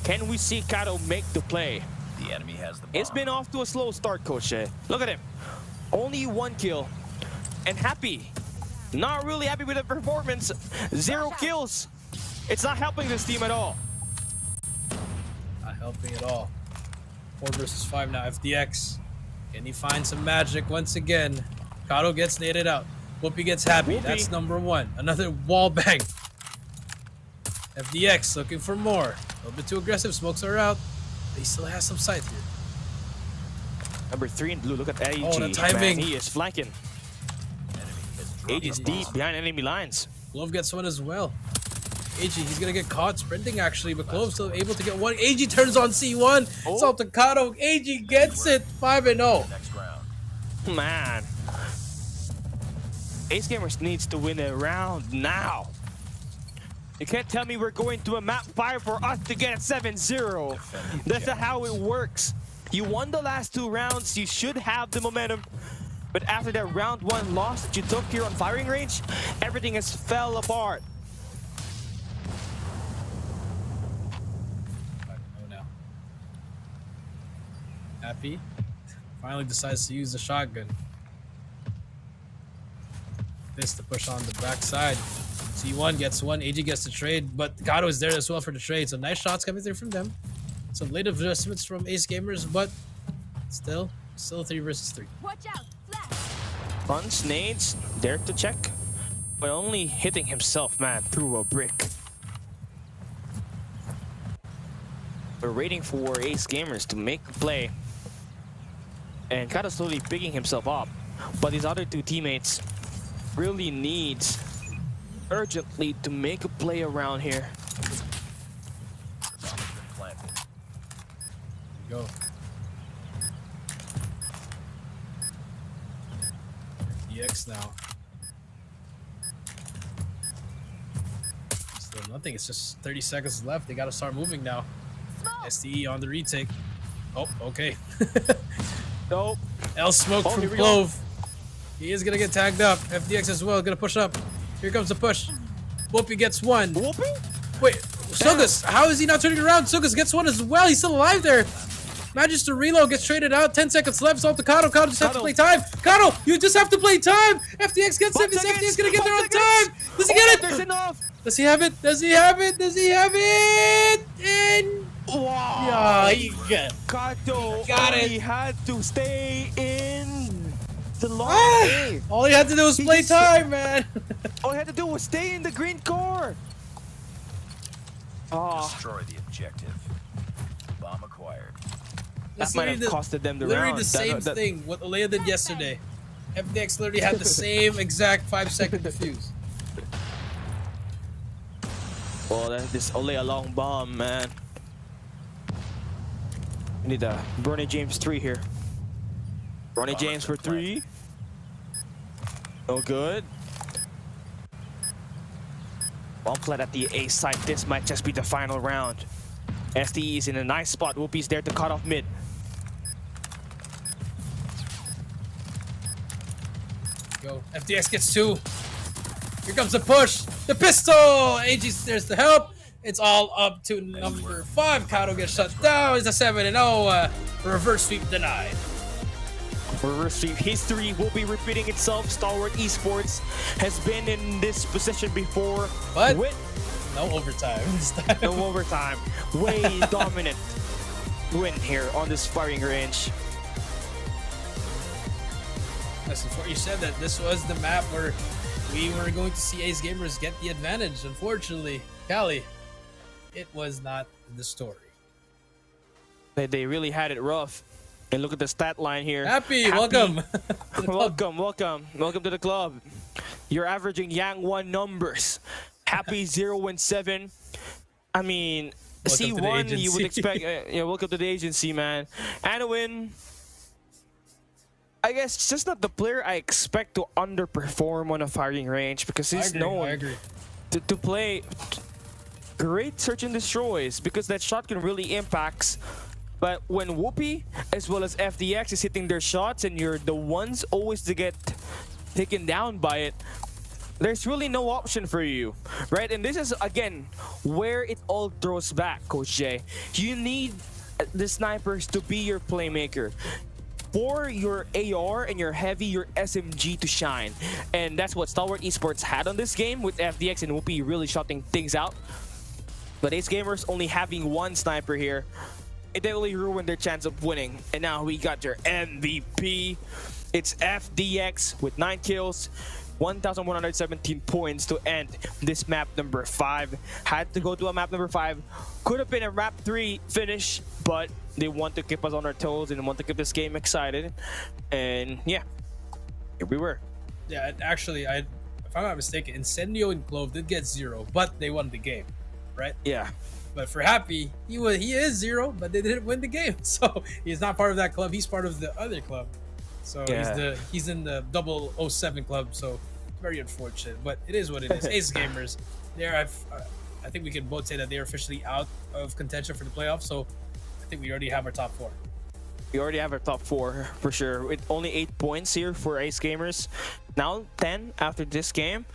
Can we see Kato make the play? The enemy has the bomb. It's been off to a slow start, Coach. Look at him. Only 1 kill. And Happy. Not really happy with the performance. 0 kills. It's not helping this team at all. Not helping at all. 4 versus 5 now. FDX. Can he find some magic once again? Kato gets naded out. Whoopi gets happy. Whoopi. That's number 1. Another wall bang. FDX looking for more. A little bit too aggressive. Smokes are out. He still has some sight here. Number 3 in blue. Look at AG. Oh, the timing. Man, he is flanking. AG is deep behind enemy lines. Glove gets 1 as well. AG, he's gonna get caught sprinting actually, but Glove still able to get 1. AG turns on C1. Oh. It's all to Kato. AG gets it. 5-0. Next round. Man. Ace Gamers needs to win a round now. You can't tell me we're going to a map 5 for us to get a 7-0. That's not how it works. You won the last 2 rounds, you should have the momentum. But after that round 1 loss that you took here on firing range, everything has fell apart. 5-0 now. Happy. Finally decides to use the shotgun. This to push on the backside. C1 gets 1, AG gets the trade, but Kato is there as well for the trade. So nice shots coming through from them. Some late adjustments from Ace Gamers, but still Still 3 versus 3. Watch out! Flash! Runs, nades, dare to check. But only hitting himself, man, through a brick. We're waiting for Ace Gamers to make a play. And kind of slowly picking himself up. But his other two teammates really needs urgently to make a play around here. Bomb's been planted. Go. EX now. Still nothing. It's just 30 seconds left. They got to start moving now. STE on the retake. Oh, okay. Nope. L smoke from here we Clove. He is gonna get tagged up. FDX as well, gonna push up. Here comes the push. Whoopi gets one. Whooping? Wait, Sugus, how is he not turning around? Sugus gets one as well. He's still alive there. Manages to reload, gets traded out. 10 seconds left. It's all to Kato. Kato just have to play time. Kato, you just have to play time. FDX gets it. Is FDX gonna get there on time? Does he get it? There's enough. Does he have it? Does he have it? Does he have it? And Wow. yeah, he got Kato Got it. only had to stay in the long game. all he had to do was play just- time, man. All he had to do was stay in the green core. Oh, Destroy the objective. Bomb acquired. that might have costed them the Literally round. the same That- thing what Olea did yesterday. FDX literally had the same exact 5-second defuse. Well, that's this Olea long bomb, man. We need a Bronny James 3 here. Bronny James for 3. No good. Bomb plant at the A side. This might just be the final round. STE is in a nice spot. Whoopi's there to cut off mid. Go. FDX gets 2. Here comes the push. The pistol. AG there's the help. It's all up to number 5. Kato gets shut down. It's a 7-0. Reverse sweep denied. Reverse sweep history will be repeating itself. Stalwart Esports has been in this position before, But with no overtime this time. no overtime. Way dominant win here on this firing range. Yes, before you said that this was the map where we were going to see Ace Gamers get the advantage. Unfortunately, Cali, it was not the story. They really had it rough. And look at the stat line here. Happy. Welcome. To the club. Welcome to the club. You're averaging Yang 1 numbers. Happy 0-7. I mean, Welcome to the C1 you agency. would expect. Welcome to the agency, man. And a win. I guess it's just not the player I expect to underperform on a firing range because he's I known agree. to play great search and destroys because that shotgun really impacts. But when Whoopi as well as FDX is hitting their shots and you're the ones always to get taken down by it, there's really no option for you, right? And this is, again, where it all throws back, Coach Jay. You need the snipers to be your playmaker. For your AR and your heavy, your SMG to shine. And that's what Stalwart Esports had on this game with FDX and Whoopi really shutting things out. But Ace Gamers only having one sniper here, it definitely ruined their chance of winning. And now we got your MVP. It's FDX with 9 kills, 1,117 points to end this map number 5. Had to go to a map number 5. Could have been a map 3 finish, but they want to keep us on our toes and want to keep this game excited. And yeah, here we were. Yeah, actually, if I'm not mistaken, Incendio and Clove did get 0, but they won the game, right? Yeah. But for Happy, he is 0, but they didn't win the game. So he's not part of that club. He's part of the other club. So Yeah. he's in the 007 club. So very unfortunate, but it is what it is. Ace Gamers, I think we can both say that they're officially out of contention for the playoffs. So I think we already have our top 4. We already have our top 4 for sure. With only 8 points here for Ace Gamers. Now 10 after this game.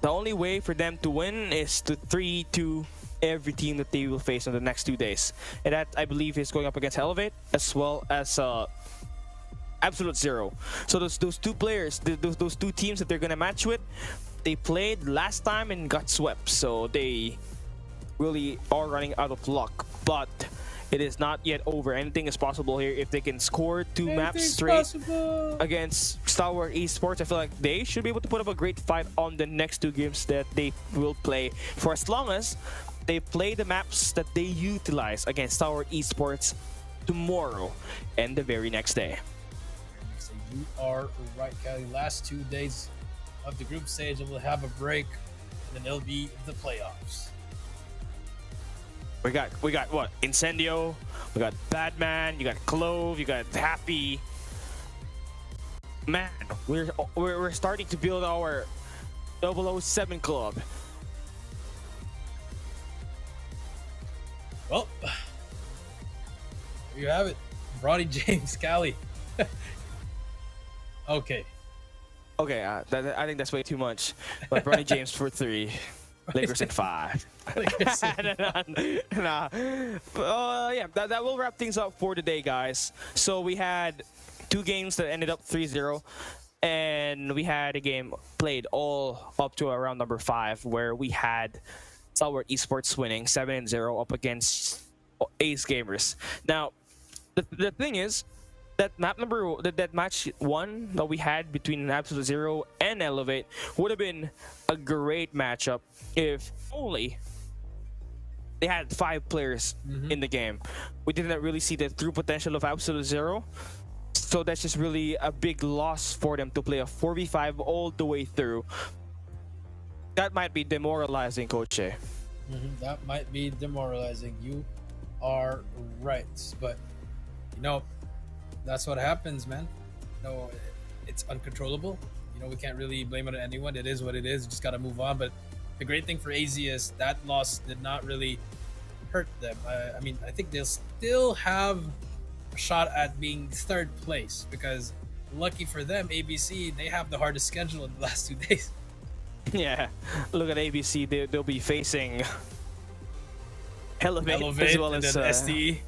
The only way for them to win is to 3-2 every team that they will face in the next 2 days. And that, I believe, is going up against Elevate as well as Absolute Zero. So those 2 players, those 2 teams that they're gonna match with, they played last time and got swept. So they really are running out of luck. But It is not yet over. Anything is possible here if they can score two maps Anything's straight possible. against Star Wars Esports. I feel like they should be able to put up a great fight on the next two games that they will play, for as long as they play the maps that they utilize against Star Wars Esports tomorrow and the very next day. So you are right, Kelly. Last 2 days of the group stage, and we'll have a break, and then it'll be the playoffs. We got what? Incendio, we got Batman, you got Clove, you got Happy. Man, we're starting to build our 007 club. Well, there you have it. Bronny James, Cali. Okay. Okay, I think that's way too much. But Bronny James for 3, Lakers in 5. Nah. Yeah, that will wrap things up for today, guys. So we had 2 games that ended up 3-0, and we had a game played all up to around number 5, where we had Star Esports winning 7-0 up against Ace Gamers. Now, the thing is, that match 1 that we had between Absolute Zero and Elevate would have been a great matchup if only they had 5 players in the game. We didn't really see the true potential of Absolute Zero, so that's just really a big loss for them to play a 4v5 all the way through. That might be demoralizing, Coach A. That might be demoralizing. You are right, but you know, that's what happens, man. No, it's uncontrollable. You know, we can't really blame it on anyone. It is what it is. We just got to move on. But the great thing for AZ is that loss did not really hurt them. I mean, I think they'll still have a shot at being 3rd place, because lucky for them, ABC, they have the hardest schedule in the last 2 days. Yeah, look at ABC. They'll be facing Elevate as well and as then STE.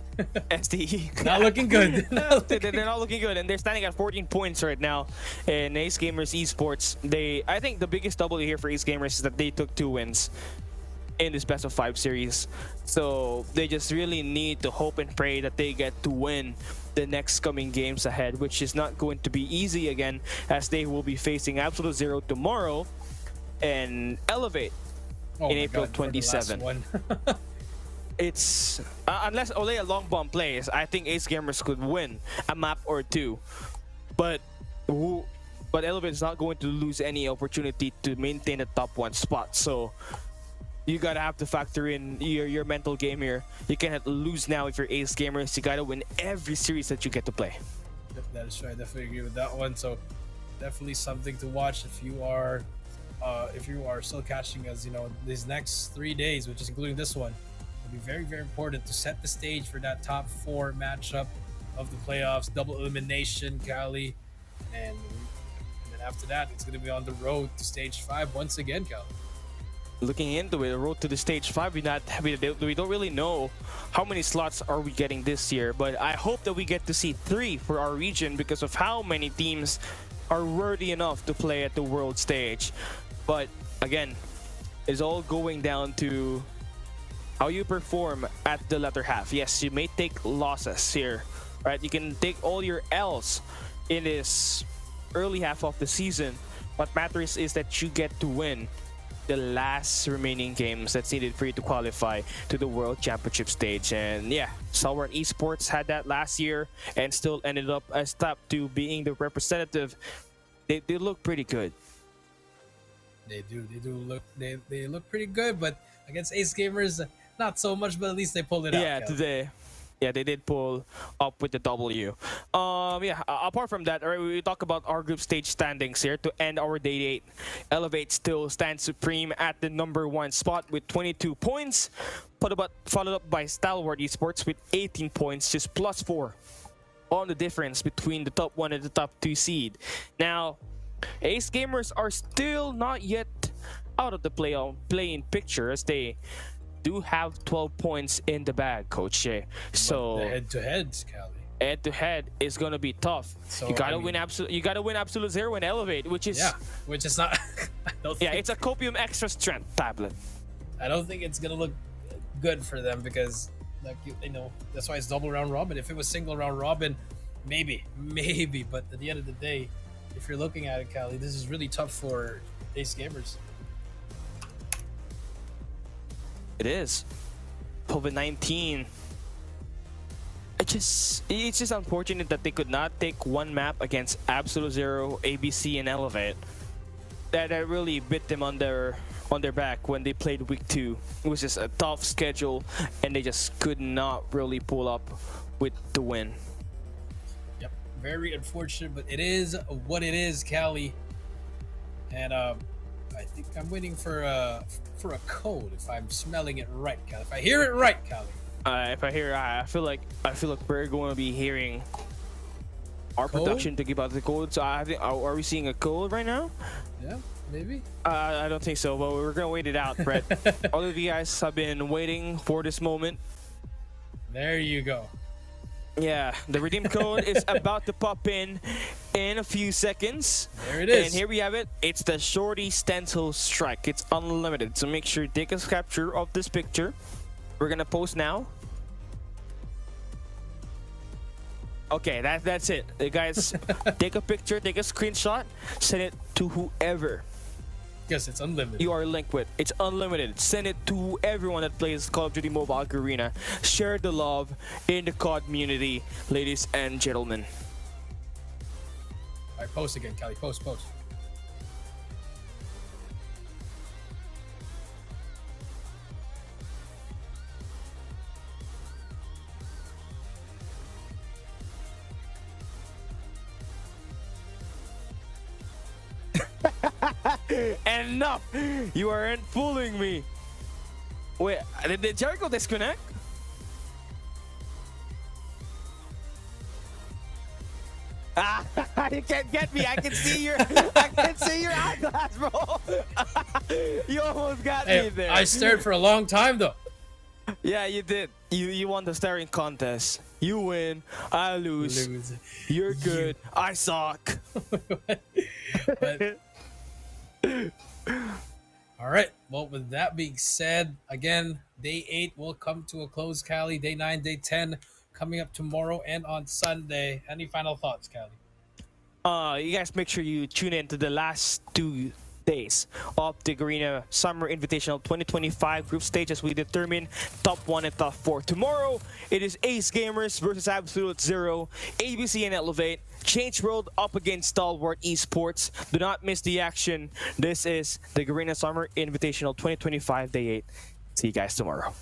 STE. Not looking good. They're not looking good, and they're standing at 14 points right now in Ace Gamers Esports. I think the biggest W here for Ace Gamers is that they took 2 wins in this best of 5 series. So they just really need to hope and pray that they get to win the next coming games ahead, which is not going to be easy again, as they will be facing Absolute Zero tomorrow and Elevate in April 27. It's unless Olea Long Bomb plays, I think Ace Gamers could win a map or 2, but Elevate is not going to lose any opportunity to maintain the top 1 spot. So you gotta have to factor in your mental game here. You cannot lose now if you're Ace Gamers. You gotta win every series that you get to play. That is true. I definitely agree with that one. So definitely something to watch if you are still catching us. You know, these next 3 days, which is including this one, will be very, very important to set the stage for that top 4 matchup of the playoffs, double elimination, Cali, and then after that, it's going to be on the road to stage 5 once again, Cali. Looking into it, the road to the stage 5, we don't really know how many slots are we getting this year, but I hope that we get to see 3 for our region because of how many teams are worthy enough to play at the world stage. But again, it's all going down to how you perform at the latter half. Yes, you may take losses here, right? You can take all your L's in this early half of the season. What matters is that you get to win the last remaining games that's needed for you to qualify to the World Championship stage. And yeah, Star Esports had that last year and still ended up as top 2 being the representative. They look pretty good. They look pretty good, but against Ace Gamers, not so much, but at least they pulled it out. Yeah, today. Yeah, they did pull up with the W. Apart from that, all right, we talk about our group stage standings here to end our day 8. Elevate still stands supreme at the number 1 spot with 22 points, followed up by Stalwart Esports with 18 points, just +4 on the difference between the top 1 and the top 2 seed. Now, Ace Gamers are still not yet out of the play-in picture, as they do have 12 points in the bag, Coach Shea. So the head-to-heads, Cali. Head-to-head is gonna be tough. So you gotta win Absolute Zero and Elevate, which is not. It's a Copium Extra Strength tablet. I don't think it's gonna look good for them because Like you know, that's why it's double round robin. If it was single round robin, maybe. But at the end of the day, if you're looking at it, Cali, this is really tough for Ace Gamers. It is. COVID-19. It's just unfortunate that they could not take one map against Absolute Zero, ABC, and Elevate. That really bit them on their back when they played week 2. It was just a tough schedule, and they just could not really pull up with the win. Yep, very unfortunate, but it is what it is, Cali. And I think I'm waiting for a code if I'm smelling it right, Cali. If I hear it right, Cali. If I hear, I feel like we're going to be hearing our Code? production to give out the code. So I think, are we seeing a code right now? Yeah, maybe. I don't think so, but we're gonna wait it out, Brett. All of you guys have been waiting for this moment. There you go. Yeah, the redeem code is about to pop in a few seconds. There it is. And here we have it. It's the Shorty Stencil Strike. It's unlimited, so make sure you take a capture of this picture. We're gonna post now. Okay, that's it. You guys, take a picture, take a screenshot, send it to whoever Yes, it's unlimited. you are linked with. It's unlimited. Send it to everyone that plays Call of Duty Mobile Garena. Share the love in the COD community, ladies and gentlemen. All right, post again, Cali. Post. Enough! You aren't fooling me. Wait, did Jericho disconnect? You can't get me. I can see your eyeglass, bro. You almost got me there. I stared for a long time though. Yeah, you did. You won the staring contest. You win. I lose. You're good. I suck. But, all right. Well, with that being said, again, day 8 will come to a close, Cali. Day 9, day 10 coming up tomorrow and on Sunday. Any final thoughts, Cali? You guys make sure you tune in to the last 2 days of the Garena Summer Invitational 2025 group stage as we determine top 1 and top 4. Tomorrow, it is Ace Gamers versus Absolute Zero, ABC and Elevate, Change World up against Stalwart Esports. Do not miss the action. This is the Garena Summer Invitational 2025 Day 8. See you guys tomorrow.